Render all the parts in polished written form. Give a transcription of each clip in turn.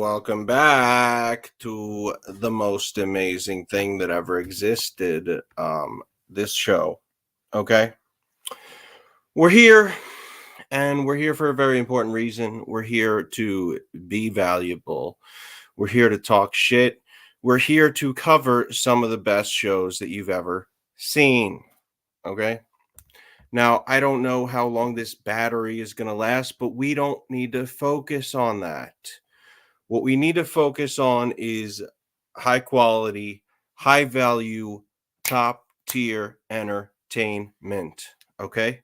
Welcome back to the most amazing thing that ever existed. This show. Okay. We're here, and we're here for a very important reason. We're here to be valuable. We're here to talk shit. We're here to cover some of the best shows that you've ever seen. Okay. Now, I don't know how long this battery is going to last, but we don't need to focus on that. What we need to focus on is high quality, high value, top tier entertainment. Okay.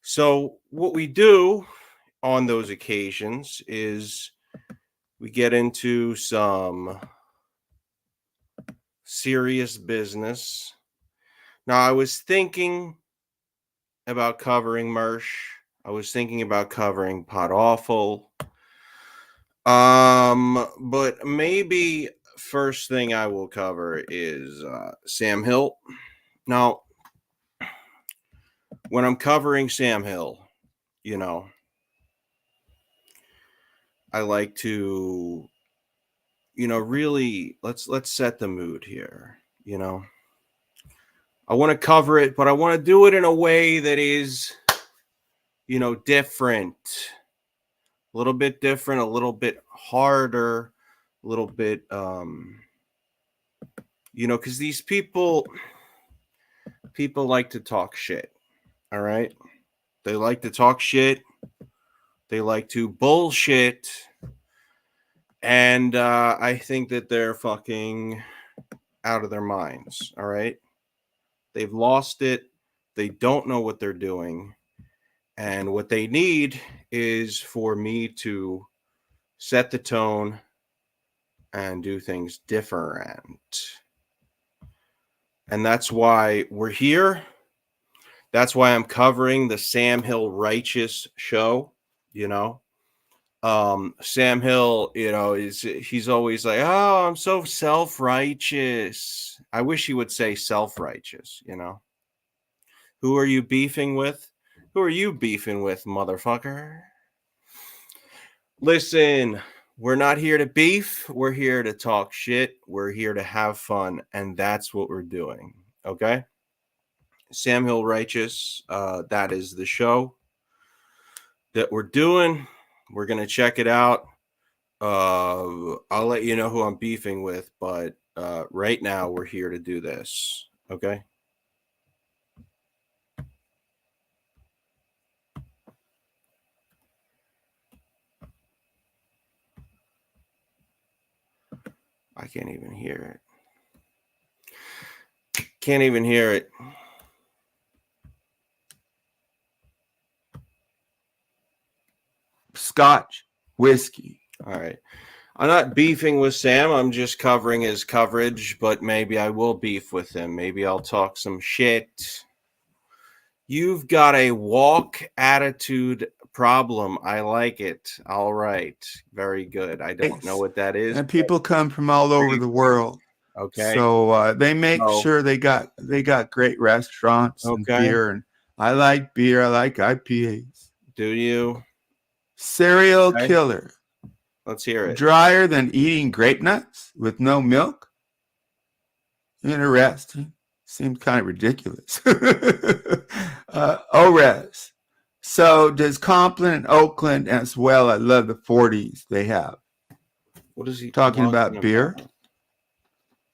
So, what we do on those occasions is we get into some serious business. Now, I was thinking about covering Mersh. I was thinking about covering Pot Awful. But maybe first thing I will cover is Sam Hill. Now, when I'm covering Sam Hill, you know, I like to, really let's set the mood here, I want to cover it, but I want to do it in a way that is, different. A little bit different, a little bit harder, a little bit because these people like to talk shit. All right, they like to talk shit, they like to bullshit, and I think that they're fucking out of their minds. All right, they've lost it, they don't know what they're doing, and what they need is for me to set the tone and do things different. And that's why we're here. That's why I'm covering the Sam Hill Righteous show. Sam Hill, he's always like, oh, I'm so self-righteous. I wish he would say self-righteous. Who are you beefing with? Who are you beefing with, motherfucker? Listen, we're not here to beef. We're here to talk shit. We're here to have fun. And that's what we're doing. Okay? Sam Hill Righteous. That is the show that we're doing. We're going to check it out. I'll let you know who I'm beefing with. But right now, we're here to do this. Okay? I can't even hear it. Can't even hear it. Scotch, whiskey. All right. I'm not beefing with Sam. I'm just covering his coverage, but maybe I will beef with him. Maybe I'll talk some shit. You've got a walk attitude problem. I like it. All right. Very good. I don't know what that is. And people come from all over the world. Okay. So they make sure they got great restaurants and beer. And I like beer. I like IPAs. Do you? Serial killer. Let's hear it. Drier than eating grape nuts with no milk. Interesting. Seems kind of ridiculous. ORES. So does Compton and Oakland as well. I love the 40s they have. What is he talking about? Beer?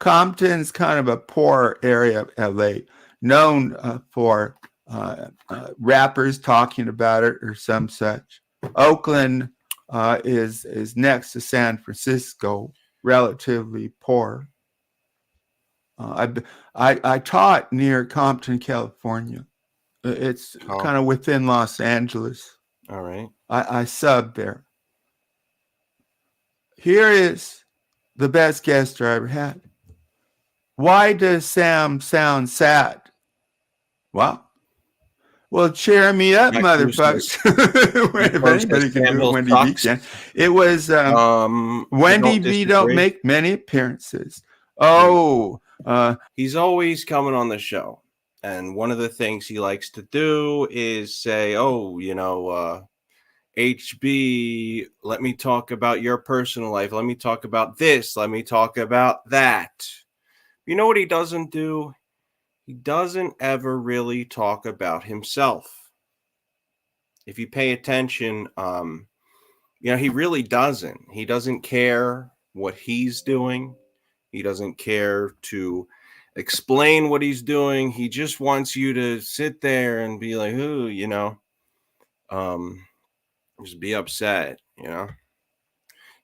Compton's kind of a poor area of LA, known for rappers talking about it or some such. Oakland is next to San Francisco, relatively poor. I taught near Compton, California. It's kind of within Los Angeles. All right. I subbed there. Here is the best guest I ever had. Why does Sam sound sad? Well, cheer me up, motherfuckers. If anybody can do Wendy V can. It was Wendy V don't make many appearances. He's always coming on the show. And one of the things he likes to do is say, HB, let me talk about your personal life. Let me talk about this. Let me talk about that. You know what he doesn't do? He doesn't ever really talk about himself. If you pay attention, he really doesn't. He doesn't care what he's doing. He doesn't care to explain what he's doing. He just wants you to sit there and be like, ooh, just be upset,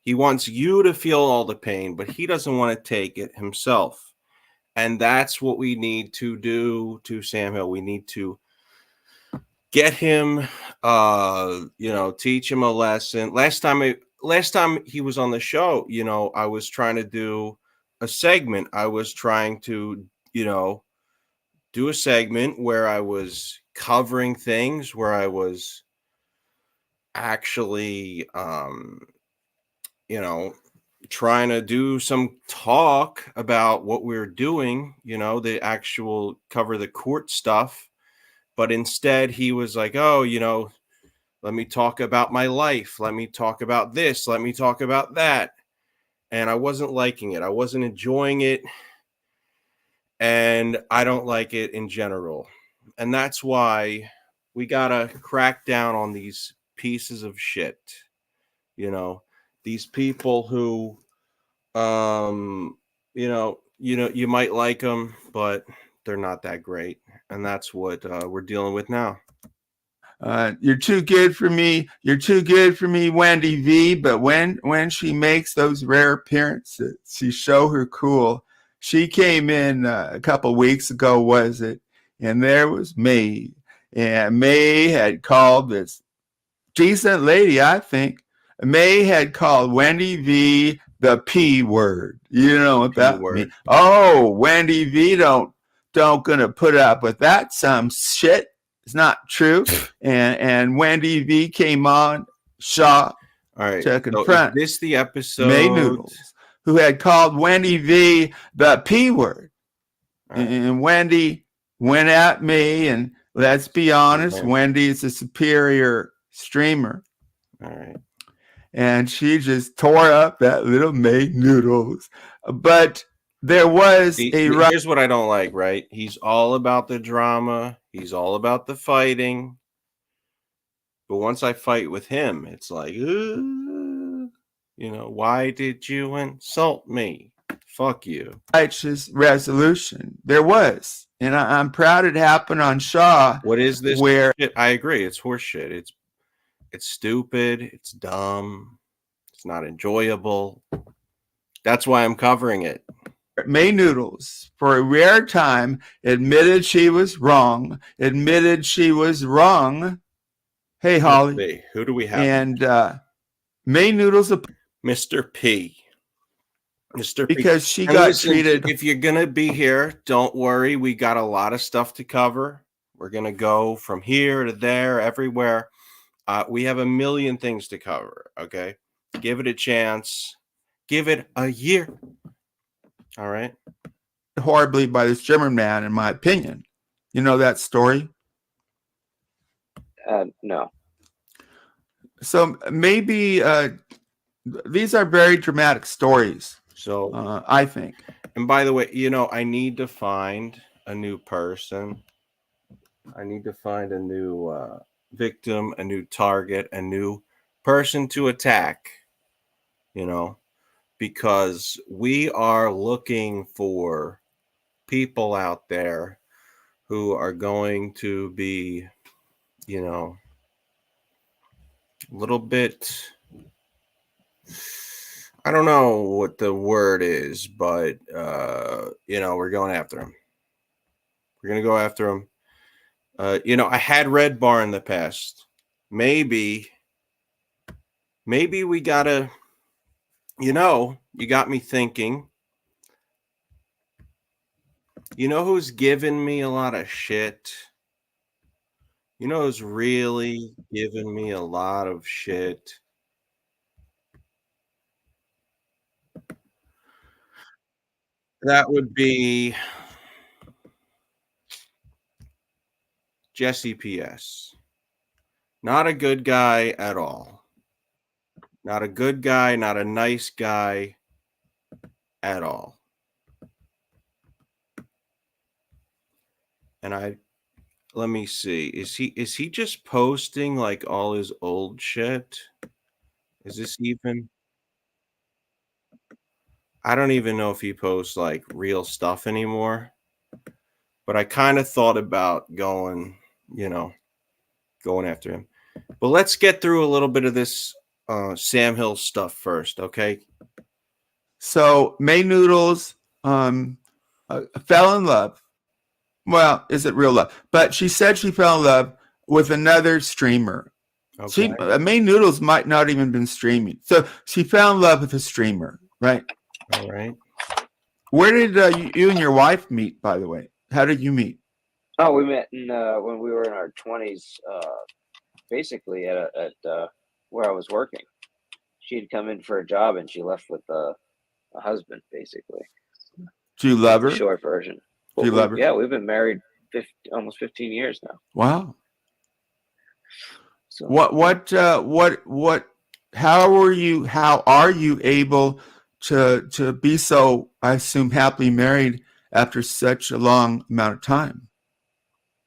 He wants you to feel all the pain, but he doesn't want to take it himself. And that's what we need to do to Sam Hill. We need to get him, teach him a lesson. Last time he was on the show, I was trying to do a segment. I was trying to, do a segment where I was covering things, where I was actually, trying to do some talk about what we're doing, the actual cover the court stuff. But instead, he was like, oh, let me talk about my life. Let me talk about this. Let me talk about that. And I wasn't liking it. I wasn't enjoying it. And I don't like it in general. And that's why we got to crack down on these pieces of shit. These people who, you might like them, but they're not that great. And that's what we're dealing with now. You're too good for me. You're too good for me, Wendy V. But when she makes those rare appearances, she show her cool. She came in a couple weeks ago, was it? And there was May. And May had called this decent lady, I think. May had called Wendy V the P word. You know about me. Oh, Wendy V don't gonna put up with that some shit. It's not true. And Wendy V came on Shaw to confront this the episode May Noodles, who had called Wendy V the P word. Right. And Wendy went at me, and let's be honest, Wendy is a superior streamer. All right. And she just tore up that little May Noodles. But there was here's what I don't like, right? He's all about the drama. He's all about the fighting. But once I fight with him, it's like, why did you insult me? Fuck you. Righteous resolution. There was. And I'm proud it happened on Shaw. What is this shit? I agree. It's horseshit. It's stupid. It's dumb. It's not enjoyable. That's why I'm covering it. May Noodles, for a rare time, admitted she was wrong. Hey, Holly. Who do we have? And May Noodles, Mr. P. Mr. P. Because she got treated. If you're going to be here, don't worry. We got a lot of stuff to cover. We're going to go from here to there, everywhere. We have a million things to cover. Okay. Give it a chance. Give it a year. All right. Horribly by this German man, in my opinion. You know that story? No. So maybe these are very dramatic stories. So I think. And by the way, I need to find a new person. I need to find a new victim, a new target, a new person to attack. Because we are looking for people out there who are going to be, a little bit, I don't know what the word is, but, we're going after them. We're going to go after them. I had Red Bar in the past. Maybe we got to, you got me thinking. You know who's giving me a lot of shit? You know who's really giving me a lot of shit? That would be Jesse PS. Not a good guy at all. Not a good guy, not a nice guy at all. And let me see. Is he just posting like all his old shit? Is this even I don't even know if he posts like real stuff anymore. But I kind of thought about going after him. But let's get through a little bit of this Sam Hill stuff first, okay? So May Noodles fell in love. Well, is it real love? But she said she fell in love with another streamer. Okay. May Noodles might not even been streaming. So she fell in love with a streamer, right? All right. Where did you and your wife meet, by the way? How did you meet? Oh, we met when we were in our 20s, basically at where I was working. She had come in for a job and she left with a husband, basically. Do you love her? The short version. Do you love her? Yeah, we've been married almost 15 years now. Wow. So how are you able to be so, I assume, happily married after such a long amount of time?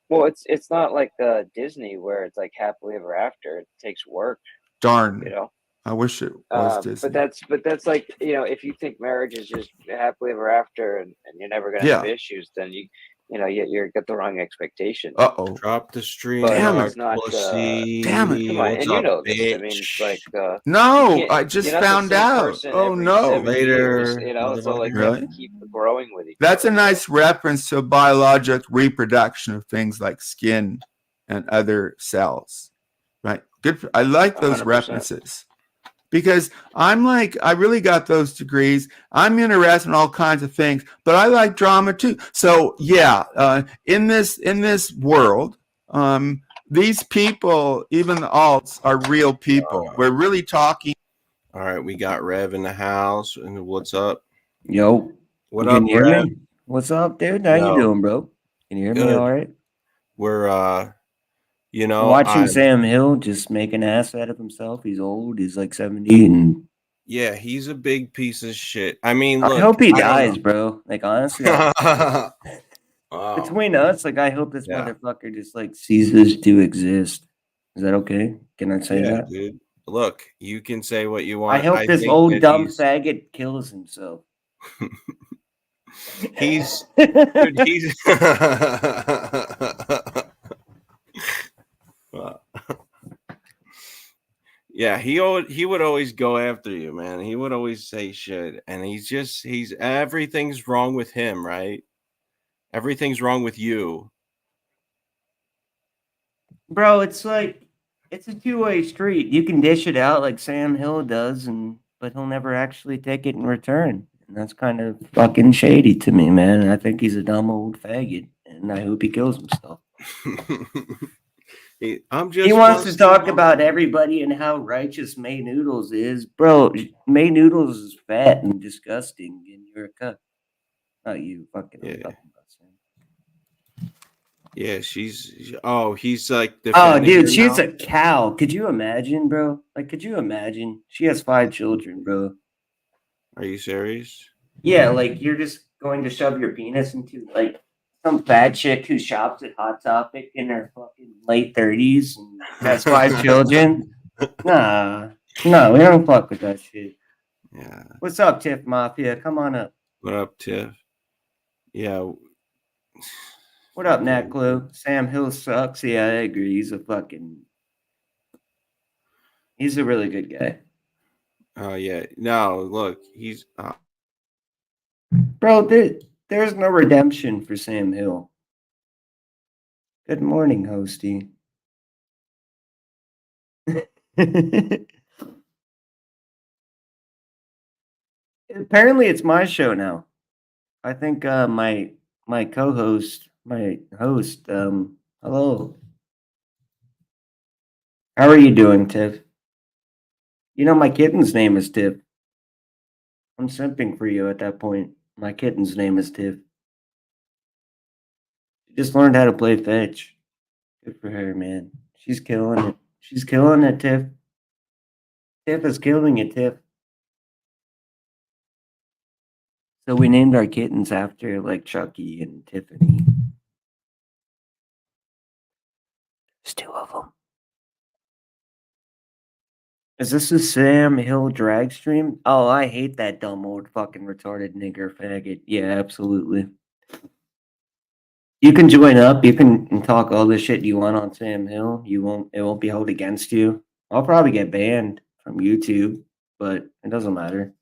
Well, it's not like Disney where it's like happily ever after. It takes work. Darn. You know. I wish it was Disney. But that's like, if you think marriage is just happily ever after and you're never gonna have issues, then you're got the wrong expectation. Uh-oh. Drop the stream. Damn it. It's not, damn it. Come on, What's and you up, know this. I bitch? mean, it's like no, I just found out. Oh no. Later, so like really? you have to keep growing with each That's other. a nice reference to biologic reproduction of things like skin and other cells. Right. Good. I like those 100%. references. Because I really got those degrees. I'm interested in all kinds of things, but I like drama too. So yeah, in this world, these people, even the alts, are real people. We're really talking. All right, we got Rev in the house. And what's up? Yo, What can up, you hear Rev? me? What's up, dude? How you doing, bro? Can you hear me Good. all right? We're watching Sam Hill just make an ass out of himself. He's old. He's like 70, and yeah, he's a big piece of shit. I mean, I look, hope he I don't dies, know. bro. Like honestly, Wow. between us, like I hope this Yeah. motherfucker just like ceases to exist. Is that okay? Can I say Yeah, that? dude. Look, you can say what you want. I hope this think old that dumb faggot kills himself. he's dude, he's yeah, he would always go after you, man. He would always say shit, and he's everything's wrong with him, right? Everything's wrong with you. Bro, it's like it's a two-way street. You can dish it out like Sam Hill does, but he'll never actually take it in return. And that's kind of fucking shady to me, man. I think he's a dumb old faggot, and I hope he kills himself. He He wants to talk about everybody and how righteous May Noodles is. Bro, May Noodles is fat and disgusting, and you're a cuck. Not you, fucking. I'm Yeah. talking about Sam. Yeah, he's like Oh, defending dude, her she's now? a cow. Could you imagine, bro? Like, could you imagine? She has 5 children, bro. Are you serious? Yeah, like you're just going to shove your penis into like some fat chick who shops at Hot Topic in her fucking late 30s and has 5 children. Nah, no, we don't fuck with that shit. Yeah. What's up, Tiff Mafia? Come on up. What up, Tiff? Yeah. What up, Nat Glue? Sam Hill sucks. Yeah, I agree. He's a really good guy. Oh yeah. No, look, he's Bro, there's no redemption for Sam Hill. Good morning, Hosty. Apparently, it's my show now. I think my co-host, my host, hello. How are you doing, Tiff? You know, my kitten's name is Tiff. I'm simping for you at that point. My kitten's name is Tiff. She just learned how to play fetch. Good for her, man. She's killing it. She's killing it, Tiff. Tiff is killing it, Tiff. So we named our kittens after like Chucky and Tiffany. There's two of them. Is this a Sam Hill drag stream? Oh, I hate that dumb old fucking retarded nigger faggot. Yeah, absolutely. You can join up. You can talk all the shit you want on Sam Hill. It won't be held against you. I'll probably get banned from YouTube, but it doesn't matter.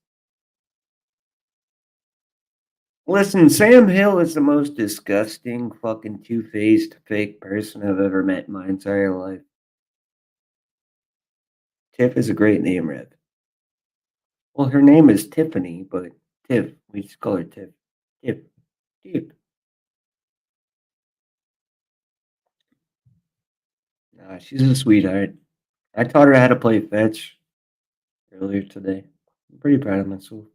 Listen, Sam Hill is the most disgusting, fucking two-faced, fake person I've ever met in my entire life. Tiff is a great name, Red. Well, her name is Tiffany, but Tiff, we just call her Tiff. Tiff. Tiff. Nah, she's a sweetheart. I taught her how to play fetch earlier today. I'm pretty proud of myself.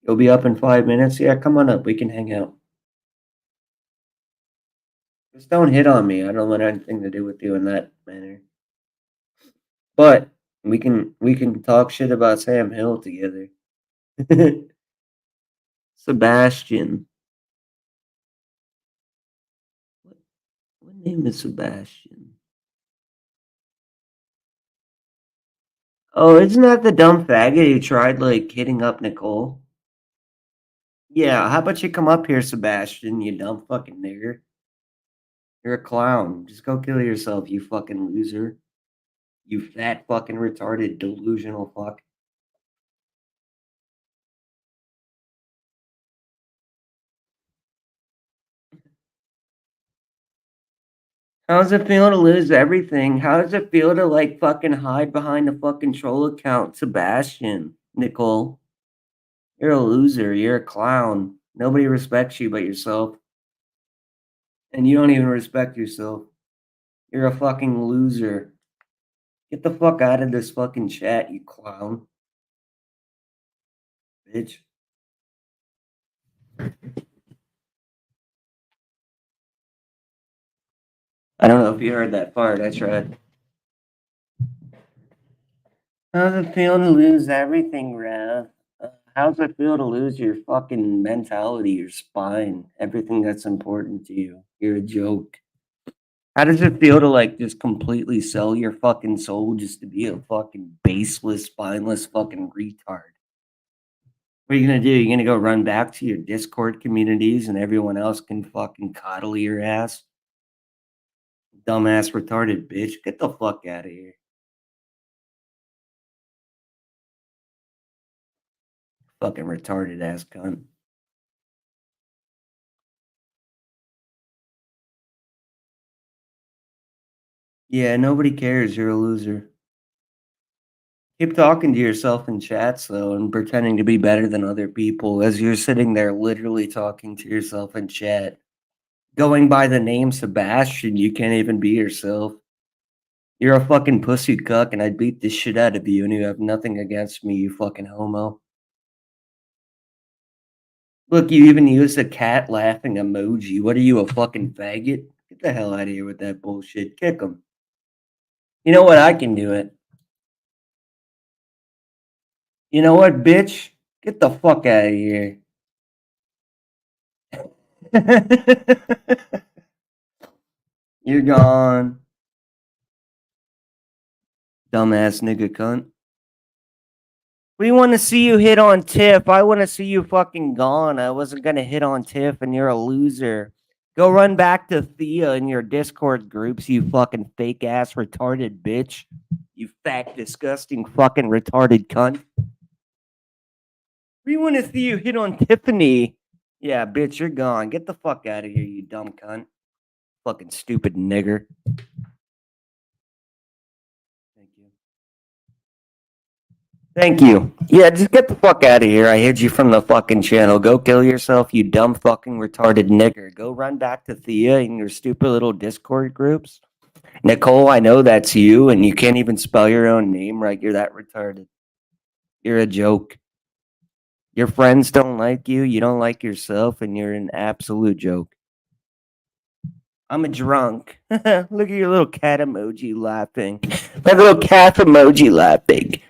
You'll be up in 5 minutes? Yeah, come on up. We can hang out. Just don't hit on me. I don't want anything to do with you in that manner. But we can talk shit about Sam Hill together. Sebastian. What name is Sebastian? Oh, isn't that the dumb faggot who tried like hitting up Nicole? Yeah, how about you come up here, Sebastian, you dumb fucking nigger? You're a clown. Just go kill yourself, you fucking loser. You fat fucking retarded delusional fuck. How does it feel to lose everything? How does it feel to like fucking hide behind a fucking troll account, Sebastian? Nicole, you're a loser. You're a clown. Nobody respects you but yourself. And you don't even respect yourself. You're a fucking loser. Get the fuck out of this fucking chat, you clown. Bitch. I don't know if you heard that part. I tried. How's it feel to lose everything, Rev? How's it feel to lose your fucking mentality, your spine, everything that's important to you? You're a joke. How does it feel to like just completely sell your fucking soul just to be a fucking baseless, spineless fucking retard? What are you gonna do? You're gonna go run back to your Discord communities and everyone else can fucking coddle your ass? Dumbass retarded bitch. Get the fuck out of here. Fucking retarded ass cunt. Yeah, nobody cares. You're a loser. Keep talking to yourself in chats though and pretending to be better than other people as you're sitting there literally talking to yourself in chat. Going by the name Sebastian, you can't even be yourself. You're a fucking pussy cuck and I'd beat the shit out of you and you have nothing against me, you fucking homo. Look, you even used a cat laughing emoji. What are you, a fucking faggot? Get the hell out of here with that bullshit. Kick him. You know what? I can do it. You know what, bitch? Get the fuck out of here. You're gone. Dumbass nigga cunt. We want to see you hit on Tiff. I want to see you fucking gone. I wasn't going to hit on Tiff and you're a loser. Go run back to Thea in your Discord groups, you fucking fake ass retarded bitch. You fat, disgusting fucking retarded cunt. We want to see you hit on Tiffany. Yeah, bitch, you're gone. Get the fuck out of here, you dumb cunt. Fucking stupid nigger. Thank you. Thank you. Yeah, just get the fuck out of here. I hid you from the fucking channel. Go kill yourself, you dumb fucking retarded nigger. Go run back to Thea in your stupid little Discord groups. Nicole, I know that's you, and you can't even spell your own name right. You're that retarded. You're a joke. Your friends don't like you, you don't like yourself, and you're an absolute joke. I'm a drunk. Look at your little cat emoji laughing. My little cat emoji laughing.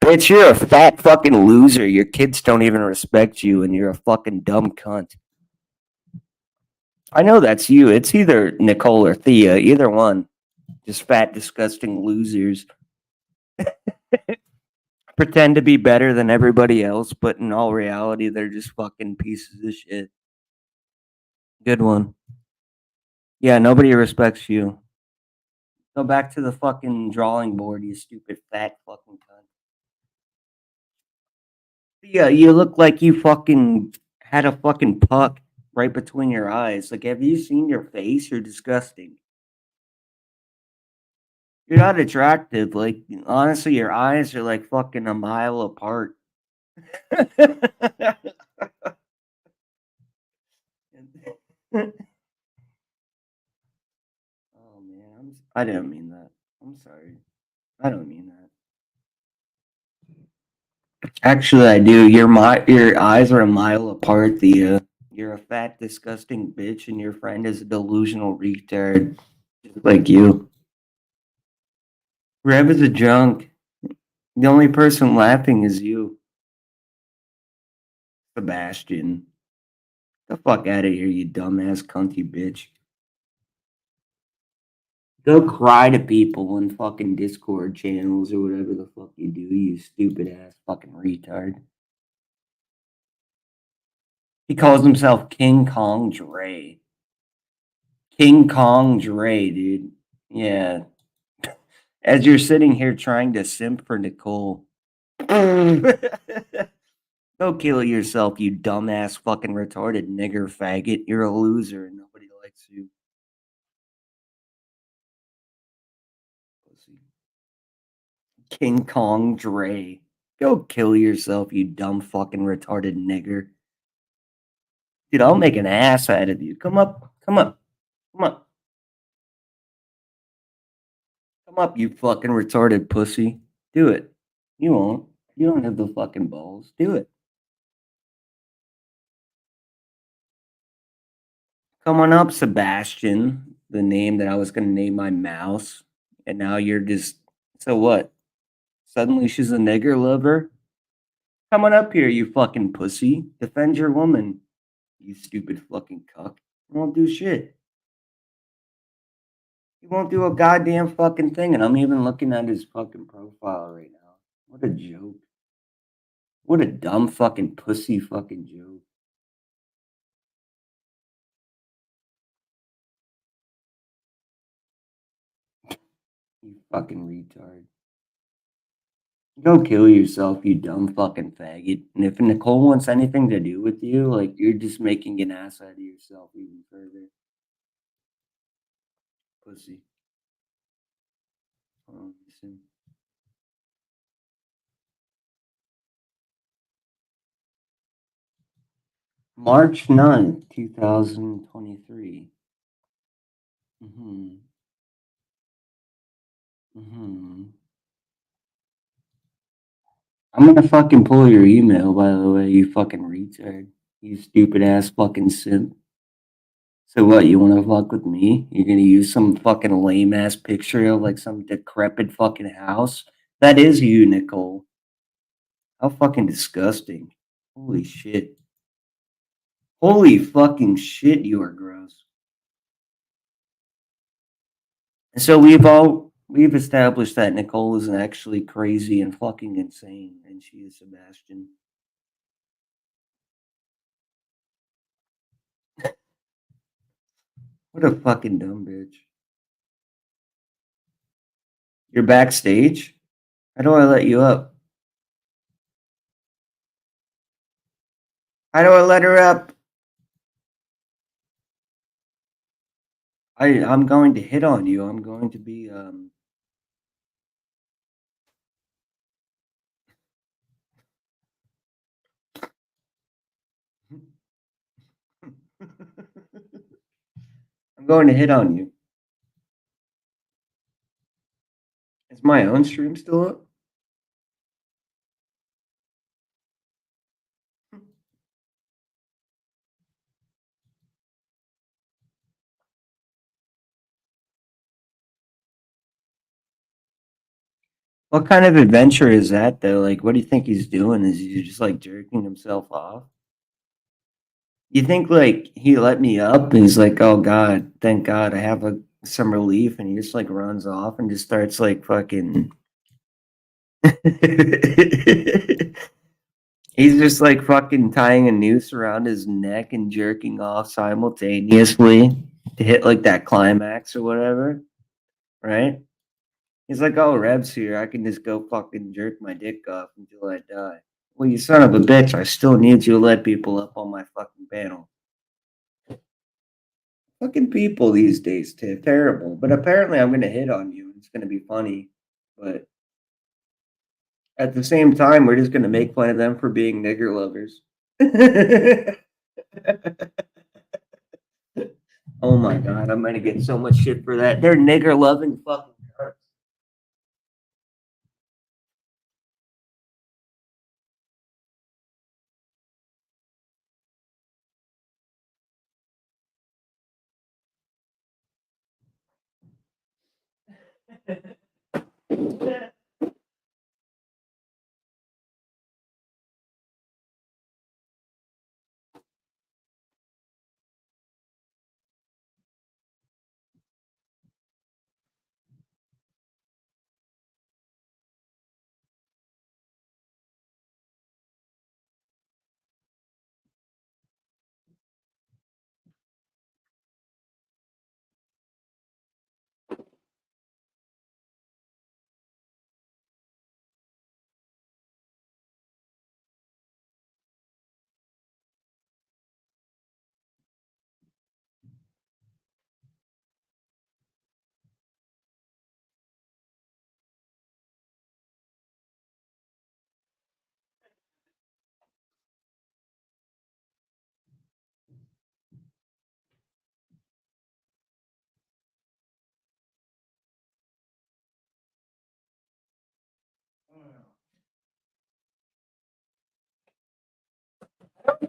Bitch, you're a fat fucking loser. Your kids don't even respect you, and you're a fucking dumb cunt. I know that's you. It's either Nicole or Thea. Either one. Just fat, disgusting losers. Pretend to be better than everybody else, but in all reality, they're just fucking pieces of shit. Good one. Yeah, nobody respects you. Go back to the fucking drawing board, you stupid fat fucking cunt. Yeah, you look like you fucking had a fucking puck right between your eyes. Like, have you seen your face? You're disgusting. You're not attractive. Like, honestly, your eyes are like fucking a mile apart. Oh man, I didn't mean that. I'm sorry. I don't mean that. Actually, I do. Your eyes are a mile apart. You're a fat, disgusting bitch, and your friend is a delusional retard, just like you. Rev is a junk. The only person laughing is you, Sebastian. The fuck out of here, you dumbass cunty bitch. Go cry to people in fucking Discord channels or whatever the fuck you do, you stupid ass fucking retard. He calls himself King Kong Dre. King Kong Dre, dude. Yeah. As you're sitting here trying to simp for Nicole. Go kill yourself, you dumbass fucking retarded nigger faggot. You're a loser and nobody likes you. Pussy. King Kong Dre. Go kill yourself, you dumb fucking retarded nigger. Dude, I'll make an ass out of you. Come up. Come up. Come up. Come up, you fucking retarded pussy. Do it. You won't. You don't have the fucking balls. Do it. Come on up, Sebastian. The name that I was going to name my mouse. And now you're just. So what? Suddenly she's a nigger lover? Come on up here, you fucking pussy. Defend your woman. You stupid fucking cuck. You won't do shit. You won't do a goddamn fucking thing. And I'm even looking at his fucking profile right now. What a joke. What a dumb fucking pussy fucking joke. You fucking retard. Go kill yourself, you dumb fucking faggot. And if Nicole wants anything to do with you, like, you're just making an ass out of yourself even further. Pussy. Listen. March 9th, 2023. Mm-hmm. Mm-hmm. I'm gonna fucking pull your email, by the way, you fucking retard. You stupid ass fucking simp. So what, you wanna fuck with me? You're gonna use some fucking lame ass picture of like some decrepit fucking house? That is you, Nicole. How fucking disgusting. Holy shit. Holy fucking shit, you are gross. And so we've established that Nicole isn't actually crazy and fucking insane, and she is Sebastian. What a fucking dumb bitch. You're backstage? How do I let you up? How do I let her up? I'm going to hit on you. I'm going to be I'm going to hit on you. Is my own stream still up? What kind of adventure is that though? Like, what do you think he's doing? Is he just like jerking himself off? You think like he let me up and he's like, oh God, thank God I have some relief, and he just like runs off and just starts like fucking he's just like fucking tying a noose around his neck and jerking off simultaneously to hit like that climax or whatever, right? He's like, oh, Reb's here. I can just go fucking jerk my dick off until I die. Well, you son of a bitch, I still need you to let people up on my fucking panel. Fucking people these days, terrible. But apparently I'm going to hit on you. It's going to be funny. But at the same time, we're just going to make fun of them for being nigger lovers. Oh my God, I'm going to get so much shit for that. They're nigger loving fucking cunts.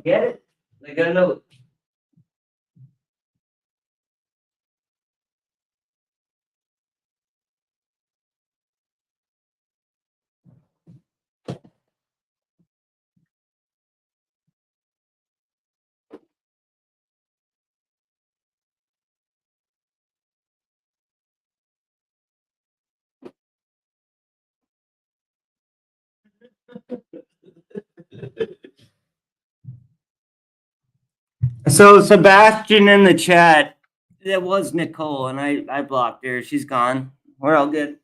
Get it? Like, I know. So Sebastian in the chat, that was Nicole, and I blocked her. She's gone. We're all good.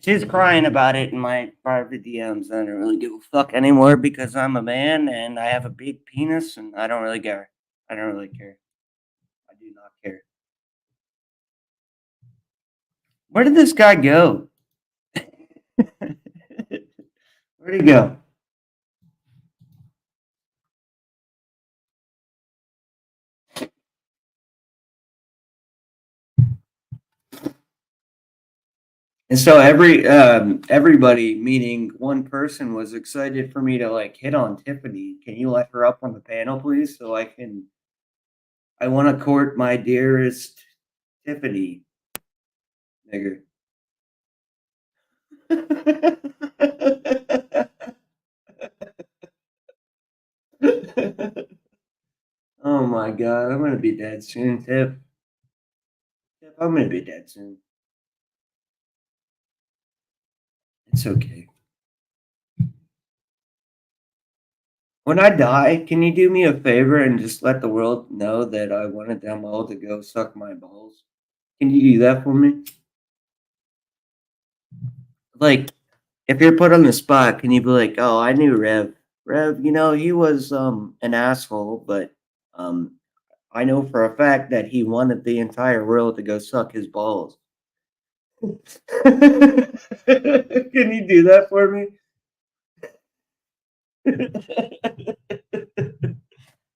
She's crying about it in my private DMs. I don't really give a fuck anymore because I'm a man and I have a big penis and I don't really care. I don't really care. I do not care. Where did this guy go? Where'd he go? And so everybody, meaning one person, was excited for me to like hit on Tiffany. Can you let her up on the panel, please, so I want to court my dearest Tiffany, nigger. Oh my God, I'm gonna be dead soon, Tiff. Tiff, I'm gonna be dead soon. It's okay. When I die, can you do me a favor and just let the world know that I wanted them all to go suck my balls? Can you do that for me? Like, if you're put on the spot, can you be like, "Oh, I knew Rev. Rev, he was an asshole, but um I know for a fact that he wanted the entire world to go suck his balls." Can you do that for me?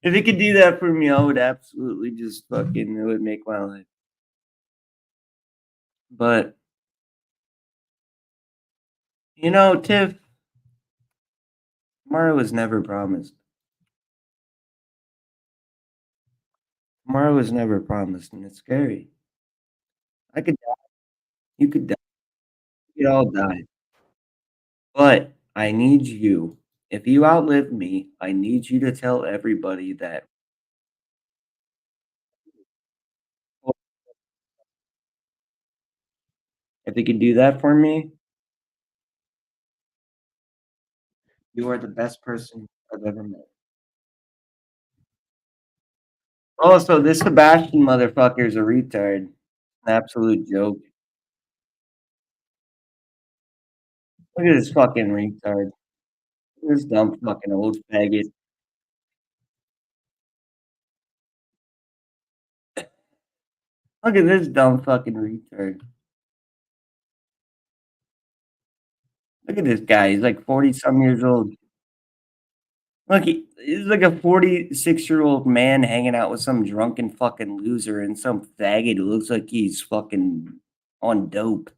If you could do that for me, I would absolutely just fucking, it would make my life. But, Tiff, tomorrow was never promised. Tomorrow was never promised, and it's scary. I could die. You could die. could all die. But I need you. If you outlive me, I need you to tell everybody that. If you could do that for me, you are the best person I've ever met. Also, this Sebastian motherfucker is a retard. An absolute joke. Look at this fucking retard. This dumb fucking old faggot. Look at this dumb fucking retard. Look at this guy. He's like 40 some years old. Look, he's like a 46-year-old man hanging out with some drunken fucking loser and some faggot who looks like he's fucking on dope.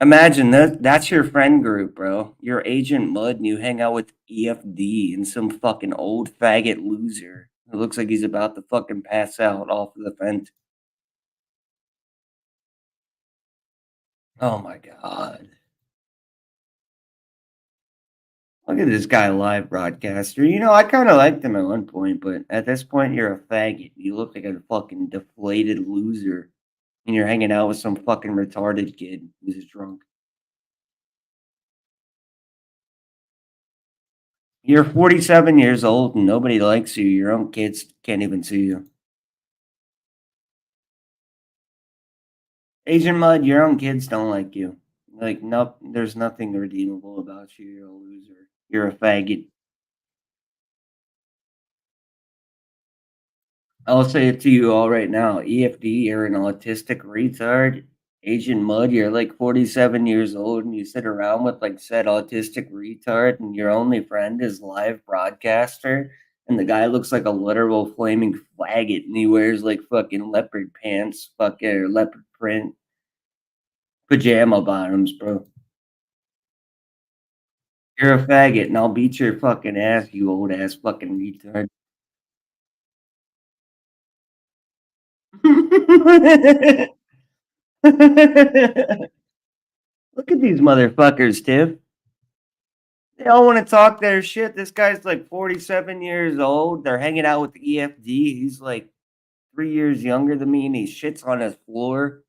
Imagine that's your friend group, bro. You're Agent Mud and you hang out with EFD and some fucking old faggot loser who looks like he's about to fucking pass out off of the fence. Oh my god. Look at this guy live broadcaster. You know, I kind of liked him at one point, but at this point, you're a faggot. You look like a fucking deflated loser. And you're hanging out with some fucking retarded kid who's drunk. You're 47 years old and nobody likes you. Your own kids can't even see you. Agent Mud, your own kids don't like you. Like, nope, there's nothing redeemable about you. You're a loser. You're a faggot. I'll say it to you all right now. EFD, you're an autistic retard. Agent Mud, you're like 47 years old and you sit around with like said autistic retard and your only friend is live broadcaster and the guy looks like a literal flaming faggot and he wears like fucking leopard pants, fucking leopard print pajama bottoms, bro. You're a faggot and I'll beat your fucking ass, you old ass fucking retard. Look at these motherfuckers, Tiff. They all want to talk their shit. This guy's like 47 years old. They're hanging out with EFD. He's like 3 years younger than me and he shits on his floor.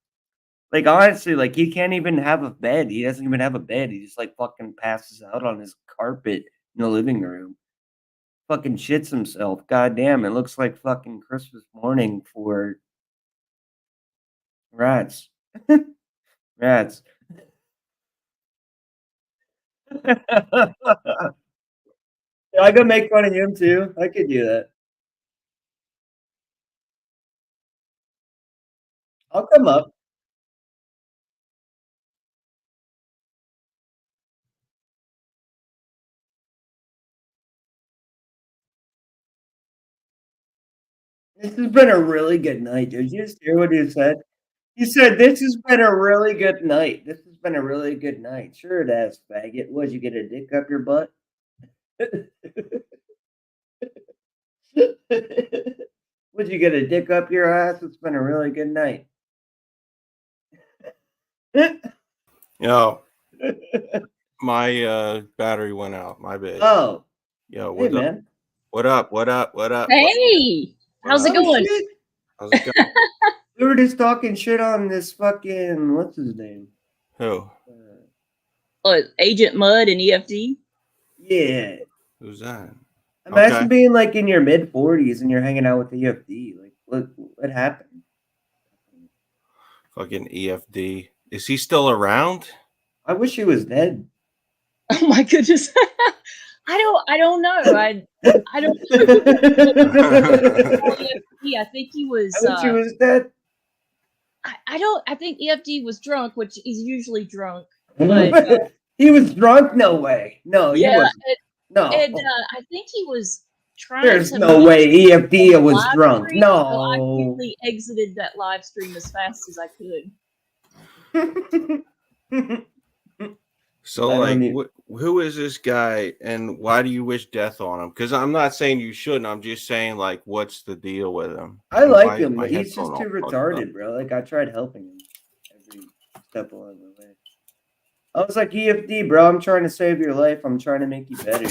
Like, honestly, like, he can't even have a bed. He doesn't even have a bed. He just like fucking passes out on his carpet in the living room. Fucking shits himself. God damn, it looks like fucking Christmas morning for rats. Rats. I could make fun of him too. I could do that. I'll come up. This has been a really good night. Did you just hear what he said? He said, "This has been a really good night. This has been a really good night." Sure it has, faggot. What'd you get a dick up your butt? Would you get a dick up your ass? It's been a really good night. Yo, my battery went out. My bad. Oh, Yo, hey, what's up? man. What up? What up? What up? Hey, how's it Oh, going? shit. How's it going? We were just talking shit on this fucking, what's his name? Who? Agent Mud and EFD. Yeah. Who's that? Imagine Okay. being like in your mid 40s and you're hanging out with the EFD. Like, what happened? Fucking EFD. Is he still around? I wish he was dead. Oh my goodness. I don't know. I don't EFD. I think he was I wish he was dead. I think EFD was drunk, which he's usually drunk. But He was drunk? No way. No, he yeah, wasn't. No. and I think he was trying There's to no make way EFD was live drunk. stream, so I No. quickly exited that live stream as fast as I could. So, I like, don't who is this guy, and why do you wish death on him? Because I'm not saying you shouldn't. I'm just saying, like, what's the deal with him? I And like my- him, my but he's headphone just too all fucked up. retarded, bro. Like, I tried helping him every step along the way. I was like, EFD, bro, I'm trying to save your life. I'm trying to make you better.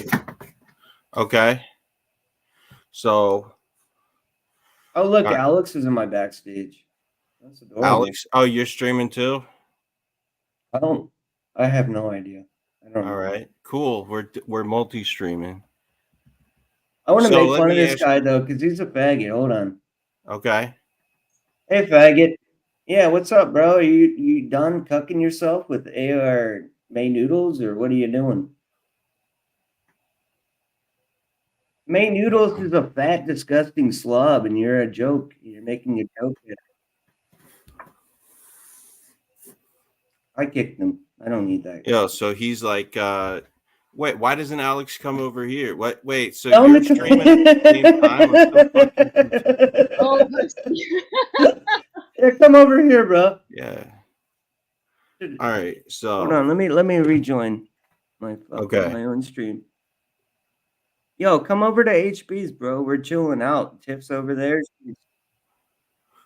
Okay. So Oh, look, Alright. Alex is in my backstage. That's adorable. Alex, oh, you're streaming too? I have no idea. I don't know. All right. Cool. We're multi-streaming. I want to So make let fun of me this ask guy, you- though, because he's a faggot. Hold on. Okay. Hey, faggot. Yeah, what's up, bro? Are you done cucking yourself with AR May noodles, or what are you doing? May noodles is a fat, disgusting slob, and you're a joke. You're making a joke. I kicked him. I don't need that. Yeah, so he's like, wait, why doesn't Alex come over here? What? Wait, so Tell him you're to come- streaming at the same time? I'm so fucking confused. Oh, Yeah, come over here, bro. Yeah. All right. So Hold on, let me rejoin my Okay. my own stream. Yo, come over to HB's, bro. We're chilling out. Tiff's over there.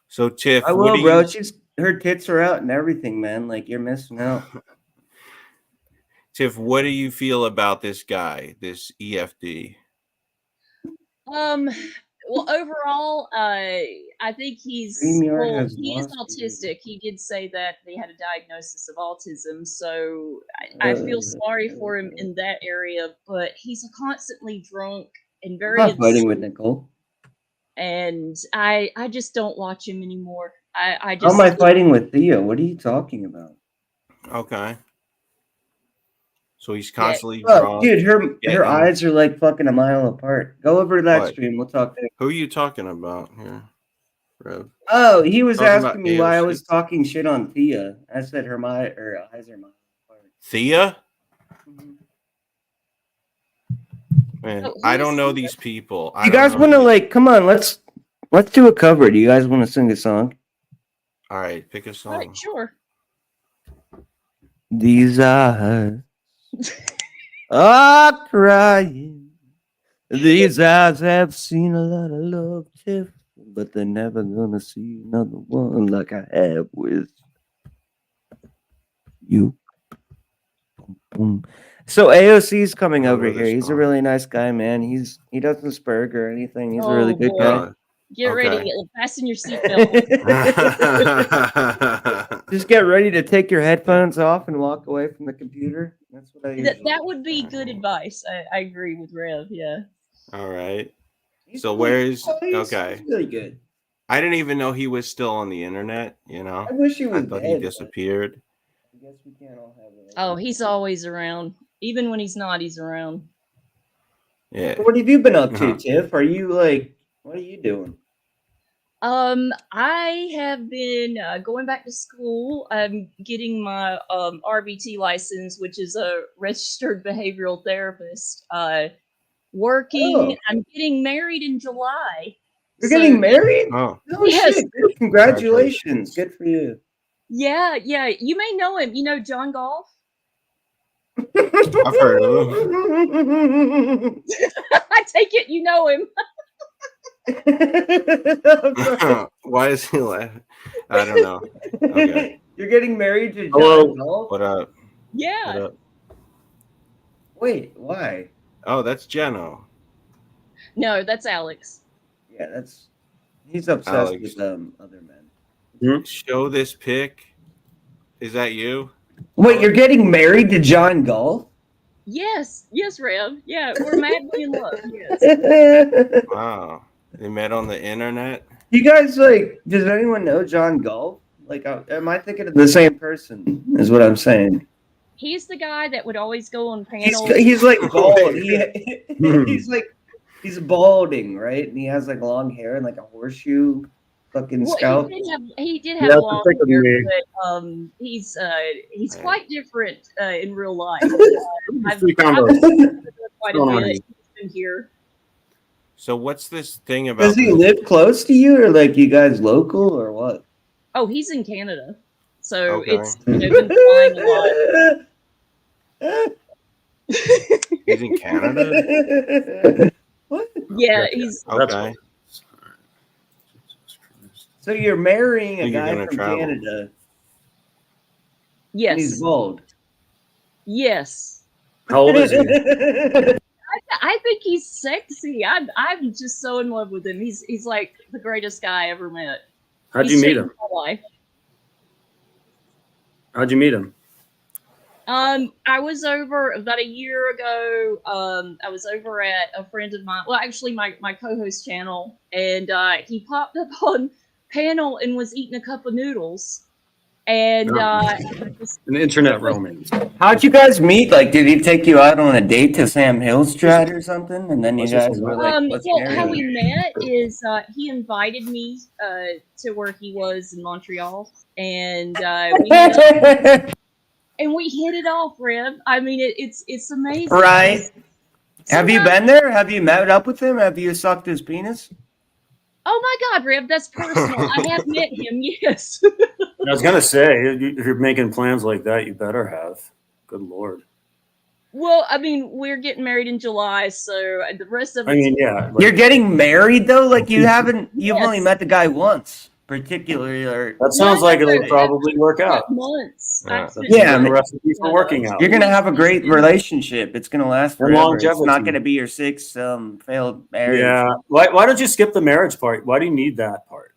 So Tiff, I what will, do bro. you, Her tits are out and everything, man. Like you're missing out. Tiff, what do you feel about this guy, this EFD? well, overall, I think StreamYard has he is lost autistic. He did say that he had a diagnosis of autism, so I feel sorry for him in that area. But he's constantly drunk and I'm very not fighting with insane, Nicole. and I just don't watch him anymore. I How just am I fighting with Theo? What are you talking about? Okay. So he's Yeah. constantly Look, drunk. dude, her getting- eyes are like fucking a mile apart. Go over to that What? stream. We'll talk there. Who are you talking about here, Rev? Oh, he was Talking asking about me why I AOC? was talking shit on Thea. I said her eyes are a mile apart. Thea? Mhm. Man, Oh, I who don't is know Thea? these people. You guys want to like? Come on, let's do a cover. Do you guys want to sing a song? All right, pick a All song. right, sure. These eyes are crying. These eyes have seen a lot of love, Tiff, but they're never gonna see another one like I have with you. Boom, boom. So AOC's coming I don't over know here. this He's a song. really nice guy, man. He doesn't spurg or anything. He's a really Oh, good boy. guy. Get ready. Okay. Fasten your seatbelt. Just get ready to take your headphones off and walk away from the computer. That's what I usually That would be good advice. I agree with Rev. Yeah. All right. He's So cool. where is Oh, he's okay? really good. I didn't even know he was still on the internet. You know, I wish he I was thought dead. he but disappeared. I guess we can't all have it. Oh, he's always around. Even when he's not, he's around. Yeah. What have you been up to, Uh-huh. Tiff? Are you like? What are you doing? I have been going back to school. I'm getting my RBT license, which is a registered behavioral therapist. Working. Oh. I'm getting married in July. You're getting married? Oh, Oh Yes. shit! Good. Congratulations. Good for you. Yeah. You may know him. You know John Golf? I've heard of him. I take it you know him. I'm sorry. Why is he laughing? I don't know. Okay. You're getting married to Hello. John Golf? What up? Yeah. What up? Wait, why? Oh, that's Jeno. No, that's Alex. Yeah, he's obsessed Alex. with other men. Show this pic. Is that you? Wait, you're getting married to John Golf? Yes, Rev. Yeah, we're madly in love. Yes. Wow. They met on the internet. You guys like? Does anyone know John Golf? Like, am I thinking of the same person? Is what I'm saying. He's the guy that would always go on He's panels. he's like bald. He's balding, right? And he has like long hair and like a horseshoe fucking Well, scalp. he did have long hair, but he's quite different in real life. I've quite a bit. He's been here. So what's this thing about? Does he live close to you, or like you guys local, or what? Oh, he's in Canada, so Okay. it's been flying a lot. He's in Canada? What? Yeah, he's Okay. So you're marrying a Think you're guy gonna from travel. Canada. And he's Yes. bald. Yes. How old is he? I think he's sexy. I'm just so in love with him. He's like the greatest guy I ever met. How'd He's you meet changed him? my life. How'd you meet him? I was over about a year ago. I was over at a friend of mine. Well, actually, my co-host channel, and he popped up on panel and was eating a cup of noodles. And An internet romance. How'd you guys meet? Like, did he take you out on a date to Sam Hill's Strat or something? And then you Let's just guys were go. like, let's well, marry how him. we met is he invited me to where he was in Montreal, and we met up, and we hit it off, Rev. I mean, it's amazing. Right. Have you Sometimes- been there? Have you met up with him? Have you sucked his penis? Oh my God, Rev, that's personal. I have met him. Yes. I was gonna say, if you're making plans like that, you better have. Good Lord. Well, I mean, we're getting married in July, so the rest of I it's mean, yeah. You're getting married though? Like you've Yes. only met the guy once, particularly, or That sounds No, like no, it'll no. probably work out. months. Yeah. Actually, Yeah, I The mean- recipe for working out. you're gonna have a great relationship. It's gonna last And forever. It's not longevity. gonna be your sixth failed marriage. Yeah. Why don't you skip the marriage part? Why do you need that part?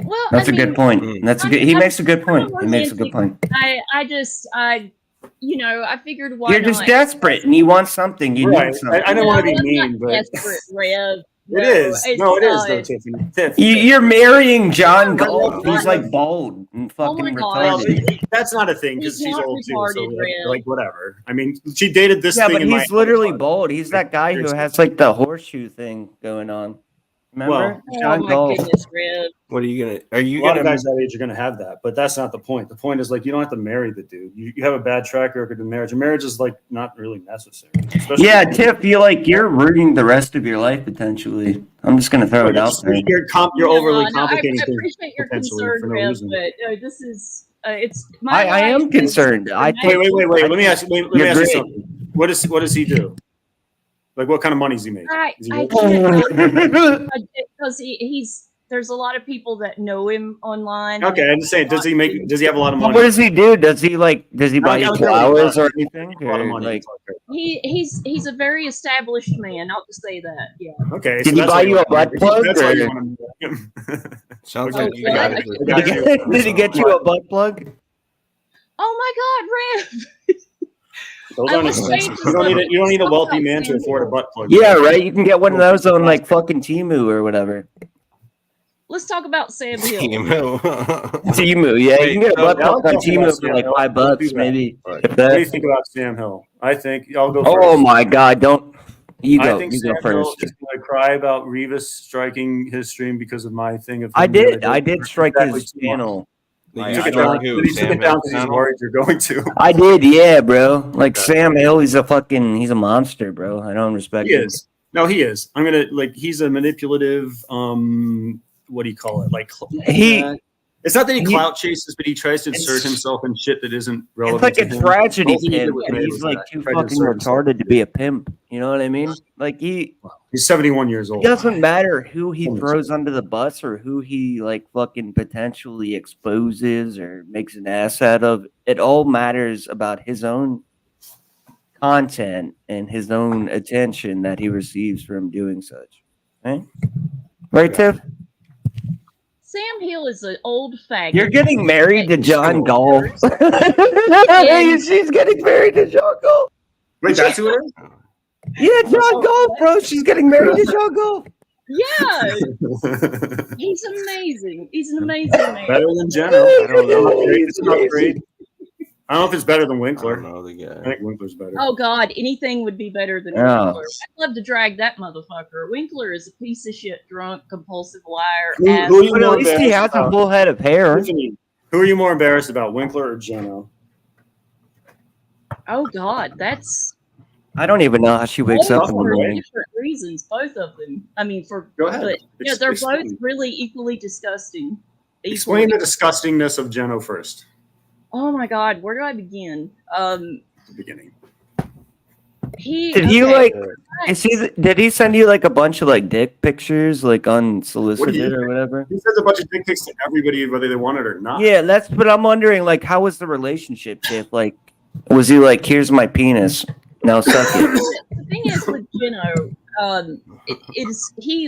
Well, That's I a good mean, point. Mm. That's a good. He makes a good point. I'm He makes a good point. I I figured why You're just not? desperate and you want something. You Right. need something. I don't want to be I'm not mean, but desperate, Rev. it is. No, it is, though, it's- Tiffany. Tiff, You're marrying John No, Galt. no, He's no. like bald and Oh fucking my God. well, retarded. that's not a thing because He's she's not old too. So retarded, Red. like whatever. I mean, she dated this Yeah, thing. but in my he's literally avatar. bald. He's that guy who has like the horseshoe thing going on. Remember? Oh John my Galt. goodness, Rev. What are you gonna? Are you A lot of gonna? guys that age are going to have that, but that's not the point. The point is like you don't have to marry the dude. You have a bad track record in marriage. And marriage is like not really necessary. Especially Yeah, Tiff, you're ruining the rest of your life potentially. I'm just gonna throw it out there. You're overly No, complicating I things. appreciate your potentially concern, for no Rev, reason. but this is it's my. I am life concerned. is I amazing. Wait. Let me ask you You're great. something. What does he do? Like what kind of money does he make? I Is he can't rich? because he's there's a lot of people that know him online. Okay, I'm just saying. Does he have a lot of money? What does he do? Does he buy you I was flowers really or anything? A lot of Or, money. like, He's a very established man. I'll just say that. Yeah. Okay. Did he that's buy why you a butt that's plug, why you or- want to meet him. Sounds Okay. like you Oh, got yeah. it. Got you. did he get you a butt plug? Oh my God, Rev. Those I aren't was expensive. saying You don't need a something wealthy about man to Sam afford a Hill. butt plug. Yeah, right. You can get one of those on like fucking Timu or whatever. Let's talk about Sam Hill. Timu, yeah, you can get a butt Yeah, I'll plug on talk Timu about for like Sam Hill. $5, Let's do that. maybe. Right. If What do you that. think about Sam Hill? I think I'll go first. Oh my God! Don't you I go? think You Sam go Hill first. is going to cry about Revis striking his stream because of my thing. Of I him the did. other I day. did strike Exactly his 2 months. channel. You He took it struck down. who? He took Sam it down Hill's because he's channel? worried you're going to. I did, yeah, bro. Like Okay. Sam Hill, he's a monster, bro. I don't respect He him. is. No, he is. I'm gonna like. He's a manipulative. What do you call it? Like it's not that he he- clout chases, but he tries to insert It's- himself in shit that isn't It's relevant. like to a him. tragedy Both of you did pimp, with and Ray he's was like that. too Tried to fucking insert himself. retarded to be a pimp. You know what I mean? Like He's 71 years old. it doesn't matter who he Holy throws under the bus or who he like fucking potentially exposes or makes an ass out of. It all matters about his own content and his own attention that he receives from doing such. Right? Right, Tiff? Sam Hill is an old faggot. You're getting married to John Galt. And- She's getting married to John Galt. Wait, that's who it is? Yeah, John Galt, bro. She's getting married to John Galt. Yeah, he's amazing. He's an amazing man. Better than Jenna. I don't know. It's not great. I don't know if it's better than I Winkler. don't know the I guy. think Winkler's better. Oh God, anything would be better than Yeah. Winkler. I'd love to drag that motherfucker. Winkler is a piece of shit, drunk, compulsive liar. Who are you But at more least he embarrassed has a about? full head of hair. Tiffany, who are you more embarrassed about, Winkler or Jenna? Oh God, that's I don't even know how she wakes both up in the for morning. different reasons. Both of them. I mean, for Go ahead. but yeah, they're both Explain. really equally disgusting. Explain Equally. the disgustingness of Jenna first. Oh my God, where do I begin? At the beginning. Did he okay, did he send you like a bunch of like dick pictures like unsolicited What do you- or whatever? He sends a bunch of dick pics to everybody, whether they want it or not. Yeah, that's what I'm wondering. Like, how was the relationship, Tiff? Like, was he like, here's my penis, now suck it? the thing is with Gino, he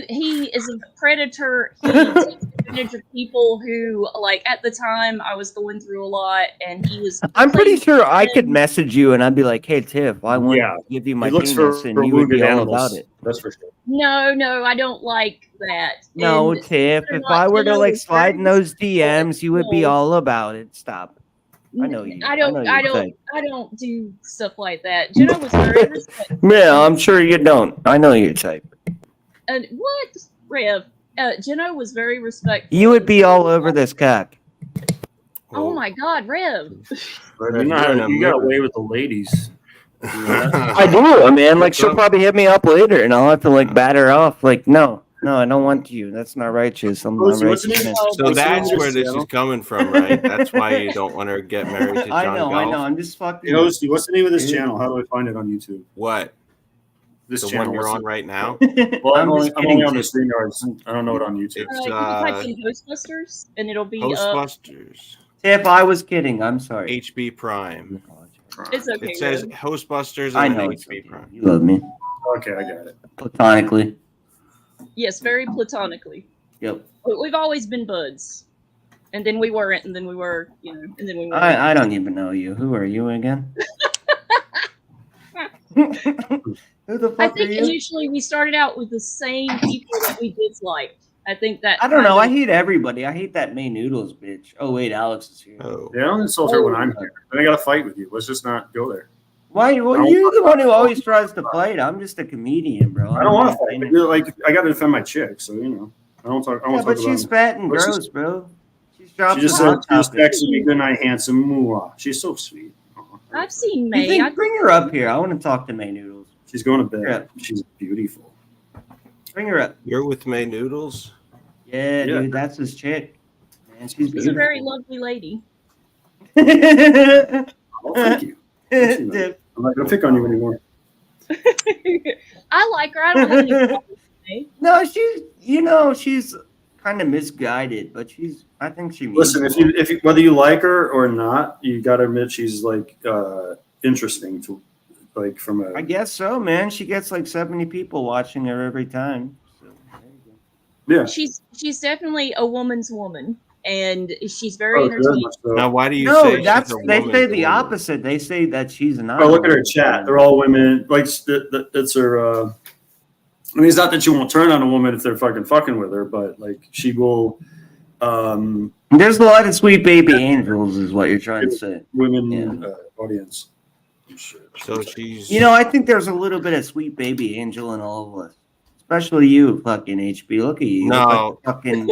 is a predator. He takes advantage of people who, like, at the time I was going through a lot, and he was. I'm pretty playing sure I could friends. message you and I'd be like, hey, Tiff, I want Yeah. to give you He my looks penis, for and you would be wounded all animals. about it. That's for sure. No, I don't like that. No, And Tiff, they're if not- I were to Gino like was slide very in those respectful and DMs, you would be cool. all about it. Stop. I know you. I I know don't. your I don't. type. I don't do stuff like that. Gino was very respectful. Yeah, I'm sure you don't. I know your type. And what, Rev? Gino was very respectful. You would be all over this cock. Oh my God, Rev! But Rev, you know you're how in a you got mirror. away with the ladies. I do, man. Like, she'll probably hit me up later, and I'll have to like bat her off. Like, no, I don't want you. That's not righteous. I'm not What's righteous. his name? man. So that's where this channel? is coming from, right? That's why you don't want to get married to John I know. Golf. I'm just fucking. Hey, Hosty, what's the name of this Dude. channel? How do I find it on YouTube? What? This The channel one you're what's on it- right now? Well, I'm just only on the kidding. StreamYards. I don't know it on YouTube. It's You can type in Ghostbusters, and it'll be up. Hostbusters, Tiff, I was kidding. I'm sorry. HB Prime. It's okay. It says Rev. Hostbusters I and know then it's HB okay. Prime. You love me Okay, I got it. platonically. Yes, very platonically. Yep. We've always been buds, and then we weren't, and then we were, and then we were. I don't even know you. Who are you again? Who the I fuck are think you? initially we started out with the same people that we disliked. I think that I don't know. I kind of- hate everybody. I hate that May Noodles bitch. Oh wait, Alex is here. Oh. Yeah, don't insult her when I'm here. Then I got to fight with you. Let's just not go there. Why? Well, you're the one who always tries to fight. I'm just a comedian, bro. I don't want to fight. But you're like, I got to defend my chick, so I don't talk. I Yeah, won't but talk she's about. fat and What's gross, this- bro. She's She dropping just said, hot "She's topics. sexy, good night, handsome, mooah." She's so sweet. I've seen You May. think, bring her up here. I want to talk to May Noodles. She's going to Yeah. bed. She's beautiful. Bring her up. You're with May Noodles? Yeah, Yeah. dude, that's his chick. Man, she's She's a very beautiful. lovely lady. Oh, thank you. Dude, I'm not gonna pick on you anymore. I like her. I don't have any problem with May. no, she's kind of misguided, but I think she means Listen, well. if you, whether you like her or not, you got to admit she's like interesting to, like from a. I guess so, man. She gets like 70 people watching her every time. So, there you go. Yeah. She's definitely a woman's woman, and she's very Oh, very entertaining. much so. Now, why do you No, say that's she's a they woman say to the woman? opposite. They say that she's not. Oh, look a at her woman. chat. They're all women. Like it's her. I mean, it's not that she won't turn on a woman if they're fucking with her, but like she will. There's a lot of sweet baby angels, is what you're trying to say. Women audience. So she's. I think there's a little bit of sweet baby angel in all of us, especially you, fucking HB. Look at you. You look No. like a fucking.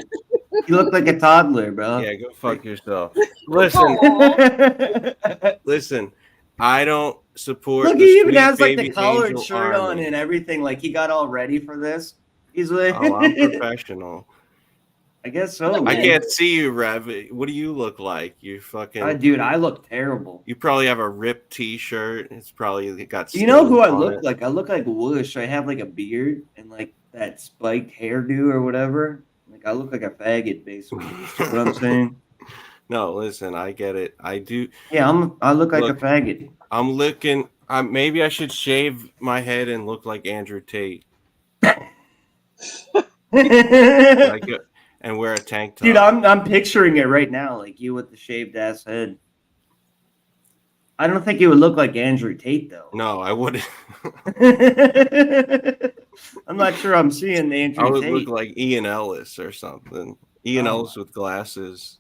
You look like a toddler, bro. Yeah, go fuck yourself. Listen, listen. I don't support. Look, the he even sweet has like the baby collared angel shirt on army. and everything. Like he got all ready for this. He's like, Oh, I'm professional. I guess so. I I Man. can't see you, Rev. What do you look like? You fucking. Dude, I look terrible. You probably have a ripped T-shirt. It's probably got. Do you know who I stains on look it. like? I look like Whoosh. I have like a beard and like that spiked hairdo or whatever. Like I look like a faggot, basically. You know what I'm saying? No, listen. I get it. I do. Yeah, I look like Look. a faggot. I'm looking. Maybe I should shave my head and look like Andrew Tate, and wear a tank top. Dude, I'm picturing it right now, like you with the shaved ass head. I don't think you would look like Andrew Tate though. No, I wouldn't. I'm not sure I'm seeing Andrew I would Tate. look like Ian Ellis or something. Ian Oh. Ellis with glasses.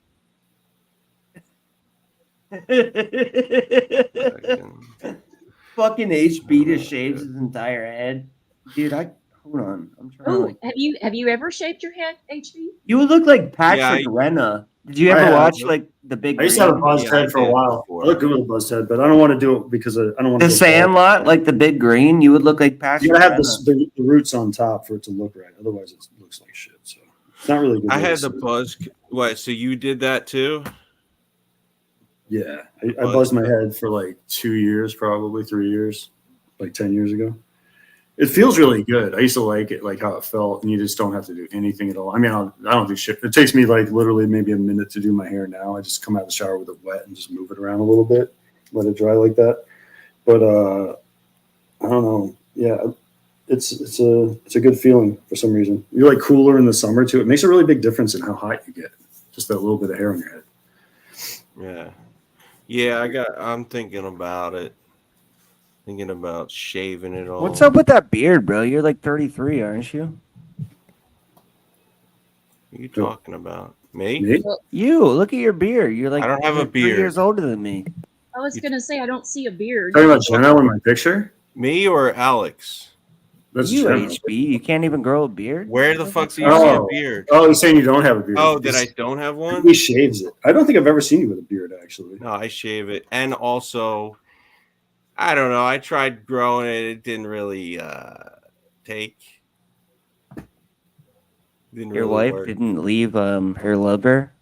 Fucking HB just shaves his entire head. Dude, hold on. I'm trying to Oh, like, have you ever shaved your head, HB? you would look like Patrick Yeah, Renna. Did you I ever have. watch like the big I used to have a Green? buzzed Yeah, I head for a did while. before. I look good with a buzzed head, but I don't want to do it because I don't want The to. Sandlot, like the big green? You would look like Patrick You gotta have Renna. the roots on top for it to look right. Otherwise, it looks like shit. So it's not really good. I had looks. the buzz. What? So you did that too? Yeah, I buzzed my head for like 2 years, probably 3 years. like 10 years ago. It feels really good. I used to like it, like how it felt, and you just don't have to do anything at all. I mean, I don't do shit. It takes me like literally maybe a minute to do my hair now. I just come out of the shower with it wet and just move it around a little bit, let it dry like that. But I don't know. Yeah, it's a good feeling for some reason. You're like cooler in the summer too. It makes a really big difference in how hot you get. Just that little bit of hair on your head. Yeah. I'm thinking about it. Thinking about shaving it all. What's up with that beard, bro? You're like 33, aren't you? What are you talking about? Me? Me? You look at your beard. You're like I don't have a you're 3 beard. years older than me. I was gonna say I don't see a beard. Talking about Jenna in my picture? Me or Alex? That's You Jenna. HB, you can't even grow a beard. Where the fuck do you see a beard? Oh, he's saying you don't have a beard. Oh, that I don't have one? He shaves it. I don't think I've ever seen you with a beard, actually. No, I shave it. And also, I don't know. I tried growing it. It didn't really take. Didn't Your really wife work. didn't leave her lover.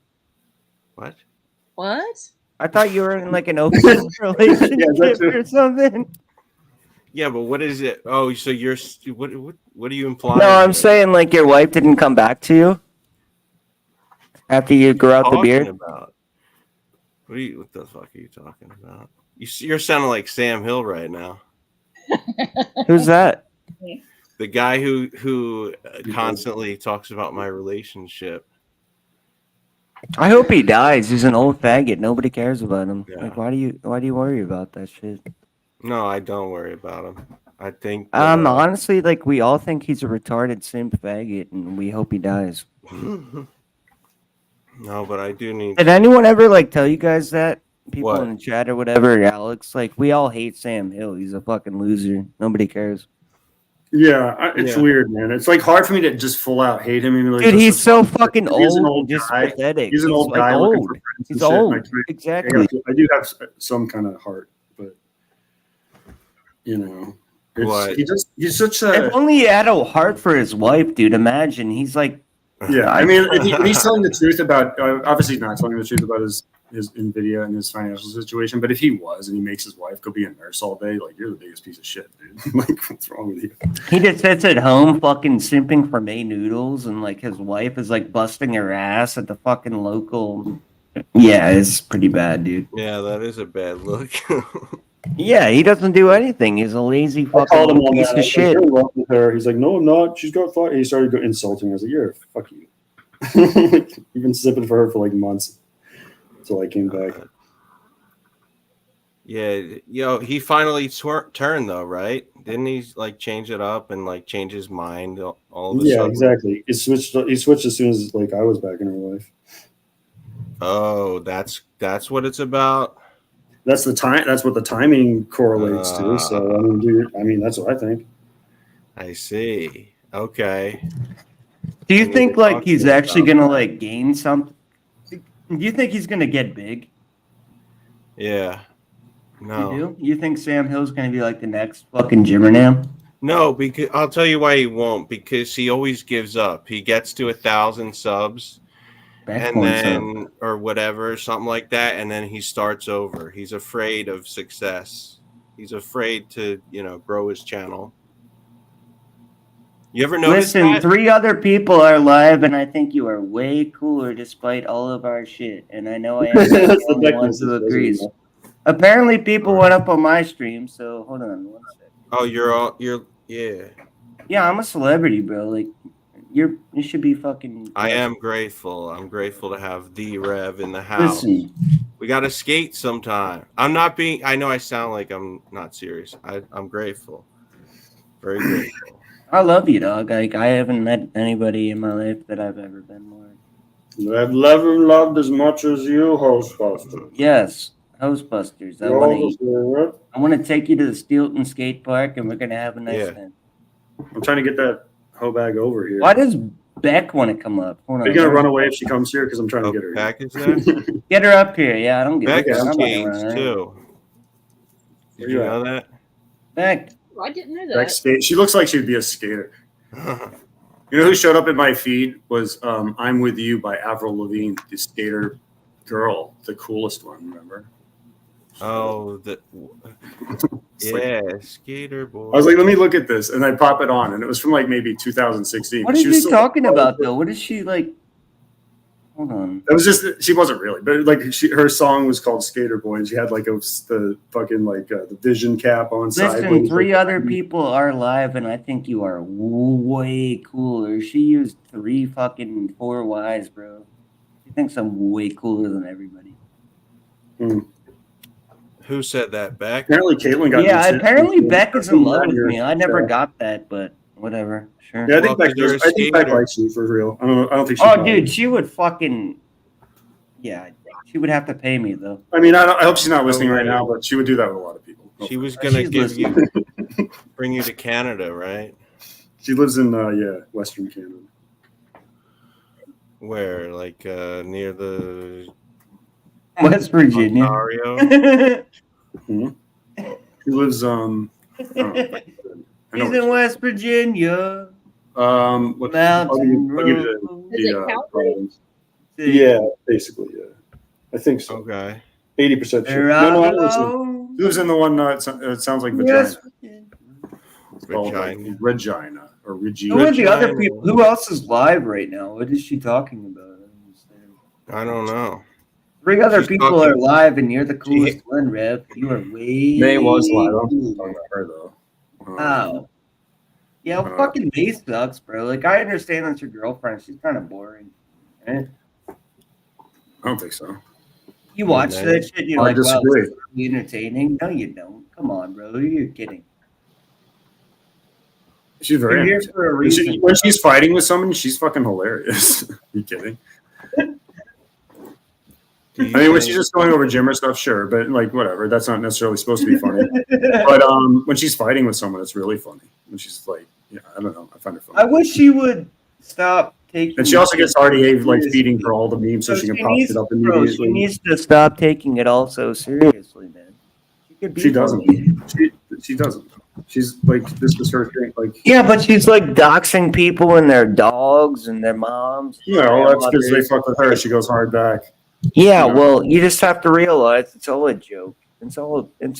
What? What? I thought you were in like an open relationship or something. Yeah, but what is it? Oh, so you're what are you implying? No, I'm here? saying like your wife didn't come back to you after you grew out the Talking beard. about? What the fuck are you talking about? You're sounding like Sam Hill right now. Who's that? The guy who constantly talks about my relationship. I hope he dies. He's an old faggot. Nobody cares about him. Yeah. Like, why do you worry about that shit? No, I don't worry about him. I think Honestly, like we all think he's a retarded simp faggot, and we hope he dies. no, but I do need. Did anyone ever like tell you guys that? People What? in the chat or whatever, Alex, like we all hate Sam Hill. He's a fucking loser. Nobody cares. Yeah, it's Yeah. weird, man. It's like hard for me to just full out hate him. I mean, like, Dude, just he's to so fuck- fucking he's an old and just guy. pathetic. He's an old like guy old. looking for friends and He's shit, and old. I Exactly. do have some kind of heart, but you know, What? he's such a If only he had a heart for his wife, dude. Imagine he's like, yeah. I mean, if he's telling the truth about obviously he's not telling the truth about his Nvidia and his financial situation, but if he was and he makes his wife go be a nurse all day, like you're the biggest piece of shit, dude. Like what's wrong with you? he just sits at home fucking simping for May noodles, and like his wife is like busting her ass at the fucking local. Yeah, it's pretty bad, dude. Yeah, that is a bad look. Yeah, he doesn't do anything. He's a lazy I called fucking him on piece that. of I was like, shit. "You're in love with her." He's like, "No, I'm not. She's got fired." He started insulting. I was like, "You're fuck you." You've been sipping for her for like months until I came back. Yeah, he finally turned though, right? Didn't he like change it up and like change his mind all of a Yeah, sudden? exactly. He switched as soon as like I was back in her life. Oh, that's what it's about. That's the time. That's what the timing correlates to. So I mean, that's what I think. I see. Okay. Do you We think need to like talk he's to him actually about gonna that. like gain something? Do you think he's gonna get big? Yeah. No. You do? You think Sam Hill's gonna be like the next fucking Jimmernam? No, because I'll tell you why he won't. Because he always gives up. He gets to 1,000 subs, and then or whatever, something like that, and then he starts over. He's afraid of success. He's afraid to, grow his channel. You ever notice Listen, that? 3 other people are live, and I think you are way cooler despite all of our shit. And I know I am That's the the only one thickness, who doesn't agrees. it? Apparently, people went up on my stream, so hold on one sec. Oh, yeah. Yeah, I'm a celebrity, bro. Like, you should be fucking. I am grateful. I'm grateful to have the Rev in the house. Listen, We got to skate sometime. I know I sound like I'm not serious. I'm grateful. Very grateful. I love you, dog. Like, I haven't met anybody in my life that I've ever been more. I've never loved as much as you, Hostbuster. Yes, Ghostbusters. I want to take you to the Steelton skate park, and we're gonna have a nice time. I'm trying to get that hoe bag over here. Why does Beck want to come up? Hold on. Are you gonna run away if she comes here? Because I'm trying to get her. Back is there? Get her up here. Yeah, I don't get Beck it. I'm not gonna skates run her. too. Did you know that? Beck. I didn't know Beck that. skate. She looks like she'd be a skater. You know who showed up in my feed was "I'm With You" by Avril Lavigne, the skater girl, the coolest one. Remember? Oh, yeah, Skater Boy. I was like, let me look at this, and I pop it on, and it was from like maybe 2016. What but is she was she so- talking about though? What is she like? Hold on. It was just she wasn't really, but like her song was called Skater Boy, and she had like the fucking like the vision cap on. Listen, sideways, three like- other people are live, and I think you are way cooler. She used 3 fucking 4 Ys, bro. She thinks I'm way cooler than everybody. Who said that, Beck? Apparently, Caitlyn got. Yeah, me too. apparently Beck is in love with Here. me. I never Yeah. got that, but whatever. Sure. Yeah, I think Well, Beck. 'cause you're a I think Beck skater. likes you for real. I don't think she. Oh, does. dude, she would fucking. Yeah, she would have to pay me though. I mean, I hope she's not listening No right way. now, but she would do that with a lot of people. She was gonna She's give you, listening. bring you to Canada, right? She lives in Western Canada. Where, like, near the West Virginia. Ontario? She lives I don't know. I know He's in West Virginia. what, Mountain I'll give you Road. Is it Calgary? province. Yeah, basically, yeah. I think so. Okay. 80% sure. Where I No, I don't think so. belong. She lives in the one. It sounds like vagina. Yes. It's called, like, Vagina. Regina or Regina. Who are the other Regina. people? Who else is live right now? What is she talking about? I don't understand. I don't know. 3 other She's people talking- are live, and you're the coolest one, Rev. You are way. May was live. I don't think we're talking about her though. Wow. Yeah, well, fucking May sucks, bro. Like, I understand that's your girlfriend. She's kind of boring. Eh? I don't think so. You watch Man. that shit, you're I like, wow, disagree. this is really entertaining. No, you don't. Come on, bro. You're kidding. She's very. You're here entertaining. for a When she- reason. when she's fighting with someone, she's fucking hilarious. you kidding? Do you I mean, when think- she's just going over Jimmer stuff, sure, but like whatever. That's not necessarily supposed to be funny. But when she's fighting with someone, it's really funny. When she's like, yeah, I don't know. I find it funny. I wish she would stop taking. And she also gets RDA like seriously. feeding her all the memes so she can pop needs, it up bro, immediately. she needs to stop taking it all so seriously, man. She could be She doesn't. funny. She doesn't. She's like, this is her thing. Like, Yeah, but she's like doxing people and their dogs and their moms. you know, that's because they fuck with her. She goes hard back. Yeah, well, you just have to realize it's all a joke. It's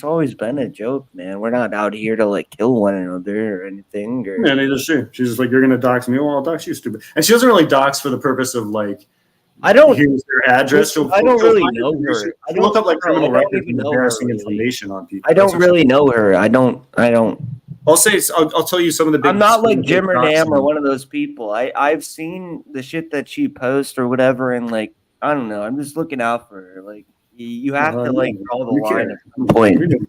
always been a joke, man. We're not out here to like kill one another or anything. Or Yeah, neither is she. She's just like, you're gonna dox me. Well, I'll dox you, stupid. And she doesn't really dox for the purpose of like, I don't. here's their address. I don't really find know information. her. I She'll look don't up like know her. criminal I don't records even and know her, embarrassing really. information on people. I don't That's what really know her. I don't. I'll say. I'll tell you some of the. Big I'm not like big Jim or doxing. Nam or one of those people. I've seen the shit that she posts or whatever, and like I don't know. I'm just looking out for her. Like you have to like draw the You line care. at some point. We do.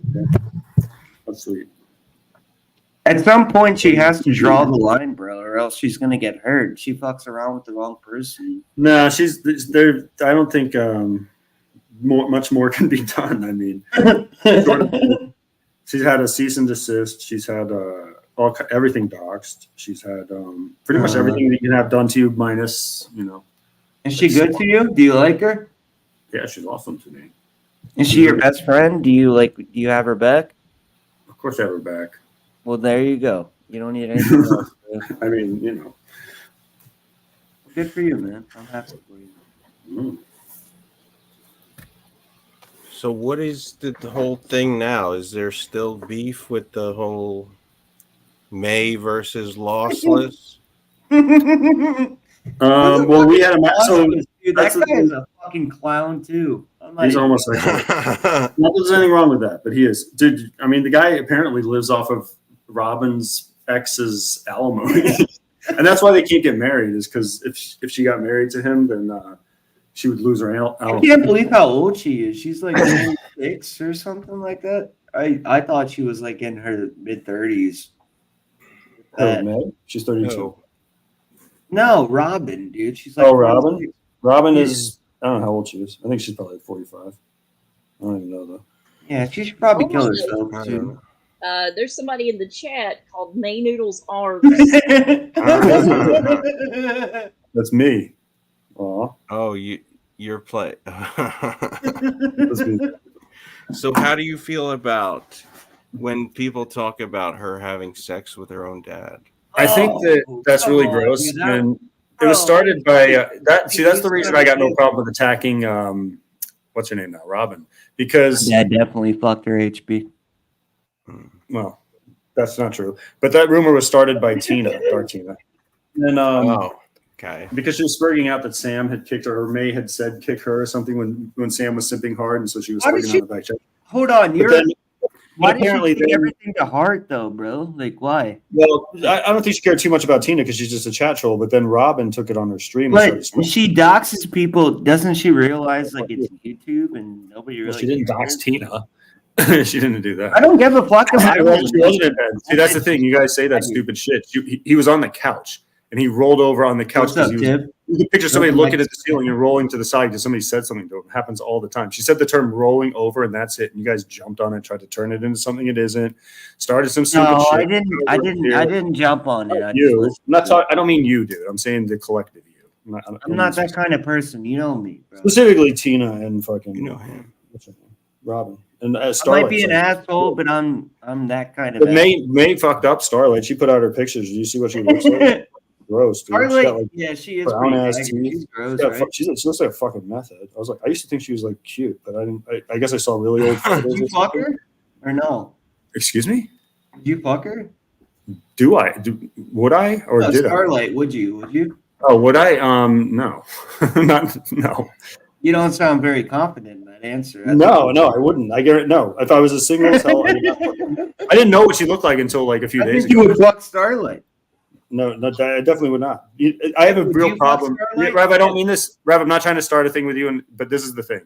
That's sweet. At some point, she has to draw the line, bro, or else she's gonna get hurt. She fucks around with the wrong person. No, she's there. I don't think much more can be done. I mean, sort of, she's had a cease and desist. She's had everything doxxed. She's had pretty much everything that you can have done to you, minus Is she good to you? Do you like her? Yeah, she's awesome to me. Is she your best friend? Do you have her back? Of course, I have her back. Well, there you go. You don't need anything else. Bro. I mean, Good for you, man. I'm happy for you. mm. So what is the whole thing now? Is there still beef with the whole May versus lossless? Well, we had a match. So Dude, that that's the guy is thing. a fucking clown too. I'm like, he's almost like. Not that there's anything wrong with that, but he is. Dude, I mean, the guy apparently lives off of Robin's ex's alimony, and that's why they can't get married. Is because if she got married to him, then she would lose her I alimony. can't believe how old she is. She's like 26 or something like that. I thought she was like in her mid 30s. Oh, May? She's 32. No. No, Robin, dude. She's like Oh, Robin? 26. Robin is. I don't know how old she is. I think she's probably like 45. I don't even know though. Yeah, she should probably kill Almost. herself I don't too. know. There's somebody in the chat called May Noodles Arms. That's me. Aw, Oh, you're play. that's me. So how do you feel about when people talk about her having sex with her own dad? I think that that's come really on, gross, dude, and it was Oh, started by that. See, that's the he's reason gonna I got no be- problem with attacking. what's her name now, Robin, because Dad definitely fucked her HB. well, that's not true. But that rumor was started by Tina, Dartina, and Oh, okay. because she was spurging out that Sam had kicked her, or May had said kick her or something when Sam was simping hard, and so she was Why did spurging she- out the back check. Hold on, But then, why but did apparently you take then- everything to heart though, bro? Like why? well, I don't think she cared too much about Tina because she's just a chat troll. But then Robin took it on her stream. And But started smoking. she doxes people. Doesn't she realize like it's YouTube and nobody really? Well, she didn't cares? dox Tina. She didn't do that. I don't give a fuck about She wasn't in bed. See, that's the thing. You guys say that stupid shit. He was on the couch and he rolled over on the couch What's up, because Tib? you can picture somebody Nothing looking like- at the ceiling and rolling to the side because somebody said something to him. It happens all the time. She said the term rolling over and that's it. And you guys jumped on it, tried to turn it into something it isn't. Started some stupid No, shit. I didn't jump on it. I just You. listened I'm not to it. talking. I don't mean you, dude. I'm saying the collective you. I'm not that kind of person. You know me, bro. Specifically Tina and fucking You know him. what's her name? Robin. And I might Starlight. be an asshole, but I'm that kind of. But May fucked up Starlight. She put out her pictures. Do you see what she looks like? Gross, dude. She's got, Starlight, like, yeah, she is brown pretty ass faggot. teeth. She's gross, Yeah, right? she looks like a fucking meth head. I was like, I used to think she was like cute, but I didn't. I guess I saw really old photos. Did you or fuck something. her or no? Excuse me? Did you fuck her? Do I? Would I? Or No, did Starlight, would you? Would you? I? Oh, would I? No, not no. You don't sound very confident in that answer. No, I wouldn't. I guarantee no. If I was a single as hell, I didn't know what she looked like until like a few I days think ago. you would fuck Starlight. No, I definitely would not. I have a Would real you fuck problem. Starlight? Rav, I don't mean this. Rav, I'm not trying to start a thing with you, but this is the thing.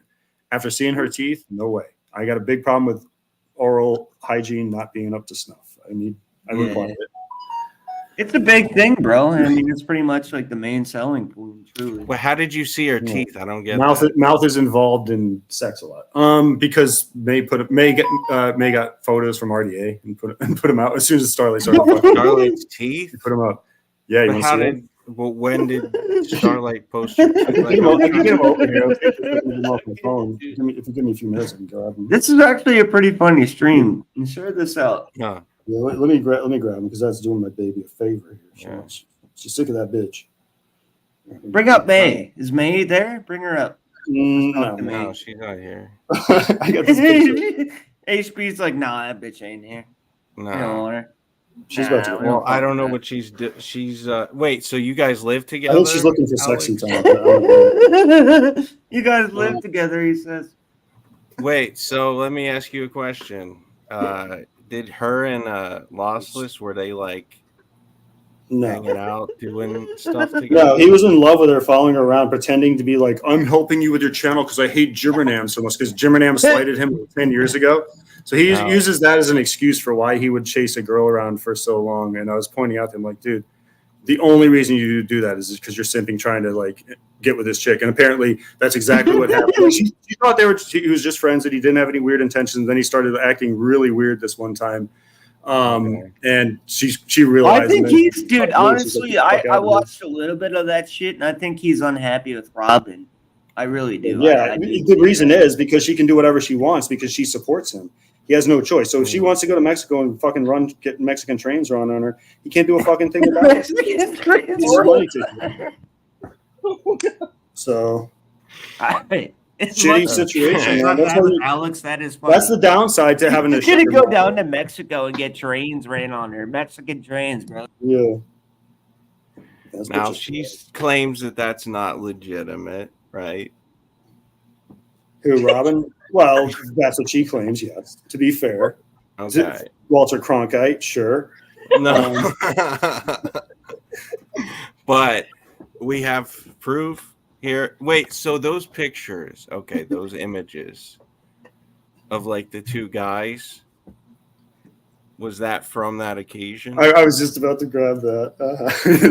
After seeing her teeth, no way. I got a big problem with oral hygiene not being up to snuff. I require it. It's a big thing, bro. I mean, it's pretty much like the main selling point, truly. Well, how did you see her teeth? I don't get Mouth that. mouth is involved in sex a lot. Because May got photos from RDA and put them out as soon as Starlight started. fucking, Starlight's teeth? put them up. Yeah, you But want to how see did? it? Well, when did Starlight post her teeth? I can Like, get them open here. I'll take them off my phone. If you give me a few minutes, I can grab them. This is actually a pretty funny stream. And share this out. Huh. Yeah, let me grab them because that's doing my baby a favor here. Yeah. She's sick of that bitch. Bring up May. Is May there? Bring her up. No, No, she's not here. I got this picture. HB's like, nah, that bitch ain't here. You don't No. want her. She's about to Nah, go. we don't Well, I fuck don't know with what she's wait, so you guys live together? I think she's looking for sexy Alex? time. that. You guys live together, he says. Wait, so let me ask you a question. Did her and Lossless, were they like No. hanging out, doing stuff together? No, he was in love with her, following her around, pretending to be like, I'm helping you with your channel because I hate Jimmernam so much because Jimmernam slighted him 10 years ago. So he Oh. uses that as an excuse for why he would chase a girl around for so long. And I was pointing out to him, like, dude, the only reason you do that is because you're simping trying to like get with this chick. And apparently that's exactly what happened. She thought he was just friends, that he didn't have any weird intentions. Then he started acting really weird this one time. And she realized. I think and then- he's, dude, She's honestly, like, "Fuck I out of here." watched a little bit of that shit, and I think he's unhappy with Robin. I really do. Yeah, I do the think reason that. is because she can do whatever she wants because she supports him. He has no choice. So if she wants to go to Mexico and fucking get Mexican trains run on her, he can't do a fucking thing about it. Mexican trains. He's a money ticket. So It's shitty much- situation, Fuck man. That's, that, how you- Alex, that is funny. that's the downside to having a You should sugar go mama. down to Mexico and get trains ran on her. Mexican trains, bro. Yeah. That's Now what she claims that that's not legitimate, right? Who, Robin? Well, that's what she claims, yes. To be fair. Okay. Walter Cronkite, sure. No. But we have proof here. Wait, so those pictures, okay, those images of like the two guys, was that from that occasion? I was just about to grab that.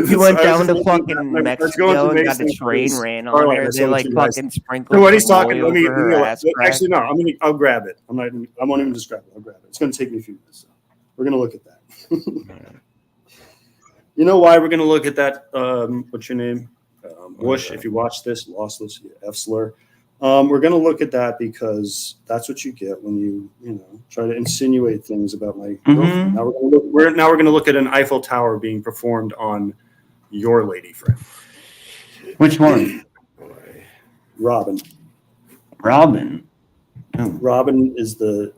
You went I was down just to looking at fucking that. I was going Mexico to and got make a train some- ran on Starlight, her. I They saw like you guys. fucking sprinkled. No, what he's some talking. oil Let me. over her ass crack. Actually, no. I'll grab it. I won't even just grab it. I'll grab it. It's going to take me a few minutes. So we're going to look at that. You know why we're going to look at that? What's your name? Whoosh. If you watch this, lossless, F slur. We're going to look at that because that's what you get when you try to insinuate things about my girlfriend. Now we're going to look at an Eiffel Tower being performed on your lady friend, Which one? Robin. Robin. Ooh. Robin is the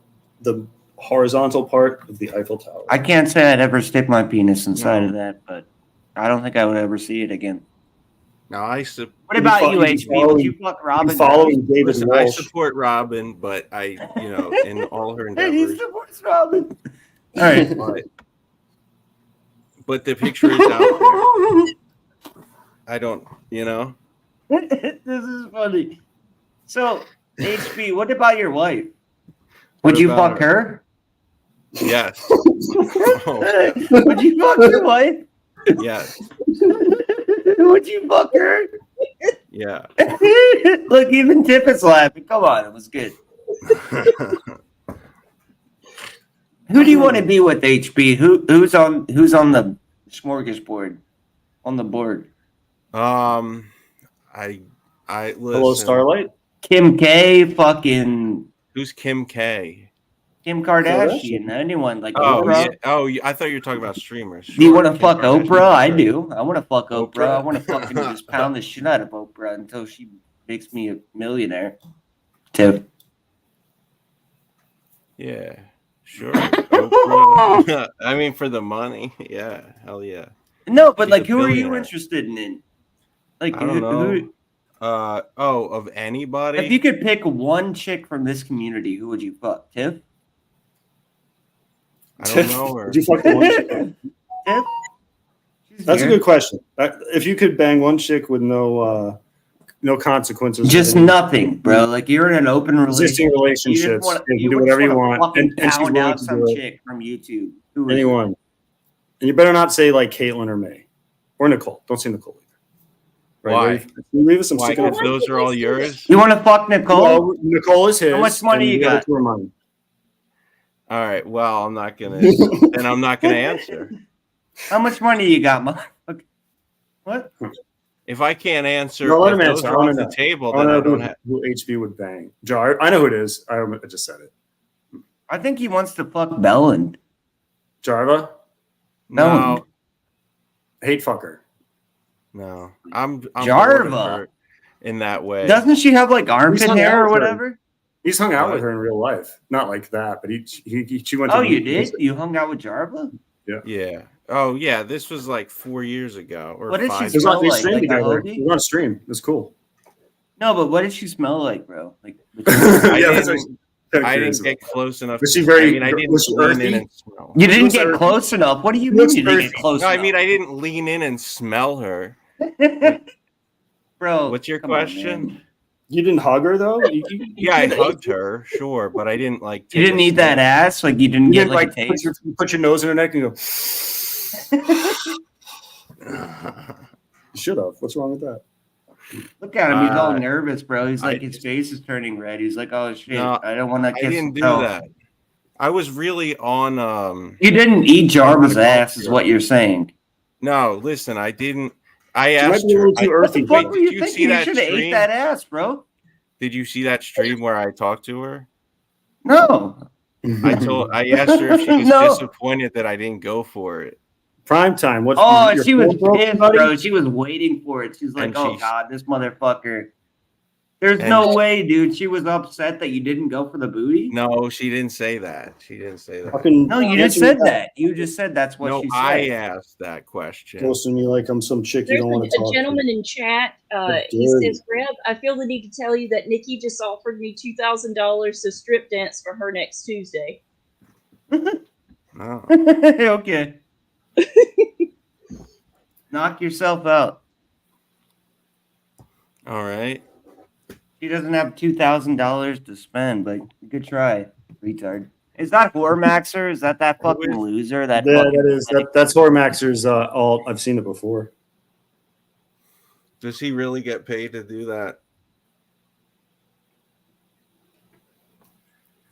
horizontal part of the Eiffel Tower. I can't say I'd ever stick my penis inside No. of that, but I don't think I would ever see it again. Now What about you, you'd be HB? Would you fuck Robin? following David listen, I Walsh. support Robin, but I, in all her He endeavors. supports Robin. All right. But the picture is out there. I don't, This is funny. So, HB, what about your wife? Would you about fuck her? Yes. Oh, Would you fuck your wife? yes. Would you fuck her? Yeah. Look, even Tip is laughing. Come on, it was good. Who do you want to be with, HB? Who's on the smorgasbord? On the board? I listen. Hello, Starlight. Kim K, fucking Who's Kim K? Kim Kardashian, anyone like Oh, Oprah? yeah. Oh, I thought you were talking about streamers. Do you Sure, want to Kim fuck Kardashian, Oprah? I sure. do. I want to fuck Oprah. Oprah? I want to fucking just pound the shit out of Oprah until she makes me a millionaire. Tip. Yeah, sure. Oprah. I mean, for the money. Yeah, hell yeah. No, but She's like, a who are you billionaire. interested in? Like, I don't know. Of anybody? If you could pick one chick from this community, who would you fuck? Tiff? I don't know her. Did you fuck the one chick? Tiff? She's That's a here. good question. If you could bang one chick with no consequences, Just nothing, bro. Like, you're in an open existing relationship. relationships, you can do whatever you want, and she's pound willing out to some do it. chick from YouTube. Who is it? Anyone, and you better not say like Caitlyn or May or Nicole. Don't say Nicole either. Why? Can you leave us some Why? sticky Because those are all yours. You want to fuck Nicole? Well, Nicole is his. How much money and you the other got? two are mine. All right. Well, I'm not gonna. Then I'm not gonna answer. How much money you got, motherfucker? What? If I can't answer, No, let if him those answer. I are wanna off the know. table, I then I don't don't know have. who HB would bang. Jar, I know who it is. I just said it. I think he wants to fuck Belland. Jarva, No, hate fucker. no. I'm Jarva. bored of her in that way. Doesn't she have like armpit hung hair out or with her. whatever? He's hung out with What? her in real life, not like that, but she went. To Oh, you did? visit. You hung out with Jarva? Yeah. Oh, yeah. This was like 4 years ago or What did she 5 They smell they like? streamed Like a together. hoagie? We were on stream. It was cool. No, but what did she smell like, bro? Like, Yeah, that's didn't- actually I curious didn't get close enough. Was she to- very- I mean, I didn't was she lean in earthy? and smell. you didn't looks get earthy. close enough. What do you She mean looks you didn't get earthy. close No, I enough? mean, I didn't lean in and smell her. Bro, What's your come on, question? man. You didn't hug her though. Yeah, I hugged her, sure, but I didn't like. You didn't eat that ass? Like, you didn't You get didn't like like a taste? put your nose in her neck and go. You should have. What's wrong with that? Look at him. He's all Uh, nervous, bro. He's like, I- his face is turning red. He's like, oh, shit. No, I don't want to I kiss didn't do no. that. I was really on. You didn't eat Jarva's I wanna ass, go is for what it. you're saying. No, listen, I didn't. I She might asked be a her. little too I- What the earthy. fuck Wait, were did you you thinking? see You that should have ate stream? that ass, bro. Did you see that stream where I talked to her? No. I asked her if she was No. disappointed that I didn't go for it. Prime time. What's Oh, your she was phone broke, pissed, buddy? bro. She was waiting for it. She's like, And oh, she's- God, this motherfucker. There's And no she- way, dude. She was upset that you didn't go for the booty. No, she didn't say that. She didn't say that. Fucking No, you just answer me said back. that. You just said that's what No, she said. I asked that question. Close to me like I'm some chick you There's don't want to a talk gentleman in chat. He dirty. says, "Reb, I feel the need to tell you that Nikki just offered me $2,000 to strip dance for her next Tuesday." No. Okay. Knock yourself out. All right. She doesn't have $2,000 to spend, but good try, retard. Is that Hormaxer? Is that fucking is- loser? to. That Yeah, fucking that is. That's Hormaxer's alt. I've seen it before. Does he really get paid to do that?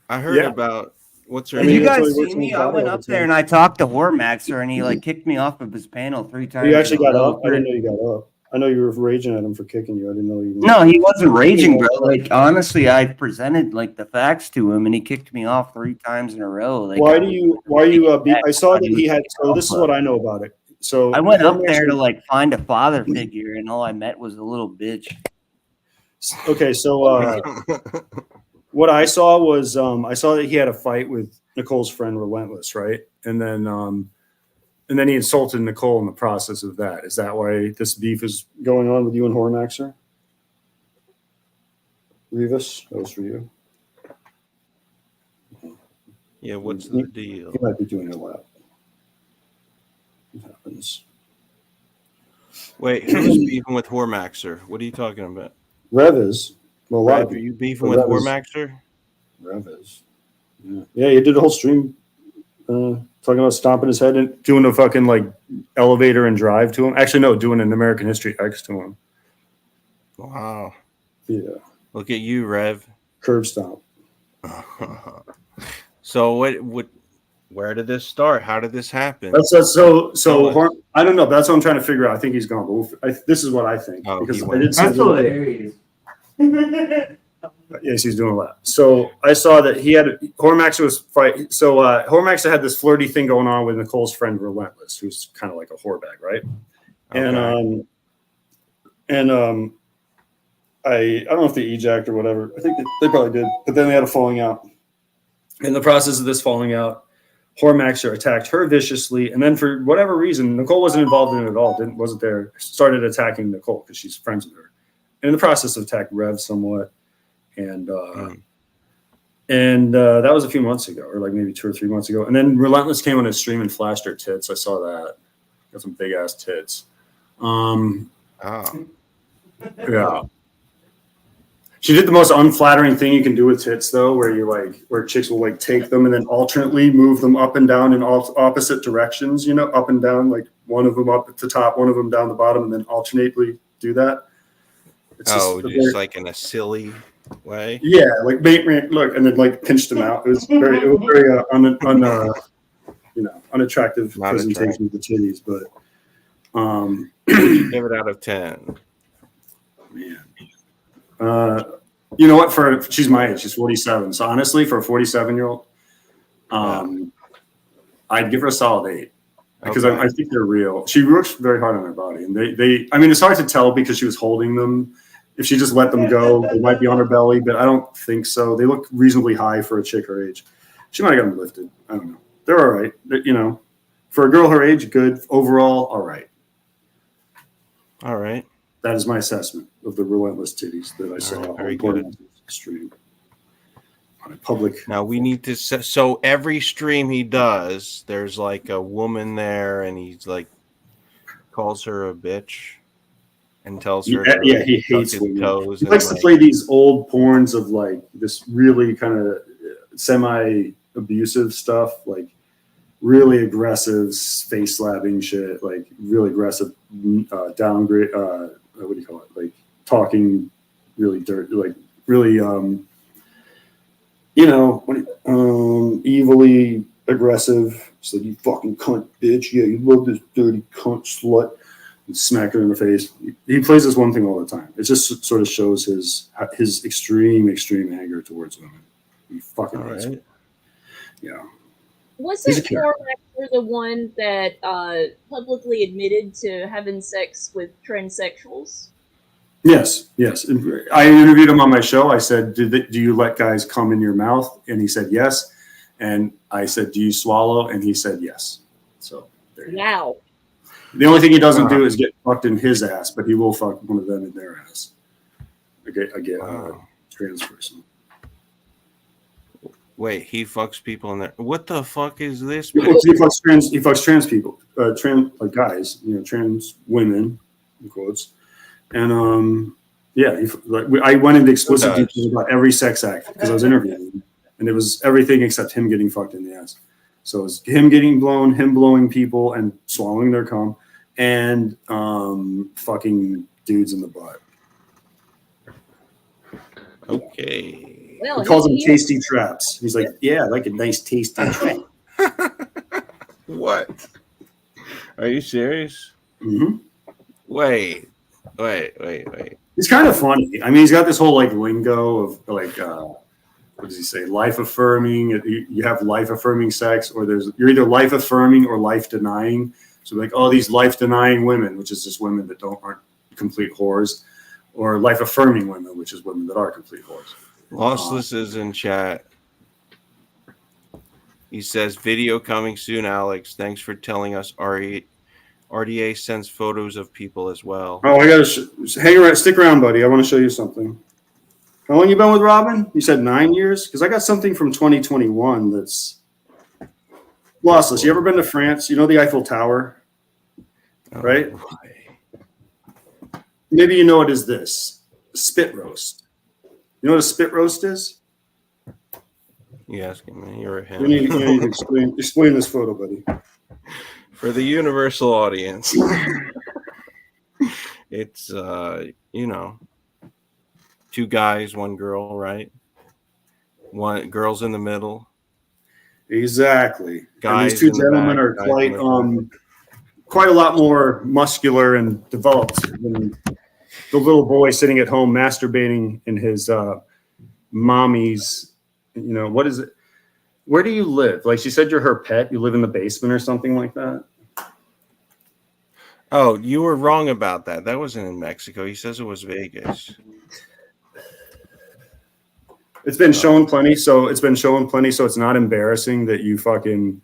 I heard Yeah. about what's her I Did mean, you that's name? what guys he works see in me? his I body went all up the there time. and I talked to Hormaxer and he like kicked me off of his panel 3 times. You actually in a got row. up. I didn't know you got up. I know you were raging at him for kicking you. I didn't know you. No, he wasn't raging, bro. Like honestly, I presented like the facts to him and he kicked me off 3 times in a row. Like Why do you? I saw that he had. So this is what I know about it. So I went up there Hormaxer- to like find a father figure and all I met was a little bitch. Okay, so what I saw was I saw that he had a fight with Nicole's friend Relentless, right? And then he insulted Nicole in the process of that. Is that why this beef is going on with you and Hormaxer? Revis, that was for you. Yeah, what's the deal? He might be doing a lap. It happens. Wait, who's beefing with Hormaxer? What are you talking about? Revis. Well, a lot of Rev, are people. you beefing But with Rev is- Hormaxer? Revis. Yeah, he did a whole stream talking about stomping his head and doing a fucking like elevator and drive to him. Actually, no, doing an American History X to him. Wow. Yeah, Look at you, Rev. curb stomp. So where did this start? How did this happen? So I don't know. That's what I'm trying to figure out. I think he's gone. But this is what I think. Oh, because he I went. did see That's the- hilarious. Yes, he's doing a lot. So I saw that he had Hormaxer was fight. So Hormaxer had this flirty thing going on with Nicole's friend Relentless, who's kind of like a whore bag, right? Okay. I don't know if they ejacked or whatever. I think they probably did, but then they had a falling out. In the process of this falling out, Hormaxer attacked her viciously, and then for whatever reason, Nicole wasn't involved in it at all. Wasn't there? Started attacking Nicole because she's friends with her. And in the process of attacked Rev somewhat, and that was a few months ago, or like maybe 2 or 3 months ago. And then Relentless came on his stream and flashed her tits. I saw that. Got some big ass tits. Oh. Yeah. She did the most unflattering thing you can do with tits, though, where chicks will like take them and then alternately move them up and down in all opposite directions, up and down, like one of them up at the top, one of them down the bottom, and then alternately do that. It's just like in a silly way. Yeah, like look, and then like pinched them out. It was very unattractive Not presentation of the titties, but Give it out of 10. man. You know what? She's my age. She's 47. So honestly, for a 47-year-old, I'd give her a solid 8 because Okay. I think they're real. She works very hard on her body, and I mean, it's hard to tell because she was holding them. If she just let them go, they might be on her belly, but I don't think so. They look reasonably high for a chick her age. She might have got them lifted. I don't know. They're all right. For a girl her age, good. Overall, all right. All right. That is my assessment of the Relentless titties that I saw right, very on good. Portland's stream. On a public. Now we need to. So every stream he does, there's like a woman there, and he's like calls her a bitch and tells her. Yeah, he suck hates his women. toes. He and, likes to play these old porns of like this really kind of semi-abusive stuff, like really aggressive face slapping shit, like really aggressive downgrade. What do you call it? Like talking really dirty, like really evilly aggressive. It's like, you fucking cunt bitch. Yeah, you love this dirty cunt slut. And smack her in the face. He plays this one thing all the time. It just sort of shows his extreme anger towards women. He fucking All hates right. women. Yeah. Wasn't He's a character. Hormaxer the one that publicly admitted to having sex with transsexuals? Yes. I interviewed him on my show. I said, do you let guys come in your mouth? And he said yes. And I said, do you swallow? And he said yes. So there you go. Wow. The only thing he doesn't do is get fucked in his ass, but he will fuck one of them in their ass. A trans person. Wait, he fucks people in there. What the fuck is this? He fucks trans people, like guys, trans women, in quotes. And I went into explicit details about every sex act because I was interviewing him, and it was everything except him getting fucked in the ass. So it was him getting blown, him blowing people and swallowing their cum, and fucking dudes in the butt. Okay. Well, He calls them tasty traps. He's like, yeah, I like a nice tasty trap. What? Are you serious? Mm-hmm. Wait. He's kind of funny. I mean, he's got this whole like lingo of like, what does he say? Life affirming. You have life affirming sex, or you're either life affirming or life denying. So like, oh, these life denying women, which is just women that aren't complete whores, or life affirming women, which is women that are complete whores. Lossless is in chat. He says, video coming soon, Alex. Thanks for telling us. RDA sends photos of people as well. Oh, I gotta hang around, stick around, buddy. I want to show you something. How long you been with Robin? You said 9 years? Because I got something from 2021 that's lossless. You ever been to France? You know the Eiffel Tower, right? Oh, Maybe you know it is this spit roast. You know what a spit roast is? you asking me? You're a You need him. to explain this photo, buddy. For the universal audience, it's you know, 2 guys, 1 girl, right? One girl's in the middle. Exactly. And Guys these two in the gentlemen back, are guys in the front. quite a lot more muscular and developed than the little boy sitting at home masturbating in his mommy's. You know, what is it? Where do you live? Like she said, you're her pet. You live in the basement or something like that. Oh, you were wrong about that. That wasn't in Mexico. He says it was Vegas. It's been shown plenty, so it's not embarrassing that you fucking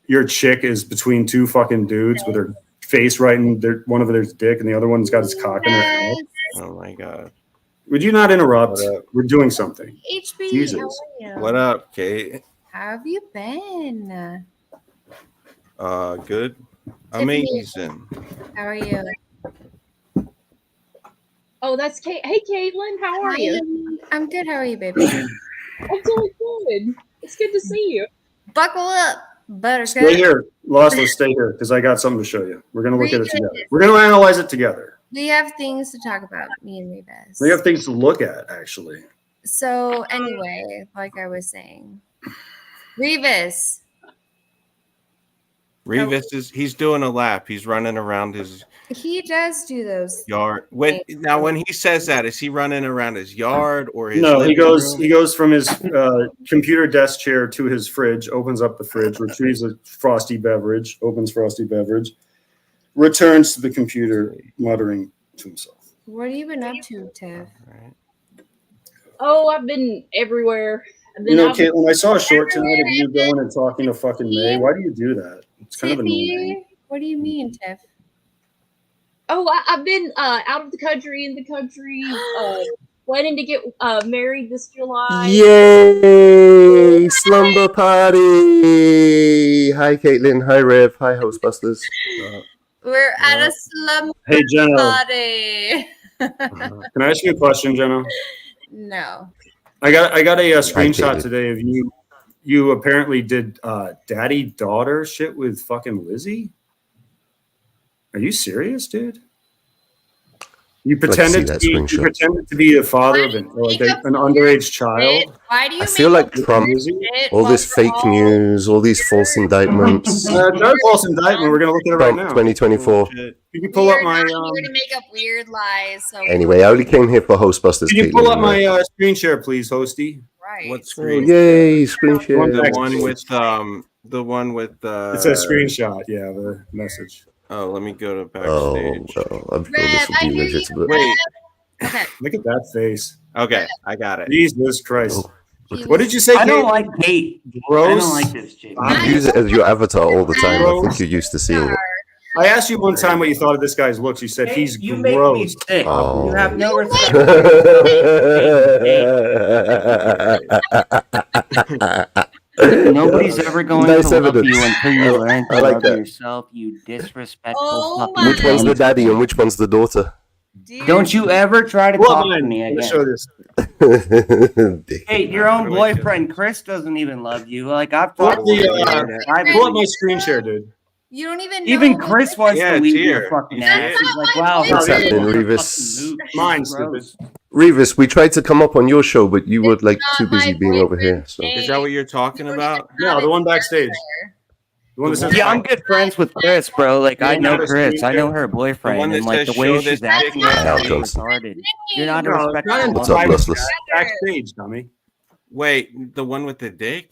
your chick is between 2 fucking dudes with her face right in one of their's dick and the other one's got his cock in her head. Oh my god. Would you not interrupt? What up? We're doing something. HB, Jesus. how are you? What up, Kate? How have you been? Good. Tiffany. Amazing. How are you? Oh, that's Kate. Hey, Caitlin, how are you? I'm good. How are you, baby? I'm doing good. It's good to see you. Buckle up, Stay Buttercup. here. Lossless, stay here because I got something to show you. We're going to look at it Read together. it. We're going to analyze it together. We have things to talk about, me and Rebus. We have things to look at, actually. So anyway, like I was saying, Rebus. Revis he's doing a lap. He's running around his He does do those. yard. When he says that, is he running around his yard or his No, he living goes. room? He goes from his computer desk chair to his fridge. Opens up the fridge, retrieves a frosty beverage. Opens frosty beverage. Returns to the computer, muttering to himself. What have you been up to, Tiff? Right. Oh, I've been everywhere. And You know, I've- Caitlin, I saw a short tonight of you going and talking to fucking May. Why do you do that? It's kind of annoying. Tiffy, what do you mean, Tiff? Oh, I've been out of the country, in the country, planning to get married this July. Yay! Slumber party! Hi, Caitlin. Hi, Rev. Hi, Hostbusters. We're at a slum Hey, Jenna, party. can I ask you a question, Jenna? No. I got a screenshot Caitlin. today of you. You apparently did daddy daughter shit with fucking Lizzie. Are you serious, dude? You I'd like to see pretended that to be screenshot. the father of an underage child. Why do you I feel make like up Trump, weird shit all while this we're fake all- news, all these false indictments. That's a false indictment. We're gonna look at it right Trump now. 2024. Bullshit. You can pull up We're my. not here to make up weird lies. So Anyway, I only came here for Hostbusters. Can you pull up Caitlin. my screen share, please, Hosty? right. What Oh, screen? yay! Screen share. One The back. one with It says screenshot. Yeah, the message. Oh, let me go to Oh, backstage. well, I'm sure Rev, this will I be hear you. legitimate. Wait. Okay. Look at that face. Okay, I got it. Jesus Christ. Oh, He What was- did you say, I don't Kate? like Kate. I Gross. don't like this chick. You use it as your avatar all the time. I think you're used to seeing it. I asked you one time what you thought of this guy's looks. You said he's You make me gross. sick. Oh. You have no respect. Nobody's ever going Nice to love evidence. you until you learn to I like love that. yourself, you disrespectful Oh fucking my Which one's the daddy and which one's the daughter? Dear Don't you ever try to Pull up talk to mine. me Let me again. show this. Dick. Hey, your own How do I do boyfriend Chris doesn't even love you. Like I've Pull talked up to the, him privately. Pull up my screen share, dude. You don't even know. Even Chris wants Yeah, to it's leave here. your fucking You ass. see He's it? like, wow, What's that happening, was a Revis? fucking moot. Mine, Gross. stupid. Revis, we tried to come up on your show, but you were like too not my busy being over here. So Is that what you're talking about? No, the one backstage. The one that says Yeah, I'm good friends with Chris, bro. Like I You're know not a Chris. I know screen her boyfriend, The one and that like says the way show she's this acting dick Al is Johnson. retarded. You're not a No, respectful not in What's woman. up, private Lossless? backstage, dummy. Wait, the one with the dick?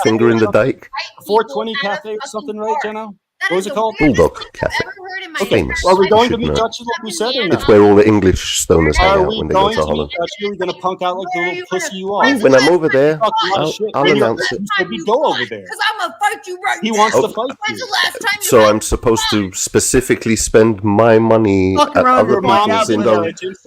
finger in the dike. 420 Cafe or something, right, Jenna? What was it called? Bulldog Cafe. Famous. Are we going to Should meet know. Dutchie like we said or It's not? where all the English stoners hang Are out we when they go going to to meet Holland. Dutchie? Are we going to punk out like the Where are little you gonna pussy you fight? are? When I'm over there, Talk a lot of I'll, shit. I'll Bring up announce the it. you said we go over there. Because I'm gonna fight fight you right He now. wants Oh. to fight When's you. the last time you So had I'm supposed to specifically spend my money Fuck at around other your mom people's out with a- indulgence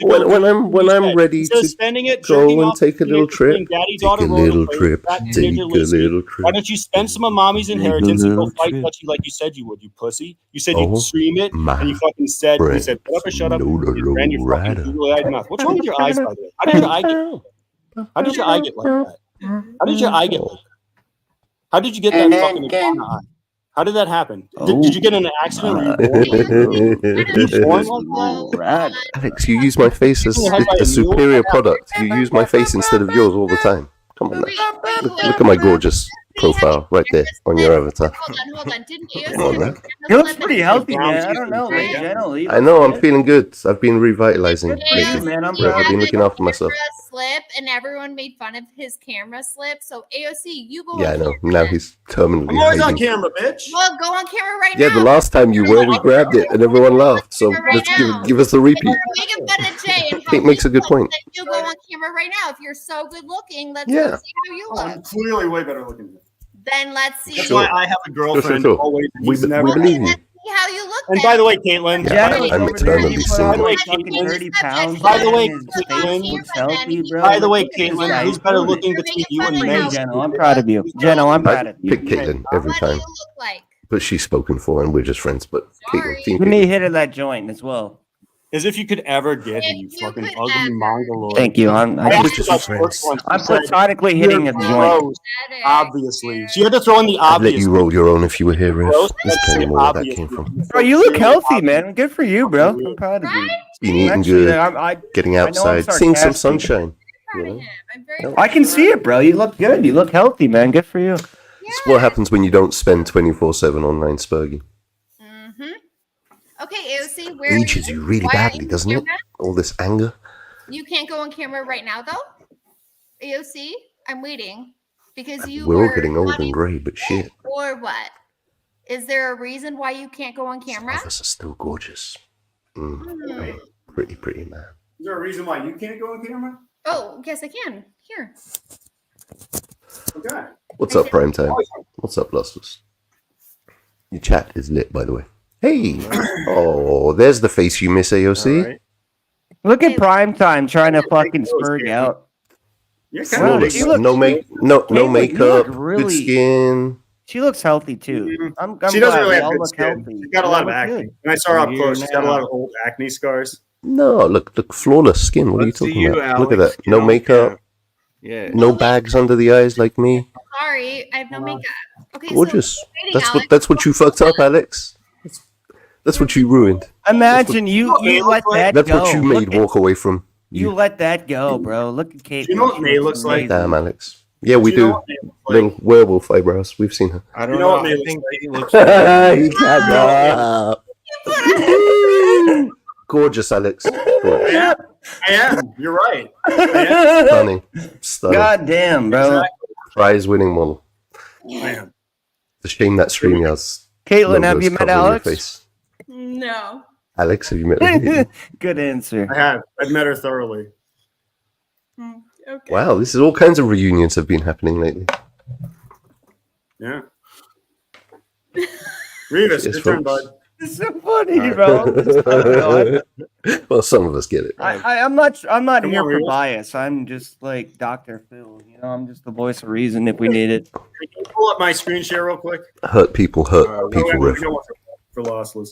when I'm ready Instead of to spending it, go jerking and off, take a little trip. between daddy, Take daughter a role little play, trip. fat Take teenager a Lacey, little why trip. don't you spend some of mommy's Take a inheritance and go little fight trip. touchy like you said you would, you pussy? You said you'd Oh, stream it, and you my fucking said, you friend. said, shut up or shut up, Load a you ran your low fucking rider. googly-eyed mouth. What's wrong with your eyes, by the way? How did your eye get like that? How did your eye get like that? How did your eye get like that? How did you get that fucking iguana eye? How did that happen? Did you get in an accident? Were you born? Were you born like that? Right. Alex, you use my face as a superior product. You use my face instead of yours all the time. Come on, now. Look at my gorgeous profile right there on your avatar. Hold on. Didn't Come on, AOC man. He looks pretty healthy, man. I don't know, Right? like General. he I looks know, I'm good. feeling good. I've been revitalizing Good for you, lately. man. I'm Yeah, proud I've of been you. looking after myself. Slip, and everyone made fun of his camera slip. So AOC, you go. Yeah, I on know. camera Now then. he's terminally I'm always on hiding. camera, bitch. Well, go on camera right Yeah, now. the last time you were, we grabbed it and everyone laughed. So Right let's now. give us the repeat. Make a fun of Jay and how Pink makes he a good looks, point. then you go on camera right now. If you're so good looking, let's Yeah. go see how you I'm look. clearly way better looking. Then let's see. That's Sure. why I have a girlfriend Sure. always. We, He's we never. believe you. Let's see how you look. And then. by the way, Caitlin, Yeah, General's I'm over there. eternally He put on single. like fucking 30 pounds. By the way, man. His Caitlin- face looks healthy, bro. by the way, Look at his Caitlin, face. who's better Look at looking You're between making you fun and of May? how- Geno, I'm proud of you. Geno, I'm proud of I you. pick Caitlin every What do you time, look like? but she's spoken for and we're just friends. But Caitlin, Sorry. team Give me a Caitlin. hit of that joint as well. As if you could ever get him, you If you fucking could ugly ever. mongoloid. Thank you. I We're asked just you about friends. sports once. I'm You said, platonically hitting a "You're joint. gross," obviously. She had to throw in the I'd let obvious. you roll your own if you were here, Riff. Gross, There's let's plenty say more where that obvious. came from. Bro, you look healthy, man. Good for you, bro. I'm proud of you. Been eating Actually, good, I getting I know I'm outside, seeing some sarcastic. sunshine. Proud You of know? him. I'm very I can see it, bro. You look good. You look healthy, man. Good for you. It's what happens when you don't spend 24/7 online, Spurgy. Mm-hmm. Okay, AOC, where Ages you really why aren't badly, you doesn't on it? camera? All this anger. You can't go on camera right now, though. AOC, I'm waiting because you We're all were getting old wanting and grey, but shit, or what? Is there a reason why you can't go on some camera? of us are still gorgeous. Hmm. Pretty man. Is there a reason why you can't go on camera? Oh, yes, I can. Here. Okay. What's up, Prime Time? What's up, Lusters? Your chat is lit, by the way. Hey! Oh, there's the face you miss, AOC. All right. Look at prime time trying to fucking spurg out. You're Wow, kind of Flawless. she looks- No Caitlin, you makeup, look really- good skin. She looks healthy too. I'm She doesn't glad really we have all good look skin. healthy. She's got a We lot all of look acne. good. When I saw her up Here close, she's got a lot now. of old acne scars. No, look, flawless skin. What Let's are see you talking you, about? Look at Alex. that. No Get on makeup, camera. Yeah. no bags under the eyes like me. Sorry, I have no makeup. Okay, Gorgeous. so waiting, Alex. That's what you fucked up, Alex. That's what you ruined. Imagine you let that That's go. what you Look made at- walk away from. You let that go, bro. Look at Kate. You know what May looks like? Damn, Alex. Yeah, we Do you know do. what May looks like? Little werewolf eyebrows. We've seen her. I don't You know know. what May I looks think like? he looks. He can't. Gorgeous, Alex. Gorgeous. Yeah, I am. You're right. I am. Stunning. Stunning. God damn, bro. Prize winning model. I am. It's a shame that StreamYard's Caitlin, have logo's you met covering your Alex? face. No. Alex, have you met her? Good answer. I have. I've met her thoroughly. Okay. Wow, this is all kinds of reunions have been happening lately. Yeah. Revis, Yes, your turn, folks. bud. It's so funny, bro. Well, some of us get it. I'm not Come here on, for Revis. bias. I'm just like Dr. Phil. You know, I'm just the voice of reason if we need it. Can you pull up my screen share real quick? Hurt people, hurt people, No, Riff. no one for lossless.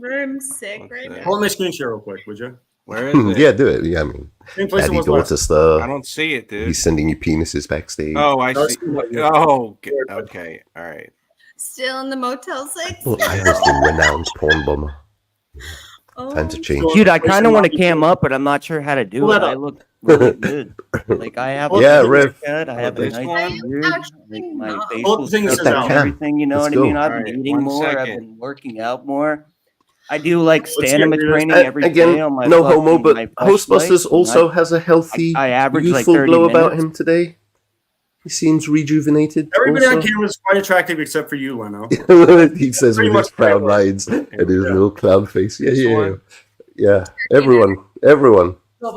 I'm sick right now. Pull up my screen share real quick, would you? Where is it? Yeah, do it. Yeah, I mean, Same place it daddy was daughter last. I stuff. don't see it, dude. He's sending you penises backstage. Oh, I No, see. it's- Oh, okay. All right. Still in the Motel 6? Well, I was the renowned porn bomber. Time to change. Dude, I kind of want to cam up, but I'm not sure how to do Pull it. that I up. look really good. Like I have Yeah, a Riff. haircut, I have a This nice one? beard, Actually, like my no. facial Pull the thing that structure says and out. everything. You know Let's what I mean? go. I've Alright, been eating 1 more. I've second. been working out more. I do like Let's stamina get rid of training this. every day Again, on my no homo, fucking- my but flashlight, Hostbusters and also has a healthy, I average like youthful 30 glow about minutes. him today. He seems rejuvenated. Everybody on also. camera is quite attractive except for you, Leno. He says Pretty with his much proud everyone. lines and his Yeah. little clown face. Yeah, This yeah, one? yeah. Everyone,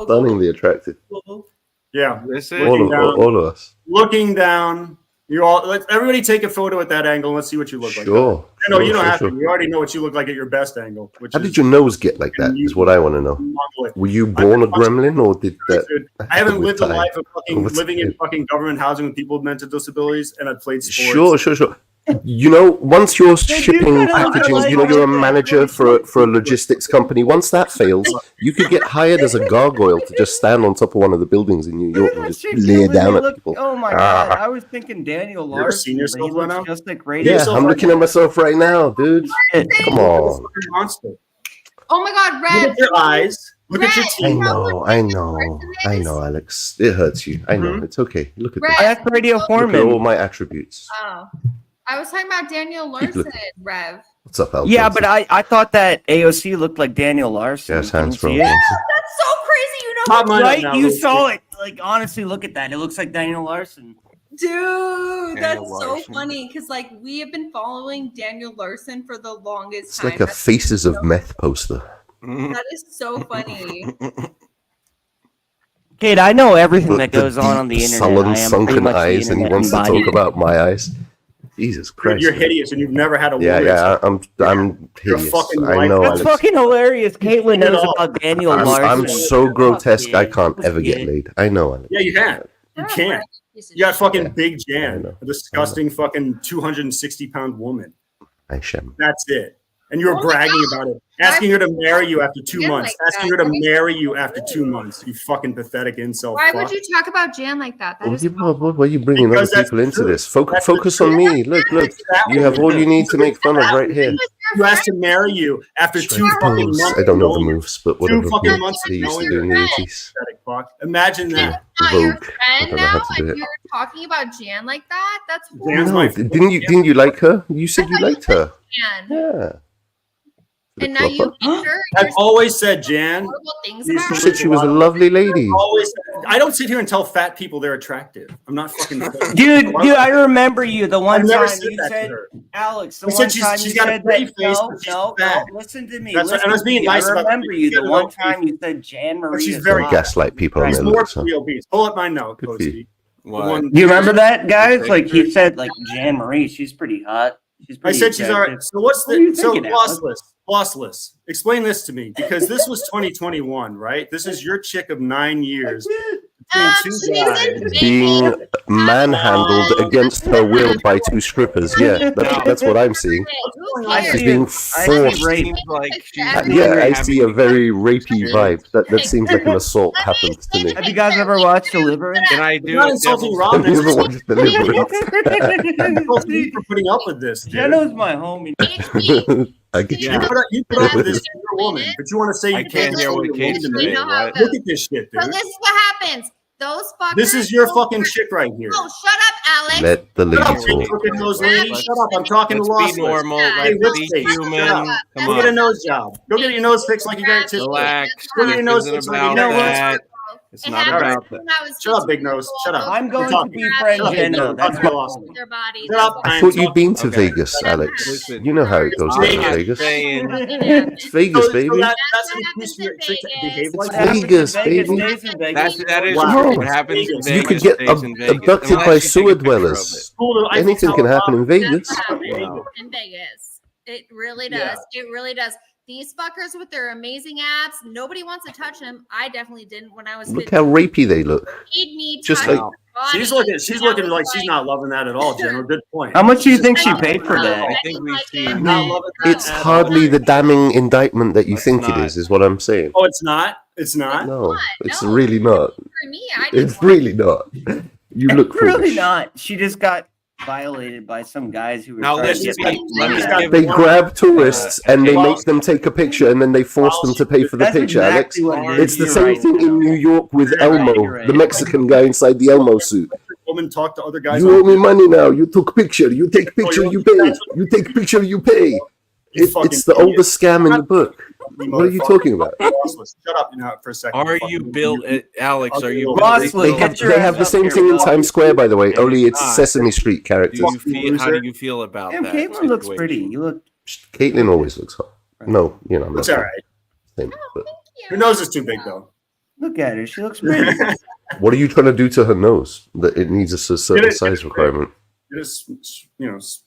stunningly attractive. Yeah. This is All of us. Looking down, You all, everybody take a photo at that angle. And let's see what you look like. Sure. No, you don't sure, have sure. to. We already know what you look like at your best angle. Which How is did your nose get like that? Is what I want to know. Were you born a gremlin, or did that? I haven't lived a time? life of fucking What's living in it? fucking government housing with people with mental disabilities, and I've played sports. Sure. You know, once you're shipping packaging, you know, you're a manager for a logistics company. Once that fails, you could get hired as a gargoyle to just stand on top of one of the buildings in New York and just leer down at people. Oh my god! I was thinking Daniel You ever seen Larson. yourself He looks right now? just like Radio. Yeah, I'm looking at myself right now, dude. Come on. Monster. Oh my God, Look Red. at your eyes. Look at your Red. teeth. I know, Alex. It hurts you. I know. Mhm. It's okay. Look at Red. this. That's Radio Look at all Foreman. my attributes. Oh, I was talking about Daniel Larson, Rev. What's up, Al? Yeah, Johnson? but I thought that AOC looked like Daniel Larson. Yes, hands Didn't from. see it? That's so crazy. You know Pop mine up Right? now, You real saw quick. it. Like, honestly, look at that. It looks like Daniel Larson. Dude, that's so Larson. funny because like we have been following Daniel Larson for the longest It's time. like a Faces of Meth poster. That is so funny. Kate, I know everything that goes on the deep, internet. sullen, I am pretty sunken much the eyes, and he internet wants to embodied. talk about my eyes. Jesus Christ! You're hideous, and you've never had a woman. Yeah, I'm You're hideous. fucking I know, That's Alex. fucking hilarious. Caitlin knows all. about Daniel I'm Larson. so grotesque. I can't Fuck ever yeah. get laid. I know, Alex. Yeah, you can. You can. You got fucking Big I Jan, know. a disgusting fucking 260-pound woman. I sham. That's it. And you were Oh my bragging God. about it. Asking her to marry you after 2 Jan months. like Asking that. her to marry you after 2 months. You fucking pathetic incel. Why fuck. would you talk about Jan like that? That is Why are you bringing Because other that's people into true. this? That's Focus the on truth. me. Look. That You have all woman. you need to make fun of right here. You asked to marry you after 2 fucking Moves. months. I don't know of the knowing moves, but Two whatever fucking they months of used to knowing do in the her. 80s. Pathetic fuck. Imagine that. not your Vogue. I friend don't know now, how to do and it. you're talking about Jan like that? That's Jan's No, my didn't you like her? You said you liked her. Jan. Yeah. And now you hate her. I've You're alwaid said Jan. horrible things You about You her. said she was a lovely lady. Always. I don't sit here and tell fat people they're attractive. I'm not fucking. Dude, I remember you the one I've never time said you that to said, her. Alex, the I said one she's- time she's you got a said pretty that, face, no, but she's no, fat. listen to me. That's right, and I was listen to being me. nice I about remember it. you the She's one got a time you said Jan Marie. she's is very hot. Gaslight people on She's their more looks. Huh? pretty obese. Pull up my note, Good for you. Cozy. What? Do you remember that, guys? Like he said, like Jan Marie, she's pretty hot. She's I pretty said she's all right. attractive. So what's What are you the so thinking, Alex? lossless? Explain this to me because this was 2021, right? This is your chick of 9 years. Between two she's guys. in Vegas. Being manhandled against her will by 2 strippers. Yeah, that's what I'm seeing. Who I cares? She's see being it. I see forced. rape. Seems like she's Yeah, I see a very rapey vibe. That seems like an assault Let me happened to me. Have you guys ever watched Deliverance? Can I You're do not it? insulting Devil's- Rob. Have you This ever is watched Deliverance? insulting me for putting up with this, dude. Jenna's my homie. HP. I get You you. put up with this. You're a woman, but you want to say I you can't hear insult what a Kate's woman to saying. me. know how What? it Look at this shit, So dude. this is what happens. Those fuckers. This is your go fucking for- chick right here. Oh, shut up, Alex. Let the lady Shut up, talk. big crooked nose lady. Let's- Shut up. I'm talking to Let's be lossless. normal. Yeah, Hey, Let's what's be face? human. Shut up. Come Go get a on. nose job. Go get your nose fixed like you got it. Relax. Go get your This nose isn't fixed like about you got it. that. It's It not happens about that. when I was Shut up, teaching big nose. people Shut up. I'm those going to talking. befriend Shut up, Jenna. Jenna. That's I'm what lost. their bodies. Shut up. I thought you'd been to Okay. Vegas, Alex. Listen. You know how it goes I'm down in not Vegas. saying It's Vegas, So baby. that's That's an what excuse for happens your in chick to Vegas. behave like It's that. Vegas, Vegas baby. stays in Vegas. that is Wow. true. What happens in You Vegas You could get stays in Vegas. abducted Unless by you take a sewer picture of dwellers. Cool, I Anything tell can a happen lot. in Vegas. That's what happens Wow. in Vegas. It really does. Yeah. It really does. These fuckers with their amazing abs, nobody wants to touch them. I definitely didn't when I was Look 15. how rapey they look. Made me Just touch like- their body. She's looking. She's And I looking was like she's not loving that at all, General. Good point. How much do you think she paid for that? I think we've seen. Not loving that It's at all. hardly the damning indictment that you It's think not. is what I'm saying. Oh, it's not. It's not. No, it's No. really not. For me, I didn't It's really not. You look It's really foolish. not. She just got violated by some guys who were Now trying let's to get be- like let me money. give They one- grab tourists and they Well- make them take a picture and then they force them to pay for the That's picture, Alex. exactly what it is. It's the You're same right. thing in New York with You're right, Elmo, you're right. the Mexican guy inside the Elmo suit. Woman talk to other guys. You owe me money now. You took picture. You take picture. You pay. You take picture. You pay. It's the oldest scam in the book. What are you talking about? Shut up now for a second. Are you built, Alex? Are you Ross, built? They have, they have the same thing in Times Square, by the way. Only it's Sesame Street Do characters. you feel? How do you feel about Damn, that? Caitlin looks situation? pretty. You look. Caitlin always looks hot. No, you know, I'm It's not all right. saying, but Her nose is too big though. Look at her. She looks pretty. what are you trying to do to her nose? That it needs a certain Get it- size requirement. Just,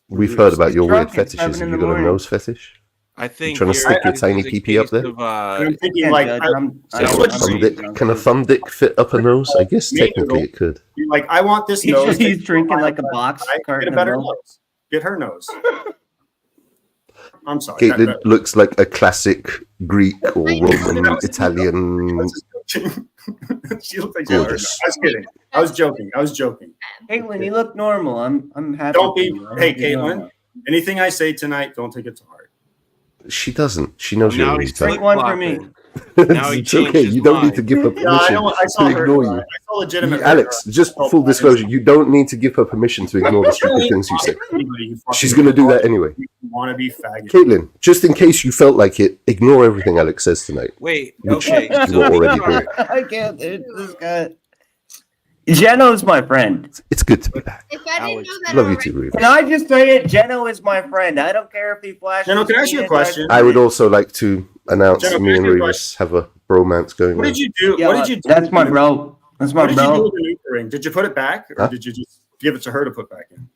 We've heard about your weird drunk at fetishes. 7 Have in you the got a morning. nose fetish? I think trying to here stick your this tiny is a pee-pee up case there? of, And I'm thinking Can't like, judge, I I want don't to Thumb see- dick, can a thumb dick fit up a nose? I guess Maybe technically it could. like I want this He's, nose. he's to- drinking like a box Get carton a of better milk. nose. Get her nose. I'm sorry. Caitlin looks like a classic Greek or Roman Italian. She looks like Gorgeous. I was kidding. I was joking. Caitlin, you look normal. I'm happy. Don't for be. you. I Hey, hope you're Caitlin. normal. Anything I say tonight, don't take it to heart. She doesn't. She knows now you're a he's retard. Drink one for me. Now he It's changed okay. his You don't need mind. to give her Yeah, I permission know. I saw to her. ignore you. I saw legitimate. Alex, just full disclosure, you don't need to give her permission to ignore the stupid things you say. She's going to do that anyway. Want to be faggot? Caitlin, just in case you felt like it, ignore everything Alex says tonight. Wait, Which okay. you so were already these are- doing. I can't. Dude. This guy. Geno's my friend. It's good to be back. If I didn't Alex, know that Love you already, too, Reba. Can I just say it? Geno is my friend. I don't care if he flashes. Geno, can I ask you a me question? I would also like to announce Jenna, me and can I ask you a Revis have a bromance going What on. did you do? Yeah, What did you do? That's my bro. That's my What did you do bro. with the new ring? Did you put it back, or Huh? did you just give it to her to put back in?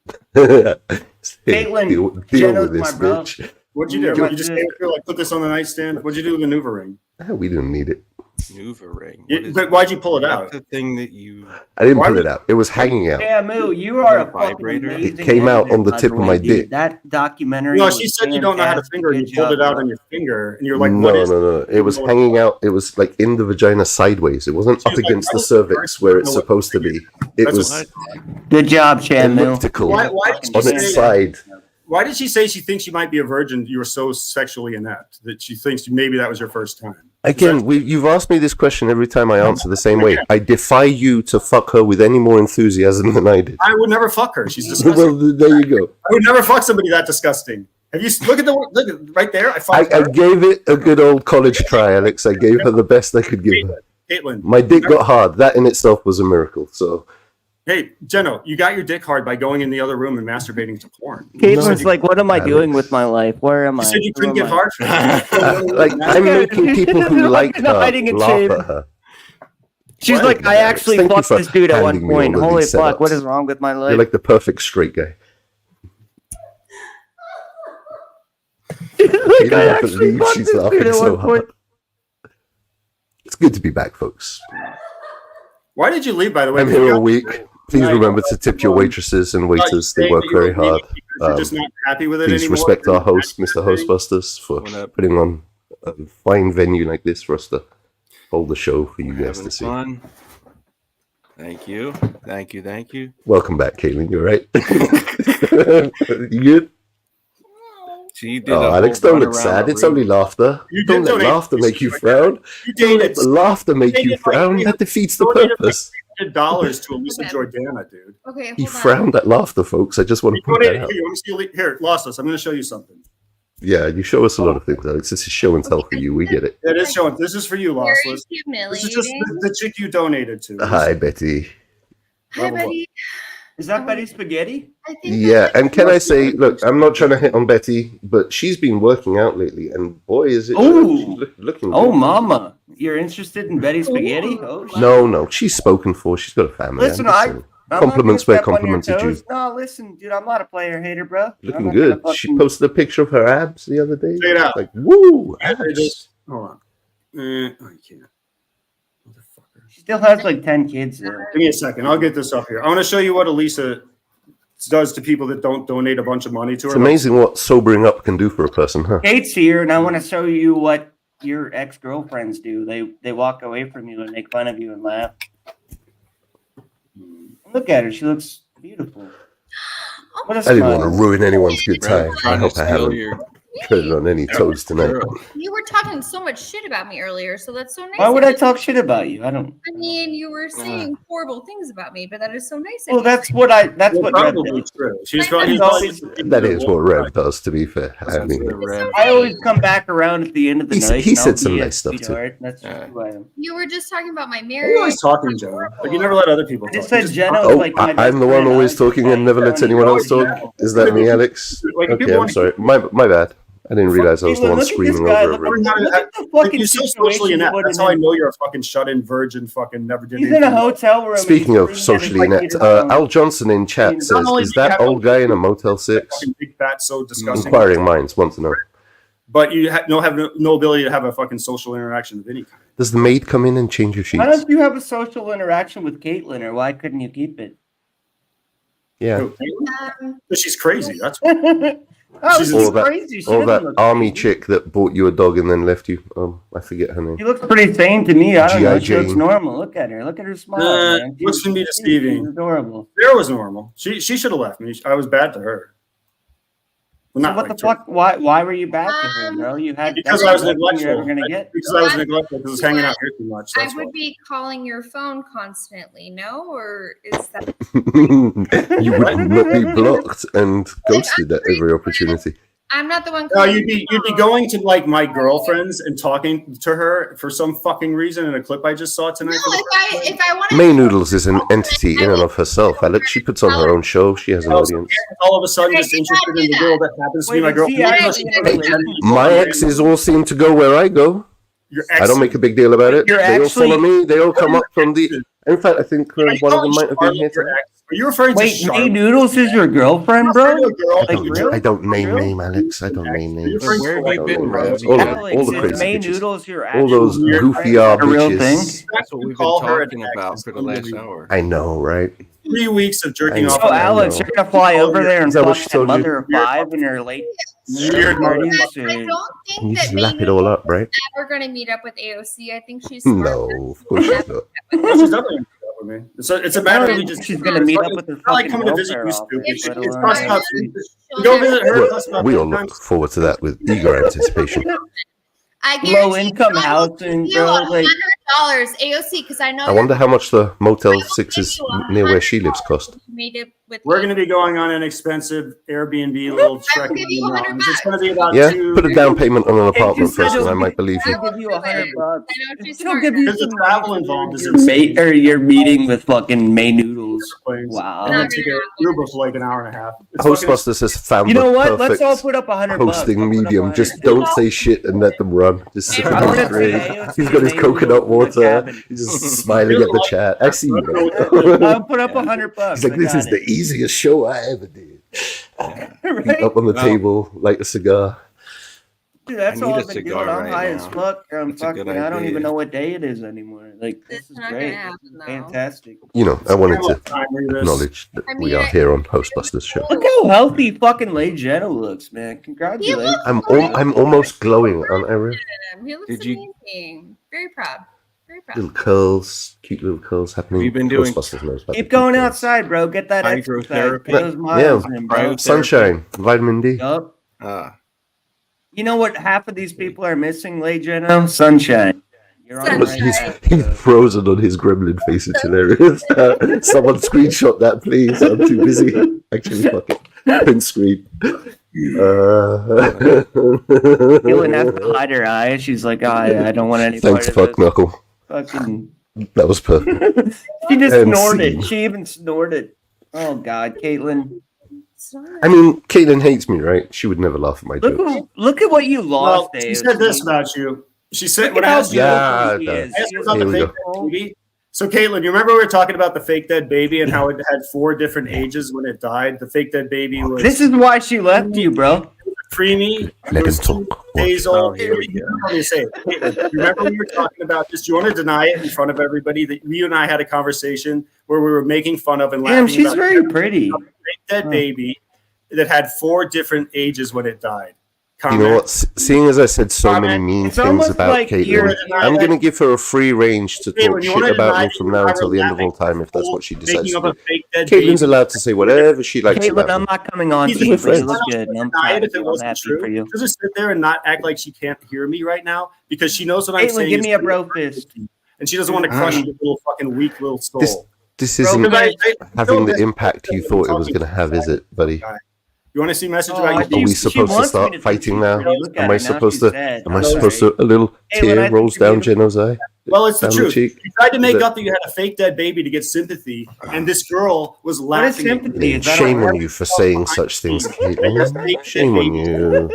Caitlin, deal Geno's with this, my bro. bitch. What'd you do? Yeah, You just my gave it to her, like put this on the nightstand. What'd you do with the Nuva ring? We didn't need it. Nuva ring. Yeah, What is but it? why'd you pull it That's out? the thing that you. I didn't Why pull would- it out. It was hanging out. Samu, you are a Your fucking vibrator? It amazing came out editor, on the by tip of way, my dude. dick. That documentary. No, was she said you don't know how to fantastic. finger. You Good pulled it job, out bro. on your finger, and you're like, No, "What is?" no. It was No. hanging out. It was like in the vagina sideways. It wasn't She up was like, against the "I was cervix first where to it's know what supposed to be. It That's was What? Good job, Shamu. elliptical Why did she on say its that? side. Why did she say she thinks you might be a virgin? You were so sexually inept that she thinks maybe that was your first time. Again, you've asked me this question every time I answer the same way. I defy you to fuck her with any more enthusiasm than I did. I would never fuck her. She's disgusting. Well, there you go. I would never fuck somebody that disgusting. Have you look at right there? I fucked I her. gave it a good old college try, Alex. I gave her the best I could give her. Caitlin, My dick got hard. That in itself was a miracle. So hey, Jeno, you got your dick hard by going in the other room and masturbating to porn. Caitlin's No. like, what am I Alex. doing with my life? Where am You I? said you Who couldn't am get I? hard for it. like I'm making people who like her Hiding in laugh shame. at her. She's What? like, I actually Thank you fucked for this dude at one handing me point. all of Holy these fuck, what setups. is wrong with my life? You're like the perfect straight guy. She's like, You I don't actually believe fucked she's this dude laughing at so one point. It's good to be back, folks. Why did you leave, by the way? I'm here all week. Please remember to tip your waitresses and waiters. They work very hard. You're just not happy with it Please anymore. respect our host, Mr. Hostbusters, for What up? putting on a fine venue like this for us to hold the show for you guys Having to see. fun. Thank you. Thank you. Thank you. Welcome back, Caitlin. You all right? You good? She did Oh, a Alex, whole don't run look around sad. the It's room. only laughter. You Don't did let donate laughter make you like frown. You Don't let dated the laughter make you dated frown. like- That defeats the donated like purpose. $100 to Alyssa Okay. Jordana, dude. okay, He hold on. frowned at laughter, folks. I just want You to put that donated, out. here, let me see, here, lossless. I'm going to show you something. Yeah, you show us a lot of things, Alex. This is show and tell for you. We get it. It is showing. This is for you, Very lossless. This is just humiliating. the chick you donated to. Hi, Betty. Hi, Betty. Is that Betty Spaghetti? I think Yeah, that's and can I say, look, I'm not trying to hit on Betty, but she's been working out lately, and boy, is it Ooh. she's looking Oh, good. mama. You're interested in Betty Spaghetti? Oh, shit. No, she's spoken for. She's got a family. Listen, I'm just I- saying. I'm not Compliments gonna where step on your compliments are due. toes. No, listen, dude, I'm not a player hater, bro. Looking I'm not good. gonna She fucking- posted a picture of her abs the other day. Check it out. Like, woo, I abs. just, hold on. I can't. Motherfucker. She still has like 10 kids. Though. Give me a second. I'll get this up here. I want to show you what Elisa does to people that don't donate a bunch of money to her. It's amazing what sobering up can do for a person, huh? Kate's here, and I want to show you what your ex-girlfriends do. They walk away from you and make fun of you and laugh. Look at her; she looks beautiful. What a I didn't want to smile. ruin anyone's good time. I Trying to hope I steal haven't your treaded on any toes tonight. girl. You were talking so much shit about me earlier, so that's so nice. Why of would I you. talk shit about you? I don't. I mean, you were saying horrible things about me, but that is so nice. of Well, you. that's what I. That's Well, what Red probably does. true. She's I probably know. That is what Rev does, to be fair. I mean, I always come back around at the end of the He- night. he and I'll said some be a nice stuff, too. sweetheart. That's just Yeah. who I am. You were just talking about my You're marriage. always talking, Joe. Like you never let other people I talk. just You said just Jenna talk. was oh, like my best I'm the one friend. always I was talking and never lets telling anyone you, else talk. yeah. Is that me, Alex? Like, if Okay, people I'm want to sorry. keep- My bad. I didn't realize I was the Caitlin, one look at this screaming guy. over Look everyone. at the Like, fucking you're so situation socially you inept. put That's him how I in. know you're a fucking shut-in virgin. Fucking never did He's in a anything. hotel room. Speaking of He's socially screaming at inept, everybody Al Johnson in chat Not says, only "Is do you that have old guy in a Motel 6?" Fucking big fat, so disgusting. Inquiring minds want to know. But you have no ability to have a fucking social interaction of any kind. Does the maid come in and change your Why sheets? don't you have a social interaction with Caitlin, or why couldn't you keep it? Yeah. But she's crazy. That's why. Oh, She's she's Or that, crazy. She or doesn't that look army crazy. chick that bought you a dog and then left you. I forget her name. She looks pretty sane to me. I don't know. G.I. She looks Jane. normal. Look at her. Look at her smile. Man. Looks can be deceiving. She's adorable. Sarah was normal. She should have left me. I was bad to her. Well, So not what like the fuck? Why were you back to her, bro? You had Because that's I was the best thing you're ever neglectful. gonna get. Because I was neglectful because I was hanging out here too much. I That's why. would be calling your phone constantly, no? Or is that You would not be blocked and ghosted at every opportunity. I'm not the one No, calling you'd be your going to like my girlfriends and talking to her for some fucking reason in a clip I just saw tonight. No, if I want May Noodles is an entity in and of herself, Alex. She puts on her own show. She has an audience. All of a sudden, just interested in the girl that happens to be my Wait, is he girlfriend. actually- My exes all seem to go where I go. Your I don't make a big deal about it. You're They all follow actually- me. They all come up from the. In fact, I think one of them might have been here today. Are you referring to Wait, May Charlotte? Noodles is your girlfriend, bro? I Like, don't, I don't name name, Alex. I don't name names. Where have you been, Rob? All Alex, the is crazy May bitches. Noodles your All those actual goofy girlfriend? A real thing? bitches. That's what we've been Call her talking an about ex. for the last hour. I know, right? 3 weeks of jerking I off. know. So, Alex, you're gonna fly over there and Is that what fuck she that told you? mother of five in her late Weird parties? I don't You think that just lap it all up, right? we're going to meet up with AOC. I think she's smart. No, of course she's not. She's definitely gonna meet up with me. It's a matter of just. She's gonna meet up with her I like fucking coming to visit welfare you, office, stupid. If let It's alone cost about AOC. you go visit her. Well, Cost about we all 10 look times. forward to that with eager anticipation. I Low guarantee income I will housing, give you bro. Like, $100 AOC because I know I wonder how much the Motel 6 near where she lives cost. made it with We're going to be going on an expensive Airbnb little trek. give you $100. It's going to be about Yeah, two. put a down payment on an apartment just first, said and I it'll might believe you. I'll give you $100. I know she's She'll smart. give you Because the some travel money involved is your insane. mate or your meeting with fucking May Noodles. Planes. Wow. And then take an Uber for like an hour and a half. It's fucking- Hostbuster says found You know the what? Let's all perfect put up $100. hosting I'll put up medium. 100. Just don't say shit and let them run. Just sit I in wanna the screen. say He's got his May coconut Noodles in the water. cabin. He's just smiling at the chat. I see you. I'll put up $100. He's like, this is the easiest show I ever did. right? Up on the Wow. table, like a cigar. Dude, that's I need all a I've been cigar doing. I'm right high as now. fuck. I'm That's a good fucking. I don't idea. even know what day it is anymore. Like this It's is not great. gonna happen, This is though. fantastic. You know, I wanted to Time read this. acknowledge that I we mean, are here on Hostbusters show. Look how healthy fucking Lay Jenna looks, man. Congratulations. I'm almost glowing, aren't I, Riff? He looks Did you- amazing. Very proud. Very proud. Little curls, cute little curls happening. Have you been doing- Ghostbusters knows about Keep the going curls. outside, bro. Get that exercise. Hydrotherapy. Get those miles in, bro. Cryotherapy. Sunshine, vitamin D. Yup. Ah, You know what half of these people are missing, Lay Jenna? Sunshine. You're on the right Sunshine. track, He's bro. frozen on his gremlin face. It's hilarious. Someone screenshot that, please. I'm too busy. Actually, fuck it. Print screen. Dylan has to hide her eyes. She's like, I don't want any Thanks, part fuck of this. knuckle. Fucking. That was perfect. She just And snorted. scene. She even snorted. Oh God, Caitlin. I mean, Caitlin hates me, right? She would never laugh at my jokes. Look at what you Well, lost, she Dave. said this about you. She said Look when at I how asked you, Yeah, beautiful she that- is. I asked She you is about the Here we fake dead baby. So, Caitlin, you remember we were talking about the fake dead baby and how it had 4 different ages when it died? The fake dead baby was This is why she left you, bro. preemie. Let it was him talk. 2 days Oh, old. here we go. Let me say it. Caitlin, you remember we were talking about this? Do you want to deny it in front of everybody that you and I had a conversation where we were making fun of and laughing Damn, she's about very pretty. a fake dead baby that had 4 different ages when it died? You know what? Seeing as I said so many mean It's things almost about like you're- Caitlin, I'm going to give her a free range to Hey, talk when you shit wanna about deny me from now that until the end of all you're time if that's what she decides making to up do. a fake dead Caitlin's baby. allowed to say whatever she likes Caitlin, about I'm me. not coming on He's to you, my but friend. you look good. And I'm Deny proud it of if it you. I'm wasn't happy true. for you. She'll just sit there and not act like she can't hear me right now because she knows what I'm Caitlin, saying. give is me a true. bro fist. And she doesn't want to crush your little fucking weak little soul. This Bro, isn't because having the impact you thought it was going to have, is it, buddy? You want to see message Oh, about I your Are think we she supposed to wants me start think fighting she's now? pretty. Look at Am her, I now supposed she's to? sad. Am I I'm supposed sorry. to? A little Caitlin, I tear think rolls you're down Geno's eye. Well, it's the Down truth. cheek. You tried to make Is it- up that you had a fake dead baby to get sympathy, and this girl was What is laughing. at you. sympathy? Is that Shame a on you for saying such things, Caitlin. Shame on you.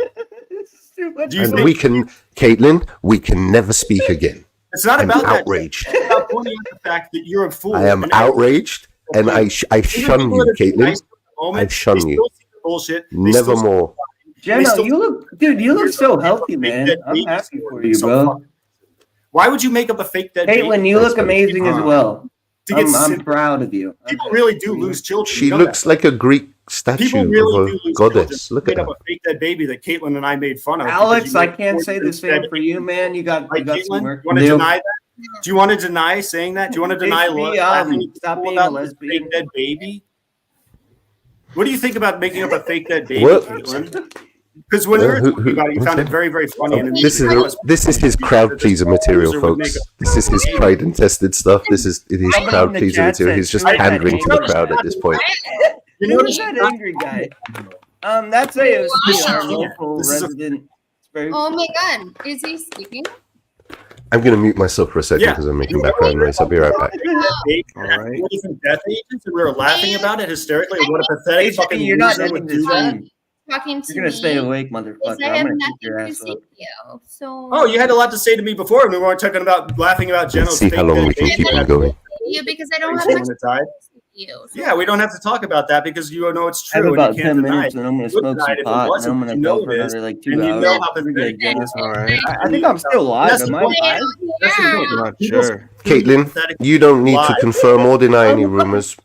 What- Do you And think we can, Caitlin, we can never speak again. it's not I'm about that? outraged. It's about pointing out the fact that you're a fool. I am and outraged, and I Even shun people you, that are being Caitlin. nice at the moment, I shun they you. still see the bullshit. They still see Nevermore. Jenno, still- you look, dude, you look so healthy, Fake man. dead I'm baby happy story for to you, some bro. fucking- Why would you make up a fake dead baby? Caitlin, you That's look good. amazing as well. to get I'm sympathy? proud of you. People really do lose children. She you know looks that. like a Greek statue People really of do a lose goddess. children. Look Made at up her. a fake dead baby that Caitlin and I made fun of. because Alex, you I were can't say the 40 same for you, man. You got Right, some Caitlin? work You want to to do. deny that? Do you want to deny saying that? Do you want to deny laughing at stop people being a about the lesbian. fake dead baby? What do you think about making up a fake dead baby, What? Caitlin? Because when we were talking about it, you found it very, very funny. And This is his crowd pleaser material, folks. This is his tried and tested stuff. This is his Someone in crowd the pleaser chat material. said He's just Suicide pandering to the Angry. crowd at this point. You Who notice is that angry guy? That's AOC, our local This is a- resident. It's very Oh my god, is he speaking? I'm going to mute myself for a second Yeah. because I'm making background noise. I'll be right back. All right. Different death agents, and we were laughing about it hysterically. What a pathetic HP, fucking you're not loser ending would this do that. stream. Talking to You're gonna stay me, awake, because motherfucker. I I'm have gonna nothing kick your to ass say up. to you. So Oh, you had a lot to say to me before, and we weren't talking about laughing about Let's Jenna's see fake how long dead we can baby keep him that going. you because I don't have Caitlin much to died. say to you. So Yeah, we don't have to talk about that because you know it's I have true. about and you can't 10 deny minutes it. and I'm gonna You would smoke deny some it if it pot and wasn't, I'm but gonna you go know for it is, another like 2 and you hours. know how We're good, pathetic it Jenna. is. All right. I think I'm still live. That's the Am I point. live? That's the point. I'm not People's sure. Caitlin, pathetic you don't need to lies. confirm or deny any rumors.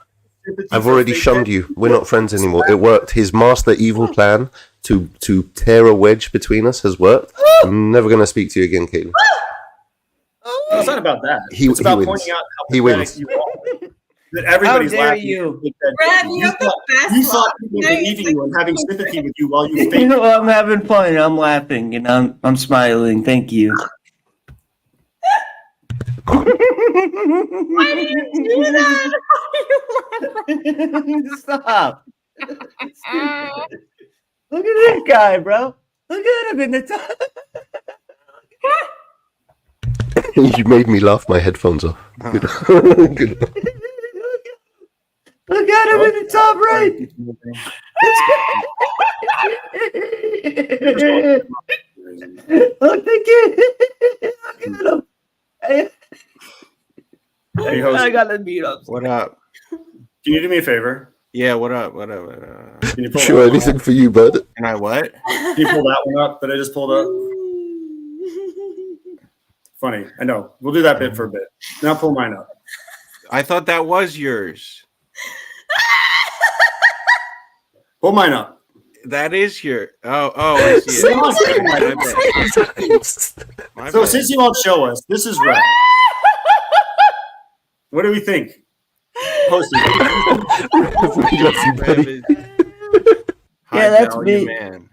Sympathy I've for already fake shunned dead you. We're not friends anymore. It worked. His master evil plan to tear a wedge between us has worked. I'm never going to speak to you again, Caitlin. No, it's not about that. He- It's about he pointing wins. out how He pathetic wins. you are. That everybody's How dare laughing. you. at fake dead Brad, baby. you have the best You thought luck. people Now were you're believing you and having sympathy with you while you You faked. know, I'm having fun. I'm laughing and I'm smiling. Thank you. Why do you do that? Stop. Look at this guy, bro. Look at him in the top. You made me laugh my headphones off. Good. Good. Look at him in the top right. Look, the kid. Look at him. Hey, host, I gotta beat up. What up? can you do me a favor? Yeah, what up? What up? What up? Can you pull Sure, that one anything up? for you, bud. Can I what? Can you pull that one up that I just pulled up? Funny. I know. We'll do that bit for a bit. Now pull mine up. I thought that was yours. Pull mine up. That is your. Oh, I see Come on, it. My Caitlin. bad. My So bad. since you won't show us, this is red. What do we think? Post it. We love you, buddy. High that's value me. man.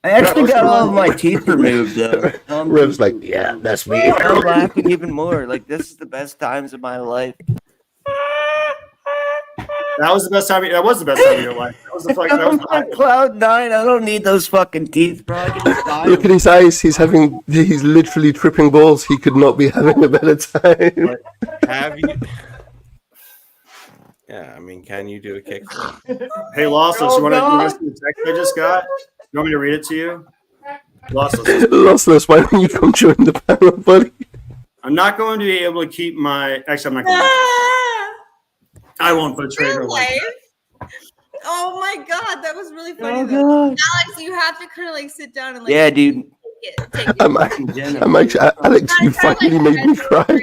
I actually got all of my teeth removed though. Rev's like, yeah, that's me. I'm laughing even more. Like this is the best times of my life. That was the best time. That was the best time of your life. That was the fuck. That was I'm the on cloud nine. I don't need those fucking teeth, bro. I can just die. Look at his eyes. He's literally tripping balls. He could not be having a better time. Have you? Yeah, I mean, can you do a kickflip? Hey, Lossless, Oh, you want to God. see the text I just got? You want me to read it to you? Lossless. Lossless, why don't you come join the panel, buddy? I'm not going to be able to keep my. Actually, I'm not going to. I won't betray her Real like life. Oh my god, that was really funny. Oh though. god. Alex, you have to kind of like sit down and like Yeah, dude. take it. I'm actually, Alex, you finally made me cry.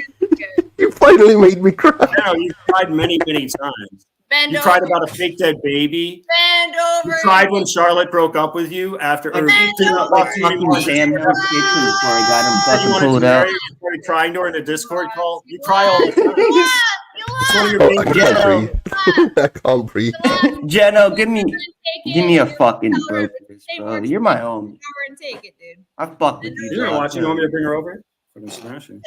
You finally made me cry. No, you cried many, many times. Bend You over. cried about a fake dead baby. Bend over. You cried when Charlotte broke up with you after. Or Bend figured out over. what you Fucking wanted Sam to Hill's kitchen before I got him say you fucking wanted pulled to out. marry. You started crying during the Discord call. You cry all the time. It's one of your Oh, main I jokes. can't breathe. I can't breathe. Jenno, give me a fucking Take broke this, bro. You're my homie. Over and take it, dude. I fuck with you. You're not dog. watching. You want me to bring her over? Fucking smashing.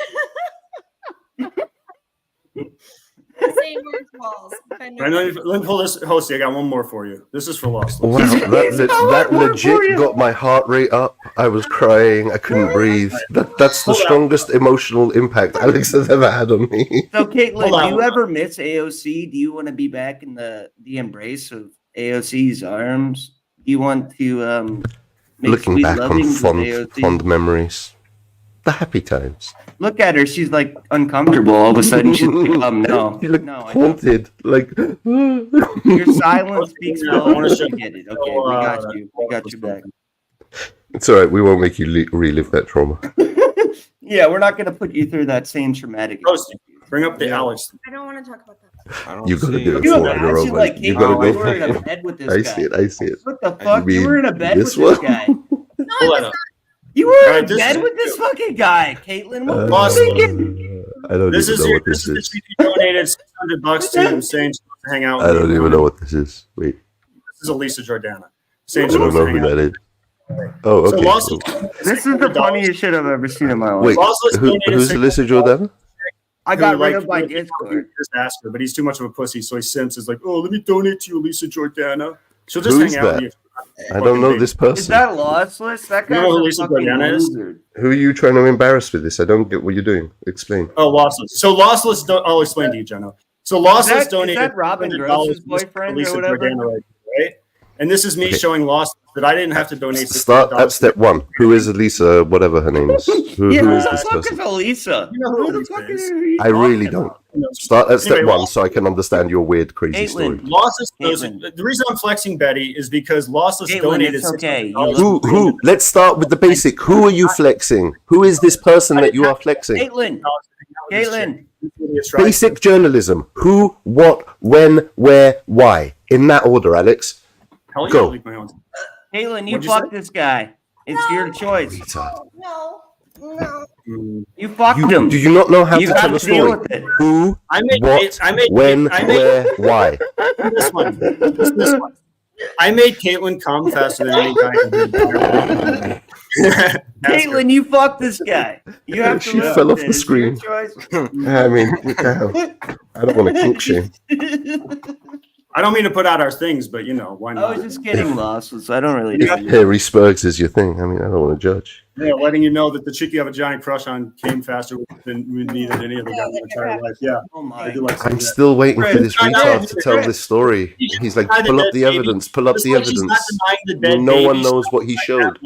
Same words walls. Bend I know. over. Let me pull this. Hosty, I got one more for you. This is for Lost. Wow, that legit got my heart rate up. I was crying. I couldn't breathe. That's the Hold on. strongest emotional impact Alex has ever had on me. So, Caitlin, Hold on, do you hold on. ever miss AOC? Do you want to be back in the embrace of AOC's arms? Do you want to make Looking sweet back on lovings with fond AOC. memories, the happy times. Look at her. She's like uncomfortable. All of a sudden, she's like, no, You look no, I don't. haunted. Like Your silence speaks Yeah, I wanna volumes. show- You get it. Okay, we got you. We got you back. it's all right. We won't make you relive that trauma. Yeah, we're not gonna put you through that same traumatic. Roast. Bring up the Yeah. Alex. I don't want to talk about that. I don't You gotta see do it. it You for in a row, imagine man. like You Caitlyn, gotta you go. were in a bed with this I guy. see it. I see it. What the fuck? You mean were in a bed this with this one? guy. No, Pull it that was up. You were in Alright, a this bed is- with this fucking guy, Caitlyn. What were you Boss- thinking? I don't This even is know your, what this this is the is. chick who donated $600 to him saying she wants to hang out with I me. don't even know what this is. Wait, This is Elisa Jordana. Saying I she don't wants to know hang who out. that is. Oh, So okay. Lossless Well, This is the funniest shit I've ever seen in my life. wait, Lossless donated who's Alyssa Jordan? I got who, rid like, of my if you Discord. Just ask her, but he's too much of a pussy, so he simps. Is like, oh, let me donate to you, Elisa Jordana. She'll just Who's hang out that? with you. I don't know this Is person. that lossless? That You know guy's who a Lisa fucking Jordana is? loser. Who are you trying to embarrass with this? I don't get what you're doing. Explain. Oh, Lossless. So Lossless, I'll explain to you, Jenna. So Lossless Is donated that Robin $100 Gross's to boyfriend or Elisa whatever? Jordana, right? And this is me Okay. showing Lossless that I didn't have to donate. Start $600 at step one. Who is Elisa, whatever her name is? Who Yeah, is who this the fuck person? is Elisa? You know who Who the Elisa fuck is. is who you I really talking don't. about? Start at step Anyway, one so I can understand your weird, crazy story. Caitlyn. Lossless knows Caitlyn. it. The reason I'm flexing Betty is because Lossless Caitlyn, donated it's okay. $600. Who? Let's start with the basic. Who are you flexing? Who is this person that you are flexing? Caitlyn. Caitlyn. Basic journalism. Who, what, when, where, why? In that order, Alex. Hell yeah, Go. I'll leak my own. Caitlyn, you What'd you fucked this guy. It's your choice. Retard. No. You fucked You, him. do you not know how You to got tell a to deal story? with it. Who, I made what, I made when, I made where, why? this one. This one. I made Caitlyn come faster than any guy. Ask her. Caitlyn, you fucked this guy. You have to She live fell with off it. the It's your screen. choice. I mean, what the hell? I don't want to kink shame. I don't mean to put out our things, but you know, why I not? was just getting lost, so I don't really know. If hairy Spurgs is your thing, I mean, I don't want to judge. Yeah, letting you know that the chick you have a giant crush on came faster than me than any other guy in my entire life. Yeah, Oh I my. do like saying I'm that. still waiting for this Chris, retard to tell this story. He's like, pull up the evidence, pull up Just the like she's not evidence. denying the dead No one baby, knows what he showed.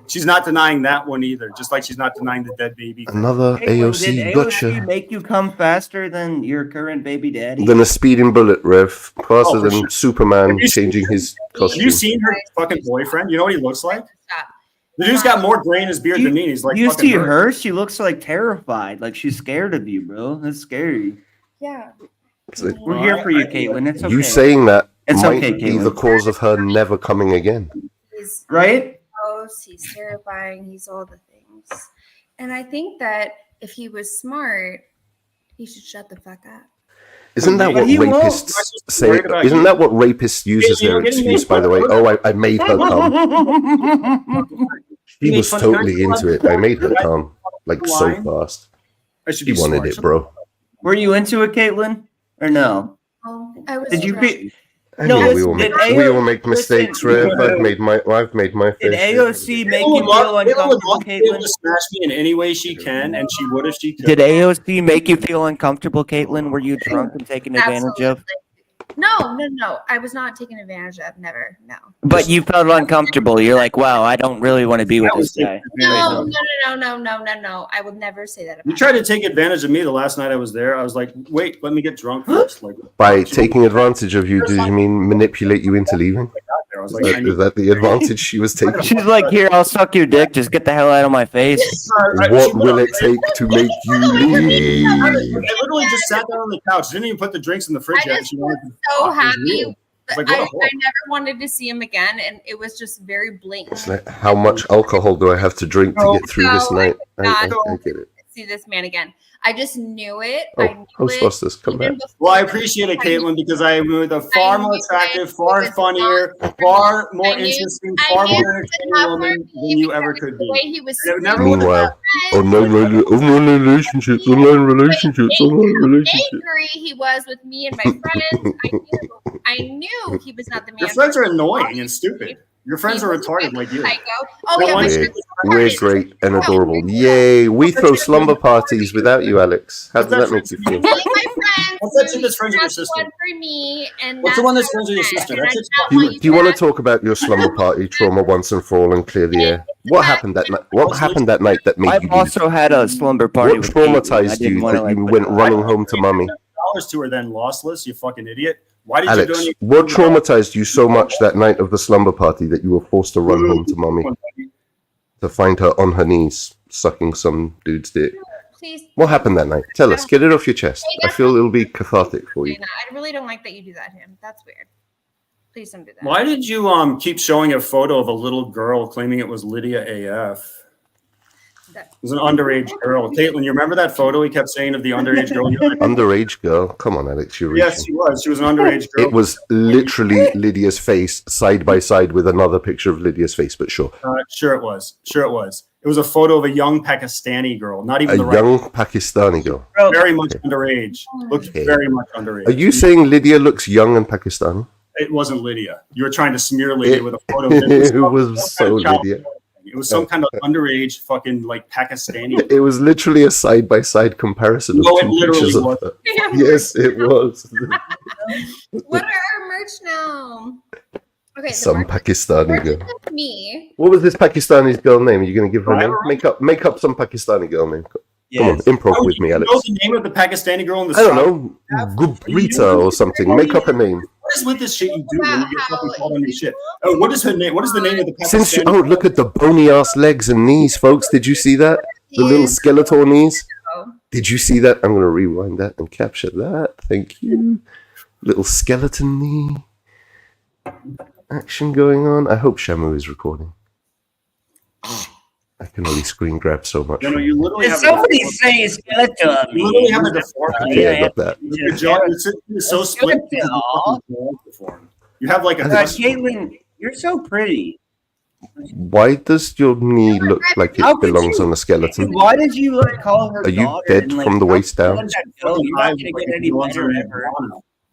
She's not denying that one either. Just like she's not denying the dead baby. Another Caitlyn, did AOC AOC gotcha. make you come faster than your current baby daddy? Than a speeding bullet, Rev. Faster Oh, for than sure. Superman Have you seen- changing his Have costume. you seen her fucking boyfriend? You know what he looks like? Stop. The dude's got more gray in his beard than me. He's like you fucking see her. her? She looks like terrified, like she's scared of you, bro. That's scary. Yeah. It's like, We're here for you, Caitlyn. It's okay. you saying that It's might okay, be the Caitlyn. cause of her never coming again. He's Right? gross. He's terrifying. He's all the things. And I think that if he was smart, he should shut the fuck up. Isn't that But what he won't. rapists say? Isn't that what rapists use as their excuse, by the way? Oh, I made her come. She was totally into it. I made her come. Like, so fast. I should She be wanted smart. it, bro. Were you into it, Caitlyn? Or no? Oh, I was. Did you trying- I No, mean, we listen, all make, did we AO all make mistakes, Rev. I've made my Did fair share. AOC make you Caitlyn would feel love uncomfortable, to be able Caitlyn? to smash me in any way she can, and she would if she could. Did AOC make you feel uncomfortable, Caitlyn? Were you drunk and taken advantage of? Absolutely. No. I was not taken advantage of. Never. No. But you felt uncomfortable. You're like, wow, I don't really want to be with That was this guy. No. I would never say that You about tried to take advantage of me the last night I was there. I was like, wait, let me get drunk first. Like, By taking advantage of you, do you mean manipulate you into leaving? I was Is like, I that, need- is that the advantage she was taking? She's like, here, I'll suck your dick. Just get the hell out of my face. What will it take to make you leave? I literally just sat down on the couch. Didn't even put the drinks in the fridge I yet. just She wanted to so talk. It was happy. real. It's like, I what a whore. never wanted to see him again, and it was just very blatant. It's like, how much alcohol do I have to drink to get through this No, night? I not. get it. See this man again. I just knew it. Oh, I knew it. Ghostbusters, come back. even before- Well, I appreciate it, Caitlin, because I am with a far more attractive, far funnier, far more I knew- interesting, I far knew more it was entertaining enough woman for me than you because ever of could the be. way he was And it never speaking. would have Meanwhile, online relationships, online relationships. Angry he was with me and my friends. I knew he was not the man. Your friends are annoying and stupid. Your friends are retarded like you. Psycho. Oh yeah, my We're, friends are we're retarded. great and adorable. Yay! We throw slumber parties without you, Alex. How does that make you feel? Me and my friends. What's that chick that's friends with your that's sister? one for me, and What's the that's one that's how friends with your we met, sister? and That I chick's don't Do you, want do you want to back. talk about your slumber party trauma once and for all and clear the air? What happened that night? What happened that night that made I've you leave? also had a slumber party. What with Caitlin. I traumatized didn't you wanna, that like, you put went it out. running home to mommy? $100 to her then lossless, you fucking idiot. Why did you do Alex, any? what traumatized you so much that night of the slumber party that you were forced to run home to mommy to find her on her knees sucking some dude's dick? Please. What happened that night? Tell us. Get it off your chest. I feel it'll be cathartic for you. I really don't like that you do that to him. That's weird. Please don't do that. Why did you keep showing a photo of a little girl claiming it was Lydia AF? It was an underage girl. Caitlin, you remember that photo he kept saying of the underage girl? Underage girl? Come on, Alex. You're Yes, reaching. she was. She was an underage girl. It was literally Lydia's face side by side with another picture of Lydia's face, but sure. Sure it was. Sure it was. It was a photo of a young Pakistani girl, not even A the right. young Pakistani girl. Very much underage. Looked Okay. very much underage. Are you saying Lydia looks young and Pakistani? It wasn't Lydia. You were trying to smear Lydia with a photo. It was so Lydia. It was some kind of underage fucking like Pakistani. It was literally a side by side comparison of No, it two literally pictures of was. her. Yes, it was. What are our merch now? Okay, the Some merch Pakistani is girl. with me. What was this Pakistani girl name? Are you going to give her a name? Right. Make up some Pakistani girl name. Come on, Yes. improv with me, You Alex. know the name of the Pakistani girl in the I don't South? know, Gubrita or something. Make up a name. What is with this shit you do when you get fucking called on your shit? Oh, what is her name? What is the name of the Pakistani? Since you, look at the bony ass legs and knees, folks. Did you see that? The little skeletal knees. Did you see that? I'm going to rewind that and capture that. Thank you. Little skeleton knee action going on. I hope Shamu is recording. I can only screen grab so much. No, you literally Did have somebody say skeleton? You literally have a deformity. Okay, I got that. Your jaw is so split. because of the fucking deformed. You have like a. Caitlin, you're so pretty. Why does your knee look like How it could belongs you- on a skeleton? Why did you like call her? Are you daughter dead and, like, from the how- waist down? how did that go? You're not gonna get any better ever.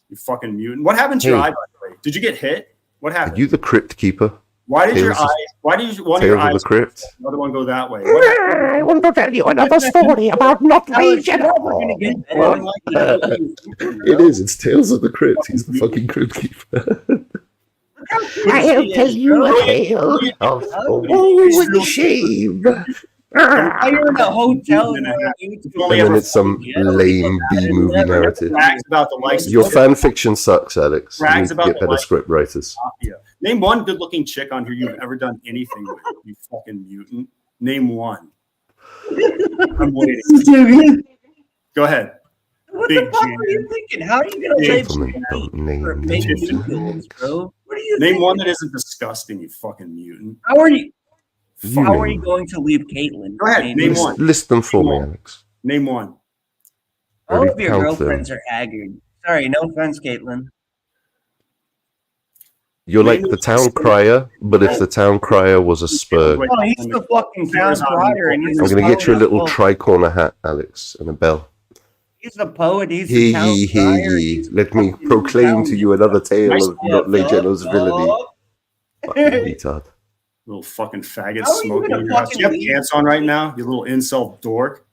You fucking mutant. What happened to your Hey. eye, by the way? Did you get hit? What Are happened? you the crypt keeper? Why did your Tales of- eye? Why did one of your Tales of eyes? the crypt? The other one go that way. What happened? I want to tell you another story about not Alex, you're never gonna get better. It is. It's Tales of the Crypt. He's the fucking crypt keeper. I'll tell you a tale of woe and shame. You're in a hotel and And then it's some lame B-movie narrative. Brags about the likes. Your fan fiction sucks, Alex. You need Brags to about get the better likes. script writers. Yeah. Name one good-looking chick on here you've ever done anything with. You fucking mutant. Name one. I'm waiting. Go ahead. What Big the fuck Jim. are you thinking? How are you gonna Big say Gentlemen don't name for names. making goals, bro? What are you Name thinking? one that isn't disgusting. You fucking mutant. How are you? You How are name you going to leave Caitlin? Go ahead, name one. List them for me, Alex. Name one. All Already of your count girlfriends them. are haggard. Sorry, no offense, Caitlin. You're like the town crier, but if the town crier was a spur. Oh, he's the fucking town crier, and he's I'm the going to get you a little poet. tri-corner hat, Alex, and a bell. He's the poet. He's Hear the town ye, hear crier. ye. he's the Let me fucking proclaim town- to you another tale Nice of not Legendo's villainy. dog. Fucking retard. Little fucking faggot How are you smoking gonna in your house. fucking You have leave? pants on right now, you little incel dork.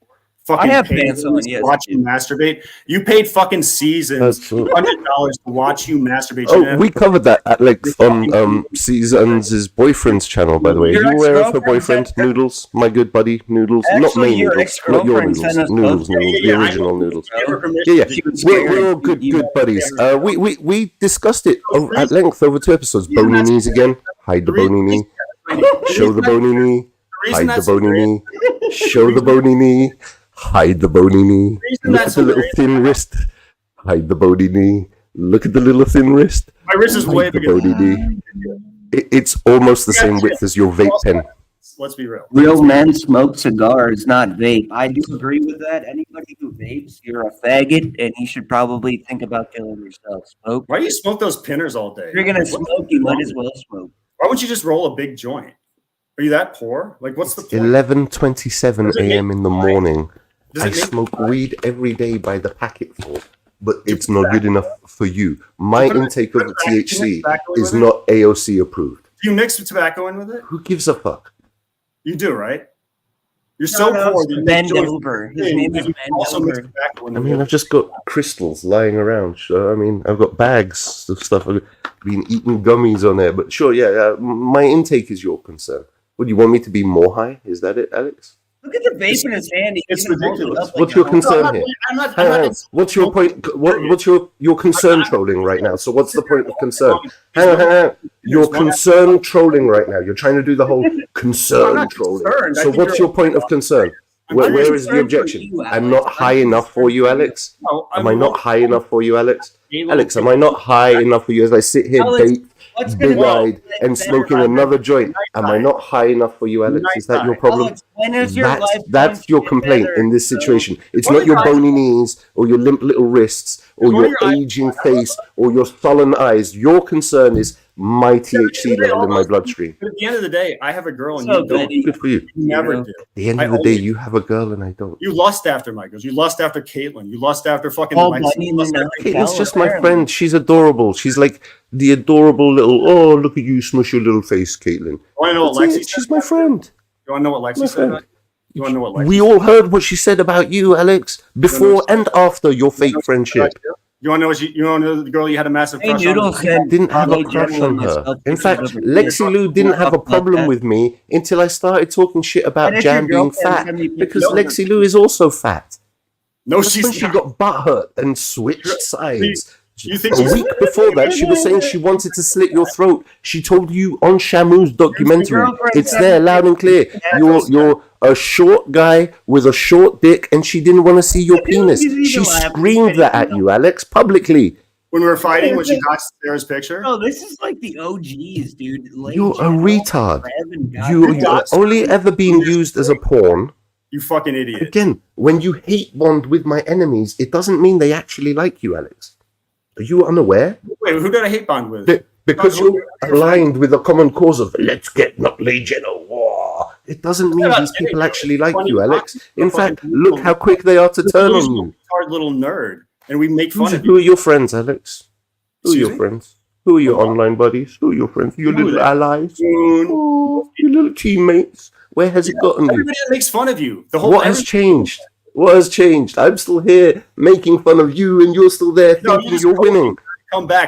Fucking I have paid pants on, to yes, watch I you do. masturbate. You paid fucking Seasons That's true. $100 to watch you masturbate. Oh, we covered that at length on Seasons' boyfriend's channel, by the way. Are Your you aware of her ex-girlfriend boyfriend, sent her- Noodles? My good buddy, Noodles. Not Actually, my your Noodles. Not your ex-girlfriend Noodles. sent us Noodles, both- Noodles. The original Noodles. Give her permission Yeah, to yeah. use We're all good buddies. We discussed it at length over 2 episodes. Bony knees again. Hide the bony knee. Show the bony knee. Hide the bony knee. Show the bony knee. Hide the bony knee. Look at the little thin wrist. Hide the bony knee. Look at the little thin wrist. My wrist is way Hide the bigger. bony knee. It's almost the same width as your vape pen. Let's be real. Real men smoke cigars, not vape. I do agree with that. Anybody who vapes, you're a faggot, and you should probably think about killing yourself. Smoke. Why do you smoke those pinners all day? If you're gonna smoke, you might as well smoke. Why wouldn't you just roll a big joint? Are you that poor? Like, what's the point? 11:27 a.m. in the morning. Does I it make- smoke weed every day by the packetful, but it's not good enough for you. My intake of THC is not AOC approved. Do you mix tobacco in with it? Who gives a fuck? You do, right? You're so poor that you Bend enjoy over. His things, name is and you Bend also mix Over. tobacco in I with mean, it. I've just got crystals lying around. So, I mean, I've got bags of stuff. I've been eating gummies on there. But sure, yeah, my intake is your concern. Would you want me to be more high? Is that it, Alex? Look at the vape in his hand. He It's even holds it ridiculous. up like What's a your home- concern here? Hang on. What's your point? What's your concern trolling right now? So what's the point of concern? Hang on. You're concern trolling right now. You're trying to do the whole concern trolling. So what's your point of concern? Where is the objection? I'm not high enough for you, Alex. Am I not high enough for you, Alex? Alex, am I not high enough for you as I sit here baked, big-eyed, and smoking another joint? Am I not high enough for you, Alex? Is that your problem? That's your complaint in this situation. It's not your bony knees or your limp little wrists or your aging face or your sullen eyes. Your concern is my THC level in my bloodstream. But at the end of the day, I have a girl and So you don't. good. Good for you. You never do. At the end of the day, you have a girl and I don't. You lust after my girls. You lust after Caitlin. You lust after fucking Paul Mike. Bunyan You lust and after- Caitlin's just my friend. She's adorable. She's like the adorable little, oh, look at you, smush your little face, Caitlin. You want to know what That's Lexi it. said? She's my friend. You want to know what Lexi My said? friend. About you? You want to know what Lexi We all heard what she said about you, Alex, before and after your fake friendship. You want to know what you want to know the girl you had a massive Hey, crush Noodle on? said Didn't have a Hello, crush General, on her. myself, In because fact, of her Lexi beard. Lou didn't have a About problem that. with me until I started talking shit about And if Jan your being girlfriend fat, sent me because pictures- Lexi Lou is also fat. No, That's when she's she not. got butthurt and switched sides. You think A she's week before that, she was saying she wanted to slit your throat. She told you on Shamu's documentary. girlfriend It's sent there, me loud and clear. You're a short guy with a short dick, and she didn't want to see your penis. She screamed that at you, Alex, publicly. when we were fighting when she got Sarah's picture? Bro, this is like the OGs, dude. Late You're a General, retard. Revan, God, You're only ever being used as a pawn. You fucking idiot. Again, when you hate bond with my enemies, it doesn't mean they actually like you, Alex. Are you unaware? Wait, who did I hate bond with? Because you're aligned with a common cause of let's get not Legion of War. It doesn't mean these people actually like you, Alex. In fact, look how quick they are to turn on you. Hard little nerd, and we make fun of Who you. are your friends, Alex? Who are Excuse your me? friends? Who are your online buddies? Who are your friends? Your little allies? Oh, your little teammates? Where has it gotten you? Everybody makes fun of you. The whole What has changed? What has changed? I'm still here making fun of you, and you're still there No, thinking you're winning.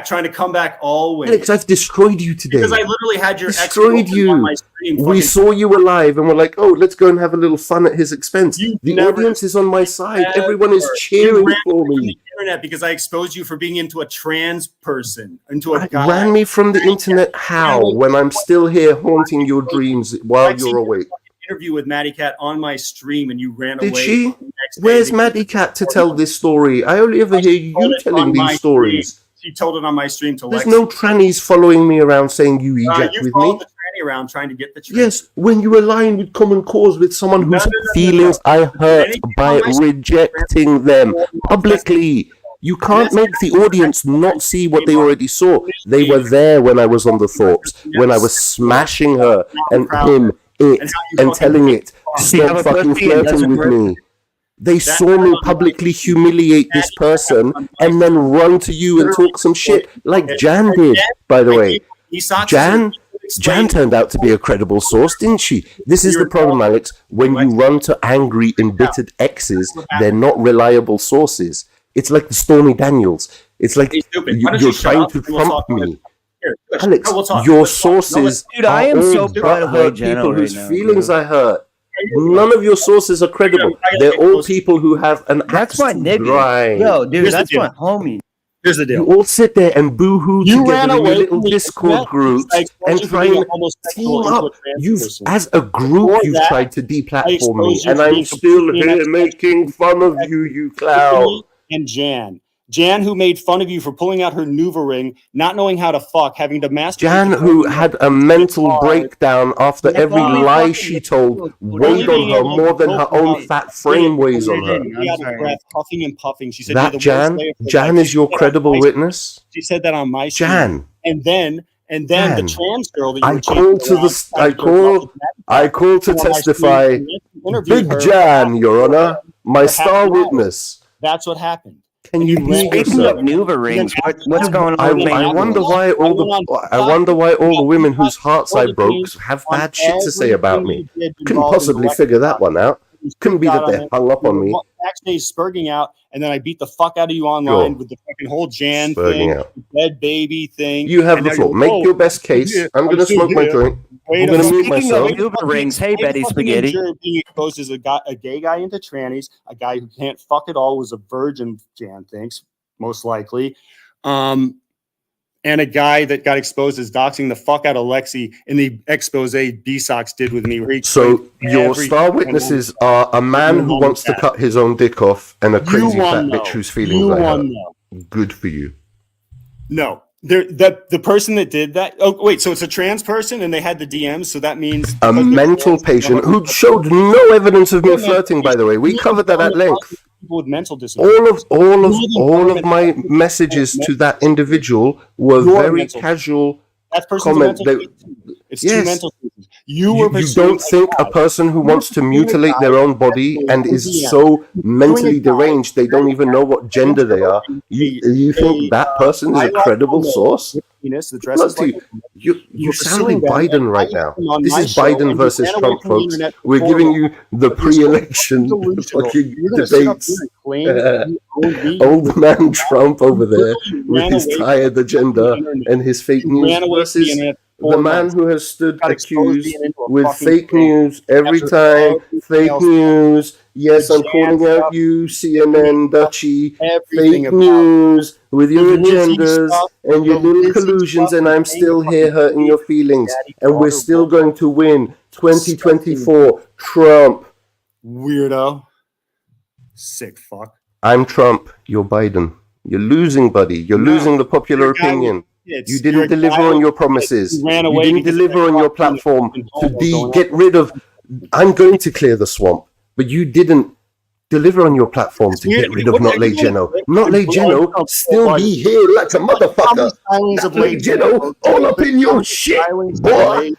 trying to come back always. Alex, I've destroyed you today. Because I literally had your ex Destroyed you. on my stream. We fucking- saw you alive, and we're like, "Oh, let's go and have a little fun at his expense." You The never- audience is on my side. Never. Everyone is You cheering ran for from me. the internet because I exposed you for being into a trans person, into a I guy. ran me from the internet. How? When I'm still here haunting your dreams while you're awake. Interview with Maddie Cat on my stream, and you ran Did away. she? the next day Where's because Maddie Cat to tell this story? I only ever hear you told it telling on my these stories. She told it on my stream to There's Lexi. no trannies following me around saying you eject you with followed me. the tranny around trying to get the tranny. Yes, when you align with common cause with someone whose no. feelings I hurt Anything by on my stream- rejecting them publicly. You can't make the audience not see what they already saw. They were there when I was on the Thorpes, when I was smashing her and him, it, and telling it, stop fucking flirting with me. They saw me publicly humiliate this person and then run to you and talk some shit like Jan did, by the way. Jan turned out to be a credible source, didn't she? This is the problem, Alex. When you run to angry, embittered exes, they're not reliable sources. It's like the Stormy Daniels. It's like you're trying to trump me. Alex, your sources Dude, I am are so all proud of butthurt White General people right whose now, feelings dude. I hurt. None of your sources are credible. They're all people who have an That's my nigga. grind. Yo, dude, Here's the that's deal. my homie. Here's the You deal. all sit there and boo-hoo You together ran in your away little from the Discord internet groups because I exposed and you for try being and a homosexual team into a up. trans You've, person. as a group, Before you've that, tried to deplatform me, exposed you and for I'm being still completely here inexcusable. making fun of you, you clown. And Jan, who made fun of you for pulling out her Nuva ring, not knowing how to fuck, having to masturbate. Jan, to who porn, had a mental breakdown after every only lie fucking she the told people weighed only on her being able more to than her vote own out- fat frame weighs on her. I'm out of sorry. breath, huffing and puffing. She said, That "You're the worst Jan, day of her Jan life." is your She said credible on my- witness. She said that on my stream. Jan, And then the Jan, trans girl that you I were call chasing to around, the, trying I to get involved call, with Maddie I Cat, call to on my stream, testify. and then interviewed Big her Jan, for Your Honor, my half star an hour. witness. That's what happened. Can you hear Speaking yourself? of Nuva rings, what's going I, on? with I Nuva wonder rings? why all the women whose hearts I broke have on bad shit to say about everything me. you did Couldn't involved in possibly the figure that one out. You Couldn't be that got on they're it. hung up You on were me. backstage spurging out, and then I beat the fuck out of you online Sure. with the fucking whole Jan Spurging thing, out. the dead baby thing. You have and the now floor. you're, Make "Oh, your best I'm case. here. I'm going to still smoke my here." drink. Wait I'm a going to fucking- mute Speaking of myself. Nuva rings, hey Wait a Betty fucking Spaghetti. injury being exposed as a gay guy into trannies, a guy who can't fuck at all, was a virgin, Jan thinks, most likely. And a guy that got exposed as doxing the fuck out of Lexi in the expose B-Sox did with me. Where he So explained your everything star going on. witnesses are a man who wants to cut his own dick off and a You crazy fat won, bitch though. whose feelings You I hurt. won, though. Good for you. No, the person that did that. Oh wait, so it's a trans person, and they had the DMs. So that means A because they're mental trans, patient they who have a- showed no evidence of me You're a mental flirting, by the way. We patient. covered that at length. People with mental disabilities. All of my messages to that individual were You're a very mental- casual That person's comment. a mental patient. It's two Yes. mental cases. You were You pursuing don't think a person who wants to mutilate their own body and is so mentally deranged they don't even know what gender they are, you think that person is a credible source? penis that Blood dresses to like you. You're sounding Biden right now. This is show, Biden and versus you ran away Trump, from the folks. internet We're before giving that. you the But you're so pre-election delusional. fucking You're gonna sit up debates. here and claim that you own me. Old man Trump over there You with ran his away from tired the agenda internet. and his fake You news ran away from the versus internet the for man months. who has stood Got exposed accused being into a with fucking fake thing. news every After time. everything Fake else, news. Yes, the I'm calling Jan out stuff, you, CNN, Dutchy. everything Fake about news with your the Lizzie agendas stuff, and your the little Lizzie collusions, stuff and with I'm being still a here fucking hurting your feelings. daddy, And we're daughter, still woman. going to win 2024. Trump. Weirdo. Sick fuck. I'm Trump. You're Biden. You're losing, buddy. You're No, losing the popular you're a guy with opinion. kids. You You're didn't a guy deliver on with your kids. promises. You ran You away didn't because deliver on your platform to get rid of. I'm going to clear the swamp, but you didn't deliver on your platform to get rid of Not Lay Geno. Not Lay Geno still be here like a motherfucker. Not Lay Geno all up in your shit, boy.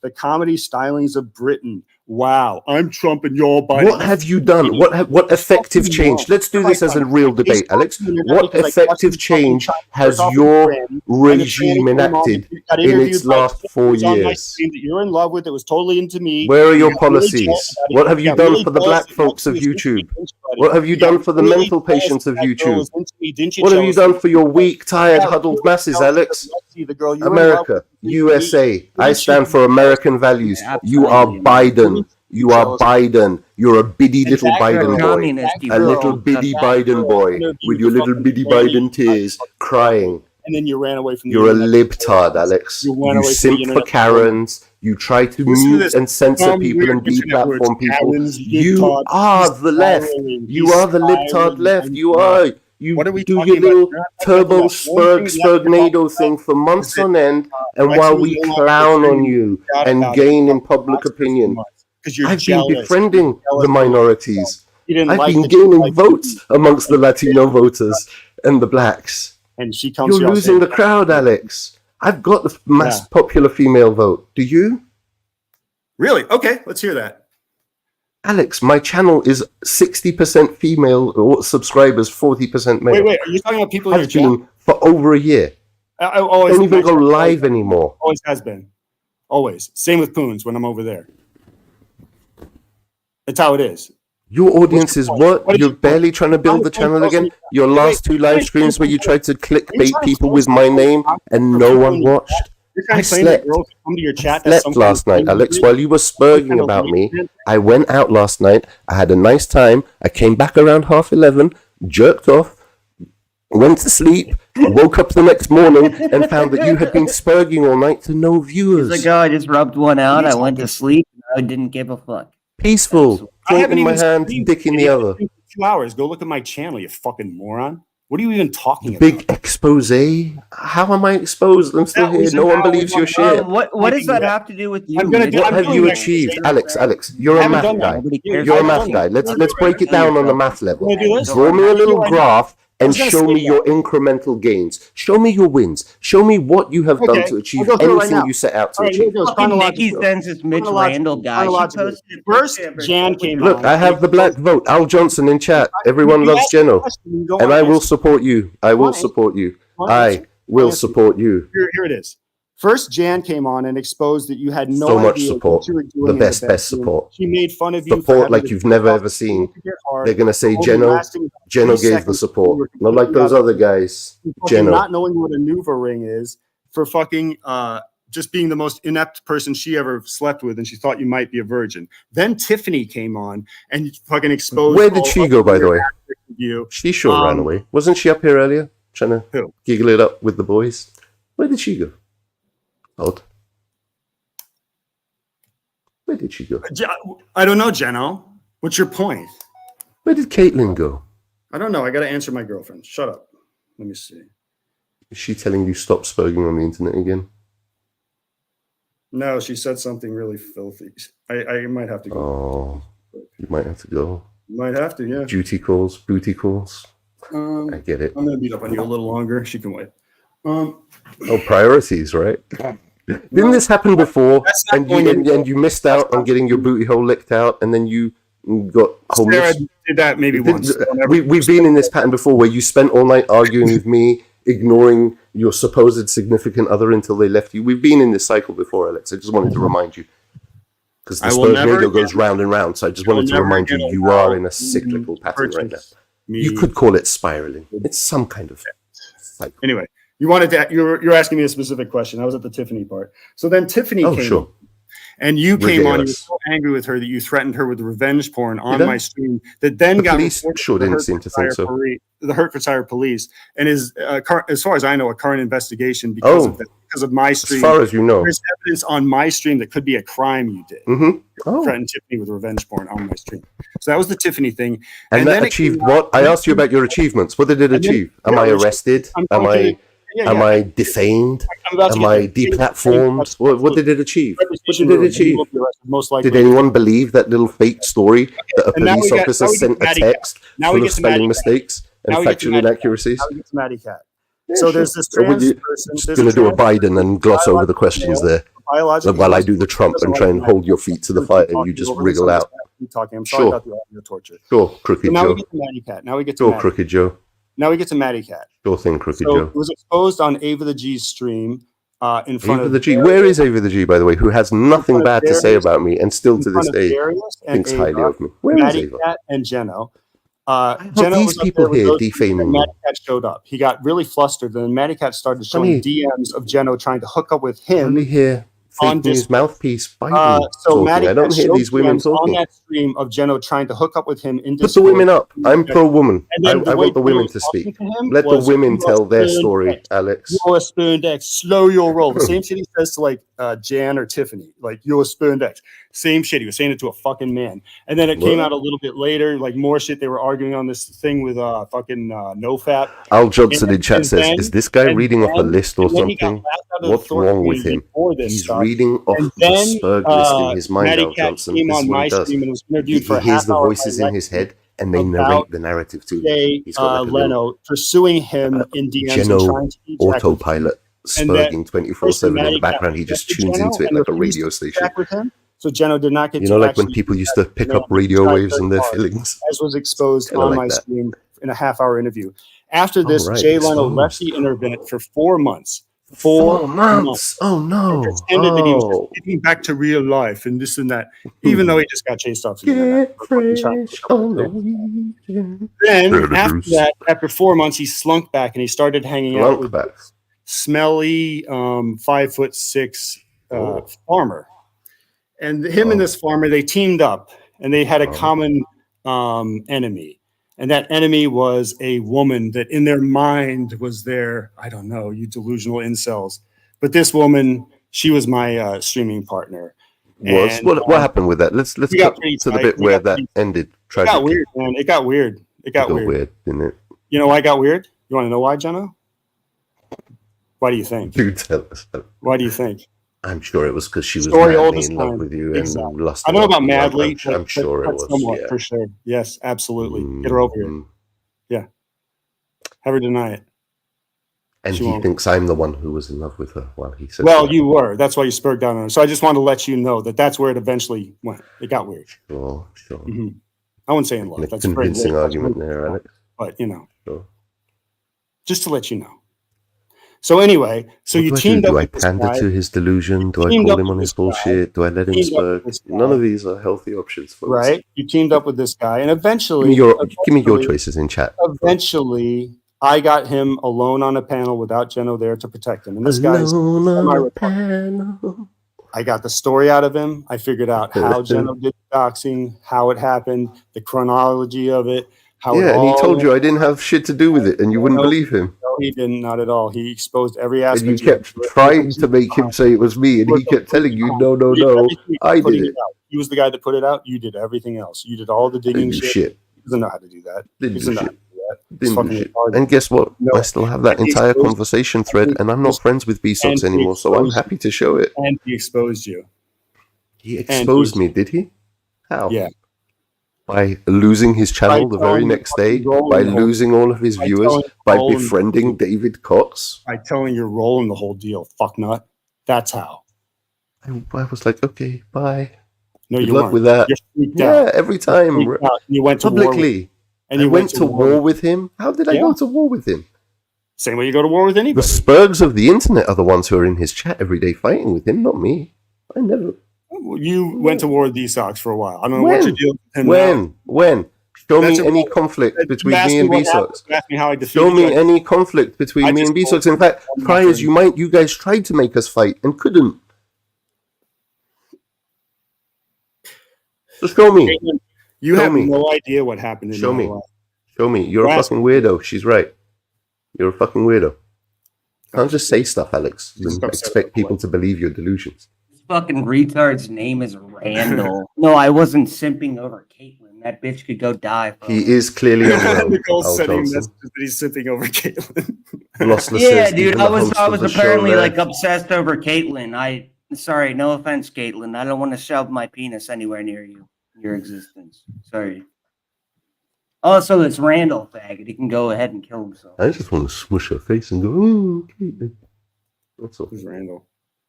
The comedy stylings of Britain. Wow, I'm Trump and you're Biden. What have you done? What effective change? Let's do this as a real debate, Alex. What effective change has your regime enacted in its last 4 years? That you're in love with, that was totally into me. Where are your policies? What have you done for the black folks of YouTube? What have you done for the mental patients of YouTube? What have you done for your weak, tired, huddled masses, Alex? America, USA. I stand for American values. You are Biden. You are Biden. You're a biddy little Biden boy. A little biddy Biden boy with your little biddy Biden tears crying. And then you ran away from the You're a internet. libtard, Alex. You ran You away from the simp for internet. Karens. You try to Listen to mute this. and censor Dumb, people weird and internet words. deplatform people. Karens, You libtard, are he's the left. spiraling. You He's are the libtard spiraling. left. I'm You not. are. You What are we do talking your little about? You're not talking turbo about one thing we have to spurgnado talk thing about for months is that, on end, and Lexi while was we no longer clown on befriending you God and about gain it. in public opinion. Because you're I've jealous. been befriending You're jealous the minorities. You didn't I've like been that she gaining liked votes you. amongst the Latino voters and the blacks. And she comes You're to you all losing saying, the crowd, Alex. I've got the mass Yeah. popular female vote. Do you? Really? Okay, let's hear that. Alex, my channel is 60% female or subscribers, 40% male. Wait. Are you talking about people in your Has chat? been for over a year. I always Don't even go live anymore. Always has been. Always. Same with Poons when I'm over there. That's how it is. Your audience is what? What did You're you- barely trying to build the channel again? Your last two live streams where you tried to clickbait people with my name and no one watched? You're trying I to claim that slept. girls who come to your chat. I that's slept some kind last of night, thing Alex, you do. while you were spurging about me. I went out last night. I had a nice time. I came back around 11:30, jerked off, went to sleep, woke up the next morning and found that you had been spurging all night to no viewers. He's like, oh, I just rubbed one out. I went to sleep. I didn't give a fuck. Peaceful. I Joint haven't in my even hand, streamed dick in the for other. 2 hours. Go look at my channel, you fucking moron. What are you even talking about? Big expose. How am I exposed? I'm still That here. was No an one hour believes your long shit. What does that have to do with you? I'm gonna do- What I'm have doing you that. achieved, Alex? You're I a haven't math done that. guy. Nobody cares You're a I math haven't guy. done that. Let's break it down on the math level. Can I do this? Draw me a little graph and gonna show say me your incremental gains. Show me your wins. Show me what you have done Okay, to achieve I'll go through it right anything now. you set out to All right, here achieve. it goes. Fucking Nikki Chronological. sends this Mitch Randall guy. She Chronologically. posted a First, picture of herself Jan with came her- Look, I have the black vote. Al Johnson in chat. Everyone You loves asked me a Jeno. question, you don't And wanna I will answer. support you. I will support you. I will support you. Here it is. First, Jan came on and exposed that you had no So much idea support. what you were doing. The in best bedroom. support. She made fun of you. for Support having like to you've jerk never off ever seen. to get hard. They're going to say, Only Jeno lasting 3 gave the seconds support. before you Not were like those completely other guys. fucking Jeno. not knowing what a Nuva ring is, for fucking just being the most inept person she ever slept with, and she thought you might be a virgin. Then Tiffany came on and fucking exposed. Where did she go, by the way? You. She sure ran away. Wasn't she up here earlier? Trying to Who? giggle it up with the boys. Where did she go? Odd. Where did she go? I don't know, Jeno. What's your point? Where did Caitlin go? I don't know. I got to answer my girlfriend. Shut up. Let me see. Is she telling you stop spurging on the internet again? No, she said something really filthy. I might have to go. Oh, you might have to go. Might have to, yeah. Duty calls, booty calls. I get it. I'm gonna beat up on you a little longer. She can wait. Oh, priorities, right? Didn't this happen before? And you missed out on getting your booty hole licked out, and then you got homeless. Sarah did that maybe once. We've been in this pattern before, where you spent all night arguing with me, ignoring your supposed significant other until they left you. We've been in this cycle before, Alex. I just wanted to remind you. Because the Spurs needle goes round and round, so I just wanted to remind you, you are in a cyclical pattern right now. You could call it spiraling. It's some kind of cycle. Anyway, you wanted to. You're asking me a specific question. I was at the Tiffany part. So then Tiffany came. Sure. And you came on, you were Ridiculous. so angry with her that you threatened her with revenge porn on Did I? my stream that then The got police reported sure to the didn't seem to think so. The Hertfordshire police, and is as far as I know, a current investigation because of that, because of my As stream. far as you know. There's evidence on my stream that could be a crime you did. Mm-hmm. Oh. Threatened Tiffany with revenge porn on my stream. So that was the Tiffany thing. And that then it achieved came out- what? I asked you about your achievements. What did it achieve? Am I arrested? Am I defamed? Am I deplatformed? What did it achieve? What did it achieve? Most likely. Did anyone believe that little fake story that a And now we police get- officer now we get sent a Maddie Cat. text Now we full get of to Maddie spelling Cat. mistakes and Now we get to factual Maddie Cat. inaccuracies? Now we get to Maddie Cat. Yeah, So sure. there's this Or would trans you person. just there's going to do a trans Biden and gloss over the questions there? biological While I do the Trump and try and hold your feet to the fire and you just wriggle out. Talking. I'm sorry Sure. about the audio torture. Sure, Crooked So now Joe. we get to Maddie Cat. Now we get to Sure, Maddie. Crooked Joe. Now we get to Maddie Cat. Sure thing, Crooked So Joe. it was exposed on Ava the G's stream in front Ava of the G. Where is Ava the G, by the way, who has nothing of bad to say Darius- about me and still in to front this of day Darius and thinks highly Ava, of me? Where is Maddie Ava? Cat and Jeno. hope Jeno these was up people there with here those two, defaming and me. Maddie Cat showed up. He got really flustered, and then Maddie Cat started showing Honey. DMs of Jeno trying to hook up with him. Only hear on fake news Discord. mouthpiece Biden So talking. Maddie I don't Cat hear showed these women DMs on talking. that stream of Jeno trying to hook up with him in Put the Discord. women up. I'm pro-woman. And I then the way want the Jeno women was to talking speak. to him Let the was, women "You tell are their spoon story, X. Alex. You're a spoon X. Slow your roll." The same shit he says to like Jan or Tiffany. Like, "You're a spoon X." Same shit. He was saying it to a fucking man. And then it came What? out a little bit later, like more shit. They were arguing on this thing with fucking NoFap. Al Johnson in chat and says, then- "Is this guy and reading off a then- list or and then he got something? laughed out of the What's Thor wrong with community him? for this He's stuff. reading off And the then Spurg list in his mind, Maddie Al Cat Johnson. came This on is what my he does. stream and was He interviewed for a hears half the hour voices by in his Lexi head and they about narrate the narrative to him. Jay He's got like a little Leno pursuing him in DMs and Jeno trying to ejack with him. autopilot And that spurging 24/7 in the Maddie background. Cat He just rejected tunes Jeno into it and like a refused radio to station. ejack with him. So Jeno did not get You to know, like when actually people do used that to pick man. up radio He tried waves very and their hard, feelings. as was exposed Kinda on like my that. stream in a half-hour interview. After this, right, Jay Leno left exposed. the internet for 4 months. 4 months. Oh no. Pretended that he was Oh. just getting back to real life and this and that, even though he just got chased off the internet. Get fresh on the weekend. Then Predators. after that, after 4 months, he slunk back and he started hanging out Slunk with back. smelly 5'6" farmer. And him and this farmer, they teamed up and they had a common enemy. And that enemy was a woman that in their mind was their, I don't know, you delusional incels. But this woman, she was my streaming partner. Was And, what happened with that? Let's we got cut pretty to the tight. bit We where got that pretty- ended It got tragically. weird, man. It got weird. It got weird. Didn't it? You know why it got weird? You want to know why, Jenna? Why do you think? Do tell us. Why do you think? I'm sure it was because she was Story old madly as in love time. with you Exactly. and lust. I don't know about you. madly. I'm sure it but was. somewhat, Yeah. for sure. Yes, absolutely. Get her over here. Mm. Yeah. Have her deny it. And She he won't. thinks I'm the one who was in love with her while he said Well, that. you were. That's why you spurred down on her. So I just wanted to let you know that that's where it eventually went. It got weird. Sure. Mhm. I wouldn't say in love. In a That's a very convincing weird- argument there, Alex. But, you know, Sure. just to let you know. So anyway, so What you do I teamed do? up Do I with this pander guy. to his delusion? Do I teamed call up him with on his this guy. bullshit? Do I let him Teamed up with spurg? this None guy. of these are healthy options, folks. Right? You teamed up with this guy, and Give eventually, me your choices in chat. eventually, I got him alone on a panel without Jeno there to protect him. And this guy's Alone on a semi-Republican. panel. I got the story out of him. I figured out how Jeno did doxing, how it happened, the chronology of it, how it Yeah, and all he told you I went. didn't have shit to do with it, and you wouldn't No, believe him. No, he didn't. Not at all. He exposed every And aspect. you of kept it. trying to make him say it was me, and he kept telling you, no, I did Putting it. out. He was the guy that put it out. You did everything else. You did all the I didn't digging do shit. shit. He doesn't know how to do that. He Didn't doesn't do know how shit. to do that. He's Didn't do fucking shit. retarded. And guess what? No. I still have that And he entire exposed- conversation thread, and I'm not friends with B-Sox and he anymore, so I'm exposed- happy to show it. And he exposed you. He exposed me, did he? How? Yeah. By losing his channel By the very telling next you day, fucking rolling by the whole- losing all of his by viewers, telling you by rolling- befriending David Cox. By telling you're rolling the whole deal. Fuck nut. That's how. I was like, okay, bye. No, Good you luck weren't. with that. You're freaked Yeah, out. every time. Freaked out. You went to war with, Publicly. and I you went to war with him. How did I Yeah. go to war with him? Same way you go to war with The anybody. Spurgs of the internet are the ones who are in his chat every day fighting with him, not me. I never. You went to war with D-Sox for a while. I don't know what your deal with him now. When? Show That's me any irrelevant. conflict You between asked me and what happened. B-Sox. You asked me how I defeated Show me you. any conflict between I me just and B-Sox. told In fact, I'm not Priors, friends. you guys tried to make us fight and couldn't. So show me. You Show have me. no idea what happened in Show my me. life. Show me. You're a Ask fucking weirdo. She's right. You're a fucking weirdo. Can't just say stuff, Alex, Just and upset expect about people to believe your delusions. This fucking retard's name is Randall. No, I wasn't simping over Caitlyn. That bitch could go die. For He is clearly unwell, Nicole's Al sending Johnson. messages that he's sipping over Caitlyn. Lossless Yeah, says, dude, even I the was host of the show apparently left. like obsessed over Caitlyn. Sorry, no offense, Caitlyn. I don't want to shove my penis anywhere near your existence. Sorry. Also, this Randall faggot, he can go ahead and kill himself. I just want to smush her face and go, ooh, okay. That's all. Who's Randall?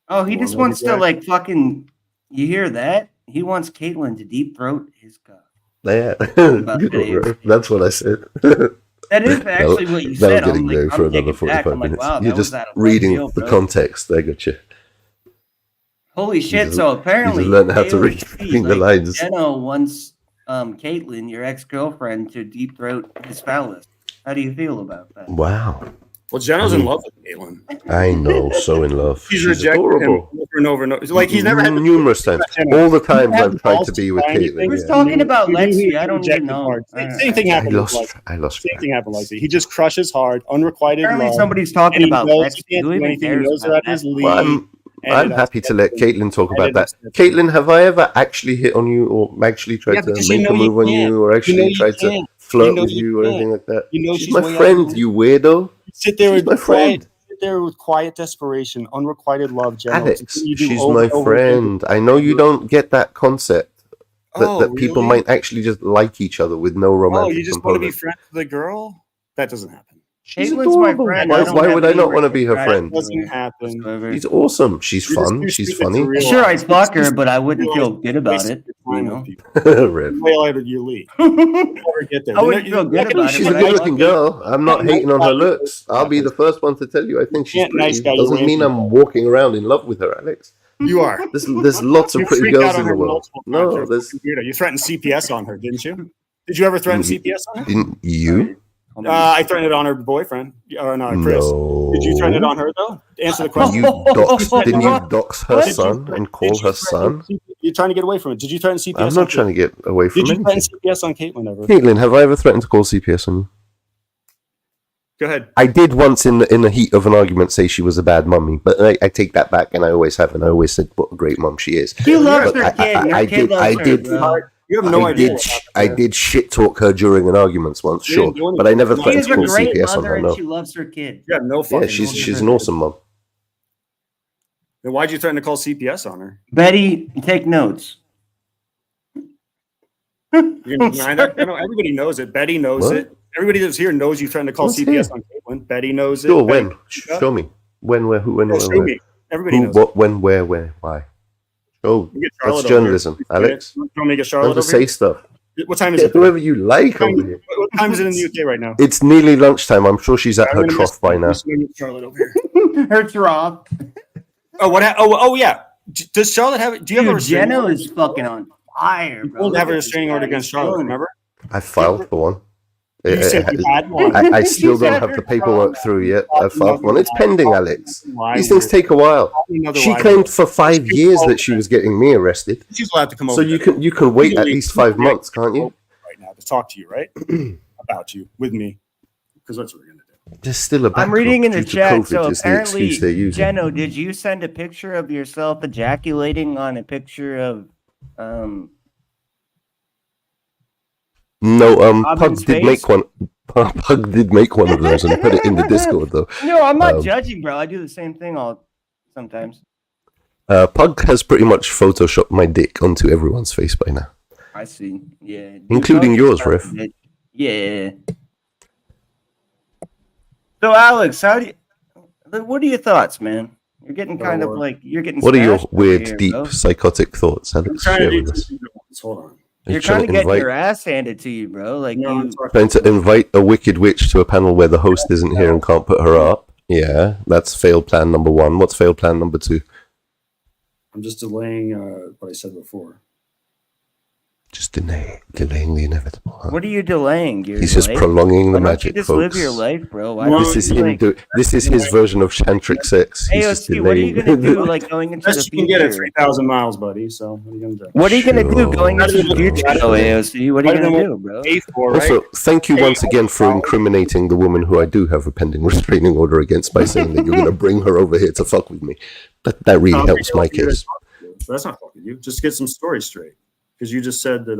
Oh, he Well, just maybe wants to that- like fucking. You hear that? He wants Caitlyn to deep throat his cock. Yeah, About Good Dave. on, bro. That's what I said. That is actually what you That said. was I'm getting like, there for I'm another taking back. 45 I'm like, minutes. wow, You're that was just out of left reading field, the bro. context. I got you. Holy shit! just- So apparently, you just learned how to read AOC, between the lines. Jeno wants Caitlyn, your ex-girlfriend, to deep throat his phallus. How do you feel about that? Wow. Well, Jeno's in love with Caitlyn. I know, so in love. She's She's rejected adorable. him over and over and over. Like he's never had to numerous times. Jeno. All the times He had I've tried balls to be with try anything. Caitlyn. Who's Yeah. talking about He knew he Lexi? was I don't even rejected know. hard. I don't Same thing I happened with lost. Lexi. I lost. Same thing happened with Lexi. He just crushes hard, unrequited Apparently, love. somebody's talking and he about knows Lexi. he can't Who do even anything. He cares knows about that that? his league. Well, I'm happy to let Caitlyn talk about that. Caitlyn, have I ever actually hit on you or actually tried Yeah, to because you make know a you move on can't. you or You know actually you tried to can't. flirt You know with you you or can't. anything like that? You know she's she's my way out friend, of you weirdo. Sit there She's my with friend. quiet, sit there with quiet desperation, unrequited love, Jeno. Alex, You do she's over my and over again. friend. I know you don't get that concept that, Oh, that people really? might actually just like each other with no romantic Oh, you just want to be component. friends with a girl? That doesn't happen. She's Caitlin's my adorable. friend. Why- I don't why have would I any not wanna be her regrets friend? That doesn't happen. whatsoever. She's awesome. She's You're just fun. too She's stupid to funny. realize. Sure, I'd fuck her, Just but I wouldn't feel realize good about wasting it. your You time know. with people. Rev. Way out of your league. I Never get there. wouldn't feel good Look at about her. it. She's a but I good looking fuck girl. I'm not Yeah, hating on her nice guy. looks. I'll be the first one to tell you I think she's Yeah, nice pretty. guy, Doesn't you're mean waiting. I'm walking around in love with her, Alex. You are. There's lots of You pretty freaked girls out on in the her world. multiple times. No, You're a there's fucking weirdo. You threatened CPS on her, didn't you? Did you ever threaten CPS on her? didn't you? I threatened it on her boyfriend. Or no, Chris. No. Did you threaten it on her though? Answer the question. Didn't you dox her What? son and call her son? You're trying to get away from it. Did you threaten CPS? I'm not trying to get away from Did you threaten anything. CPS on Caitlyn ever? Caitlin, have I ever threatened to call CPS on you? Go ahead. I did once in the heat of an argument say she was a bad mummy, but I take that back, and I always have, and I always said what a great mum she is. She loves But her kid. and her I kid did, loves I her, did, bro. You have no idea. what happened I there. did shit talk her during an argument once, You sure, didn't do but I never anything. She threatened is to a call great CPS on mother her. and No, she loves her kid. You have no fucking. yeah, she's an awesome mum. Then why'd you threaten to call CPS on her? Betty, take notes. You're gonna deny that? I know everybody knows it. Betty knows What? it. Everybody that's here knows you threatened to call What's CPS here? on Caitlin. Betty knows it. Sure, Betty when? knows it. Show me. When, where, who, when, Yeah, where, show where? me. Everybody Who, knows. what, when, where, why? Oh, You get that's Charlotte over journalism, here. Alex. You want me to get Don't Charlotte just over say here? stuff. What time is Get it? there? whoever you like over here. What time is it in the UK right now? It's nearly lunchtime. I'm sure she's at I'm her gonna trough by now. miss Charlotte over here. Her trough. Oh, what? Oh, yeah. Does Charlotte have? Do you have a Dude, restraining Jenna order? is fucking on fire, You bro. told to have a Look at this restraining order guy. against He's Charlotte. killing it. Remember? I filed for one. You said you had one. I still She's don't at have her the paperwork trough. through yet. I filed for one. It's pending, Alex. Lie These things weird. take a while. Another She lie claimed weird. for 5 years that she was getting me arrested. She's allowed to come So over. you can wait at least 5 months, can't you? Right now to talk to you, right? About you with me, because that's what we're gonna do. There's still a I'm reading in the due to chat. COVID So is the excuse they're apparently, using. Jenno, did you send a picture of yourself ejaculating on a picture of No, Robin's Pug did face? make one. Pug did make one of those and put it in the Discord though. No, I'm not Um, judging, bro. I do the same thing all sometimes. Pug has pretty much photoshopped my dick onto everyone's face by now, I see. Yeah. Dude, including don't yours, get Ref. started. Yeah. So Alex, what are your thoughts, man? You're getting kind of like you're getting. What are your smashed over weird, here, deep, bro. psychotic thoughts, I'm Alex? trying Share to do with us. two things at once. Hold on. You're trying kind to of getting invite, your ass handed to you, bro. Like No, you. I'm talking. trying to invite a wicked witch to a panel where the host isn't here and can't put her up. Yeah, that's failed plan number 1. What's failed plan number 2? I'm just delaying what I said before. Just delaying the inevitable. Huh? What are you delaying? Your He's just life? prolonging the Why don't you magic, just folks. live your life, bro? Why Well, don't This is you, him. This is his version of tantric sex. He's just AOC, what are you delaying. gonna do? Like going into the Best you can get at future? 3,000 miles, buddy. So what are you gonna do? What are you gonna do Sure. going into the future, though, AOC? What are you Better than gonna what do, bro? Pay for, right? Also, thank you once again for incriminating the woman who I do have a pending restraining order against by saying that you're going to bring her over here to fuck with me. That really helps my case. So that's not fucking you. Just get some stories straight. Because you just said that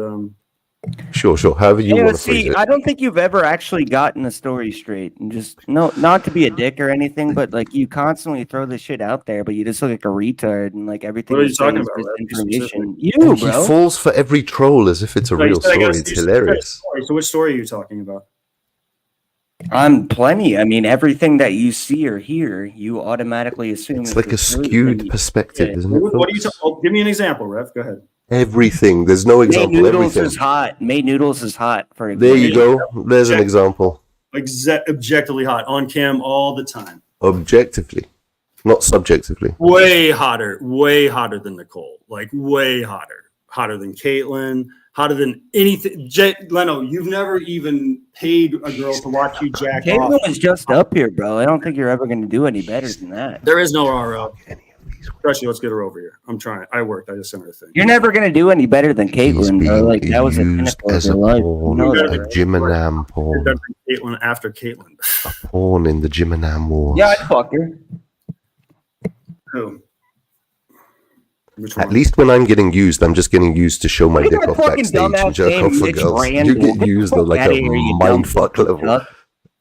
Sure. However you want to phrase AOC, it. I don't think you've ever actually gotten a story straight, and just not to be a dick or anything, but like you constantly throw this shit out there, but you just look like a retard, and like everything. What are you say talking is about, just Rep? information. He You, bro. falls for every troll as if it's a So you real said I gotta story. It's see- hilarious. So which story are you talking about? I'm plenty. I mean, everything that you see or hear, you automatically assume It's like a the truth, and skewed you- perspective, isn't it? What are you folks? talking? Oh, give me an example, Rev. Go ahead. Everything. There's no May example. noodles Everything. is hot. May noodles is hot. For There you example. go. There's an example. Objectively hot on cam all the time. Objectively, not subjectively. Way hotter than Nicole. Like way hotter than Caitlin, hotter than anything. Leno, you've never even paid a girl to watch you jack Caitlin off. was just up here, bro. I don't think you're ever going to do any better than that. There is no RL. Trust you, let's get her over here. I'm trying. I worked. I just sent her a thing. You're never going to do any better than He's Caitlin, bro. being Like that was a used pinnacle of as your a life. You pawn, know You that, better- a right? Jimanam You're pawn, better than Caitlin after Caitlin. a pawn in the Jimanam Wars. Yeah, I'd fuck her. Who? Which one? At least when I'm getting used, I'm just getting used to show my Look at dick that off fucking backstage dumbass and jerk name, off for Mitch girls. You Randall. get Get the used fuck at like outta a here, you dumb mindfuck level. fuck.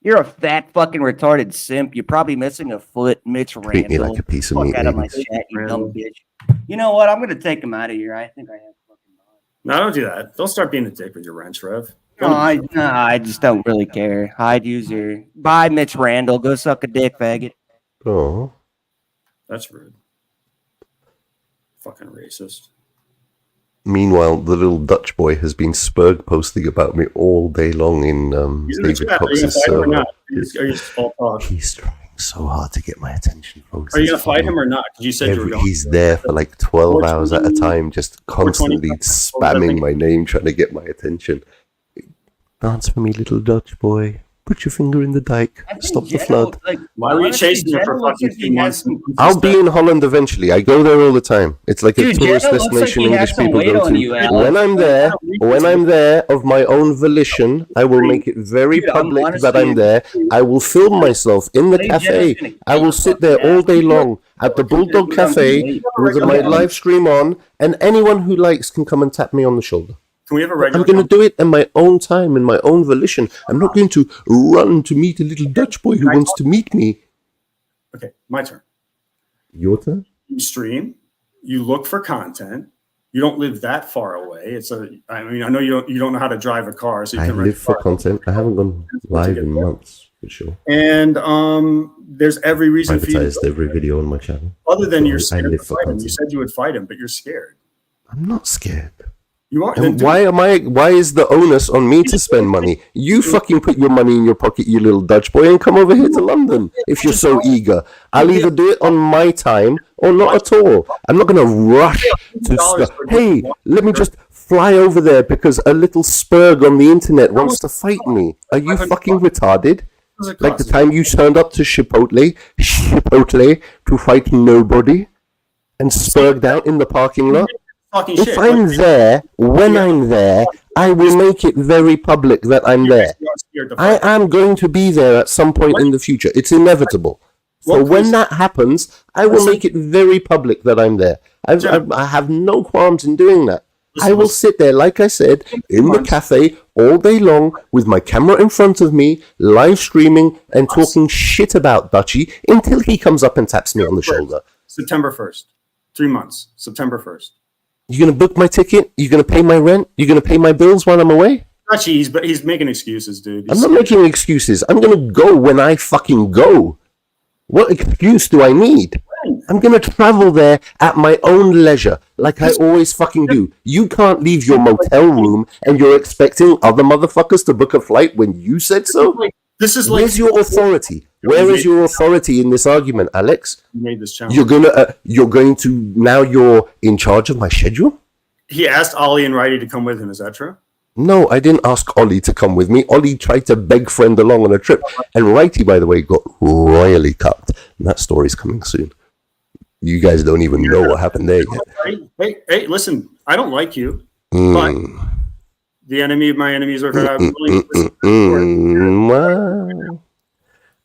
You're a fat fucking retarded simp. You're probably missing a foot, Mitch Randall. Treat me like a piece of Fuck meat, out of my ladies. chat, you dumb bitch. You know what? I'm gonna take him out of here. I think I have fucking. No, don't do that. Don't start being a dick with your wrench, Rev. No, I just don't really care. Hide user. Bye, Mitch Randall. Go suck a dick, faggot. Oh, That's rude. Fucking racist. meanwhile, the little Dutch boy has been Spurg posting about me all day long in He's in the David chat. Are you gonna Cox's fight him or server. not? Are you just all talk? He's trying so hard to get my attention, folks. Are you It's gonna fight funny. him or not? Because you said you were going. He's there for like 12 hours at a 420, time, just constantly 420, spamming my name, trying to get my attention. Dance for me, little Dutch boy. Put your finger in the dike. Stop the flood. Why were you chasing him for fucking 2 months? I'll be in Holland eventually. I go there all the time. It's like a Dude, tourist Jenna looks like destination he has English some people weight go on to. you, Alex. When I'm there of my own volition, I will make it very Dude, I'm public that honestly- I'm there. I will film myself in the Lady cafe. Jenna's gonna I will sit there all day long at the Bulldog Cafe with my live stream on, and anyone who likes can come and tap me on the shoulder. Can we have a I'm regular? going to do it in my own time, in my own volition. I'm not going to run to meet a little Dutch boy who wants to meet me. Okay, my turn. Your turn? You stream. You look for content. You don't live that far away. I mean, I know you don't know how to drive a car, so you I can live for content. I haven't gone live in months, for sure. And there's every reason for you Privatized every video on my channel. other than So you're I scared live to for fight him. You content. said you would fight him, but you're scared. I'm not scared. You are. And why is the onus on me to spend money? You fucking put your money in your pocket, you little Dutch boy, and come over here to London if you're so eager. I'll either do it on my time or not at all. I'm not going to rush to hey, let me just fly over there because a little spurg on the internet wants to fight me. Are you fucking retarded? Like the time you turned up to Chipotle to fight nobody and spurged out in the parking lot? If I'm there, when I'm there, I will make it very public that I'm there. I am going to be there at some point in the future. It's inevitable. So when that happens, I will make it very public that I'm there. I have no qualms in doing that. I will sit there, like I said, in the cafe all day long with my camera in front of me, live streaming and talking shit about Dutchy until he comes up and taps me on the shoulder. September 1st. 3 months. September 1st. You're going to book my ticket? You're going to pay my rent? You're going to pay my bills while I'm away? Dutchy, he's making excuses, dude. I'm not making excuses. I'm going to go when I fucking go. What excuse do I need? I'm going to travel there at my own leisure, like I always fucking do. You can't leave your motel room and you're expecting other motherfuckers to book a flight when you said so? Where's your authority? Where is your authority in this argument, Alex? Made this challenge. You're going to now you're in charge of my schedule? He asked Ollie and Righty to come with him. Is that true? No, I didn't ask Ollie to come with me. Ollie tried to beg friend along on a trip. And Righty, by the way, got royally cucked. And that story's coming soon. You guys don't even know what happened there yet. Hey, listen, I don't like you, but the enemy of my enemies are willing to listen. Well,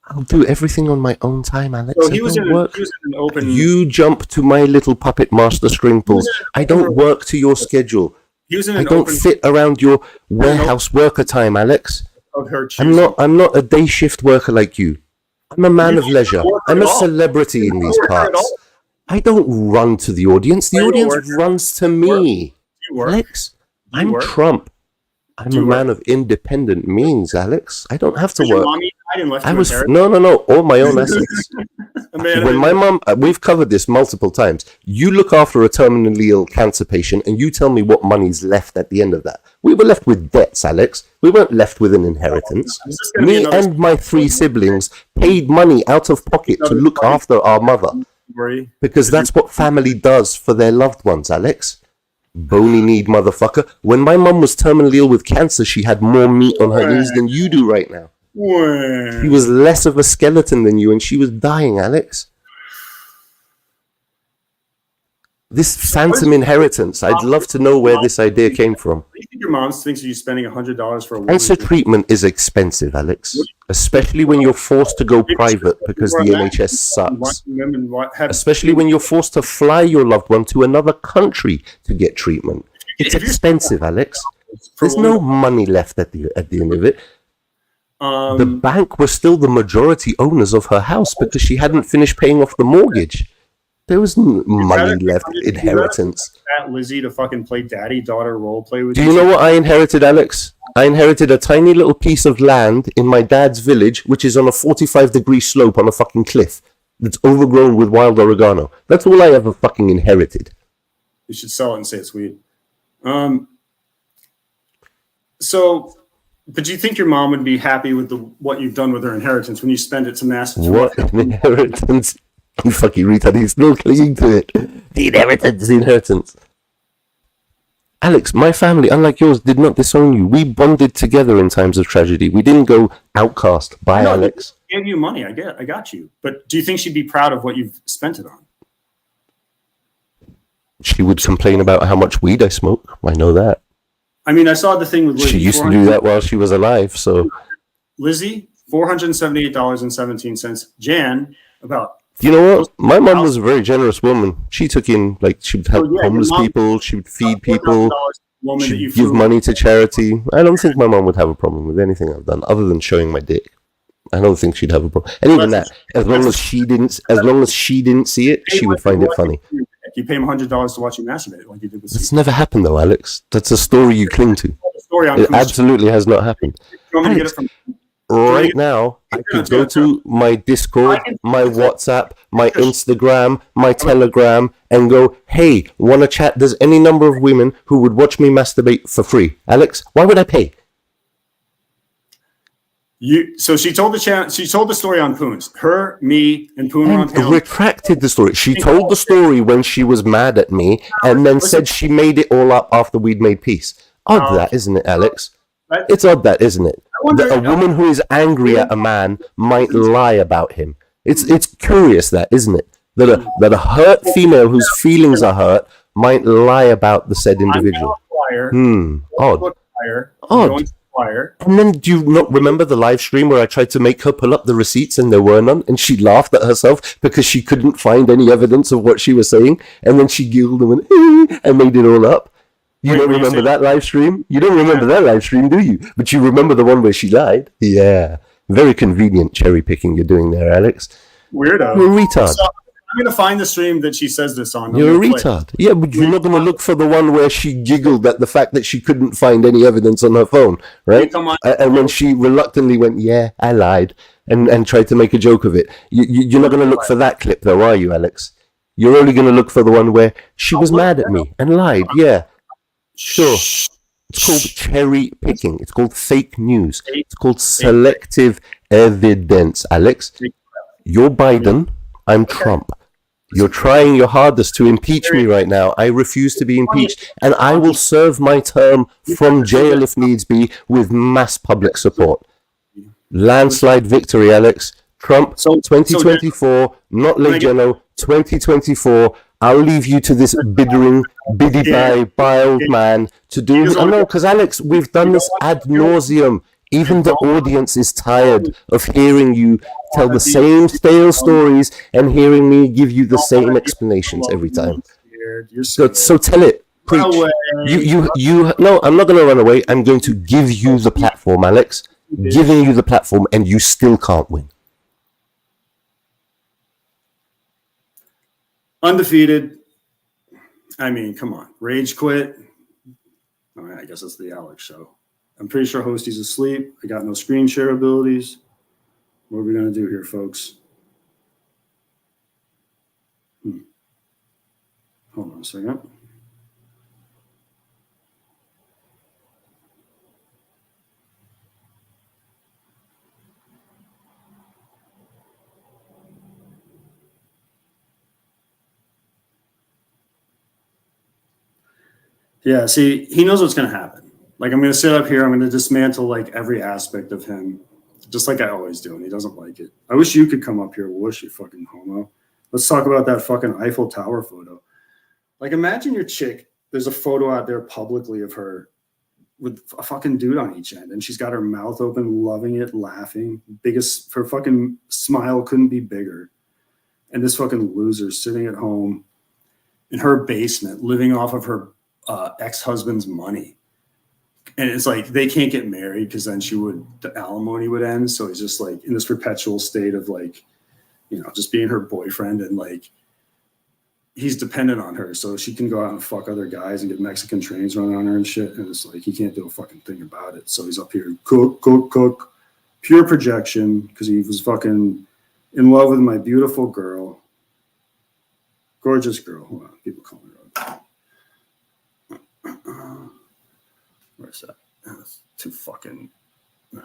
I'll do everything on my own time, Alex. So he was in an open... You jump to my little puppet master Stringpulls. I don't work to your schedule. I don't fit around your warehouse worker time, Alex. I'm not a day shift worker like you. I'm a man of leisure. I'm a celebrity in these parts. I don't run to the audience. The audience runs to me. Alex, I'm Trump. I'm a man of independent means, Alex. I don't have to work. No, all my own assets. When my mom, we've covered this multiple times. You look after a terminally ill cancer patient and you tell me what money's left at the end of that. We were left with debts, Alex. We weren't left with an inheritance. Me and my 3 siblings paid money out of pocket to look after our mother. Because that's what family does for their loved ones, Alex. Bony-kneed motherfucker. When my mum was terminally ill with cancer, she had more meat on her knees than you do right now. She was less of a skeleton than you, and she was dying, Alex. This phantom inheritance, I'd love to know where this idea came from. Do you think your mom thinks you're spending $100 for a woman? Cancer treatment is expensive, Alex. Especially when you're forced to go private because the NHS sucks. Especially when you're forced to fly your loved one to another country to get treatment. It's expensive, Alex. There's no money left at the end of it. The bank was still the majority owners of her house because she hadn't finished paying off the mortgage. There was money left, inheritance. Lizzie to fucking play daddy-daughter role play with you. Do you know what I inherited, Alex? I inherited a tiny little piece of land in my dad's village, which is on a 45-degree slope on a fucking cliff that's overgrown with wild oregano. That's all I ever fucking inherited. You should sell it and say it's weed. So... But do you think your mom would be happy with what you've done with her inheritance when you spend it to mass? What inheritance? You fucking retard, he's still clinging to it. The inheritance. Alex, my family, unlike yours, did not disown you. We bonded together in times of tragedy. We didn't go outcast. Bye, Alex. I gave you money. I got you. But do you think she'd be proud of what you've spent it on? She would complain about how much weed I smoke. I know that. I mean, I saw the thing with Lizzie. She used to do that while she was alive, so... Lizzie, $478.17. Jan, about... You know what? My mom was a very generous woman. She took in, she would help homeless people, she would feed people, she would give money to charity. I don't think my mom would have a problem with anything I've done, other than showing my dick. I don't think she'd have a problem. And even that, as long as she didn't see it, she would find it funny. You pay him $100 to watch you masturbate, like you did with. It's never happened though, Alex. That's a story you cling to. It absolutely has not happened. Alex, right now, I could go to my Discord, my WhatsApp, my Instagram, my Telegram, and go, hey, want to chat? There's any number of women who would watch me masturbate for free. Alex, why would I pay? So she told the story on Poons. Her, me, and Poon were on panel. Retracted the story. She told the story when she was mad at me, and then said she made it all up after we'd made peace. Odd that, isn't it, Alex? It's odd that, isn't it? That a woman who is angry at a man might lie about him. It's curious that, isn't it? That a hurt female whose feelings are hurt might lie about the said individual. Odd. Odd. And then do you not remember the live stream where I tried to make her pull up the receipts and there were none, and she laughed at herself because she couldn't find any evidence of what she was saying, and then she giggled and went and made it all up? You don't remember that live stream? You don't remember that live stream, do you? But you remember the one where she lied? Yeah. Very convenient cherry picking you're doing there, Alex. Weirdo. You're a retard. So, I'm going to find the stream that she says this on. You're a retard. Yeah, but you're not going to look for the one where she giggled at the fact that she couldn't find any evidence on her phone, right? And then she reluctantly went, yeah, I lied, and tried to make a joke of it. You're not going to look for that clip, though, are you, Alex? You're only going to look for the one where she was mad at me and lied. Yeah. Sure. It's called cherry picking. It's called fake news. It's called selective evidence, Alex. You're Biden. I'm Trump. You're trying your hardest to impeach me right now. I refuse to be impeached. And I will serve my term from jail if needs be with mass public support. Landslide victory, Alex. Trump, 2024, not Legeno, 2024. I'll leave you to this biddy-bye old man to do it. I know, because Alex, we've done this ad nauseum. Even the audience is tired of hearing you tell the same stale stories and hearing me give you the same explanations every time. So tell it. Preach. No, I'm not going to run away. I'm going to give you the platform, Alex. Giving you the platform, and you still can't win. Undefeated. I mean, come on. Rage quit. All right, I guess it's the Alex show. I'm pretty sure Hosty's asleep. I got no screen share abilities. What are we going to do here, folks? Hold on a second. Yeah, see, he knows what's going to happen. Like, I'm going to sit up here. I'm going to dismantle, like, every aspect of him, just like I always do, and he doesn't like it. I wish you could come up here, Whoosh, you fucking homo. Let's talk about that fucking Eiffel Tower photo. Like, imagine your chick. There's a photo out there publicly of her with a fucking dude on each end, and she's got her mouth open, loving it, laughing. Biggest, her fucking smile couldn't be bigger. And this fucking loser sitting at home in her basement, living off of her ex-husband's money. And it's like they can't get married because then the alimony would end. So he's just like in this perpetual state of like, you know, just being her boyfriend, and like he's dependent on her. So she can go out and fuck other guys and get Mexican trains running on her and shit. And it's like he can't do a fucking thing about it. So he's up here, cook, pure projection, because he was fucking in love with my beautiful girl. Gorgeous girl. Hold on, people call me her. Where's that? That's too fucking. I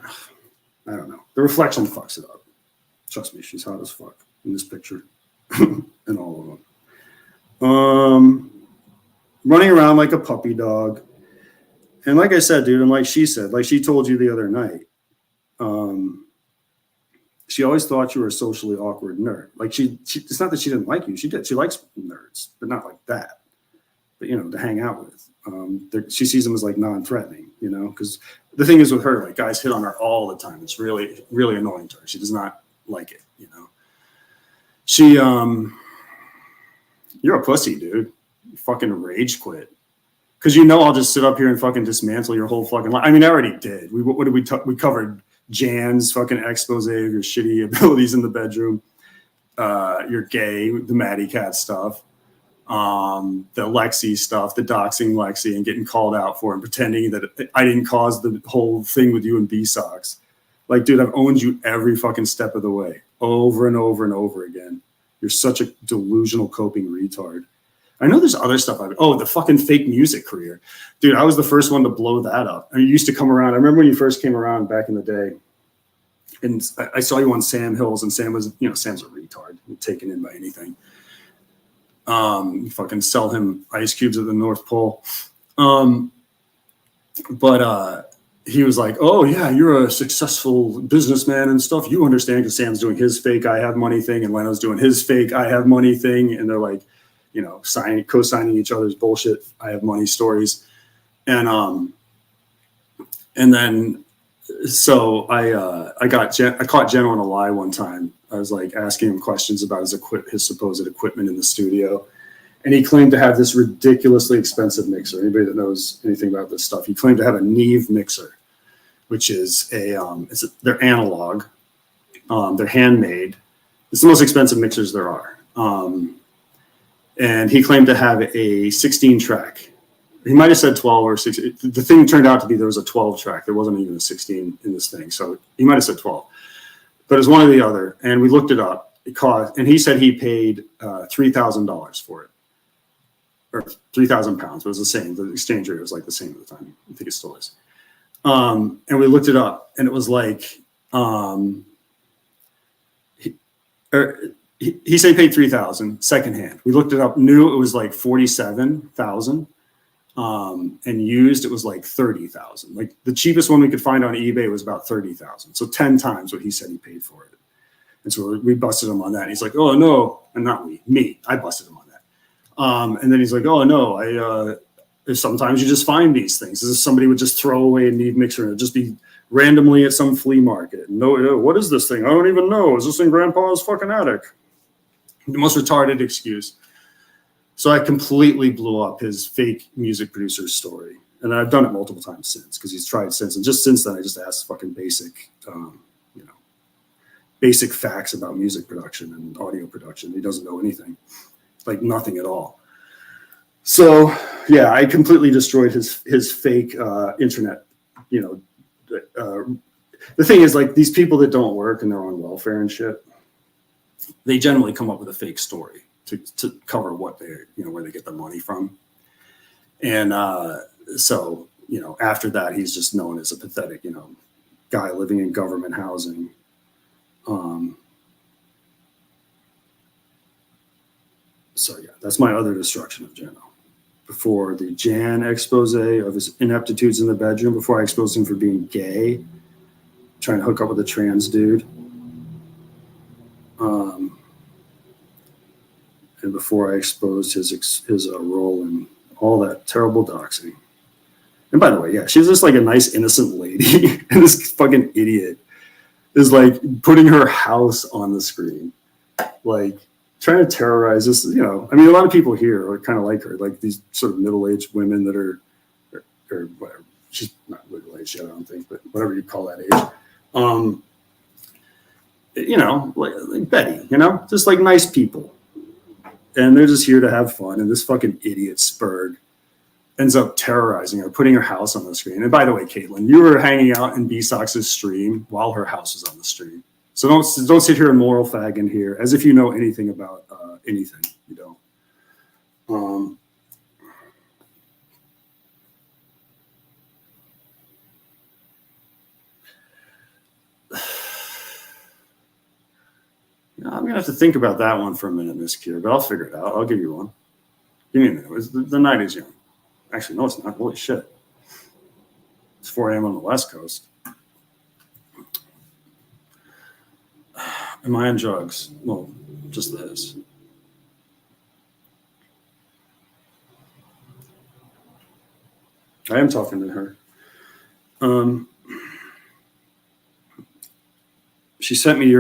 don't know. The reflection fucks it up. Trust me, she's hot as fuck in this picture, and all of them. Running around like a puppy dog, and like I said, dude, and like she said, like she told you the other night, she always thought you were a socially awkward nerd. Like she it's not that she didn't like you. She did. She likes nerds, but not like that. But, you know, to hang out with. She sees them as like non-threatening, you know, because the thing is with her, like guys hit on her all the time. It's really, really annoying to her. She does not like it, you know. She, you're a pussy, dude. You fucking rage quit. Because you know I'll just sit up here and fucking dismantle your whole fucking life. I mean, I already did. What did we covered Jan's fucking expose of your shitty abilities in the bedroom. You're gay, the Matty Cat stuff. the Lexi stuff, the doxing Lexi and getting called out for and pretending that I didn't cause the whole thing with you and B-Sox. Like, dude, I've owned you every fucking step of the way, over and over and over again. You're such a delusional coping retard. I know there's other stuff. The fucking fake music career. Dude, I was the first one to blow that up. I used to come around. I remember when you first came around back in the day, and I saw you on Sam Hills, and Sam was, Sam's a retard, taken in by anything. You fucking sell him ice cubes at the North Pole. But he was like, oh yeah, you're a successful businessman and stuff. You understand, because Sam's doing his fake I have money thing and Leno's doing his fake I have money thing. And they're like, co-signing each other's bullshit I have money stories. And then so I caught Jenno on a lie one time. I was like asking him questions about his supposed equipment in the studio. And he claimed to have this ridiculously expensive mixer. Anybody that knows anything about this stuff, he claimed to have a Neve mixer, which is they're analog. They're handmade. It's the most expensive mixers there are. And he claimed to have a 16 track. He might have said 12 or 16. The thing turned out to be there was a 12 track. There wasn't even a 16 in this thing. So he might have said 12. But it was one or the other. And we looked it up. And he said he paid $3,000 for it. Or 3,000 pounds. It was the same. The exchange rate was like the same at the time. I think it still is. And we looked it up. And it was like, he said he paid $3,000 secondhand. We looked it up, new, it was like $47,000. And used, it was like $30,000. Like the cheapest one we could find on eBay was about $30,000. So 10 times what he said he paid for it. And so we busted him on that. And he's like, oh no, and not me, I busted him on that. And then he's like, oh no, sometimes you just find these things. As if somebody would just throw away a Neve mixer and it'd just be randomly at some flea market. No, what is this thing? I don't even know. Is this in Grandpa's fucking attic? The most retarded excuse. So I completely blew up his fake music producer's story. And I've done it multiple times since, because he's tried since. And just since then, I just asked fucking basic facts about music production and audio production. He doesn't know anything, like nothing at all. So yeah, I completely destroyed his fake internet. The thing is, like, these people that don't work and they're on welfare and shit, they generally come up with a fake story to cover what where they get the money from. And so, after that, he's just known as a pathetic, guy living in government housing. So yeah, that's my other destruction of Jenno. Before the Jan expose of his ineptitudes in the bedroom, before I exposed him for being gay, trying to hook up with a trans dude. And before I exposed his role in all that terrible doxing. And by the way, yeah, she's just like a nice, innocent lady. And this fucking idiot is like putting her house on the screen. Like trying to terrorize this, I mean, a lot of people here are kind of like her, like these sort of middle-aged women that are, or whatever. She's not middle-aged yet, I don't think, but whatever you call that age. Like Betty, just like nice people. And they're just here to have fun. And this fucking idiot Spurg ends up terrorizing her, putting her house on the screen. And by the way, Caitlin, you were hanging out in B-Sox's stream while her house was on the stream. So don't sit here and moral fag in here as if you know anything about anything. You don't. I'm going to have to think about that one for a minute, Miss Kier, but I'll figure it out. I'll give you one. Give me a minute. The night is young. Actually, no, it's not. Holy shit. It's 4 a.m. on the West Coast. Am I on drugs? Well, just this. I am talking to her. She sent me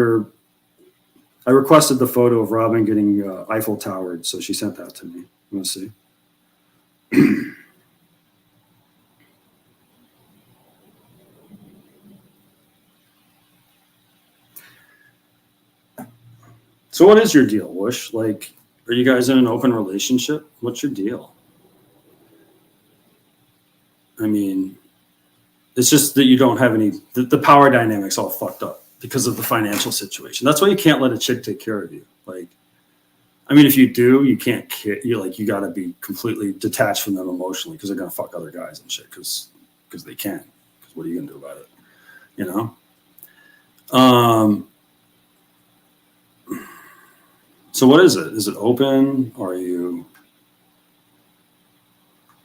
I requested the photo of Robin getting Eiffel Towered, so she sent that to me. You want to see? So what is your deal, Whoosh? Like, Are you guys in an open relationship? What's your deal? I mean, it's just that you don't have any, the power dynamics all fucked up because of the financial situation. That's why you can't let a chick take care of you. Like, I mean, if you do, you can't, you got to be completely detached from them emotionally because they're going to fuck other guys and shit because they can. Because what are you going to do about it? You know? So what is it? Is it open?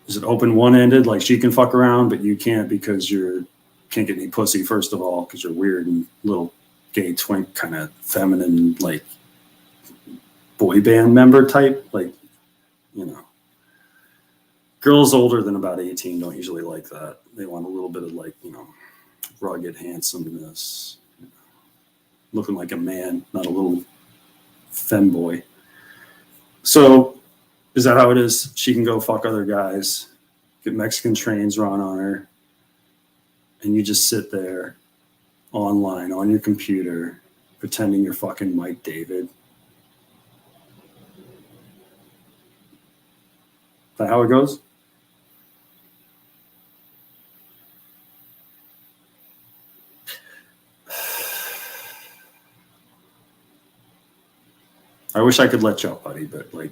Is it open one-ended? Like she can fuck around, but you can't because can't get any pussy, first of all, because you're weird and little gay twink kind of feminine, like boy band member type. Like, you know, girls older than about 18 don't usually like that. They want a little bit of like, you know, rugged handsomeness, looking like a man, not a little femboy. So is that how it is? She can go fuck other guys, get Mexican trains run on her, and you just sit there online on your computer pretending you're fucking Mike David. Is that how it goes? I wish I could let you up, buddy, but like,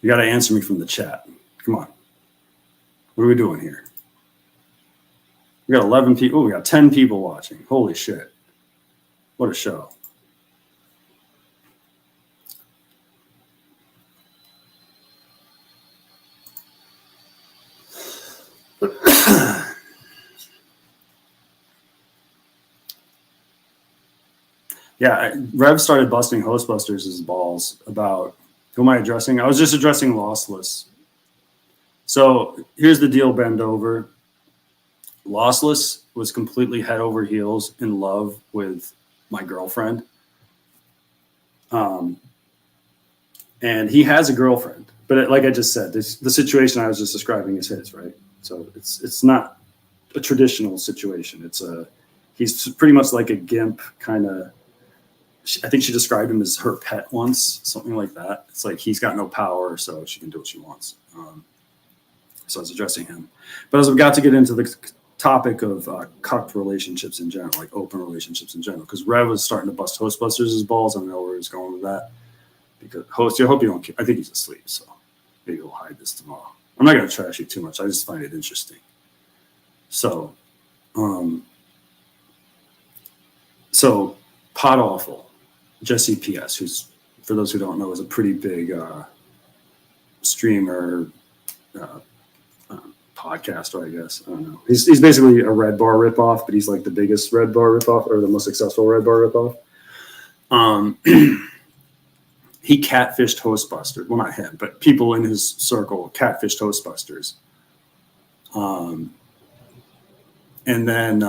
you got to answer me from the chat. Come on. What are we doing here? We got 11 people. We got 10 people watching. Holy shit. What a show. Yeah, Rev started busting Hostbusters' balls about, who am I addressing? I was just addressing Lossless. So here's the deal, bend over. Lossless was completely head over heels in love with my girlfriend. And he has a girlfriend. But like I just said, the situation I was just describing is his, right? So it's not a traditional situation. He's pretty much like a gimp kind of. I think she described him as her pet once, something like that. It's like he's got no power, so she can do what she wants. So I was addressing him. But as we got to get into the topic of cucked relationships in general, like open relationships in general, because Rev was starting to bust Hostbusters' balls. I don't know where he's going with that. Because Host, I hope you don't care. I think he's asleep, so maybe we'll hide this tomorrow. I'm not going to trash you too much. I just find it interesting. So, Pot Awful. Jesse PS, who's, for those who don't know, is a pretty big streamer, podcaster, I guess. I don't know. He's basically a Red Bar ripoff, but he's like the biggest Red Bar ripoff or the most successful Red Bar ripoff. He catfished Hostbusters. Well, not him, but people in his circle catfished Hostbusters. And then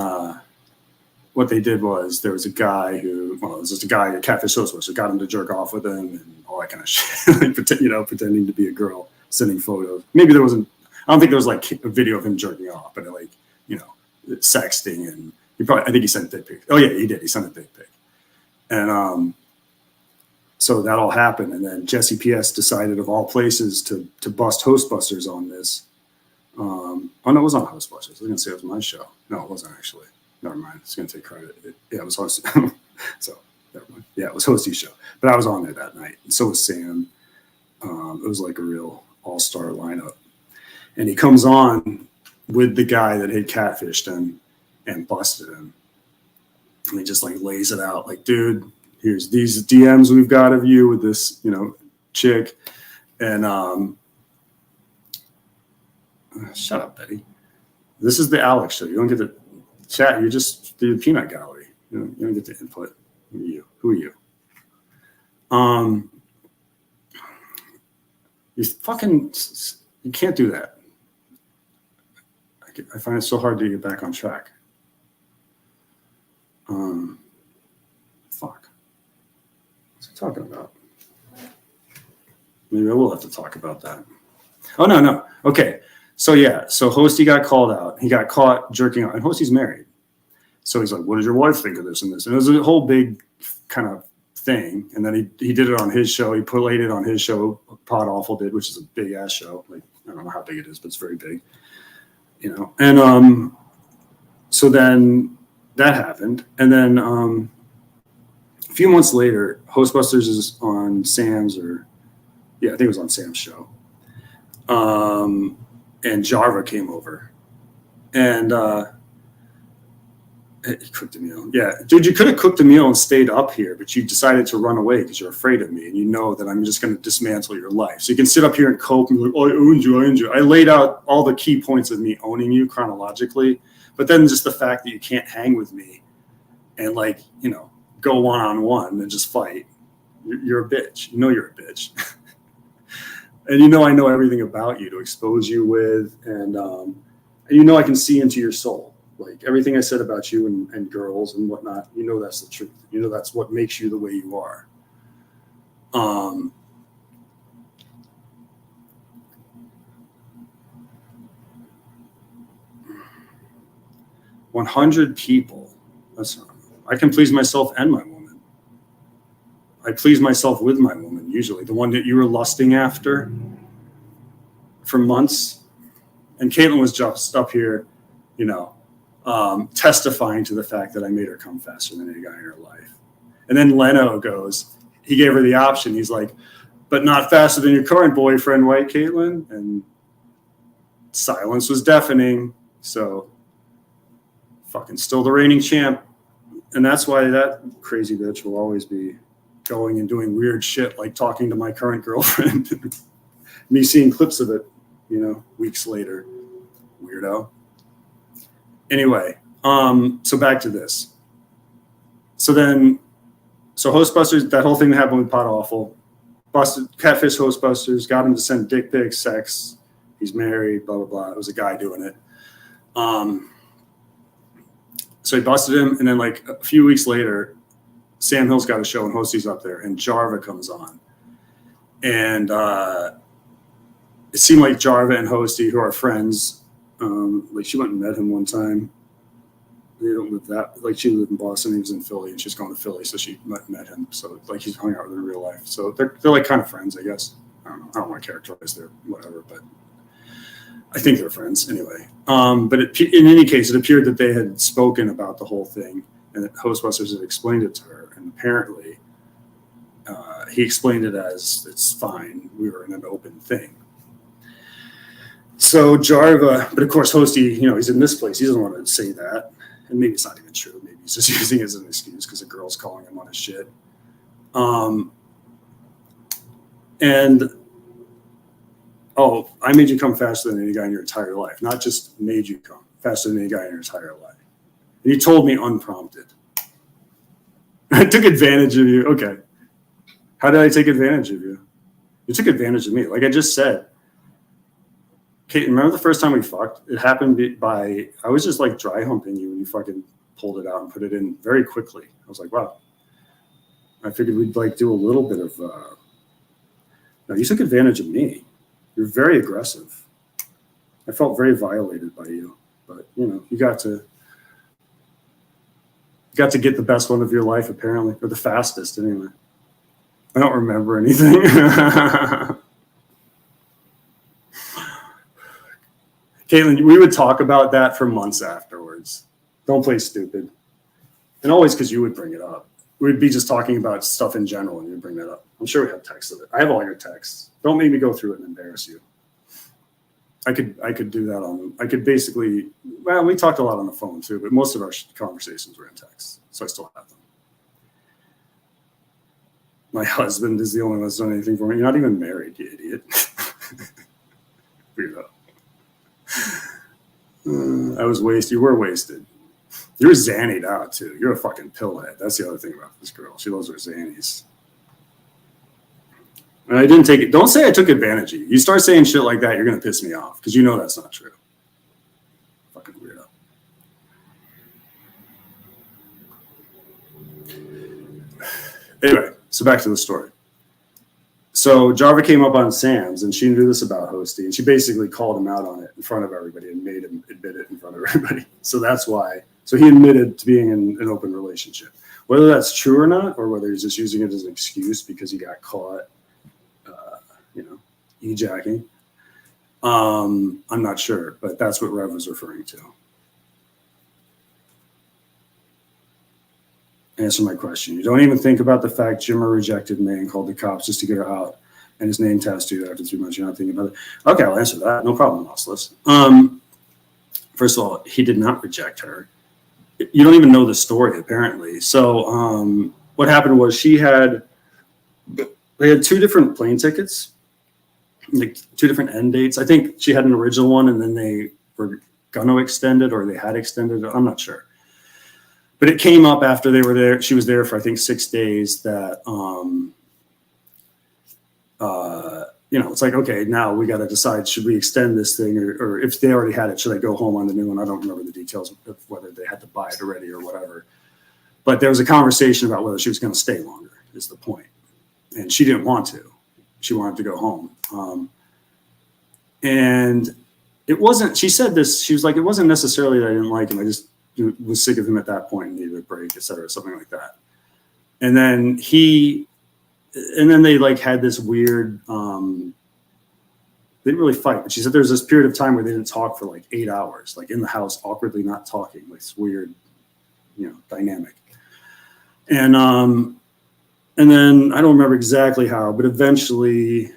what they did was there was a guy who, well, it was just a guy at Catfish Hostbusters, got him to jerk off with him and all that kind of shit, like, pretending to be a girl, sending photos. Maybe there wasn't, I don't think there was like a video of him jerking off, but like, sexting, and I think he sent a dick pic. Oh yeah, he did. He sent a dick pic. And so that all happened. And then Jesse PS decided of all places to bust Hostbusters on this. Oh no, it was on Hostbusters. I was going to say it was my show. No, it wasn't actually. Never mind. It's going to take credit. It was Hosty. So, never mind. Yeah, it was Hosty's show. But I was on there that night. And so was Sam. It was like a real all-star lineup. And he comes on with the guy that had catfished him and busted him. And he just like lays it out like, dude, here's these DMs we've got of you with this, chick. And shut up, Betty. This is the Alex show. You don't get to chat. You're just the peanut gallery. You don't get to input. Who are you? You can't do that. I find it so hard to get back on track. Fuck. What's he talking about? Maybe I will have to talk about that. Oh, no. Okay. So, yeah. So, Hosty got called out. He got caught jerking off. And Hosty's married. So, he's like, what does your wife think of this and this? And it was a whole big kind of thing, and then he did it on his show. He played it on his show. Pod Awful did, which is a big ass show. Like, I don't know how big it is, but it's very big. You know, and so then that happened, and then a few months later, Hostbusters is on Sam's, I think it was on Sam's show. And Jarva came over, and he cooked a meal. Yeah, dude, you could have cooked a meal and stayed up here, but you decided to run away because you're afraid of me, and you know that I'm just going to dismantle your life. So you can sit up here and cope and be like, oh, I owned you. I laid out all the key points of me owning you chronologically, but then just the fact that you can't hang with me and, like, you know, go one-on-one and just fight. You're a bitch. You know you're a bitch. And you know I know everything about you to expose you with, and you know I can see into your soul. Like, everything I said about you and girls and whatnot, you know that's the truth. You know that's what makes you the way you are. 100 people. I can please myself and my woman. I please myself with my woman, usually. The one that you were lusting after for months. And Caitlin was just up here, you know, testifying to the fact that I made her come faster than any guy in her life. And then Leno goes, he gave her the option. He's like, but not faster than your current boyfriend, right, Caitlin? And silence was deafening. So, fucking still the reigning champ. And that's why that crazy bitch will always be going and doing weird shit, like talking to my current girlfriend. Me seeing clips of it, you know, weeks later. Weirdo. Anyway, so back to this. So Hostbusters, that whole thing that happened with Pod Awful, busted, catfish Hostbusters, got him to send dick pics, sex. He's married, blah, blah, blah. It was a guy doing it. So he busted him, and then like a few weeks later, Sam Hill's got a show and Hosty's up there, and Jarva comes on. And it seemed like Jarva and Hosty, who are friends, like she went and met him one time. They don't live that, like she lived in Boston, he was in Philly, and she's going to Philly, so she met him. So like he's hung out with her in real life. So they're like kind of friends, I guess. I don't want to characterize their whatever, but I think they're friends anyway. But in any case, it appeared that they had spoken about the whole thing, and that Hostbusters had explained it to her. And apparently, he explained it as, it's fine. We were in an open thing. So Jarva, but of course, Hosty, you know, he's in this place. He doesn't want to say that. And maybe it's not even true. Maybe he's just using it as an excuse because a girl's calling him on his shit. Oh, I made you come faster than any guy in your entire life. Not just made you come faster than any guy in your entire life. And you told me unprompted. I took advantage of you. Okay. How did I take advantage of you? You took advantage of me. Like I just said. Kate, remember the first time we fucked? It happened by, I was just like dry humping you and you fucking pulled it out and put it in very quickly. I was like, wow. I figured we'd like do a little bit of, no, you took advantage of me. You're very aggressive. I felt very violated by you, but you know, you got to get the best one of your life, apparently, or the fastest anyway. I don't remember anything. Caitlin, we would talk about that for months afterwards. Don't play stupid. And always because you would bring it up. We'd be just talking about stuff in general and you'd bring that up. I'm sure we have texts of it. I have all your texts. Don't make me go through it and embarrass you. I could do that on, I could basically, well, we talked a lot on the phone too, but most of our conversations were in text. So I still have them. My husband is the only one that's done anything for me. You're not even married, you idiot. Weirdo. I was wasted. You were wasted. You were zannied out too. You're a fucking pillhead. That's the other thing about this girl. She loves her zannies. And I didn't take it. Don't say I took advantage of you. You start saying shit like that, you're gonna piss me off because you know that's not true. Fucking weirdo. Anyway, so back to the story. So Jarva came up on Sam's and she knew this about Hosty and she basically called him out on it in front of everybody and made him admit it in front of everybody. So that's why. So he admitted to being in an open relationship. Whether that's true or not, or whether he's just using it as an excuse because he got caught, e-jacking, I'm not sure, but that's what Rev was referring to. Answer my question. You don't even think about the fact Jimmer rejected May and called the cops just to get her out, and his name tattooed after 3 months. You're not thinking about it. Okay, I'll answer that. No problem, Lossless. First of all, he did not reject her. You don't even know the story, apparently. So what happened was they had 2 different plane tickets, like 2 different end dates. I think she had an original one, and then they were going to extend it, or they had extended it. I'm not sure. But it came up after they were there. She was there for, I think, 6 days that, it's like, okay, now we got to decide, should we extend this thing, or if they already had it, should I go home on the new one? I don't remember the details of whether they had to buy it already or whatever. But there was a conversation about whether she was going to stay longer, is the point. And she didn't want to. She wanted to go home. And it wasn't, she said this, she was like, it wasn't necessarily that I didn't like him. I just was sick of him at that point and needed a break, et cetera, something like that. And then they like had this weird, they didn't really fight, but she said there was this period of time where they didn't talk for like 8 hours, like in the house, awkwardly not talking, like this weird, dynamic. And then I don't remember exactly how, but eventually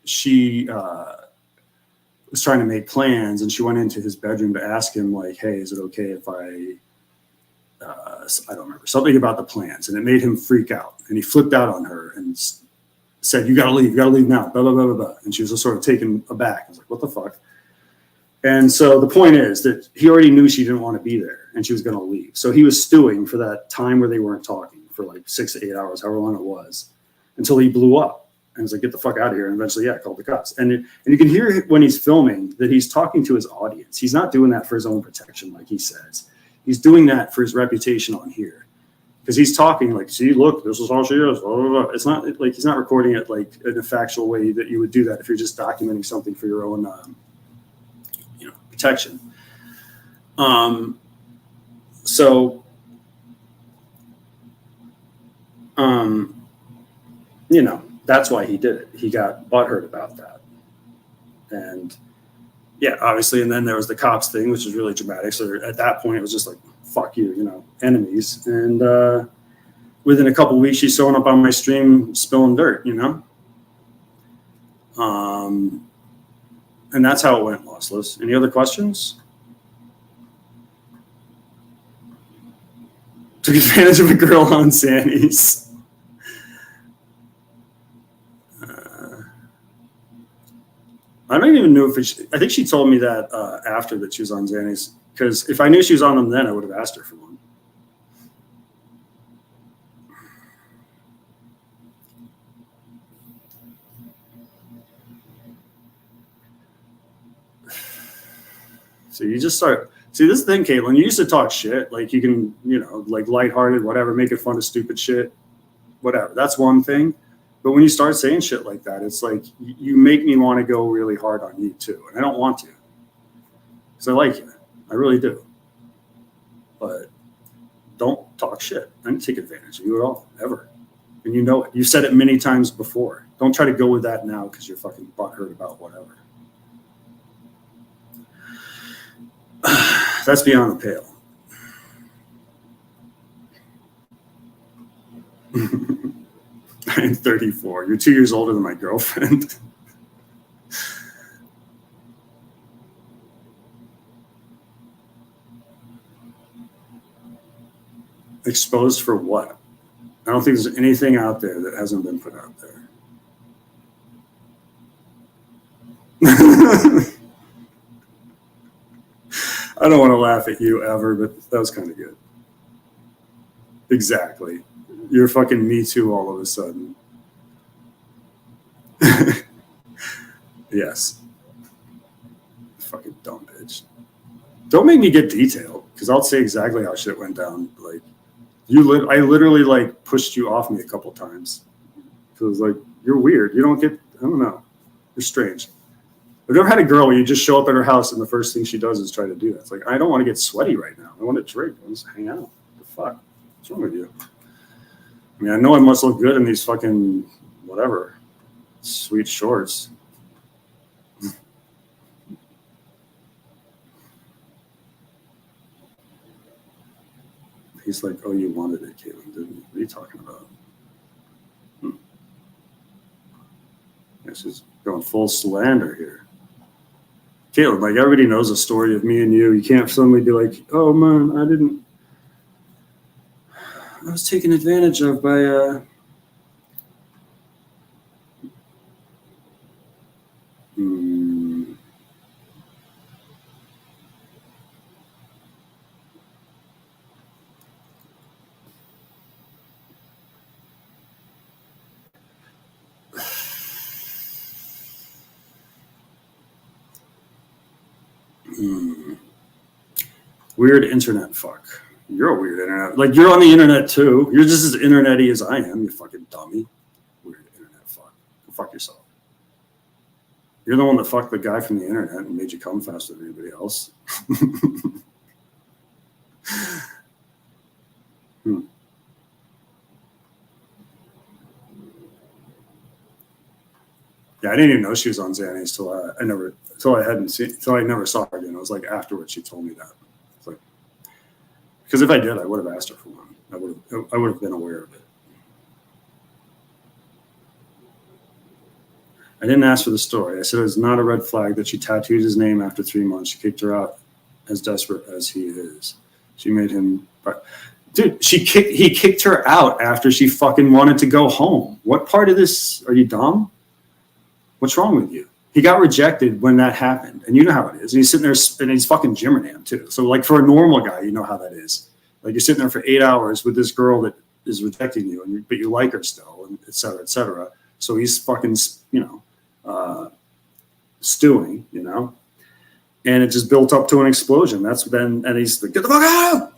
she was trying to make plans, and she went into his bedroom to ask him, like, hey, is it okay if I don't remember, something about the plans, and it made him freak out, and he flipped out on her and said, you gotta leave now, blah, blah, blah, blah, blah. And she was just sort of taken aback. I was like, what the fuck? And so the point is that he already knew she didn't want to be there, and she was gonna leave. So he was stewing for that time where they weren't talking for like 6 to 8 hours, however long it was, until he blew up. And was like, get the fuck out of here. And eventually, called the cops. And you can hear when he's filming that he's talking to his audience. He's not doing that for his own protection, like he says. He's doing that for his reputation on here. Because he's talking like, see, look, this is how she is. Blah, blah, blah. It's not like he's not recording it like in a factual way that you would do that if you're just documenting something for your own, protection. That's why he did it. He got butthurt about that. And obviously, and then there was the cops thing, which was really dramatic. So at that point, it was just like, fuck you, enemies. And within a couple of weeks, she's showing up on my stream spilling dirt, And that's how it went, Lossless. Any other questions? Took advantage of a girl on Sandy's. I don't even know if I think she told me that after that she was on Xannies, because if I knew she was on them then, I would have asked her for one. So you just start, see, this thing, Caitlin, you used to talk shit, like you can, like lighthearted, whatever, making fun of stupid shit, whatever. That's one thing. But when you start saying shit like that, it's like you make me want to go really hard on you too. And I don't want to. Because I like you. I really do. But don't talk shit. I didn't take advantage of you at all, ever. And you know it. You've said it many times before. Don't try to go with that now because you're fucking butthurt about whatever. That's beyond the pale. I'm 34. You're 2 years older than my girlfriend. Exposed for what? I don't think there's anything out there that hasn't been put out there. I don't want to laugh at you ever, but that was kind of good. Exactly. You're fucking Me Too all of a sudden. Yes. Fucking dumb bitch. Don't make me get detailed, because I'll say exactly how shit went down. Like, I literally like pushed you off me a couple times. So it was like, you're weird. You don't get, I don't know. You're strange. I've never had a girl where you just show up at her house and the first thing she does is try to do that. It's like, I don't want to get sweaty right now. I want to drink. I want to hang out. What the fuck? What's What's wrong with you? I mean, I know I must look good in these fucking whatever sweet shorts. He's like, oh, you wanted it, Caitlin, didn't you? What are you talking about? This is going full slander here. Caitlin, like everybody knows the story of me and you. You can't suddenly be like, oh man, I was taken advantage of by weird internet fuck. You're a weird internet. Like, you're on the internet too. You're just as internet-y as I am, you fucking dummy. Weird internet fuck. Go fuck yourself. You're the one that fucked the guy from the internet and made you come faster than anybody else. Yeah, I didn't even know she was on Xannies till I never saw her again. It was like afterwards she told me that. It's like, because if I did, I would have asked her for one. I would have been aware of it. I didn't ask for the story. I said it was not a red flag that she tattooed his name after 3 months. She kicked her out, as desperate as he is. She made him. Dude, he kicked her out after she fucking wanted to go home. What part of this? Are you dumb? What's wrong with you? He got rejected when that happened. And you know how it is. And he's sitting there and he's fucking Jimmerdam too. So like for a normal guy, you know how that is. Like you're sitting there for 8 hours with this girl that is rejecting you, but you like her still, and et cetera, et cetera. So he's fucking, stewing, and it just built up to an explosion. And he's like, get the fuck out,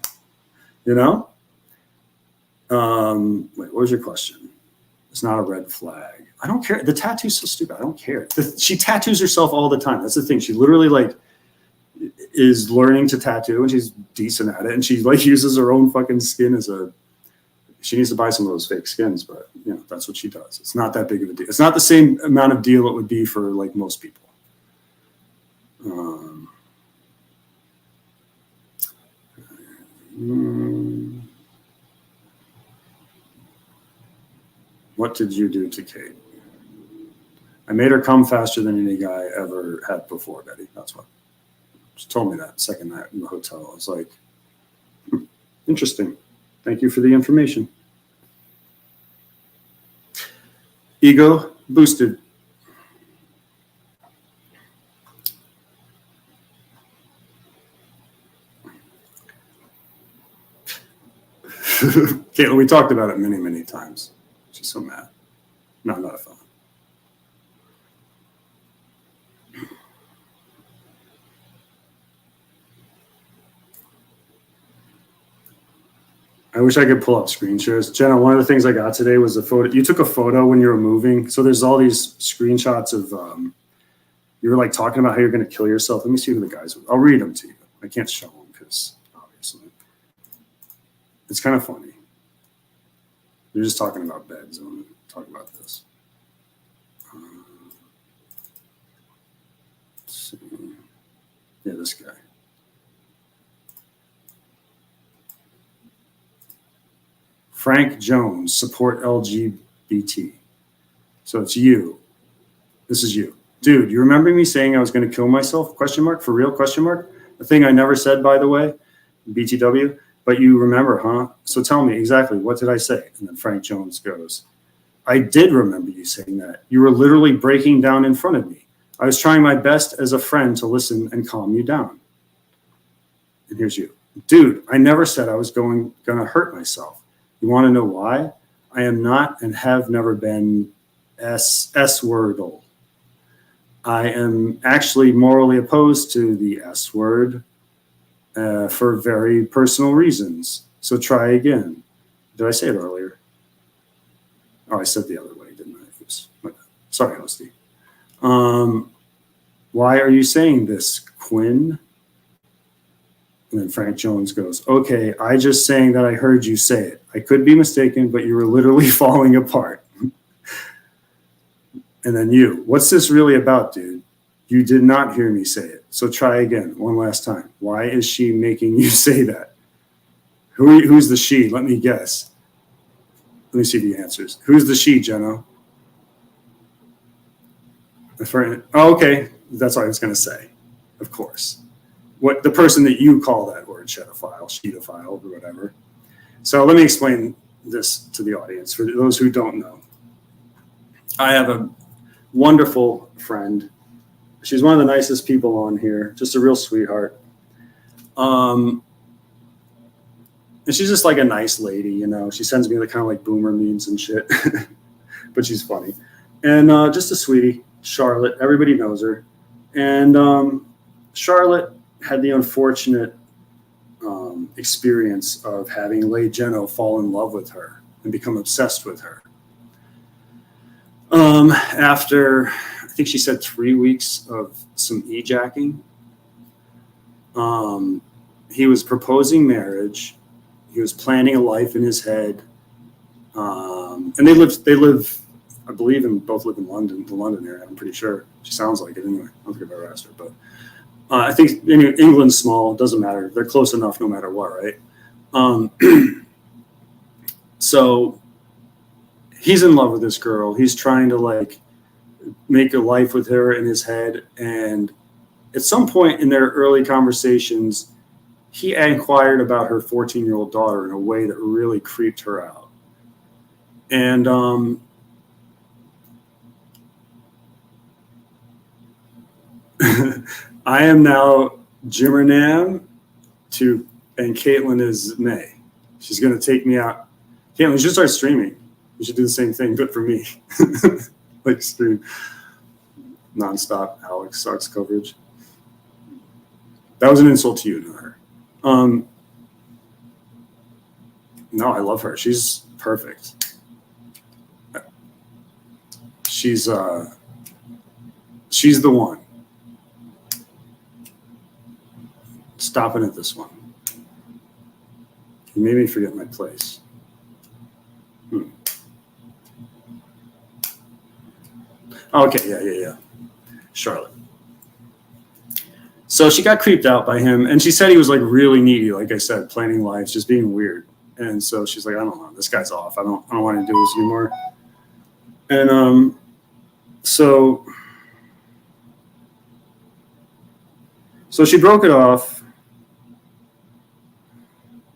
Wait, what was your question? It's not a red flag. I don't care. The tattoo's so stupid. I don't care. She tattoos herself all the time. That's the thing. She literally is learning to tattoo, and she's decent at it. And she uses her own fucking skin she needs to buy some of those fake skins, but that's what she does. It's not that big of a deal. It's not the same amount of deal it would be for most people. What did you do to Kate? I made her come faster than any guy ever had before, Betty. That's what. She told me that second night in the hotel. I was like, interesting. Thank you for the information. Ego boosted. Caitlin, we talked about it many, many times. She's so mad. No, not a fan. I wish I could pull up screen shares. Jenna, one of the things I got today was a photo. You took a photo when you were moving. So there's all these screenshots of, you were talking about how you're going to kill yourself. Let me see who the guys were. I'll read them to you. I can't show them because obviously it's kind of funny. They're just talking about beds. I'm going to talk about this. Let's see. Yeah, this guy. Frank Jones, support LGBT. So it's you. This is you. Dude, you remember me saying I was going to kill myself? Question mark? For real? Question mark? The thing I never said, by the way, BTW. But you remember, huh? So tell me exactly, what did I say? And then Frank Jones goes, I did remember you saying that. You were literally breaking down in front of me. I was trying my best as a friend to listen and calm you down. And here's you. Dude, I never said I was going to hurt myself. You want to know why? I am not and have never been S-wordle. I am actually morally opposed to the S word for very personal reasons. So try again. Did I say it earlier? Oh, I said the other way, didn't I? Oops. Sorry, Hosty. Why are you saying this, Quinn? And then Frank Jones goes, okay, I just saying that I heard you say it. I could be mistaken, but you were literally falling apart. And then you, what's this really about, dude? You did not hear me say it. So try again, one last time. Why is she making you say that? Who's the she? Let me guess. Let me see if he answers. Who's the she, Jenno? Oh, okay. That's what I was going to say. Of course. What the person that you call that word, shedophile, sheetophile, or whatever. So let me explain this to the audience for those who don't know. I have a wonderful friend. She's one of the nicest people on here, just a real sweetheart. And she's just like a nice lady, you know. She sends me the kind of like boomer memes and shit, but she's funny. And just a sweetie, Charlotte. Everybody knows her. And Charlotte had the unfortunate experience of having Leigh Jenno fall in love with her and become obsessed with her. After, I think she said 3 weeks of some e-jacking, he was proposing marriage. He was planning a life in his head. And they live, I believe, both live in London, the London area. I'm pretty sure. She sounds like it anyway. I don't think I've ever asked her, but I think England's small. It doesn't matter. They're close enough no matter what, right? So he's in love with this girl. He's trying to like make a life with her in his head. And at some point in their early conversations, he inquired about her 14-year-old daughter in a way that really creeped her out. And I am now Jimmernam and Caitlin is May. She's going to take me out. Caitlin, you should start streaming. You should do the same thing, but for me. Like stream nonstop Alex Sark's coverage. That was an insult to you, not her. No, I love her. She's perfect. She's the one. Stopping at this one. You made me forget my place. Okay, yeah. Charlotte. So she got creeped out by him, and she said he was like really needy, like I said, planning lives, just being weird. And so she's like, I don't know, this guy's off. I don't want to do this anymore. And so she broke it off.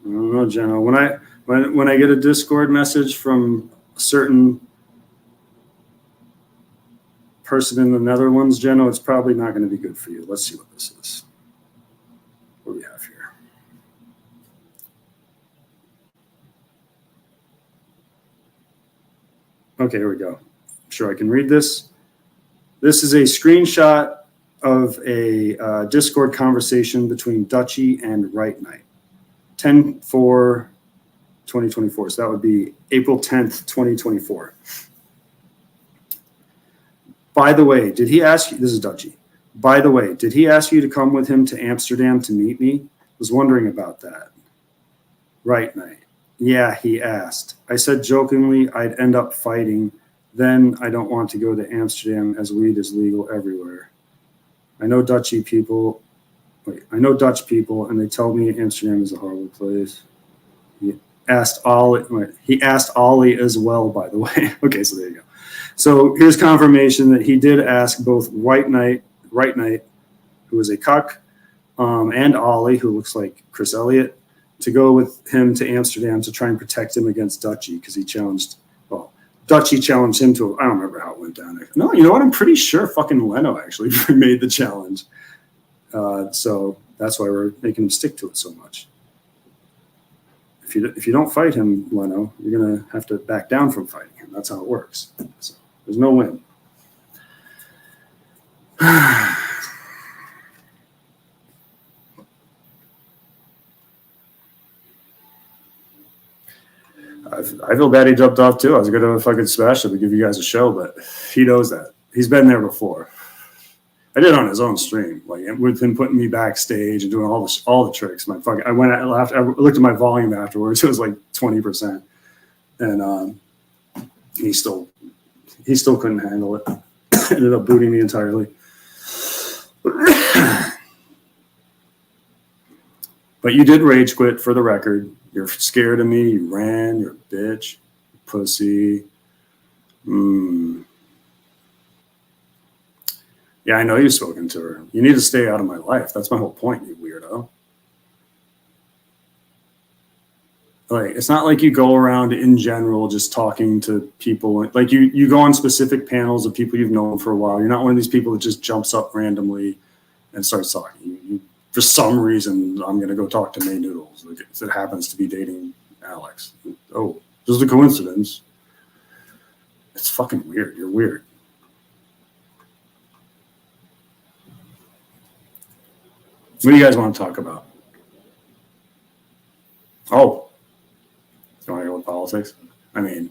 I don't know, Jenna. When I get a Discord message from a certain person in the Netherlands, Jenna, it's probably not going to be good for you. Let's see what this is. What do we have here? Okay, here we go. I'm sure I can read this. This is a screenshot of a Discord conversation between Dutchie and Right Knight. 10/4/2024. So that would be April 10th, 2024. By the way, did he ask you, this is Dutchie. By the way, did he ask you to come with him to Amsterdam to meet me? Was wondering about that. Right Knight. Yeah, he asked. I said jokingly I'd end up fighting. Then I don't want to go to Amsterdam as weed is legal everywhere. I know Dutch people, and they tell me Amsterdam is a horrible place. He asked Ollie as well, by the way. Okay, so there you go. So here's confirmation that he did ask both Right Knight, who is a cuck, and Ollie, who looks like Chris Elliott, to go with him to Amsterdam to try and protect him against Dutchie, because Dutchie challenged him to, I don't remember how it went down there. No, you know what? I'm pretty sure fucking Leno actually made the challenge. So that's why we're making him stick to it so much. If you don't fight him, Leno, you're going to have to back down from fighting him. That's how it works. So there's no win. I feel bad he jumped off too. I was going to fucking smash him and give you guys a show, but he knows that. He's been there before. I did it on his own stream, like with him putting me backstage and doing all the tricks. I went out, I looked at my volume afterwards. It was like 20%, and he still couldn't handle it. Ended up booting me entirely. But you did rage quit, for the record. You're scared of me. You ran. You're a bitch. Pussy. Yeah, I know you've spoken to her. You need to stay out of my life. That's my whole point, you weirdo. Like, it's not like you go around in general just talking to people. Like, you go on specific panels of people you've known for a while. You're not one of these people that just jumps up randomly and starts talking. You for some reason, I'm going to go talk to May Noodles. Like, it happens to be dating Alex. Oh, this is a coincidence. It's fucking weird. You're weird. What do you guys want to talk about? Oh, you want to go with politics? I mean,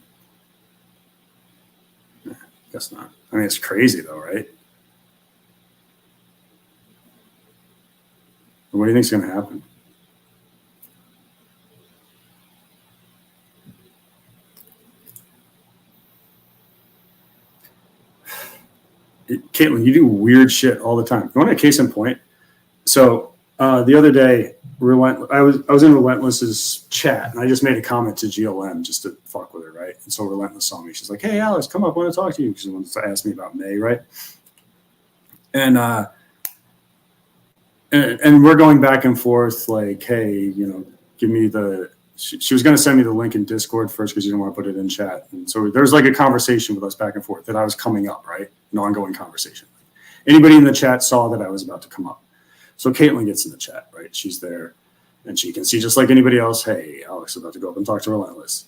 guess not. I mean, it's crazy though, right? What do you think's going to happen? Caitlin, you do weird shit all the time. You want a case in point? So the other day, I was in Relentless's chat, and I just made a comment to GLM just to fuck with her, right? And so Relentless saw me. She's like, "Hey, Alex, come up. I want to talk to you." She wanted to ask me about May, right? And we're going back and forth, like, "Hey, give me the." She was going to send me the link in Discord first because you didn't want to put it in chat. And so there was like a conversation with us back and forth that I was coming up, right? An ongoing conversation. Anybody in the chat saw that I was about to come up. So Caitlin gets in the chat, right? She's there, and she can see just like anybody else, hey, Alex is about to go up and talk to Relentless.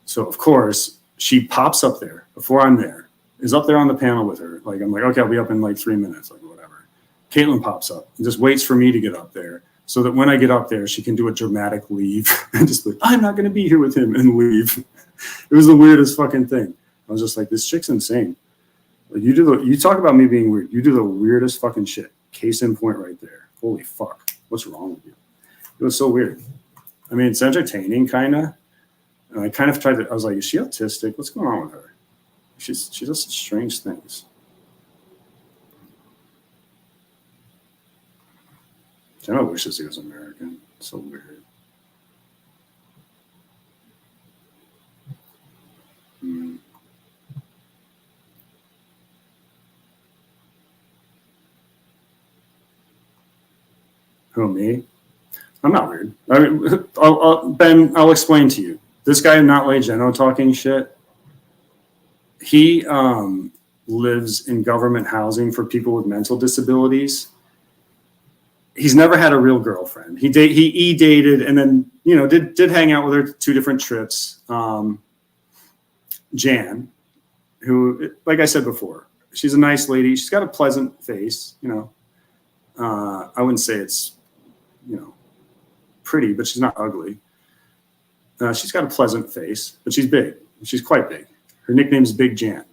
So, of course, she pops up there before I'm there, is up there on the panel with her. Like, I'm like, okay, I'll be up in like 3 minutes, like whatever. Caitlin pops up and just waits for me to get up there so that when I get up there, she can do a dramatic leave and just like, I'm not going to be here with him, and leave. It was the weirdest fucking thing. I was just like, this chick's insane. Like, you talk about me being weird. You do the weirdest fucking shit. Case in point right there. Holy fuck. What's wrong with you? It was so weird. I mean, it's entertaining, kind of. And I kind of tried to, I was like, is she autistic? What's going on with her? She does such strange things. Jenna wishes he was American. It's so weird. Who, me? I'm not weird. I mean, Ben, I'll explain to you. This guy, Not Lay Geno, talking shit, he lives in government housing for people with mental disabilities. He's never had a real girlfriend. He dated and then, did hang out with her 2 different trips. Jan, who, like I said before, she's a nice lady. She's got a pleasant face, I wouldn't say it's, pretty, but she's not ugly. She's got a pleasant face, but she's big. She's quite big. Her nickname is Big Jan.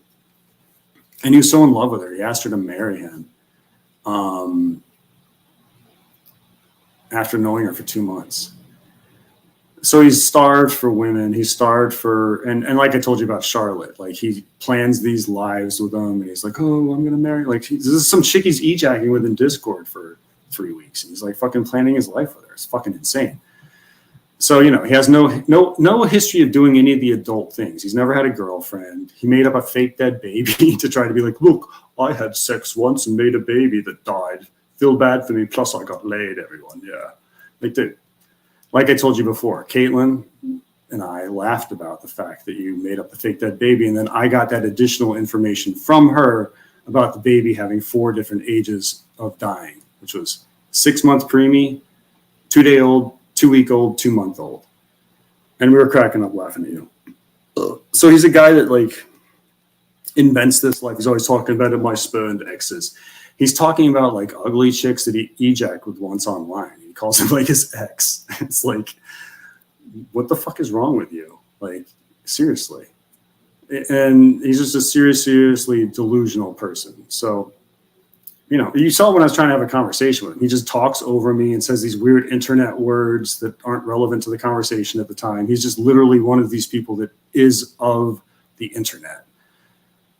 And he was so in love with her, he asked her to marry him after knowing her for 2 months. So he's starved for women. He's starved for, and like I told you about Charlotte, like he plans these lives with them, and he's like, oh, I'm going to marry. Like, this is some chick he's e-jacking with in Discord for 3 weeks. And he's like fucking planning his life with her. It's fucking insane. So, he has no history of doing any of the adult things. He's never had a girlfriend. He made up a fake dead baby to try to be like, look, I had sex once and made a baby that died. Feel bad for me. Plus I got laid, everyone. Yeah. Like, dude, like I told you before, Caitlin and I laughed about the fact that you made up the fake dead baby. And then I got that additional information from her about the baby having 4 different ages of dying, which was 6 month preemie, 2-day-old, 2-week-old, 2-month-old. And we were cracking up laughing at you. So he's a guy that like invents this life. He's always talking about my spurned exes. He's talking about like ugly chicks that he ejacked with once online. He calls him like his ex. It's like, what the fuck is wrong with you? Like, seriously. And he's just a seriously delusional person. So you know, you saw when I was trying to have a conversation with him. He just talks over me and says these weird internet words that aren't relevant to the conversation at the time. He's just literally one of these people that is of the internet.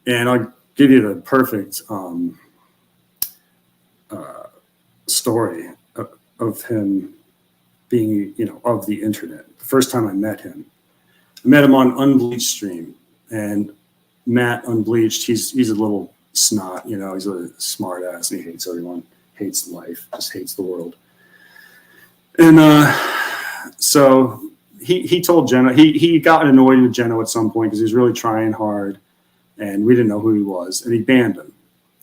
And I'll give you the perfect story of him being, you know, of the internet. The first time I met him on Unbleached stream, and Matt Unbleached, he's a little snot, you know, he's a smart ass and he hates everyone, hates life, just hates the world. And so he told Jenna, he got annoyed with Jenna at some point because he was really trying hard and we didn't know who he was, and he banned him,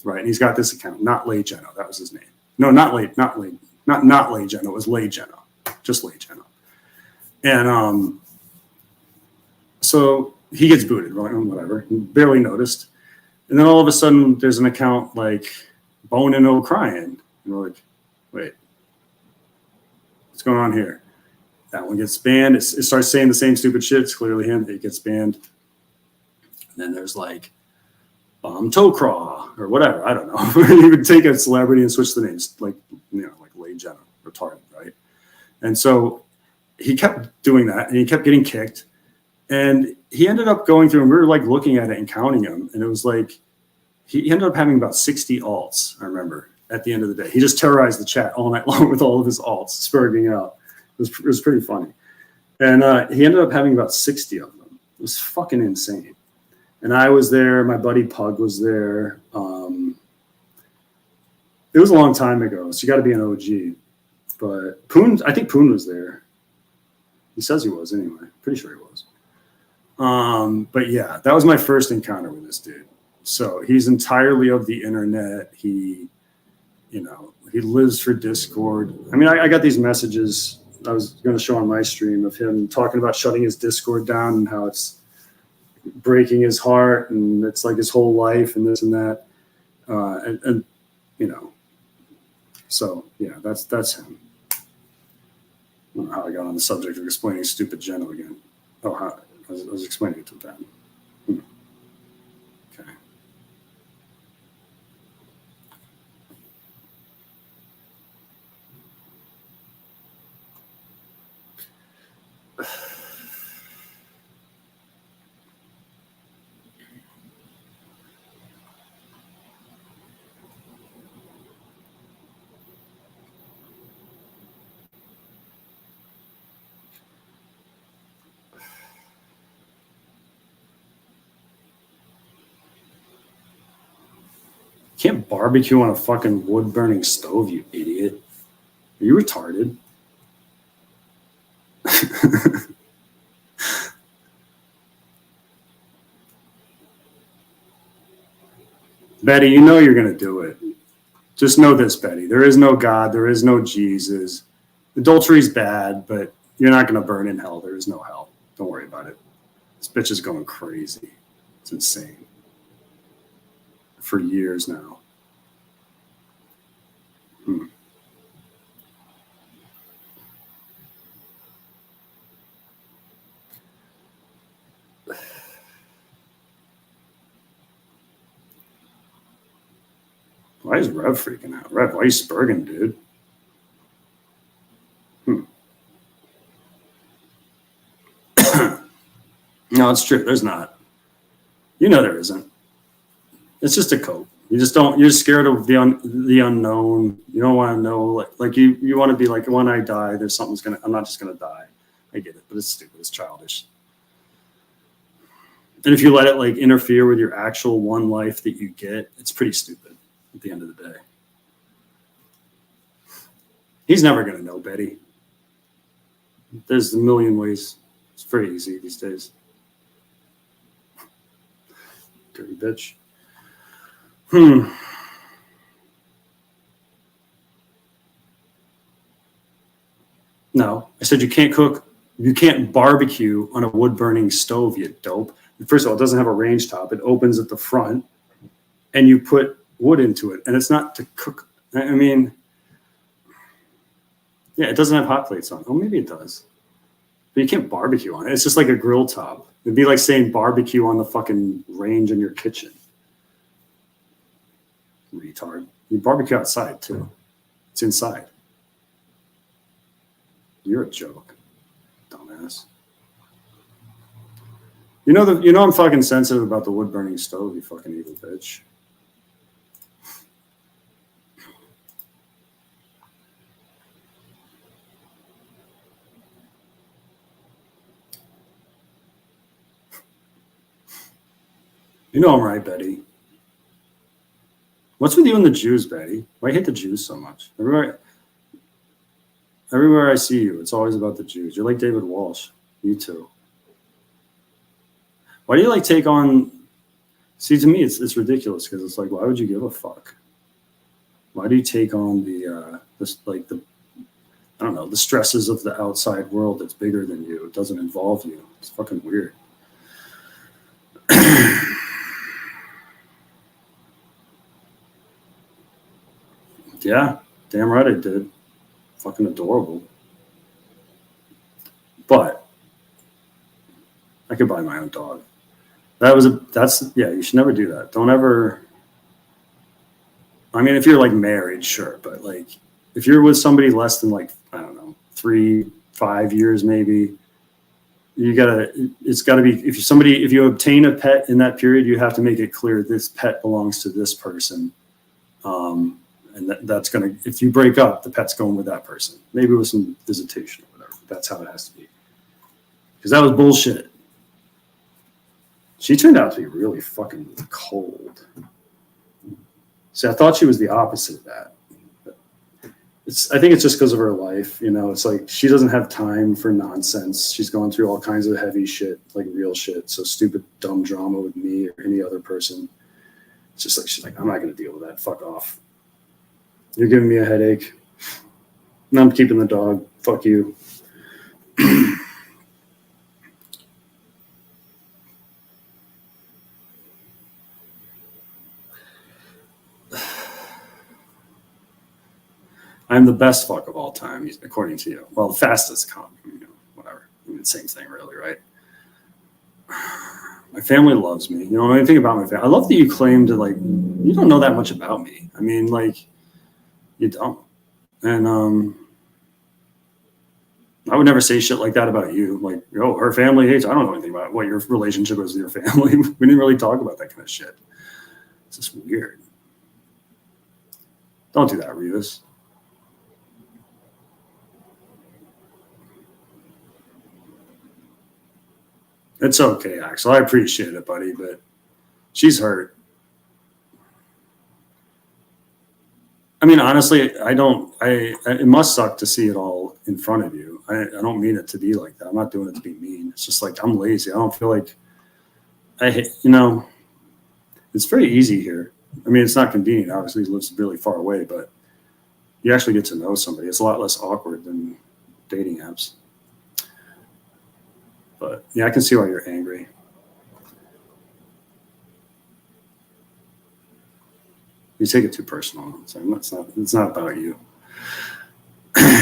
right? And he's got this account, Not Lay Jenna, that was his name. No, not Lay Jenna, it was Lay Jenna, just Lay Jenna. And so he gets booted, right? Whatever, barely noticed. And then all of a sudden, there's an account like Bonin' O'Crying. And we're like, wait, what's going on here? That one gets banned. It starts saying the same stupid shit. It's clearly him. It gets banned. And then there's like Bomb Tocraw or whatever. I don't know. You would take a celebrity and switch the names, like, you know, like Lay Jenna, retarded, right? And so he kept doing that, and he kept getting kicked. And he ended up going through, and we were like looking at it and counting them. And it was like, he ended up having about 60 alts, I remember, at the end of the day. He just terrorized the chat all night long with all of his alts, spurging out. It was pretty funny. And he ended up having about 60 of them. It was fucking insane. And I was there. My buddy Pug was there. It was a long time ago, so you got to be an OG. But Poon, I think Poon was there. He says he was anyway. Pretty sure he was. But yeah, that was my first encounter with this dude. So he's entirely of the internet. He, you know, he lives for Discord. I mean, I got these messages I was going to show on my stream of him talking about shutting his Discord down and how it's breaking his heart and it's like his whole life and this and that. And you know, so yeah, that's him. I don't know how I got on the subject of explaining stupid Geno again. Oh, how, I was explaining it to Ben. Okay. Can't barbecue on a fucking wood burning stove, you idiot. Are you retarded? Betty, you know you're going to do it. Just know this, Betty. There is no God. There is no Jesus. Adultery is bad, but you're not going to burn in hell. There is no hell. Don't worry about it. This bitch is going crazy. It's insane. For years now. Why is Rev freaking out? Rev, why are you spurging, dude? No, it's true. There's not. You know there isn't. It's just a cope. You just don't. You're scared of the unknown. You don't want to know. Like you want to be like, when I die, there's something's gonna. I'm not just gonna die. I get it, but it's stupid. It's childish. And if you let it like interfere with your actual one life that you get, it's pretty stupid at the end of the day. He's never gonna know, Betty. There's a million ways. It's very easy these days. Dirty bitch. No, I said you can't cook, you can't barbecue on a wood burning stove, you dope. First of all, it doesn't have a range top. It opens at the front and you put wood into it, and it's not to cook. I mean, yeah, it doesn't have hot plates on. Oh, maybe it does. But you can't barbecue on it. It's just like a grill top. It'd be like saying barbecue on the fucking range in your kitchen. Retard. You barbecue outside too. It's inside. You're a joke, dumbass. You know I'm fucking sensitive about the wood burning stove, you fucking evil bitch. You know I'm right, Betty. What's with you and the Jews, Betty? Why hate the Jews so much? Everywhere I see you, it's always about the Jews. You're like David Walsh. You too. Why do you like take on? See, to me, it's ridiculous because it's like, why would you give a fuck? Why do you take on the I don't know, the stresses of the outside world that's bigger than you? It doesn't involve you. It's fucking weird. Yeah, damn right I did. Fucking adorable. But I could buy my own dog. You should never do that. Don't ever. I mean, if you're like married, sure, but like if you're with somebody less than like, I don't know, 3-5 years maybe, it's gotta be, if you obtain a pet in that period, you have to make it clear this pet belongs to this person. And that's gonna, if you break up, the pet's going with that person, maybe with some visitation or whatever. That's how it has to be. Because that was bullshit. She turned out to be really fucking cold. See, I thought she was the opposite of that. I think it's just because of her life. You know, it's like she doesn't have time for nonsense. She's going through all kinds of heavy shit, like real shit. So stupid, dumb drama with me or any other person. It's just like, she's like, I'm not going to deal with that. Fuck off. You're giving me a headache. And I'm keeping the dog. Fuck you. I'm the best fuck of all time, according to you. Well, the fastest whatever. I mean, same thing, really, right? My family loves me. You know anything about my family? I love that you claim to, like, you don't know that much about me. I mean, like, you don't. And I would never say shit like that about you. Like, oh, her family hates. I don't know anything about what your relationship is with your family. We didn't really talk about that kind of shit. It's just weird. Don't do that, Revis. It's okay, Axel. I appreciate it, buddy, but she's hurt. I mean, honestly, it must suck to see it all in front of you. I don't mean it to be like that. I'm not doing it to be mean. It's just like, I'm lazy. I don't feel like it's very easy here. I mean, it's not convenient. Obviously, he lives really far away, but you actually get to know somebody. It's a lot less awkward than dating apps. But yeah, I can see why you're angry. You take it too personal. It's not about you.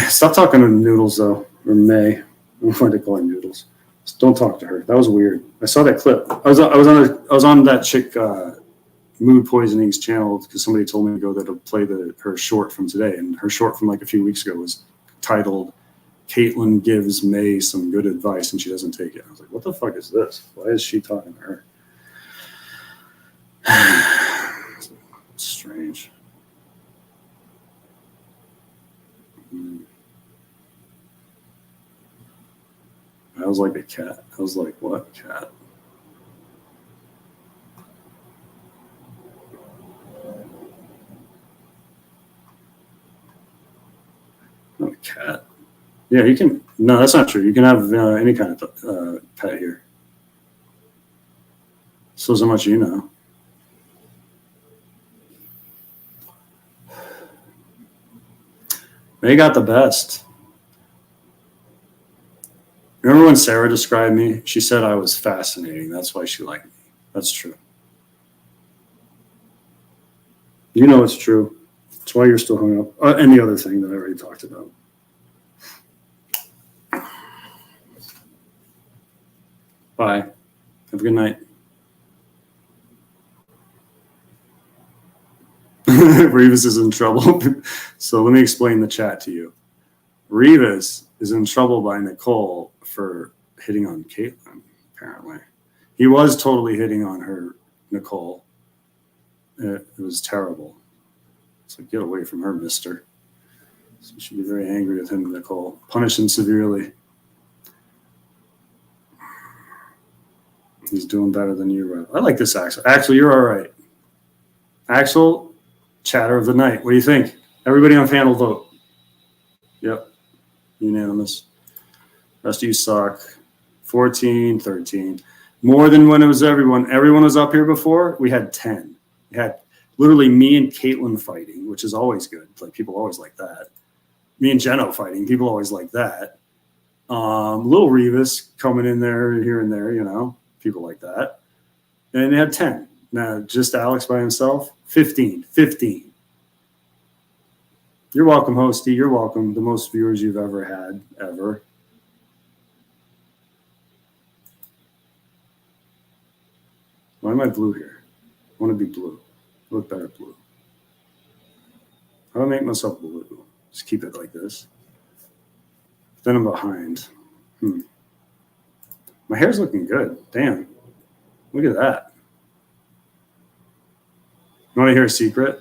Stop talking to Noodles though, or May. I'm going to call her Noodles. Just don't talk to her. That was weird. I saw that clip. I was on that chick Mood Poisoning's channel because somebody told me to go there to play her short from today, and her short from like a few weeks ago was titled "Caitlin gives May some good advice and she doesn't take it." I was like, what the fuck is this? Why is she talking to her? It's strange. I was like a cat. I was like, what cat? Not a cat. Yeah, you can. No, that's not true. You can have any kind of pet here. So much you know. They got the best. Remember when Sarah described me? She said I was fascinating. That's why she liked me. That's true. You know it's true. That's why you're still hung up. And the other thing that I already talked about. Bye. Have a good night. Revis is in trouble. So let me explain the chat to you. Revis is in trouble by Nicole for hitting on Caitlin, apparently. He was totally hitting on her, Nicole. It was terrible. So get away from her, mister. So you should be very angry with him, Nicole. Punish him severely. He's doing better than you, Rev. I like this, Axel. Axel, you're all right. Axel, chatter of the night. What do you think? Everybody on fan will vote. Yep. Unanimous. Rest of you suck. 14, 13. More than when it was everyone. Everyone was up here before. We had 10. We had literally me and Caitlin fighting, which is always good. Like people always like that. Me and Jeno fighting. People always like that. Little Revis coming in there here and there, you know. People like that. And they had 10. Now, just Alex by himself, 15. 15. You're welcome, Hosty. You're welcome. The most viewers you've ever had, ever. Why am I blue here? I want to be blue. Look better blue. How do I make myself blue? Just keep it like this. Then I'm behind. My hair's looking good. Damn. Look at that. You want to hear a secret?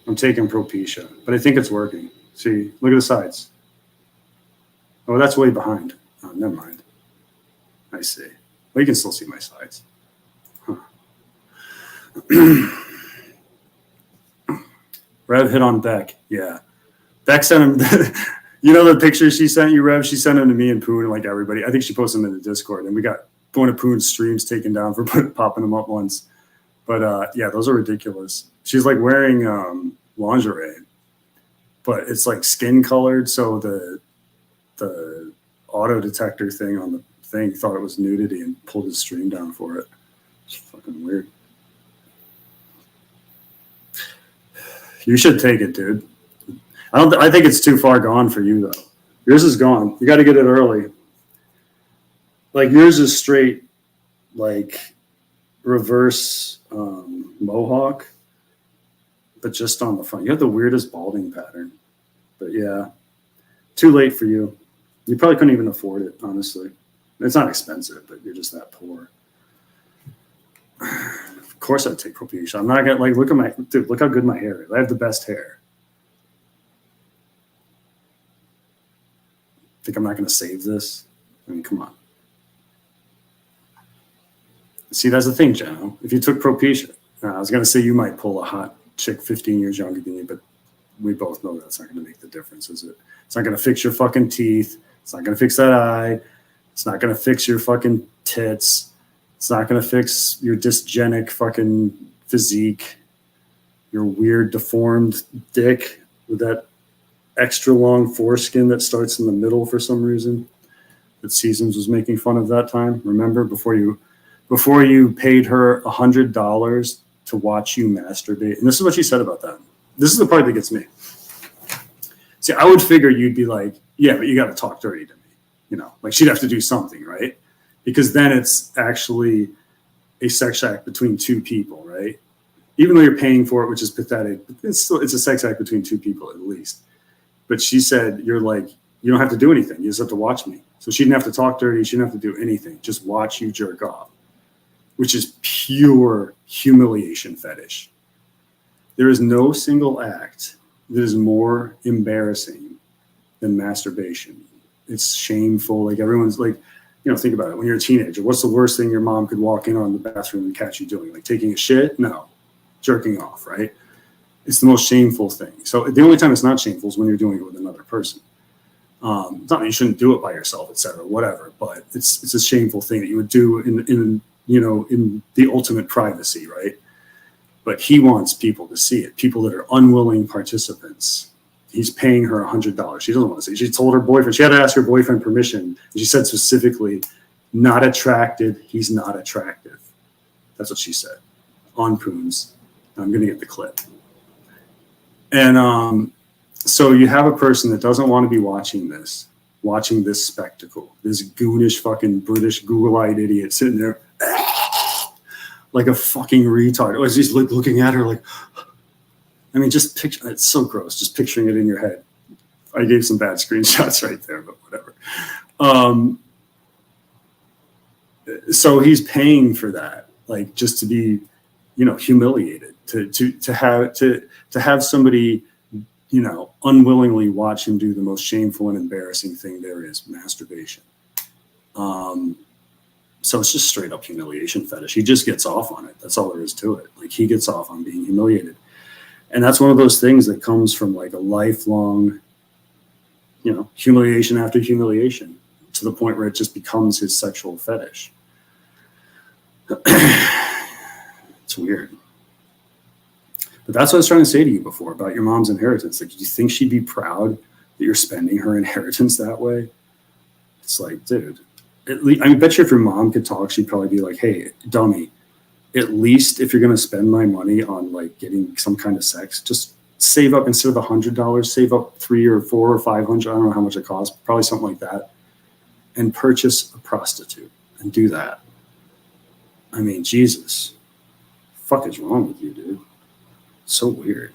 I'm taking Propecia, but I think it's working. See, look at the sides. Oh, that's way behind. Oh, never mind. I see. Well, you can still see my sides. Huh. Rev hit on Beck. Yeah. Beck sent him... You know the picture she sent you, Rev? She sent them to me and Poon and like everybody. I think she posted them in the Discord, and we got one of Poon's streams taken down for popping them up once. But yeah, those are ridiculous. She's like wearing lingerie, but it's like skin colored, so the auto detector thing on the thing thought it was nudity and pulled his stream down for it. It's fucking weird. You should take it, dude. I think it's too far gone for you though. Yours is gone. You got to get it early. Like yours is straight, like reverse mohawk, but just on the front. You have the weirdest balding pattern. But yeah, too late for you. You probably couldn't even afford it, honestly. It's not expensive, but you're just that poor. Of course I'd take Propecia. I'm not gonna like look at my dude. Look how good my hair is. I have the best hair. Think I'm not going to save this? I mean, come on. See, that's the thing, Jeno. If you took Propecia, I was going to say you might pull a hot chick 15 years younger than you, but we both know that's not going to make the difference, is it? It's not going to fix your fucking teeth. It's not going to fix that eye. It's not going to fix your fucking tits. It's not going to fix your dysgenic fucking physique, your weird deformed dick with that extra long foreskin that starts in the middle for some reason that Seasons was making fun of that time. Remember before you paid her $100 to watch you masturbate. And this is what she said about that. This is the part that gets me. See, I would figure you'd be like, yeah, but you got to talk dirty to me. You know, like she'd have to do something, right? Because then it's actually a sex act between two people, right? Even though you're paying for it, which is pathetic, it's a sex act between two people at least. But she said, you're like, you don't have to do anything. You just have to watch me. So she didn't have to talk dirty. She didn't have to do anything. Just watch you jerk off, which is pure humiliation fetish. There is no single act that is more embarrassing than masturbation. It's shameful. Like everyone's like, you know, think about it. When you're a teenager, what's the worst thing your mom could walk in on the bathroom and catch you doing? Like taking a shit? No. Jerking off, right? It's the most shameful thing. So the only time it's not shameful is when you're doing it with another person. It's not that you shouldn't do it by yourself, etc., whatever. But it's a shameful thing that you would do in the ultimate privacy, right? But he wants people to see it. People that are unwilling participants. He's paying her $100. She doesn't want to see it. She told her boyfriend. She had to ask her boyfriend permission. And she said specifically, "Not attracted. He's not attractive." That's what she said on Poons. I'm going to get the clip. And so you have a person that doesn't want to be watching this spectacle, this goonish fucking British Google-eyed idiot sitting there like a fucking retard. Or he's looking at her like, I mean, just picture, it's so gross, just picturing it in your head. I gave some bad screenshots right there, but whatever. So he's paying for that, like just to be, you know, humiliated, to have somebody, you know, unwillingly watch him do the most shameful and embarrassing thing there is, masturbation. So it's just straight up humiliation fetish. He just gets off on it. That's all there is to it. Like he gets off on being humiliated. And that's one of those things that comes from like a lifelong, you know, humiliation after humiliation to the point where it just becomes his sexual fetish. It's weird. But that's what I was trying to say to you before about your mom's inheritance. Like, do you think she'd be proud that you're spending her inheritance that way? It's like, dude, at least, I bet you if your mom could talk, she'd probably be like, hey, dummy, at least if you're going to spend my money on like getting some kind of sex, just save up instead of $100, save up $300 or $400 or $500. I don't know how much it costs, probably something like that, and purchase a prostitute and do that. I mean, Jesus, fuck is wrong with you, dude? So weird.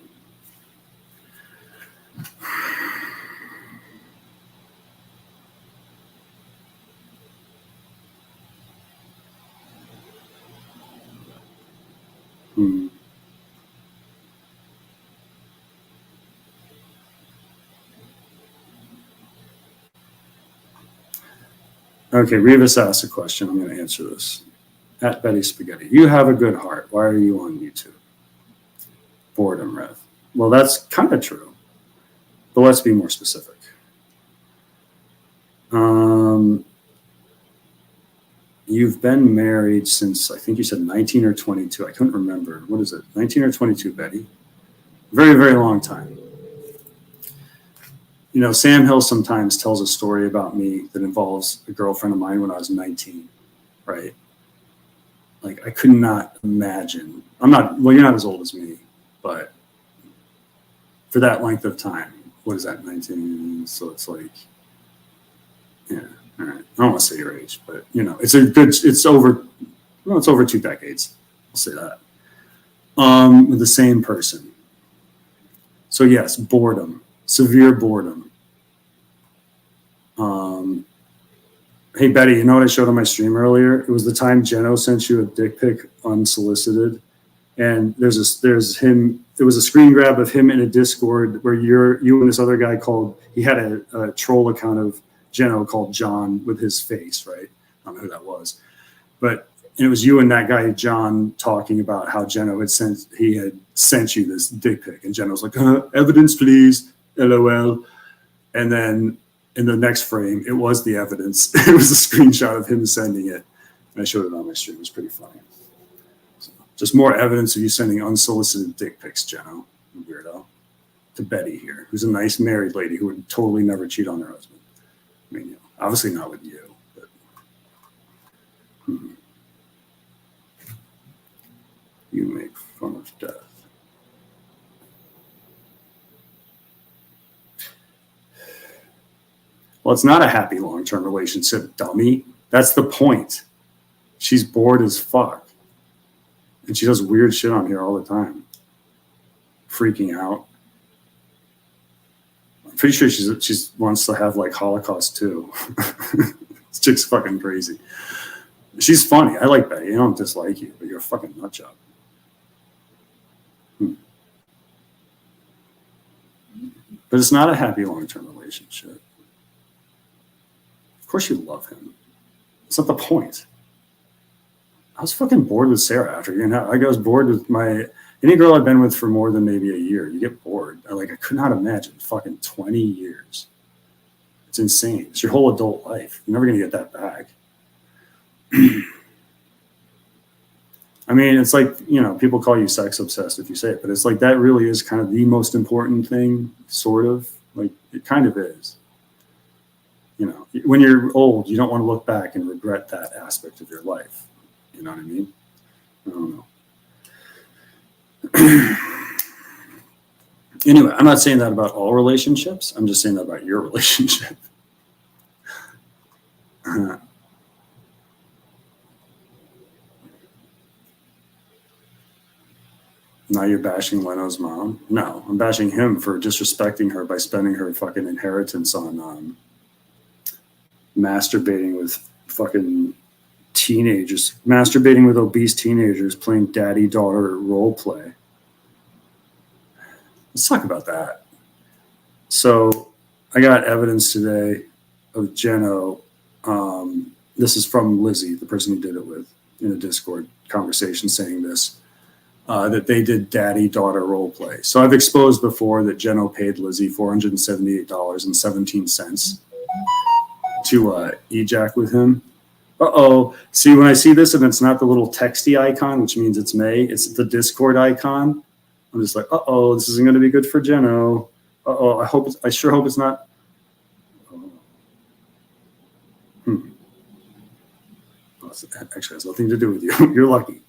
Okay, Revis asked a question. I'm going to answer this. At Betty Spaghetti, you have a good heart. Why are you on YouTube? Boredom, Rev. Well, that's kind of true, but let's be more specific. You've been married since, I think you said 19 or 22. I couldn't remember. What is it? 19 or 22, Betty? Very, very long time. You know, Sam Hill sometimes tells a story about me that involves a girlfriend of mine when I was 19, right? Like, I could not imagine. Well, you're not as old as me, but for that length of time, what is that, 19? So it's like, yeah, all right. I don't want to say your age, but, you know, it's over 2 decades. I'll say that. With the same person. So, yes, boredom, severe boredom. Hey, Betty, you know what I showed on my stream earlier? It was the time Jeno sent you a dick pic unsolicited. And there was a screen grab of him in a Discord where you and this other guy he had a troll account of Jeno called John with his face, right? I don't know who that was. But it was you and that guy, John, talking about how Jeno had sent you this dick pic. And Jeno was like, evidence, please, LOL. And then in the next frame, it was the evidence. It was a screenshot of him sending it. And I showed it on my stream. It was pretty funny. So, just more evidence of you sending unsolicited dick pics, Jeno, weirdo, to Betty here, who's a nice married lady who would totally never cheat on her husband. I mean, you know, obviously not with you, but you make fun of death. Well, it's not a happy long-term relationship, dummy. That's the point. She's bored as fuck. And she does weird shit on here all the time. Freaking out. I'm pretty sure she wants to have like Holocaust too. This chick's fucking crazy. She's funny. I like Betty. I don't dislike you, but you're a fucking nut job. But it's not a happy long-term relationship. Of course you love him. It's not the point. I was fucking bored with Sarah after, you know, I was bored with any girl I've been with for more than maybe a year. You get bored. I could not imagine fucking 20 years. It's insane. It's your whole adult life. You're never going to get that back. I mean, it's like, you know, people call you sex obsessed if you say it, but it's like that really is kind of the most important thing, sort of. Like, it kind of is. You know, when you're old, you don't want to look back and regret that aspect of your life. You know what I mean? I don't know. Anyway, I'm not saying that about all relationships. I'm just saying that about your relationship. Now you're bashing Leno's mom? No, I'm bashing him for disrespecting her by spending her fucking inheritance on masturbating with fucking teenagers, masturbating with obese teenagers, playing daddy-daughter role play. Let's talk about that. So I got evidence today of Jeno. This is from Lizzie, the person who did it with, in a Discord conversation, saying this, that they did daddy-daughter role play. So I've exposed before that Jeno paid Lizzie $478.17 to ejac with him. Uh-oh. See, when I see this and it's not the little texty icon, which means it's May, it's the Discord icon, I'm just like, uh-oh, this isn't going to be good for Jeno. Uh-oh, I sure hope it's not. Well, actually, has nothing to do with you. You're lucky.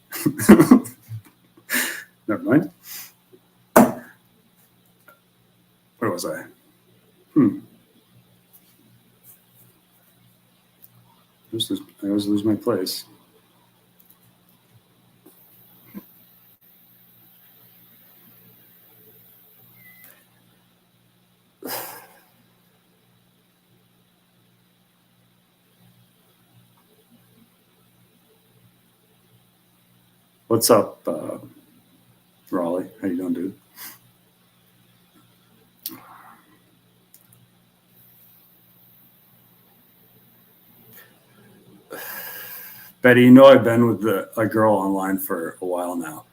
Never mind. Where was I? I always lose my place. What's up, Raleigh? How you doing, dude? Betty, you know I've been with a girl online for a while now.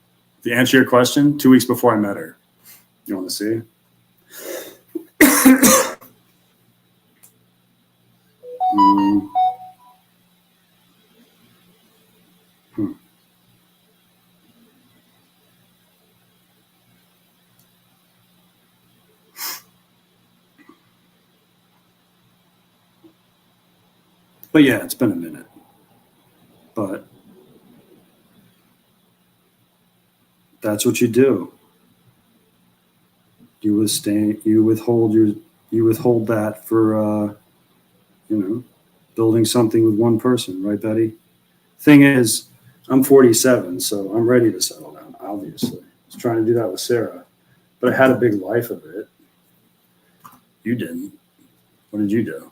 To answer your question, 2 weeks before I met her. You want to see? But yeah, it's been a minute. But that's what you do. You withhold that for building something with one person, right, Betty? Thing is, I'm 47, so I'm ready to settle down, obviously. I was trying to do that with Sarah, but I had a big life of it. You didn't. What did you do?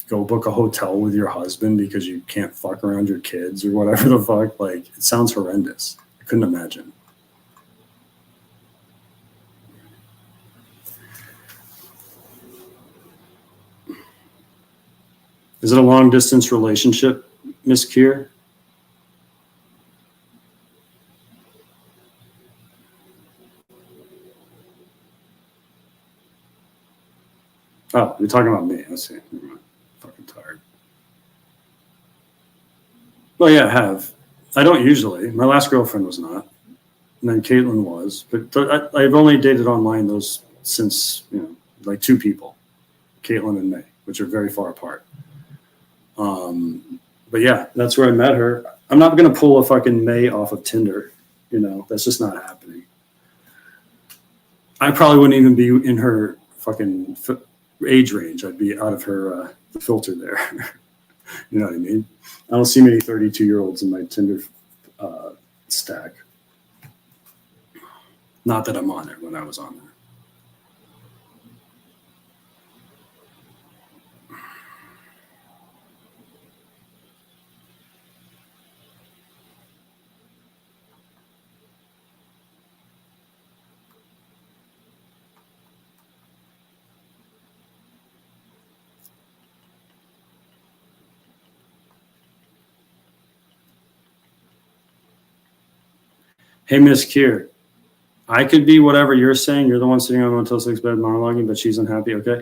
Go book a hotel with your husband because you can't fuck around your kids or whatever the fuck? Like, it sounds horrendous. I couldn't imagine. Is it a long distance relationship, Miss Keir? Oh, you're talking about me. I see. Never mind. Fucking tired. Well, yeah, I have. I don't usually. My last girlfriend was not. And then Caitlin was. But I've only dated online those since, like 2 people, Caitlin and May, which are very far apart. But yeah, that's where I met her. I'm not going to pull a fucking May off of Tinder. That's just not happening. I probably wouldn't even be in her fucking age range. I'd be out of her filter there. You know what I mean? I don't see many 32-year-olds in my Tinder stack. Not that I'm on there when I was on there. Hey, Miss Keir, I could be whatever you're saying. You're the one sitting on a Motel 6 bed monologuing, but she's unhappy. Okay.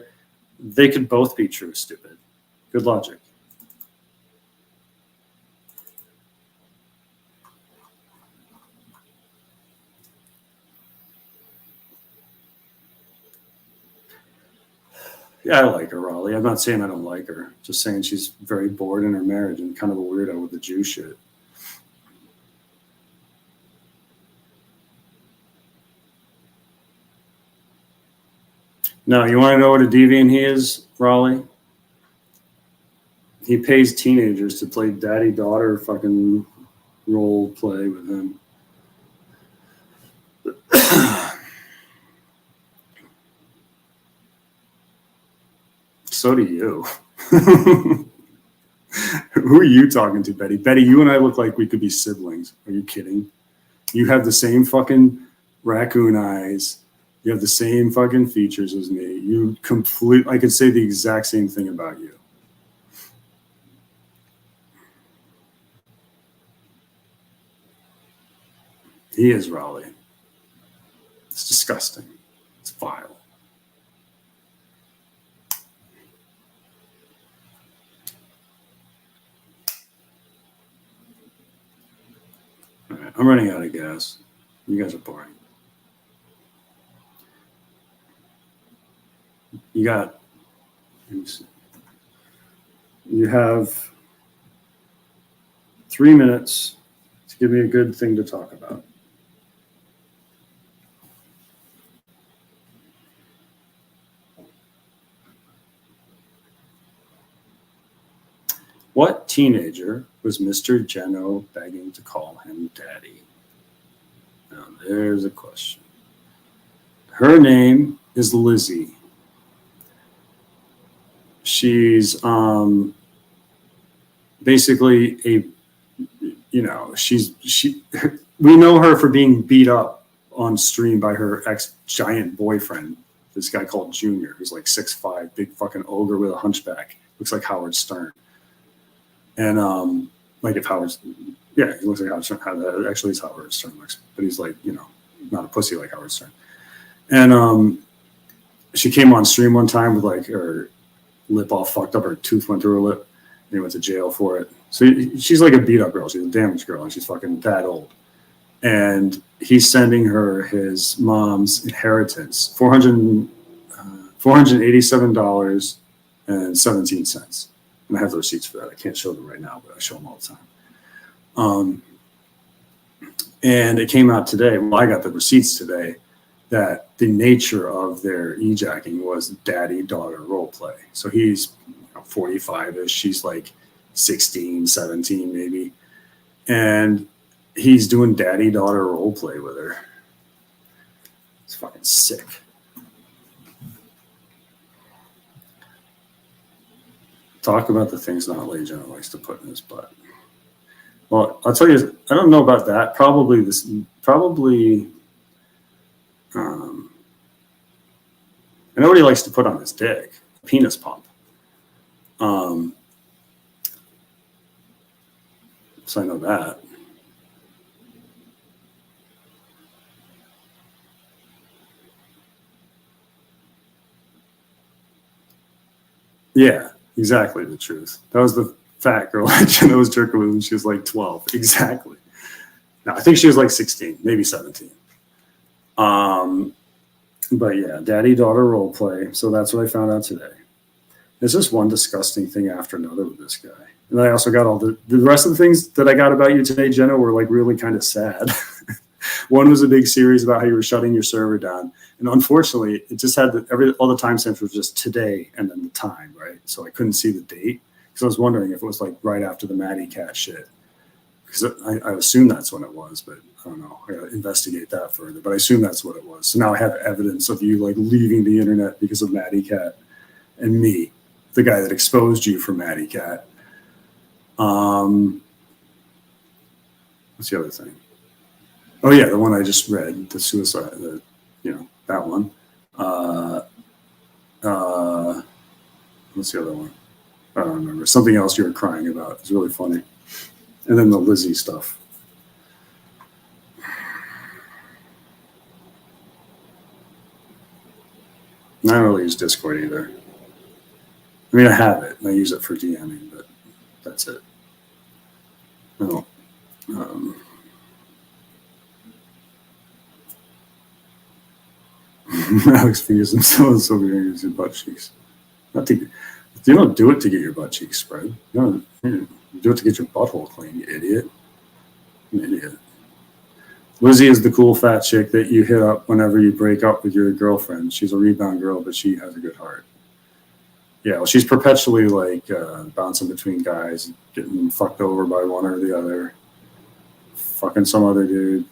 They could both be true, stupid. Good logic. Yeah, I like her, Raleigh. I'm not saying I don't like her. Just saying she's very bored in her marriage and kind of a weirdo with the Jew shit. No, you want to know what a deviant he is, Raleigh? He pays teenagers to play daddy-daughter fucking role play with him. So do you. Who are you talking to, Betty? Betty, you and I look like we could be siblings. Are you kidding? You have the same fucking raccoon eyes. You have the same fucking features as me. I could say the exact same thing about you. He is Raleigh. It's disgusting. It's vile. All right, I'm running out of gas. You guys are boring. You have 3 minutes to give me a good thing to talk about. What teenager was Mr. Jeno begging to call him daddy? Now, there's a question. Her name is Lizzie. She's basically we know her for being beat up on stream by her ex-giant boyfriend, this guy called Junior, who's like 6'5", big fucking ogre with a hunchback. Looks like Howard Stern. And like if Howard's, yeah, he looks like Howard Stern. Actually, it's Howard Stern looks, but he's like, not a pussy like Howard Stern. And she came on stream one time with like her lip all fucked up, her tooth went through her lip, and he went to jail for it. So she's like a beat up girl. She's a damaged girl, and she's fucking that old. And he's sending her his mom's inheritance, $487.17. And I have the receipts for that. I can't show them right now, but I show them all the time. And it came out today. Well, I got the receipts today that the nature of their e-jacking was daddy-daughter role play. So he's 45-ish. She's like 16, 17 maybe. And he's doing daddy-daughter role play with her. It's fucking sick. Talk about the things not Legion likes to put in his butt. Well, I'll tell you, I don't know about that. Probably I know what he likes to put on his dick, penis pump. So I know that. Yeah, exactly the truth. That was the fat girl that was jerking with when she was like 12. Exactly. No, I think she was like 16, maybe 17. But yeah, daddy-daughter role play. So that's what I found out today. There's just one disgusting thing after another with this guy. And I also got all the rest of the things that I got about you today, Jenna, were like really kind of sad. One was a big series about how you were shutting your server down. And unfortunately, it just had all the timestamps were just today and then the time, right? So I couldn't see the date. Because I was wondering if it was like right after the Maddie Cat shit. Because I assume that's when it was, but I don't know. I gotta investigate that further. But I assume that's what it was. So now I have evidence of you like leaving the internet because of Maddie Cat and me, the guy that exposed you for Maddie Cat. What's the other thing? Oh yeah, the one I just read, the suicide, that one. What's the other one? I don't remember. Something else you were crying about. It's really funny. And then the Lizzie stuff. I don't really use Discord either. I mean, I have it, and I use it for DMing, but that's it. I don't. Alex fingers himself so fingers his butt cheeks. You don't do it to get your butt cheeks spread. You do it to get your butthole clean, you idiot. An idiot. Lizzie is the cool fat chick that you hit up whenever you break up with your girlfriend. She's a rebound girl, but she has a good heart. Yeah, well, she's perpetually like bouncing between guys, getting fucked over by one or the other, fucking some other dude.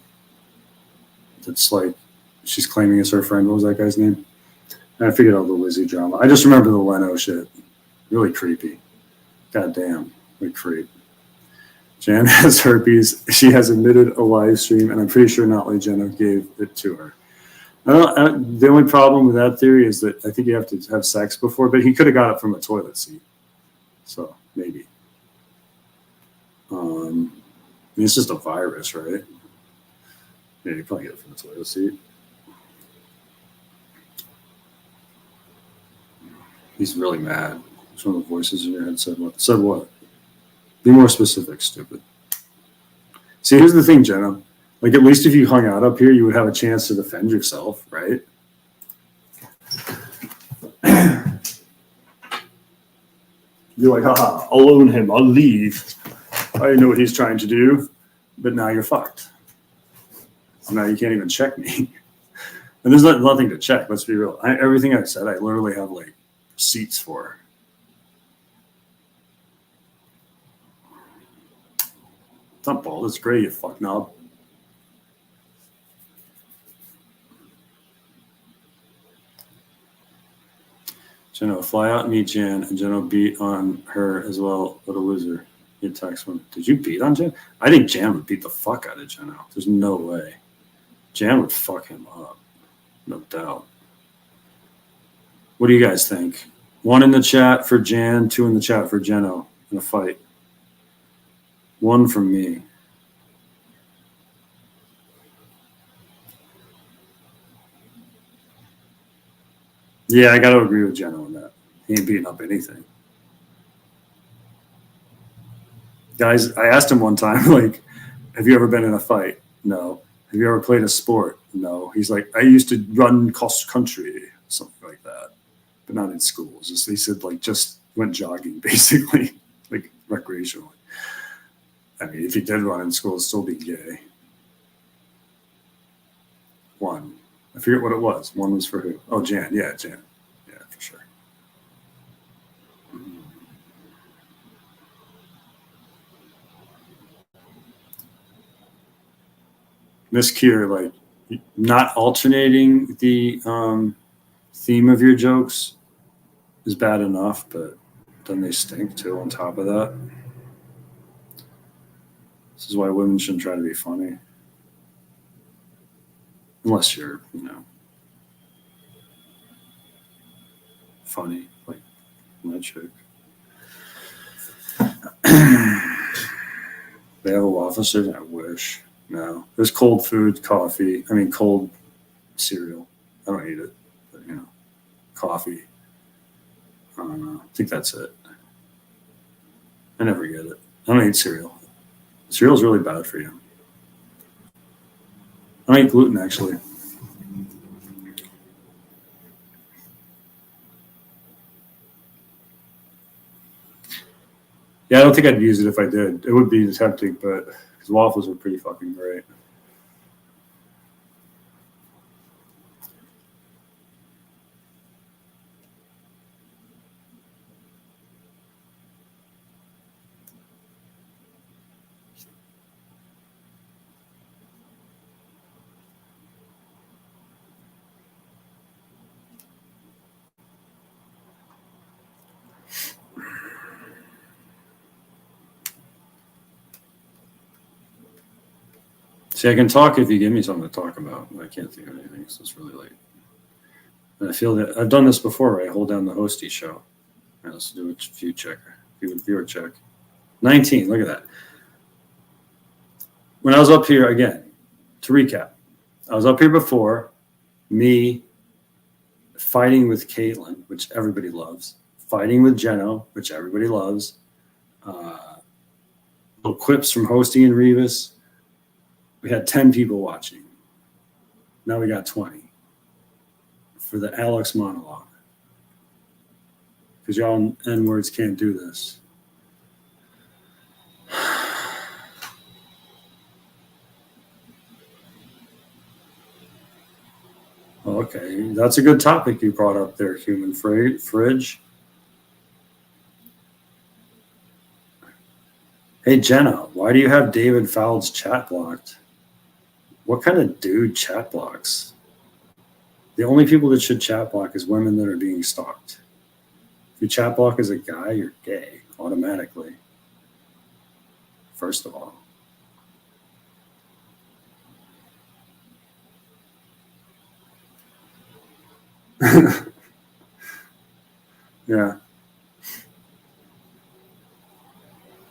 that's like she's claiming it's her friend. What was that guy's name? And I figured out the Lizzie drama. I just remember the Leno shit. Really creepy. God damn, like creep. Jan has herpes. She has admitted a live stream, and I'm pretty sure Notley Jenna gave it to her. The only problem with that theory is that I think you have to have sex before, but he could have got it from a toilet seat. So maybe. It's just a virus, right? Yeah, you probably get it from the toilet seat. He's really mad. Which one of the voices in your head said what? Said what? Be more specific, stupid. See, here's the thing, Jenna. Like, at least if you hung out up here, you would have a chance to defend yourself, right? You're like, haha, I'll own him. I'll leave. I know what he's trying to do. But now you're fucked. So now you can't even check me. And there's nothing to check, let's be real. Everything I said, I literally have, like, receipts for. It's not bald, it's gray, you fuck knob. Jenna, fly out and meet Jan, and Jenna beat on her as well. What a loser. You text one. Did you beat on Jan? I think Jan would beat the fuck out of Jenna. There's no way. Jan would fuck him up. No doubt. What do you guys think? 1 in the chat for Jan, 2 in the chat for Jenna in a fight. 1 from me. Yeah, I got to agree with Jenna on that. He ain't beating up anything. Guys, I asked him one time, like, have you ever been in a fight? No. Have you ever played a sport? No. He's like, I used to run cross country, something like that, but not in schools. He said, like, just went jogging, basically, like, recreationally. I mean, if he did run in school, it'd still be gay. 1. I forget what it was. 1 was for who? Oh, Jan. Yeah, Jan. Yeah, for sure. Miss Kier, like, not alternating the theme of your jokes is bad enough, but then they stink too on top of that. This is why women shouldn't try to be funny. Unless you're, funny, like my chick. They have a waffle service? I wish. No. There's cold food, coffee. I mean, cold cereal. I don't eat it, but, coffee. I don't know. I think that's it. I never get it. I don't eat cereal. Cereal's really bad for you. I don't eat gluten, actually. Yeah, I don't think I'd use it if I did. It would be tempting, but because waffles are pretty fucking great. See, I can talk if you give me something to talk about. I can't think of anything, so it's really late. And I feel that I've done this before, right? I hold down the hosty show. All right, let's do a viewer check. 19, look at that. When I was up here, again, to recap, I was up here before, me fighting with Caitlin, which everybody loves, fighting with Jeno, which everybody loves, little quips from Hosty and Revis. We had 10 people watching. Now we got 20 for the Alex monologue. Because y'all N-words can't do this. Okay, that's a good topic you brought up there, human fridge. Hey, Jenna, why do you have David Fowles chat blocked? what kind of dude chat blocks? The only people that should chat block is women that are being stalked. If you chat block as a guy, you're gay automatically. First of all. Yeah.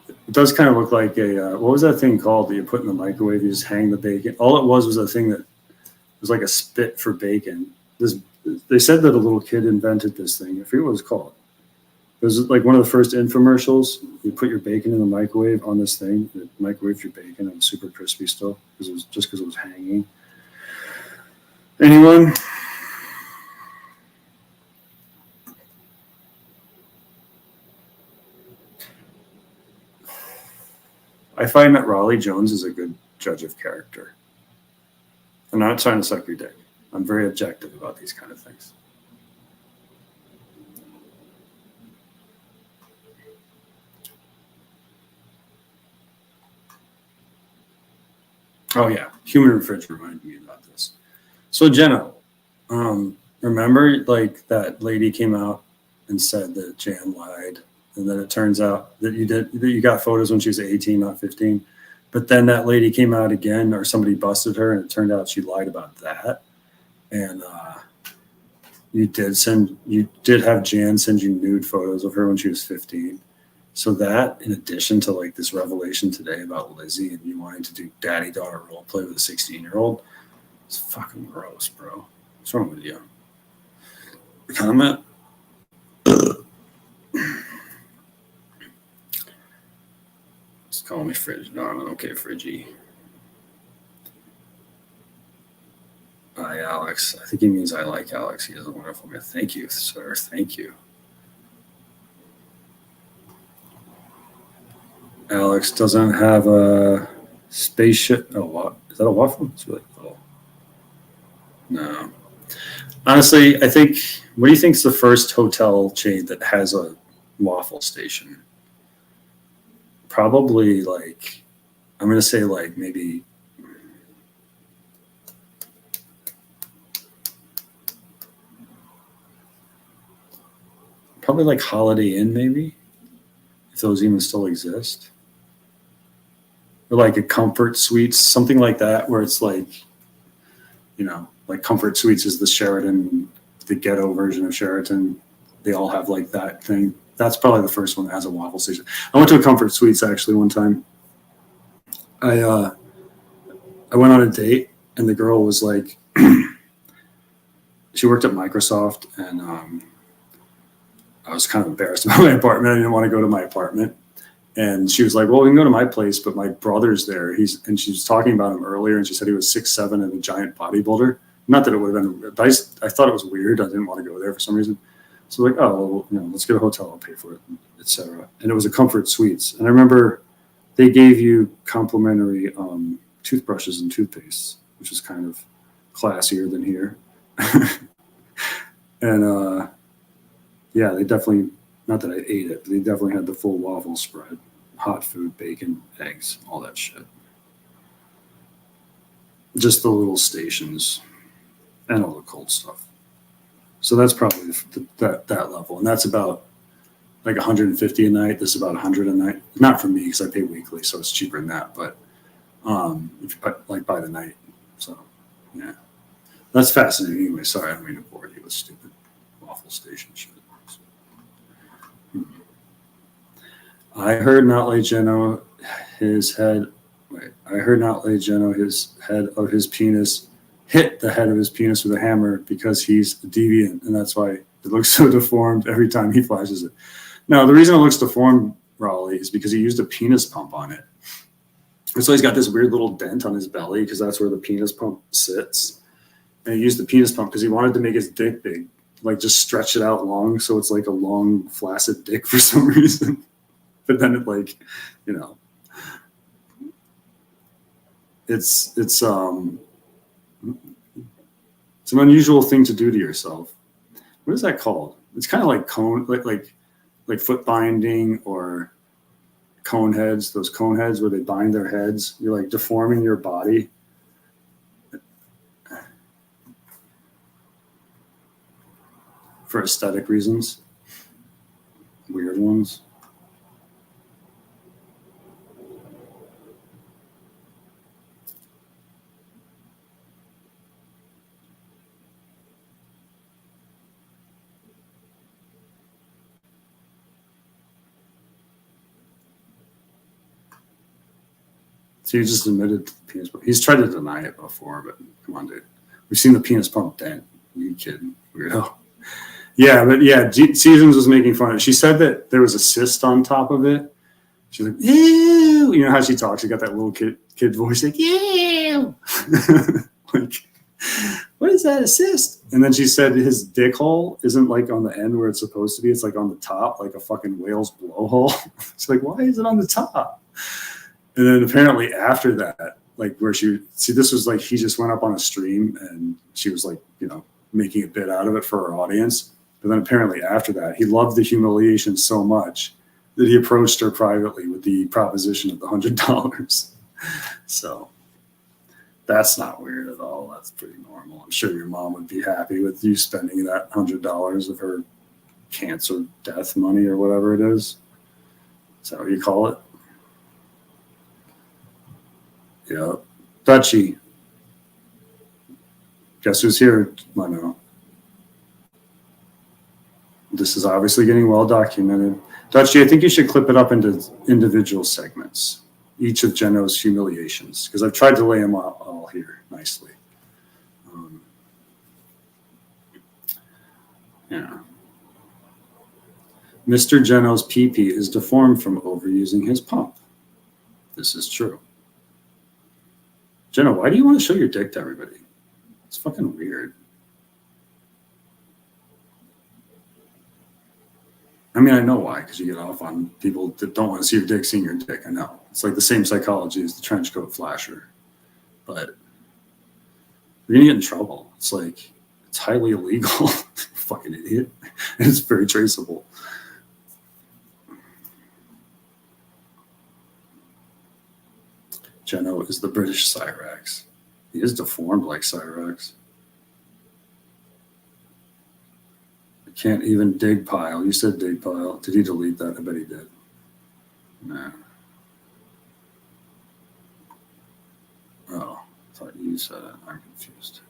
It does kind of look like a, what was that thing called that you put in the microwave? You just hang the bacon. All it was a thing that was like a spit for bacon. They said that a little kid invented this thing. I forget what it was called. It was like one of the first infomercials. You put your bacon in the microwave on this thing. It microwaved your bacon. It was super crispy still because it was hanging. Anyone? I find that Raleigh Jones is a good judge of character. I'm not trying to suck your dick. I'm very objective about these kind of things. Oh yeah, human fridge reminded me about this. So Jenna, remember like that lady came out and said that Jan lied, and then it turns out that you got photos when she was 18, not 15. But then that lady came out again, or somebody busted her, and it turned out she lied about that. And you did have Jan send you nude photos of her when she was 15. So that, in addition to like this revelation today about Lizzie and you wanting to do daddy-daughter role play with a 16-year-old, it's fucking gross, bro. What's wrong with you? Comment? Just call me Fridge. No, I'm okay, Fridgy. Hi, Alex. I think he means I like Alex. He is a wonderful man. Thank you, sir. Thank you. Alex doesn't have a spaceship. Oh, what? Is that a waffle? It's really cool. No. Honestly, I think, what do you think is the first hotel chain that has a waffle station? Probably like, I'm going to say like maybe like Holiday Inn, maybe, if those even still exist. Or like a Comfort Suites, something like that, where it's like, you know, like Comfort Suites is the Sheraton, the ghetto version of Sheraton. They all have like that thing. That's probably the first one that has a waffle station. I went to a Comfort Suites actually one time. I went on a date and the girl was like, she worked at Microsoft, and I was kind of embarrassed about my apartment. I didn't want to go to my apartment. And she was like, well, we can go to my place, but my brother's there. And she was talking about him earlier, and she said he was 6'7" and a giant bodybuilder. Not that it would have been, but I thought it was weird. I didn't want to go there for some reason. So like, oh, well, you know, let's get a hotel. I'll pay for it, etc. And it was a Comfort Suites. And I remember they gave you complimentary toothbrushes and toothpastes, which is kind of classier than here. And yeah, they definitely, not that I ate it, but they definitely had the full waffle spread, hot food, bacon, eggs, all that shit. Just the little stations and all the cold stuff. So that's probably that level. And that's about like 150 a night. This is about 100 a night. Not for me, because I pay weekly, so it's cheaper than that. But if you like by the night. So yeah, that's fascinating. Anyway, sorry, I don't mean to bore you with stupid waffle station shit. I heard not Lay Geno his head. Wait, I heard not Lay Geno his head of his penis hit the head of his penis with a hammer because he's a deviant, and that's why it looks so deformed every time he flashes it. Now, the reason it looks deformed, Raleigh, is because he used a penis pump on it. And so he's got this weird little dent on his belly because that's where the penis pump sits. And he used the penis pump because he wanted to make his dick big, like just stretch it out long so it's like a long, flaccid dick for some reason. But then it, like, you know, it's an unusual thing to do to yourself. What is that called? It's kind of like like foot binding or cone heads. Those cone heads where they bind their heads. You're like deforming your body for aesthetic reasons. Weird ones. So he just admitted to the penis pump. He's tried to deny it before, but come on, dude. We've seen the penis pump dent. Are you kidding? Weirdo. Yeah, but yeah, Seasons was making fun of it. She said that there was a cyst on top of it. She's like, ew. You know how she talks? She got that little kid voice, like, ew. Like, what is that, a cyst? And then she said his dick hole isn't like on the end where it's supposed to be. It's like on the top, like a fucking whale's blowhole. She's like, why is it on the top? And then apparently after that, like where this was like, he just went up on a stream and she was like, you know, making a bit out of it for her audience. But then apparently after that, he loved the humiliation so much that he approached her privately with the proposition of the $100. So that's not weird at all. That's pretty normal. I'm sure your mom would be happy with you spending that $100 of her cancer death money or whatever it is. Is that what you call it? Yeah. Dutchie. Guess who's here? I know. This is obviously getting well documented. Dutchie, I think you should clip it up into individual segments, each of Geno's humiliations, because I've tried to lay them all here nicely. Yeah. Mr. Geno's pee-pee is deformed from overusing his pump. This is true. Geno, why do you want to show your dick to everybody? It's fucking weird. I mean, I know why, because you get off on people that don't want to see your dick seeing your dick. I know. It's like the same psychology as the trench coat flasher. But you're going to get in trouble. It's like, it's highly illegal. Fucking idiot. And it's very traceable. Geno is the British Cyrax. He is deformed like Cyrax. Can't even dig pile. You said dig pile. Did he delete that? I bet he did. No. Oh, I thought you said it. I'm confused.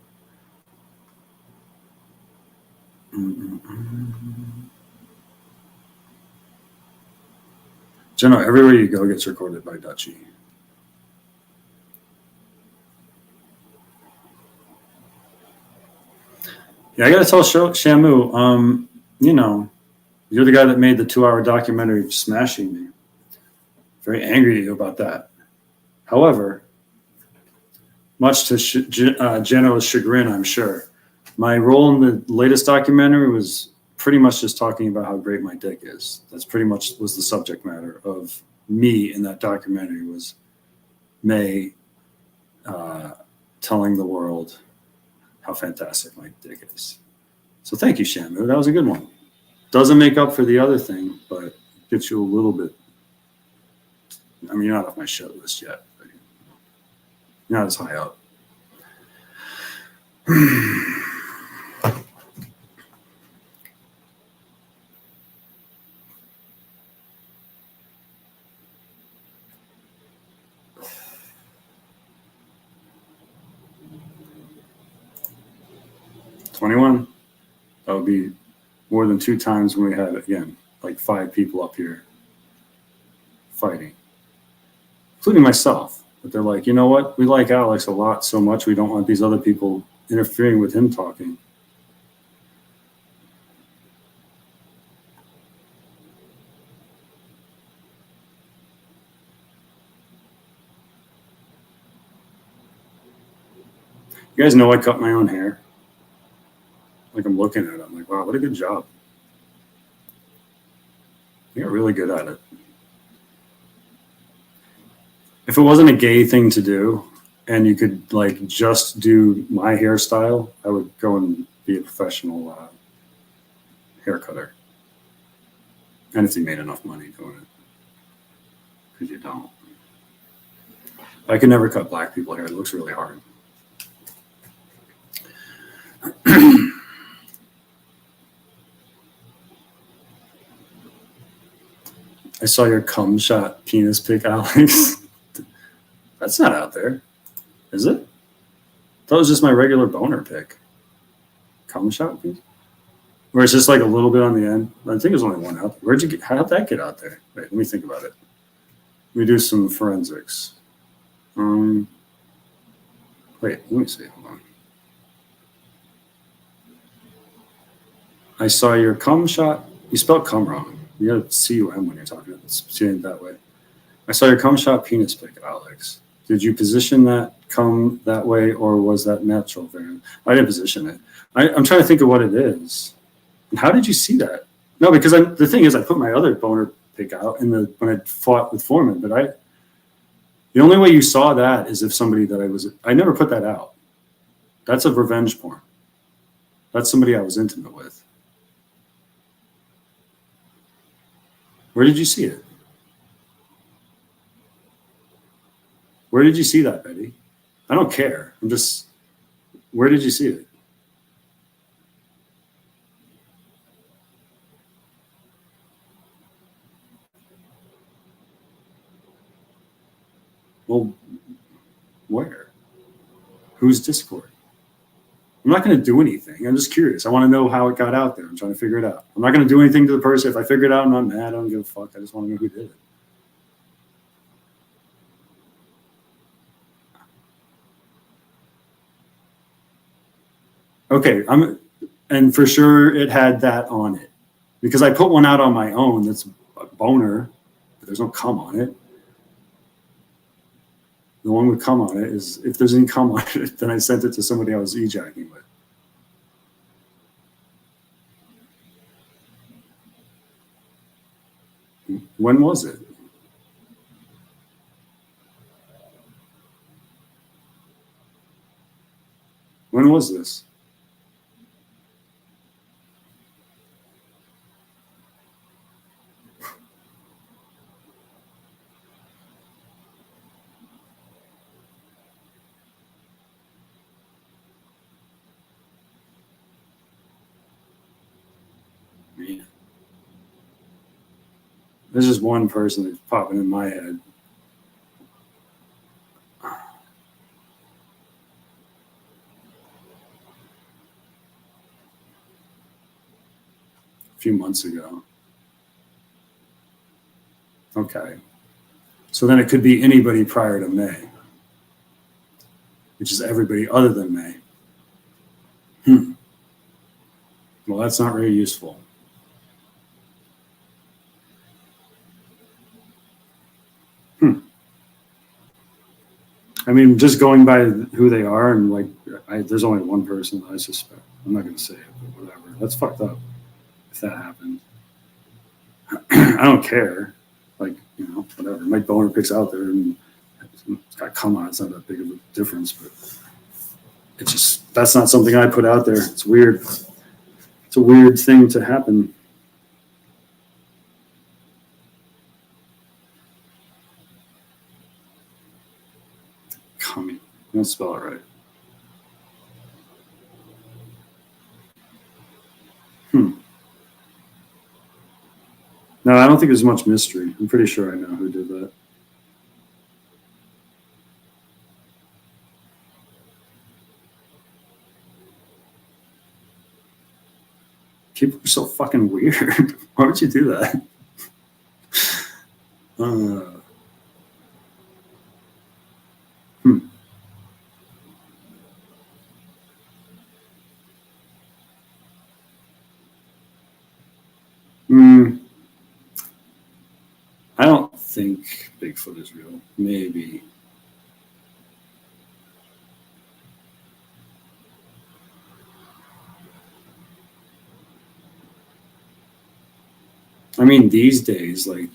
Geno, everywhere you go gets recorded by Dutchie. Yeah, I got to tell Shamu, you know, you're the guy that made the 2-hour documentary smashing me. Very angry at you about that. However, much to Geno's chagrin, I'm sure, my role in the latest documentary was pretty much just talking about how great my dick is. That's pretty much was the subject matter of me in that documentary, was May telling the world how fantastic my dick is. So thank you, Shamu. That was a good one. Doesn't make up for the other thing, but gets you a little bit. I mean, you're not off my shit list yet. But you're not as high up. $21. That would be more than 2 times when we had, again, like 5 people up here fighting, including myself. But they're like, you know what? We like Alex a lot so much we don't want these other people interfering with him talking. You guys know I cut my own hair. Like, I'm looking at it, I'm like, wow, what a good job. You got really good at it. If it wasn't a gay thing to do and you could like just do my hairstyle, I would go and be a professional hair cutter. And if you made enough money doing it. Because you don't. I can never cut black people hair. It looks really hard. I saw your cum shot penis pic, Alex. That's not out there, is it? That was just my regular boner pic. Cum shot piece? Or it's just like a little bit on the end. I think there's only one out there. How'd that get out there? Wait, let me think about it. Let me do some forensics. Wait, let me see. Hold on. I saw your cum shot. You spelled cum wrong. You got C-U-M when you're talking. It's saying it that way. I saw your cum shot penis pic, Alex. Did you position that cum that way, or was that natural there? I didn't position it. I'm trying to think of what it is. And how did you see that? No, because the thing is, I put my other boner pic out when I fought with Foreman, but the only way you saw that is if somebody that I never put that out. That's a revenge porn. That's somebody I was intimate with. Where did you see it? Where did you see that, Betty? I don't care. Where did you see it? Well, where? Whose Discord? I'm not going to do anything. I'm just curious. I want to know how it got out there. I'm trying to figure it out. I'm not going to do anything to the person. If I figure it out, I'm not mad. I don't give a fuck. I just want to know who did it. Okay, and for sure it had that on it, because I put one out on my own that's a boner, but there's no cum on it. The one with cum on it is, if there's any cum on it, then I sent it to somebody I was ejacking with. When was it? When was this? Man. There's just one person that's popping in my head. A few months ago. Okay. So then it could be anybody prior to May, which is everybody other than May. Well, that's not very useful. I mean, just going by who they are, and like, there's only one person that I suspect. I'm not going to say it, but whatever. That's fucked up if that happened. I don't care. Like, you know, whatever. My boner pic's out there and it's got cum on it. It's not that big of a difference, but it's just, that's not something I put out there. It's weird. It's a weird thing to happen. Cummy. I don't spell it right. No, I don't think there's much mystery. I'm pretty sure I know who did that. People are so fucking weird. Why would you do that? I don't think Bigfoot is real. Maybe. I mean, these days, like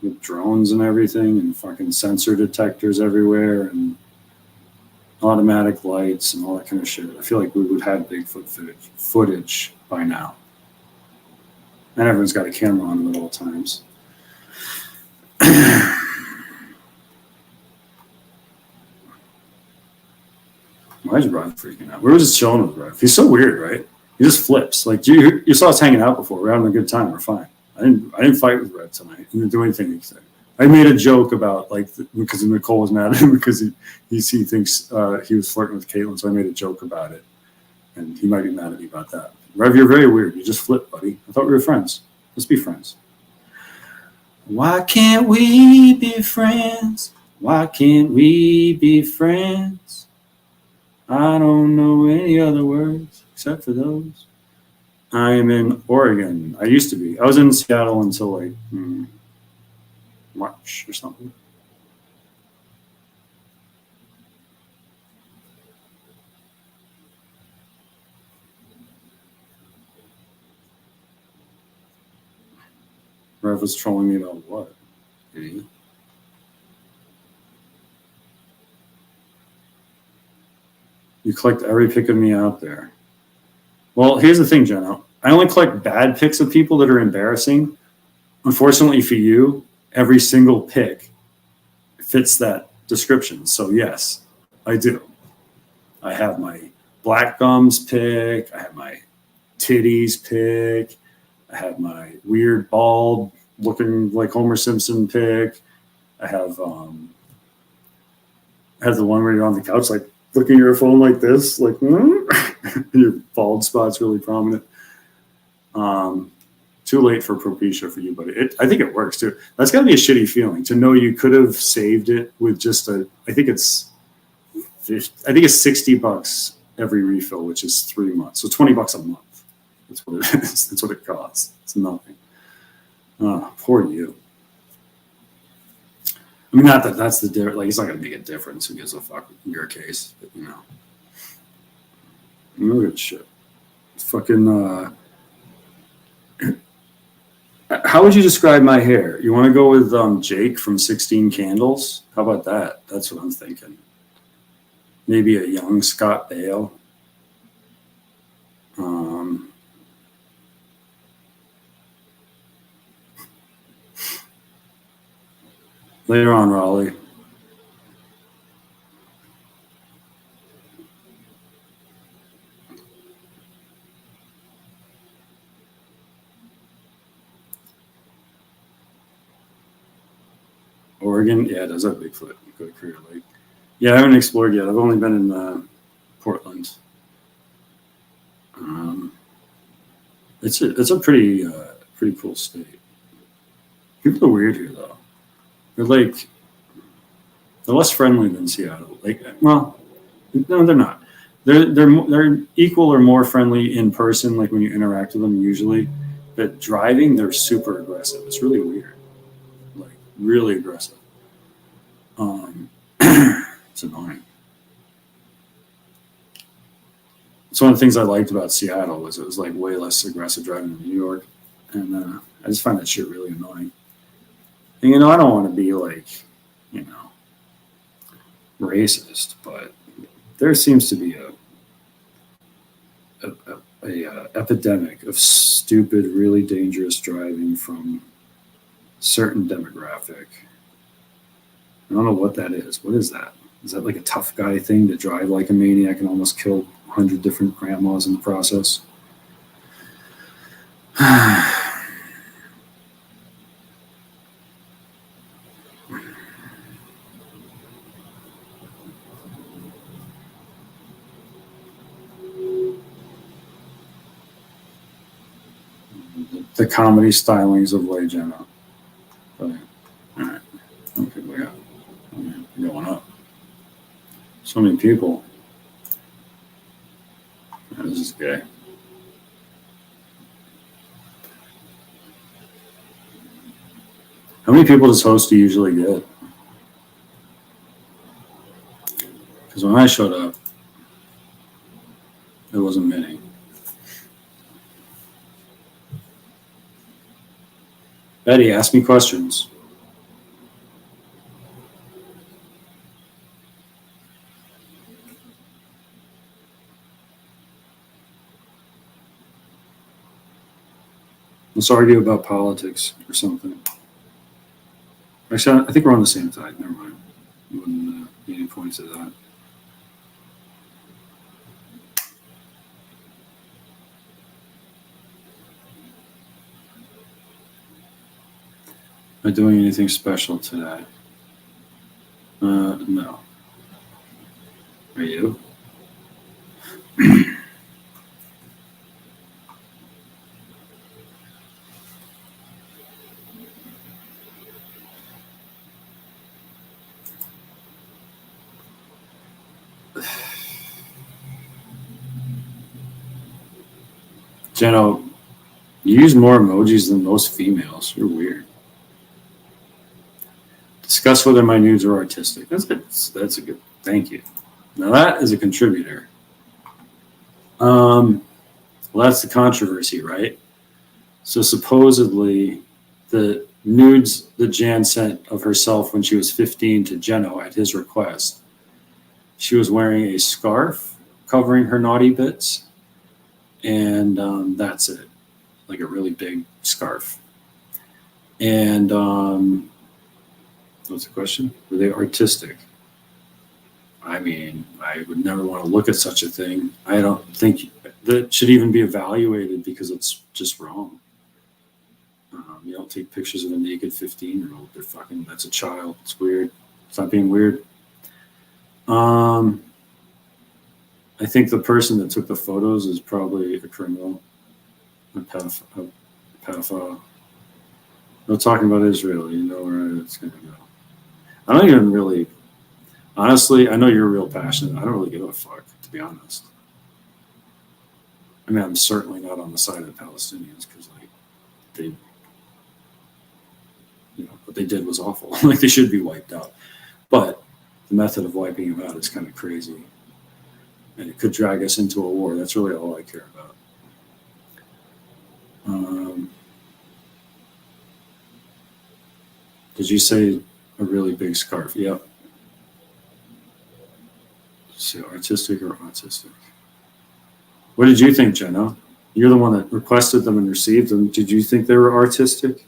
with drones and everything and fucking sensor detectors everywhere and automatic lights and all that kind of shit, I feel like we would have Bigfoot footage by now. And everyone's got a camera on them at all times. Why is Rod freaking out? We were just chilling with Rod. He's so weird, right? He just flips. Like, you saw us hanging out before. We're having a good time. We're fine. I didn't fight with Red tonight. I didn't do anything. I made a joke about like because Nicole was mad at him because he thinks he was flirting with Caitlin, so I made a joke about it, and he might be mad at me about that. Rev, you're very weird. You just flipped, buddy. I thought we were friends. Let's be friends. Why can't we be friends? Why can't we be friends? I don't know any other words except for those. I am in Oregon. I used to be. I was in Seattle until like March or something. Rev was trolling me about what? Idiot. You collect every pic of me out there. Well, here's the thing, Jenna. I only collect bad pics of people that are embarrassing. Unfortunately for you, every single pic fits that description. So yes, I do. I have my black gums pic. I have my titties pic. I have my weird bald looking like Homer Simpson pic. I have the one where you're on the couch like looking at your phone like this, like your bald spot's really prominent. Too late for Propecia for you, but I think it works too. That's got to be a shitty feeling to know you could have saved it with just I think it's $60 every refill, which is 3 months. So $20 a month. That's what it is. That's what it costs. It's nothing. Poor you. I mean, not that that's the difference. Like, it's not going to make a difference. Who gives a fuck in your case? But, you know. Look at shit. Fucking, how would you describe my hair? You want to go with Jake from 16 Candles? How about that? That's what I'm thinking. Maybe a young Scott Bale. Later on, Raleigh. Oregon, yeah, it does have Bigfoot. Go to Crater Lake. Yeah, I haven't explored yet. I've only been in Portland. It's a pretty cool state. People are weird here though. They're less friendly than Seattle. Like, well, no, they're not. They're equal or more friendly in person, like when you interact with them usually. But driving, they're super aggressive. It's really weird. Like really aggressive. It's annoying. It's one of the things I liked about Seattle was it was like way less aggressive driving than New York, and I just find that shit really annoying. And you know, I don't want to be like, you know, racist, but there seems to be a epidemic of stupid, really dangerous driving from a certain demographic. I don't know what that is. What is that? Is that like a tough guy thing to drive like a maniac and almost kill 100 different grandmas in the process? The comedy stylings of Lay Jenna. All right. Okay, we got going up. So many people. This is gay. How many people does Hosty usually get? Because when I showed up, there wasn't many. Betty, ask me questions. Let's argue about politics or something. Actually, I think we're on the same side. Never mind. You wouldn't be any points to that. Am I doing anything special today? No. Are you? Jenno, you use more emojis than most females. You're weird. Discuss whether my nudes are artistic. That's a good. Thank you. Now that is a contributor. Well, that's the controversy, right? So supposedly, the nudes that Jan sent of herself when she was 15 to Jenno at his request, she was wearing a scarf covering her naughty bits, and that's it, like a really big scarf. And what's the question? Were they artistic? I mean, I would never want to look at such a thing. I don't think that should even be evaluated because it's just wrong. You don't take pictures of a naked 15-year-old. They're fucking, that's a child. It's weird. Stop being weird. I think the person that took the photos is probably a criminal, a pedophile. No talking about Israel. You know where it's going to go. I don't even really, honestly, I know you're real passionate. I don't really give a fuck, to be honest. I mean, I'm certainly not on the side of the Palestinians because, like, they, you know, what they did was awful. Like, they should be wiped out. But the method of wiping them out is kind of crazy. And it could drag us into a war. That's really all I care about. Did you say a really big scarf? Yep. So artistic or autistic? What did you think, Jenna? You're the one that requested them and received them. Did you think they were artistic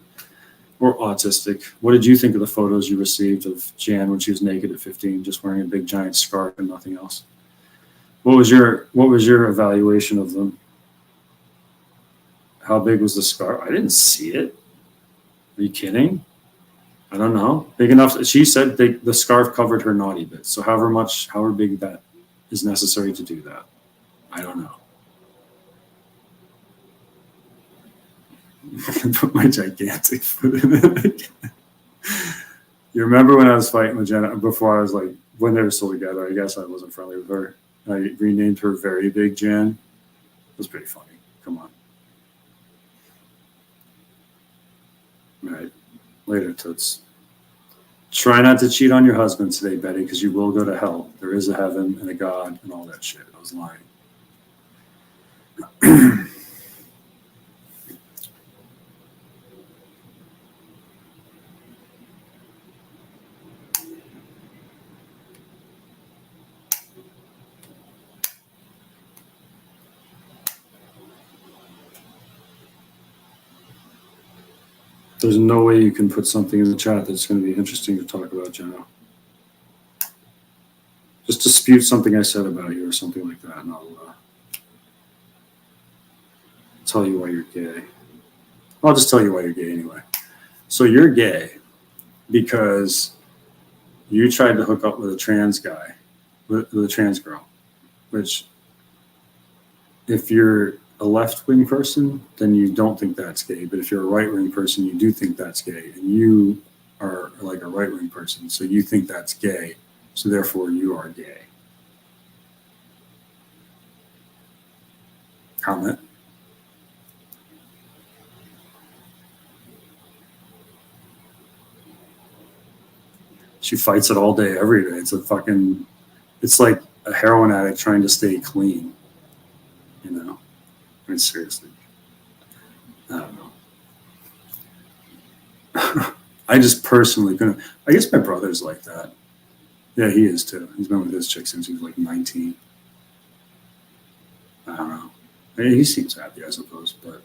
or autistic? What did you think of the photos you received of Jan when she was naked at 15, just wearing a big giant scarf and nothing else? What was your evaluation of them? How big was the scarf? I didn't see it. Are you kidding? I don't know. Big enough. She said the scarf covered her naughty bits. So however big that is necessary to do that. I don't know. Put my gigantic foot in it. You remember when I was fighting with Jenna before I was like, when they were still together, I guess I wasn't friendly with her. I renamed her Very Big Jan. It was pretty funny. Come on. All right. Later, Toots. Try not to cheat on your husband today, Betty, because you will go to hell. There is a heaven and a God and all that shit. I was lying. There's no way you can put something in the chat that's going to be interesting to talk about, Jenna. Just dispute something I said about you or something like that, and I'll tell you why you're gay. I'll just tell you why you're gay anyway. So you're gay because you tried to hook up with a trans guy, with a trans girl, which if you're a left-wing person, then you don't think that's gay. But if you're a right-wing person, you do think that's gay. And you are like a right-wing person, so you think that's gay. So therefore, you are gay. Comment. She fights it all day, every day. It's like a heroin addict trying to stay clean. You know? I mean, seriously. I don't know. I just personally couldn't. I guess my brother's like that. Yeah, he is too. He's been with this chick since he was like 19. I don't know. I mean, he seems happy, I suppose, but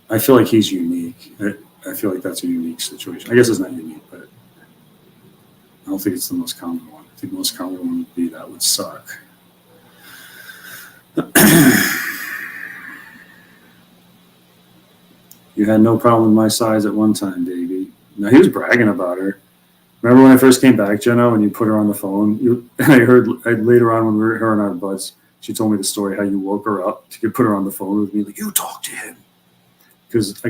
I feel like he's unique. I feel like that's a unique situation. I guess it's not unique, but I don't think it's the most common one. I think the most common one would be that would suck. You had no problem with my size at one time, baby. Now he was bragging about her. Remember when I first came back, Jenna, when you put her on the phone? I heard later on when we were her and our butts, she told me the story how you woke her up to put her on the phone with me. Like, you talk to him. Because I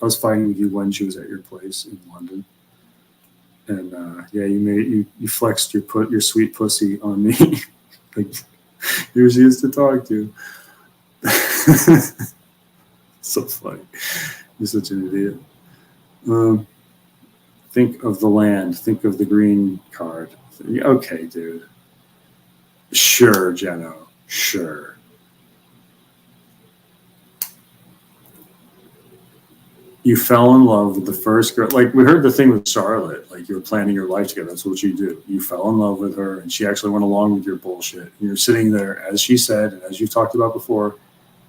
was fighting with you when she was at your place in London. And yeah, you flexed your sweet pussy on me. Like, here she is to talk to. So funny. You're such an idiot. Think of the land. Think of the green card. Okay, dude. Sure, Jeno. Sure. You fell in love with the first girl. Like, we heard the thing with Charlotte. Like, you were planning your life together. That's what you do. You fell in love with her, and she actually went along with your bullshit. And you're sitting there, as she said, and as you've talked about before,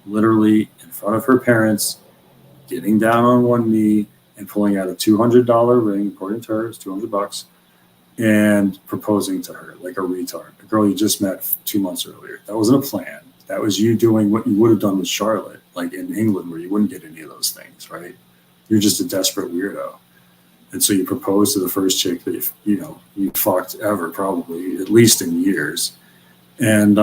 literally in front of her parents, getting down on one knee and pulling out a $200 ring, according to her, it's $200, and proposing to her like a retard, a girl you just met 2 months earlier. That wasn't a plan. That was you doing what you would have done with Charlotte, like in England, where you wouldn't get any of those things, right? You're just a desperate weirdo. And so you proposed to the first chick that you fucked ever, probably, at least in years. And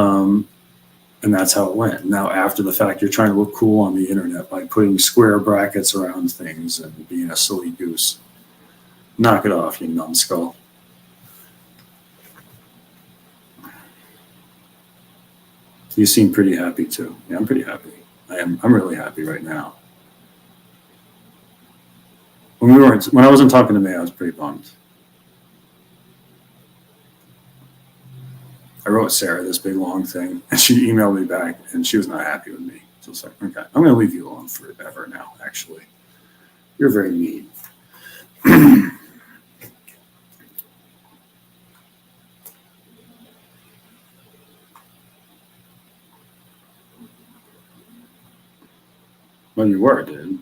that's how it went. Now, after the fact, you're trying to look cool on the internet by putting square brackets around things and being a silly goose. Knock it off, you numbskull. You seem pretty happy too. Yeah, I'm pretty happy. I'm really happy right now. When I wasn't talking to May, I was pretty bummed. I wrote Sarah this big long thing, and she emailed me back, and she was not happy with me. So it's like, okay, I'm going to leave you alone forever now, actually. You're very mean. Well, you were, dude.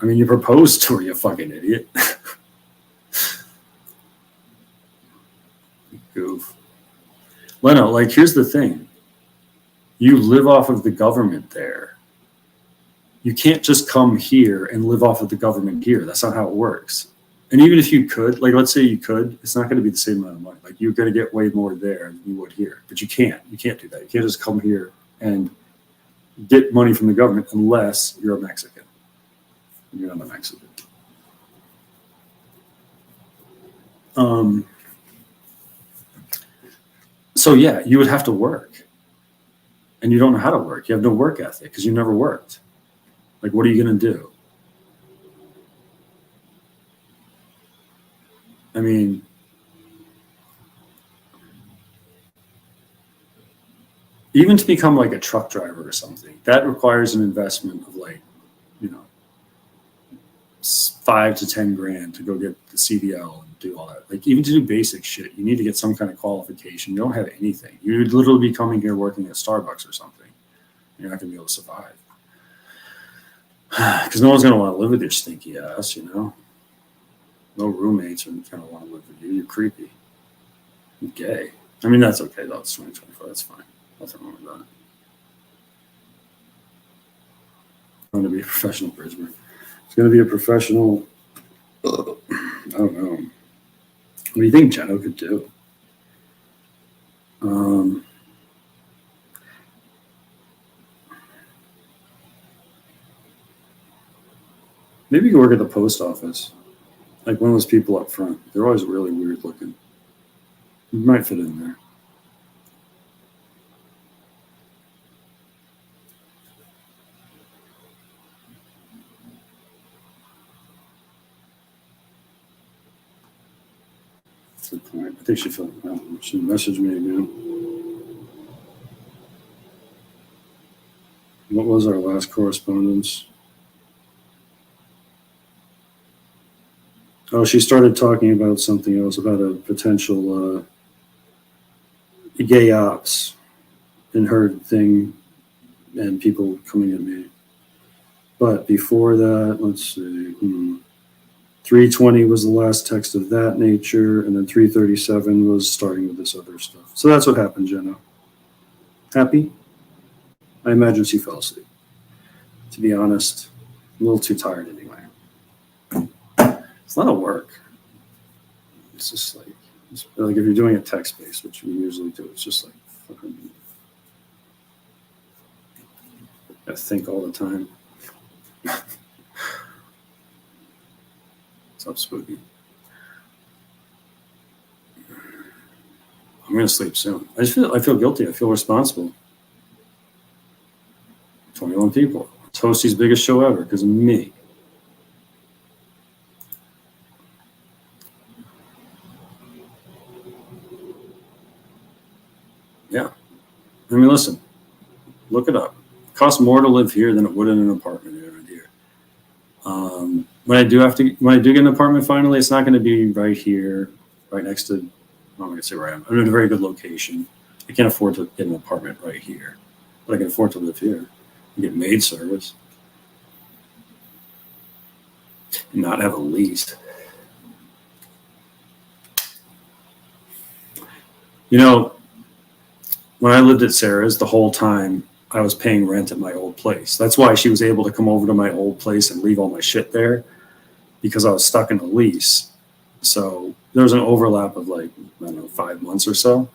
I mean, you proposed to her, you fucking idiot. Goof. Leno, like, here's the thing. You live off of the government there. You can't just come here and live off of the government here. That's not how it works. And even if you could, like, let's say you could, it's not going to be the same amount of money. Like, you're going to get way more there than you would here. But you can't. You can't do that. You can't just come here and get money from the government unless you're a Mexican. You're not a Mexican. So yeah, you would have to work, and you don't know how to work. You have no work ethic because you never worked. Like, what are you going to do? I mean, even to become like a truck driver or something, that requires an investment of like, 5 to 10 grand to go get the CDL and do all that. Like, even to do basic shit, you need to get some kind of qualification. You don't have anything. You would literally be coming here working at Starbucks or something. You're not going to be able to survive. Because no one's going to want to live with your stinky ass, No roommates are going to want to live with you. You're creepy. You're gay. I mean, that's okay, though. It's 2024. That's fine. Nothing wrong with that. I'm going to be a professional prisoner. It's going to be a professional. I don't know. What do you think Jeno could do? Maybe you could work at the post office. Like one of those people up front. They're always really weird looking. You might fit in there. That's the point. I think she messaged me again. What was our last correspondence? Oh, she started talking about something else, about a potential gay ops in her thing and people coming at me. But before that, let's see. 320 was the last text of that nature, and then 337 was starting with this other stuff. So that's what happened, Jenna. Happy? I imagine she fell asleep. to be honest. I'm a little too tired anyway. It's not a work. It's just like if you're doing a text based, which we usually do, it's just like fucking. I think all the time. What's up, Spooky? I'm gonna sleep soon. I feel guilty. I feel responsible. 21 people. It's Hostie's biggest show ever because of me. Yeah. I mean, listen. Look it up. It costs more to live here than it would in an apartment around here. When I do get an apartment finally, it's not going to be right here, right next to. I'm going to say where I am. I'm in a very good location. I can't afford to get an apartment right here, but I can afford to live here and get maid service and not have a lease. You know, when I lived at Sarah's, the whole time I was paying rent at my old place. That's why she was able to come over to my old place and leave all my shit there, because I was stuck in a lease. So there was an overlap of like, I don't know, 5 months or so.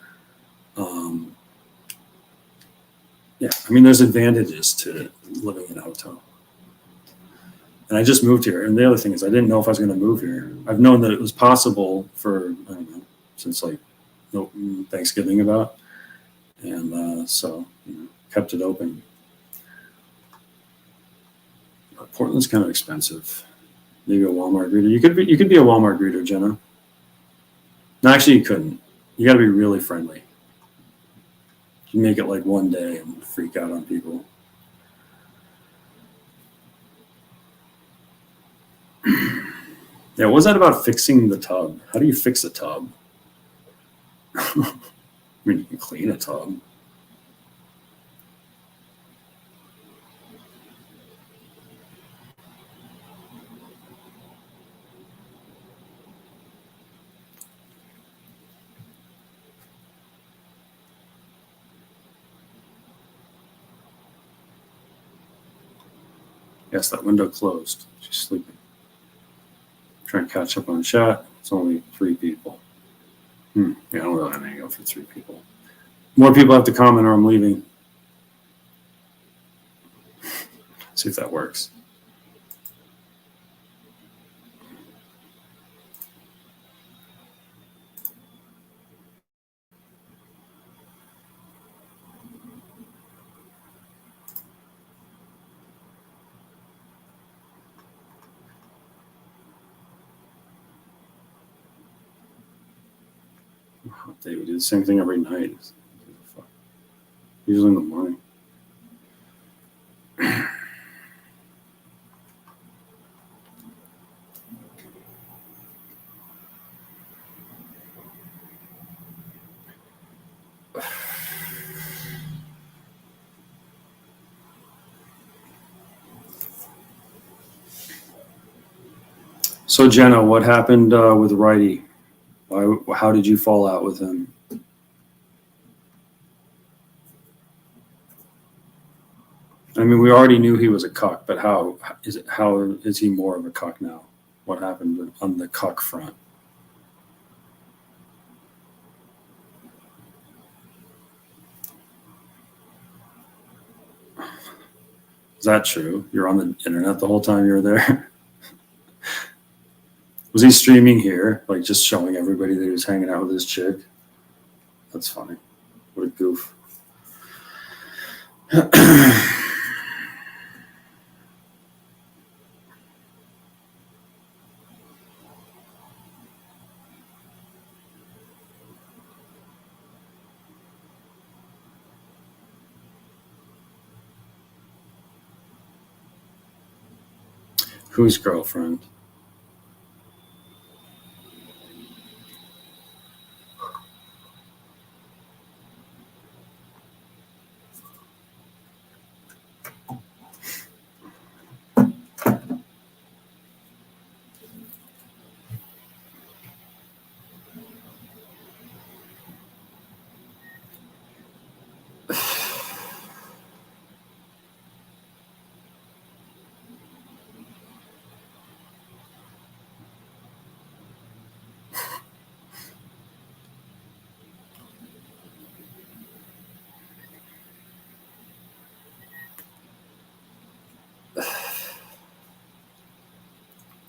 Yeah, I mean, there's advantages to living in a hotel. And I just moved here. And the other thing is I didn't know if I was going to move here. I've known that it was possible for, I don't know, since like Thanksgiving about. And so, kept it open. Portland's kind of expensive. Maybe a Walmart greeter. You could be a Walmart greeter, Jenna. No, actually, you couldn't. You got to be really friendly. You make it like one day and freak out on people. Yeah, what was that about fixing the tub? How do you fix a tub? I mean, you can clean a tub. Yes, that window closed. She's sleeping. Trying to catch up on chat. It's only 3 people. Yeah, I don't really have any go for 3 people. More people have to comment or I'm leaving. See if that works. They would do the same thing every night. Usually in the morning. So Jenna, what happened with Righty? How did you fall out with him? I mean, we already knew he was a cuck, but how is he more of a cuck now? What happened on the cuck front? Is that true? You're on the internet the whole time you were there? Was he streaming here, like just showing everybody that he was hanging out with his chick? That's funny. What a goof. Whose girlfriend?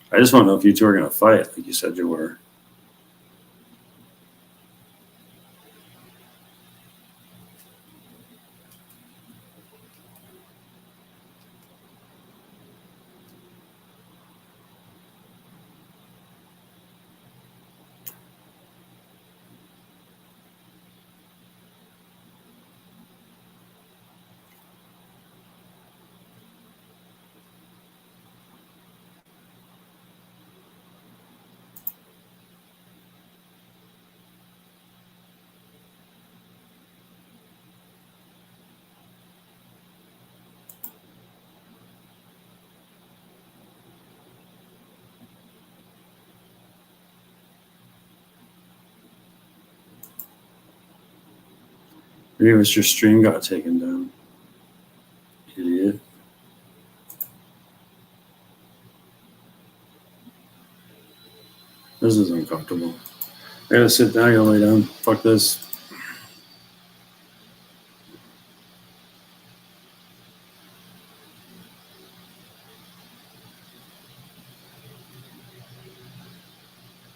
I just want to know if you two are going to fight, like you said you were. Maybe it was your stream got taken down. Idiot. This is uncomfortable. I gotta sit down, I gotta lay down. Fuck this.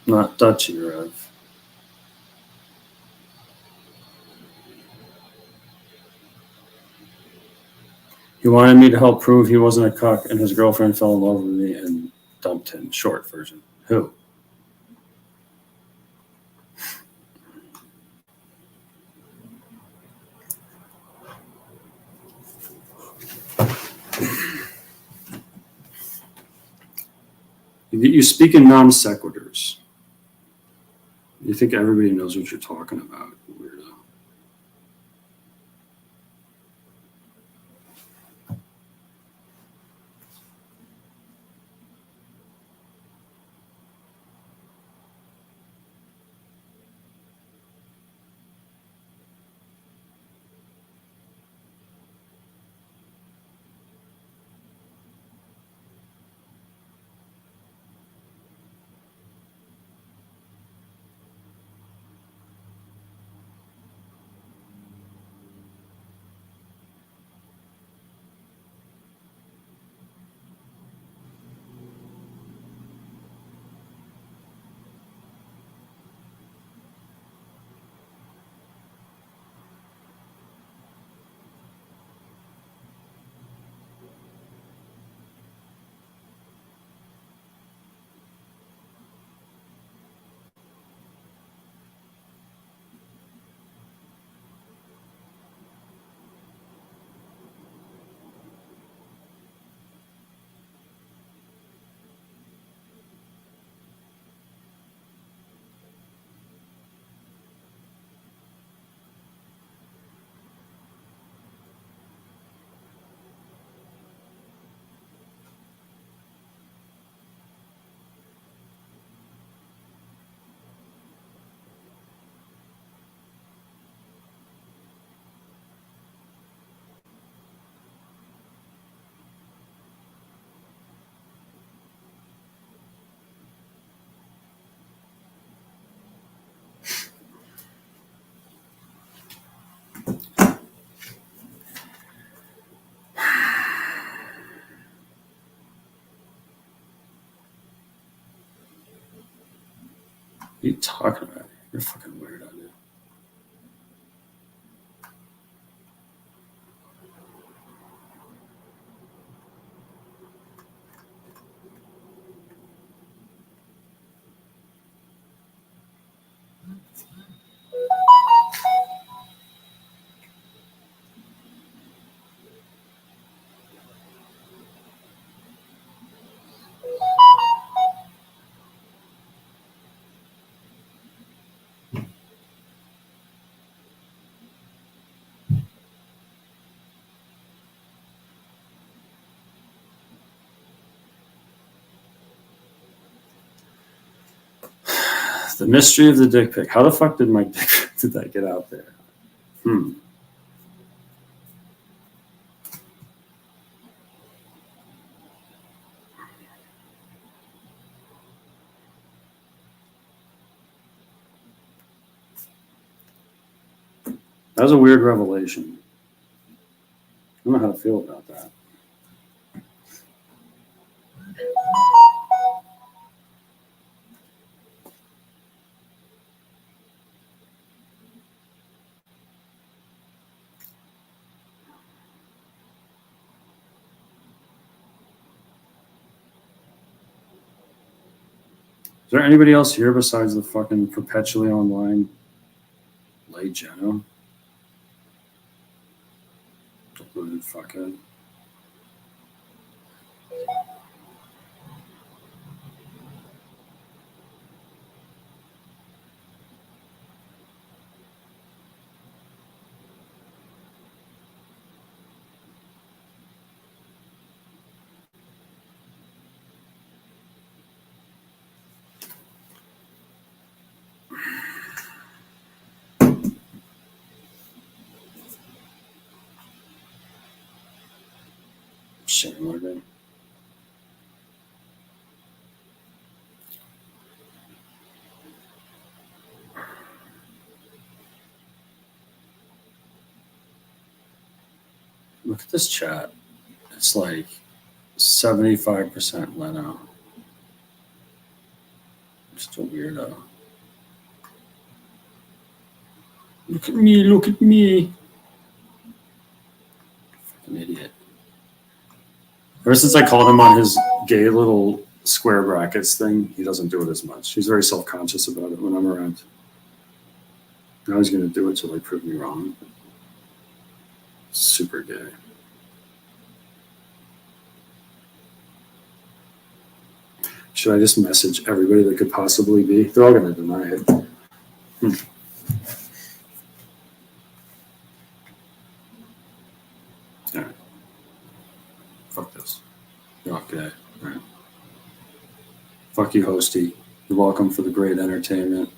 Not touching Rev. He wanted me to help prove he wasn't a cuck, and his girlfriend fell in love with me and dumped him. Short version. Who? You speak in non sequiturs. You think everybody knows what you're talking about, weirdo. What are you talking about? You're a fucking weirdo, dude. The mystery of the dick pic. How the fuck did my dick pic did that get out there? That was a weird revelation. I don't know how to feel about that. Is there anybody else here besides the fucking perpetually online lay Jeno? Fucking. Shame on me. Look at this chat. It's like 75% Leno. Just a weirdo. Look at me, look at me. Fucking idiot. Ever since I called him on his gay little square brackets thing, he doesn't do it as much. He's very self-conscious about it when I'm around. Now he's going to do it till they prove me wrong. Super gay. Should I just message everybody that could possibly be? They're all going to deny it. All right. Fuck this. You're all gay. All right. Fuck you, hosty. You're welcome for the great entertainment.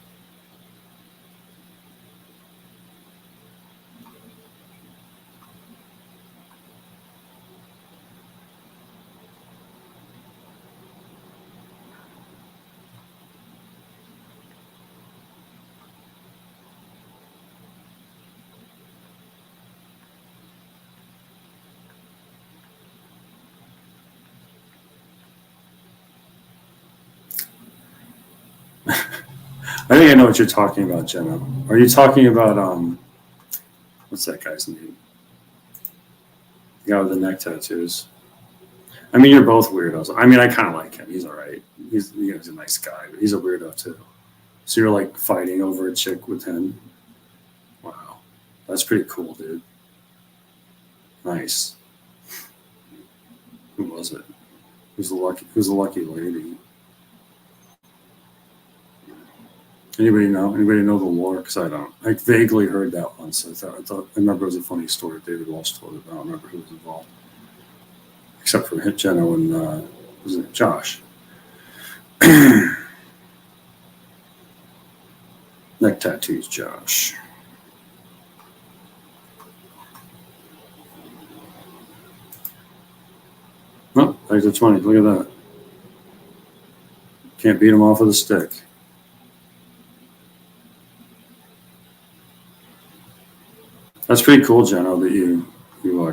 I think I know what you're talking about, Jenna. Are you talking about what's that guy's name? The guy with the neck tattoos. I mean, you're both weirdos. I mean, I kind of like him. He's all right. He's a nice guy, but he's a weirdo too. So you're like fighting over a chick with him. Wow, that's pretty cool, dude. Nice. Who was it? Who's the lucky lady? Anybody know? Anybody know the lore? Because I don't. I vaguely heard that once. I remember it was a funny story. David Walsh told it. I don't remember who was involved, except for Jenna and was it Josh? Neck tattoos, Josh. Oh, back to 20. Look at that. Can't beat him off with a stick. That's pretty cool, Jenna, that you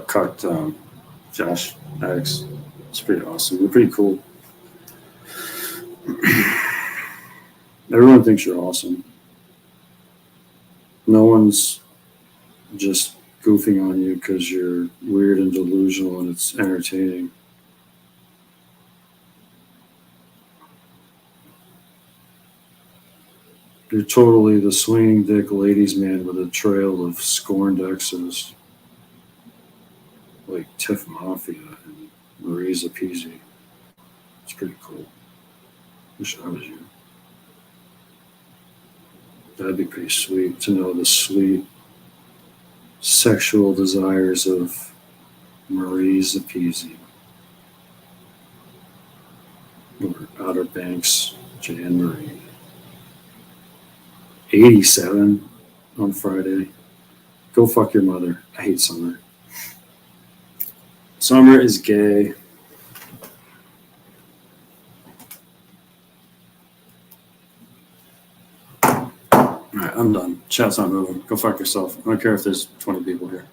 cut Josh X. It's pretty awesome. You're pretty cool. Everyone thinks you're awesome. No one's just goofing on you because you're weird and delusional and it's entertaining. You're totally the swinging dick ladies man with a trail of scorned exes. Like Tiff Mafia and Marisa Peasy. It's pretty cool. Wish I was you. That'd be pretty sweet to know the sweet sexual desires of Marisa Peasy. Or Outer Banks, Jan Marie. 87 on Friday. Go fuck your mother. I hate Summer. Summer is gay. All right, I'm done. Chat's not moving. Go fuck yourself. I don't care if there's 20 people here.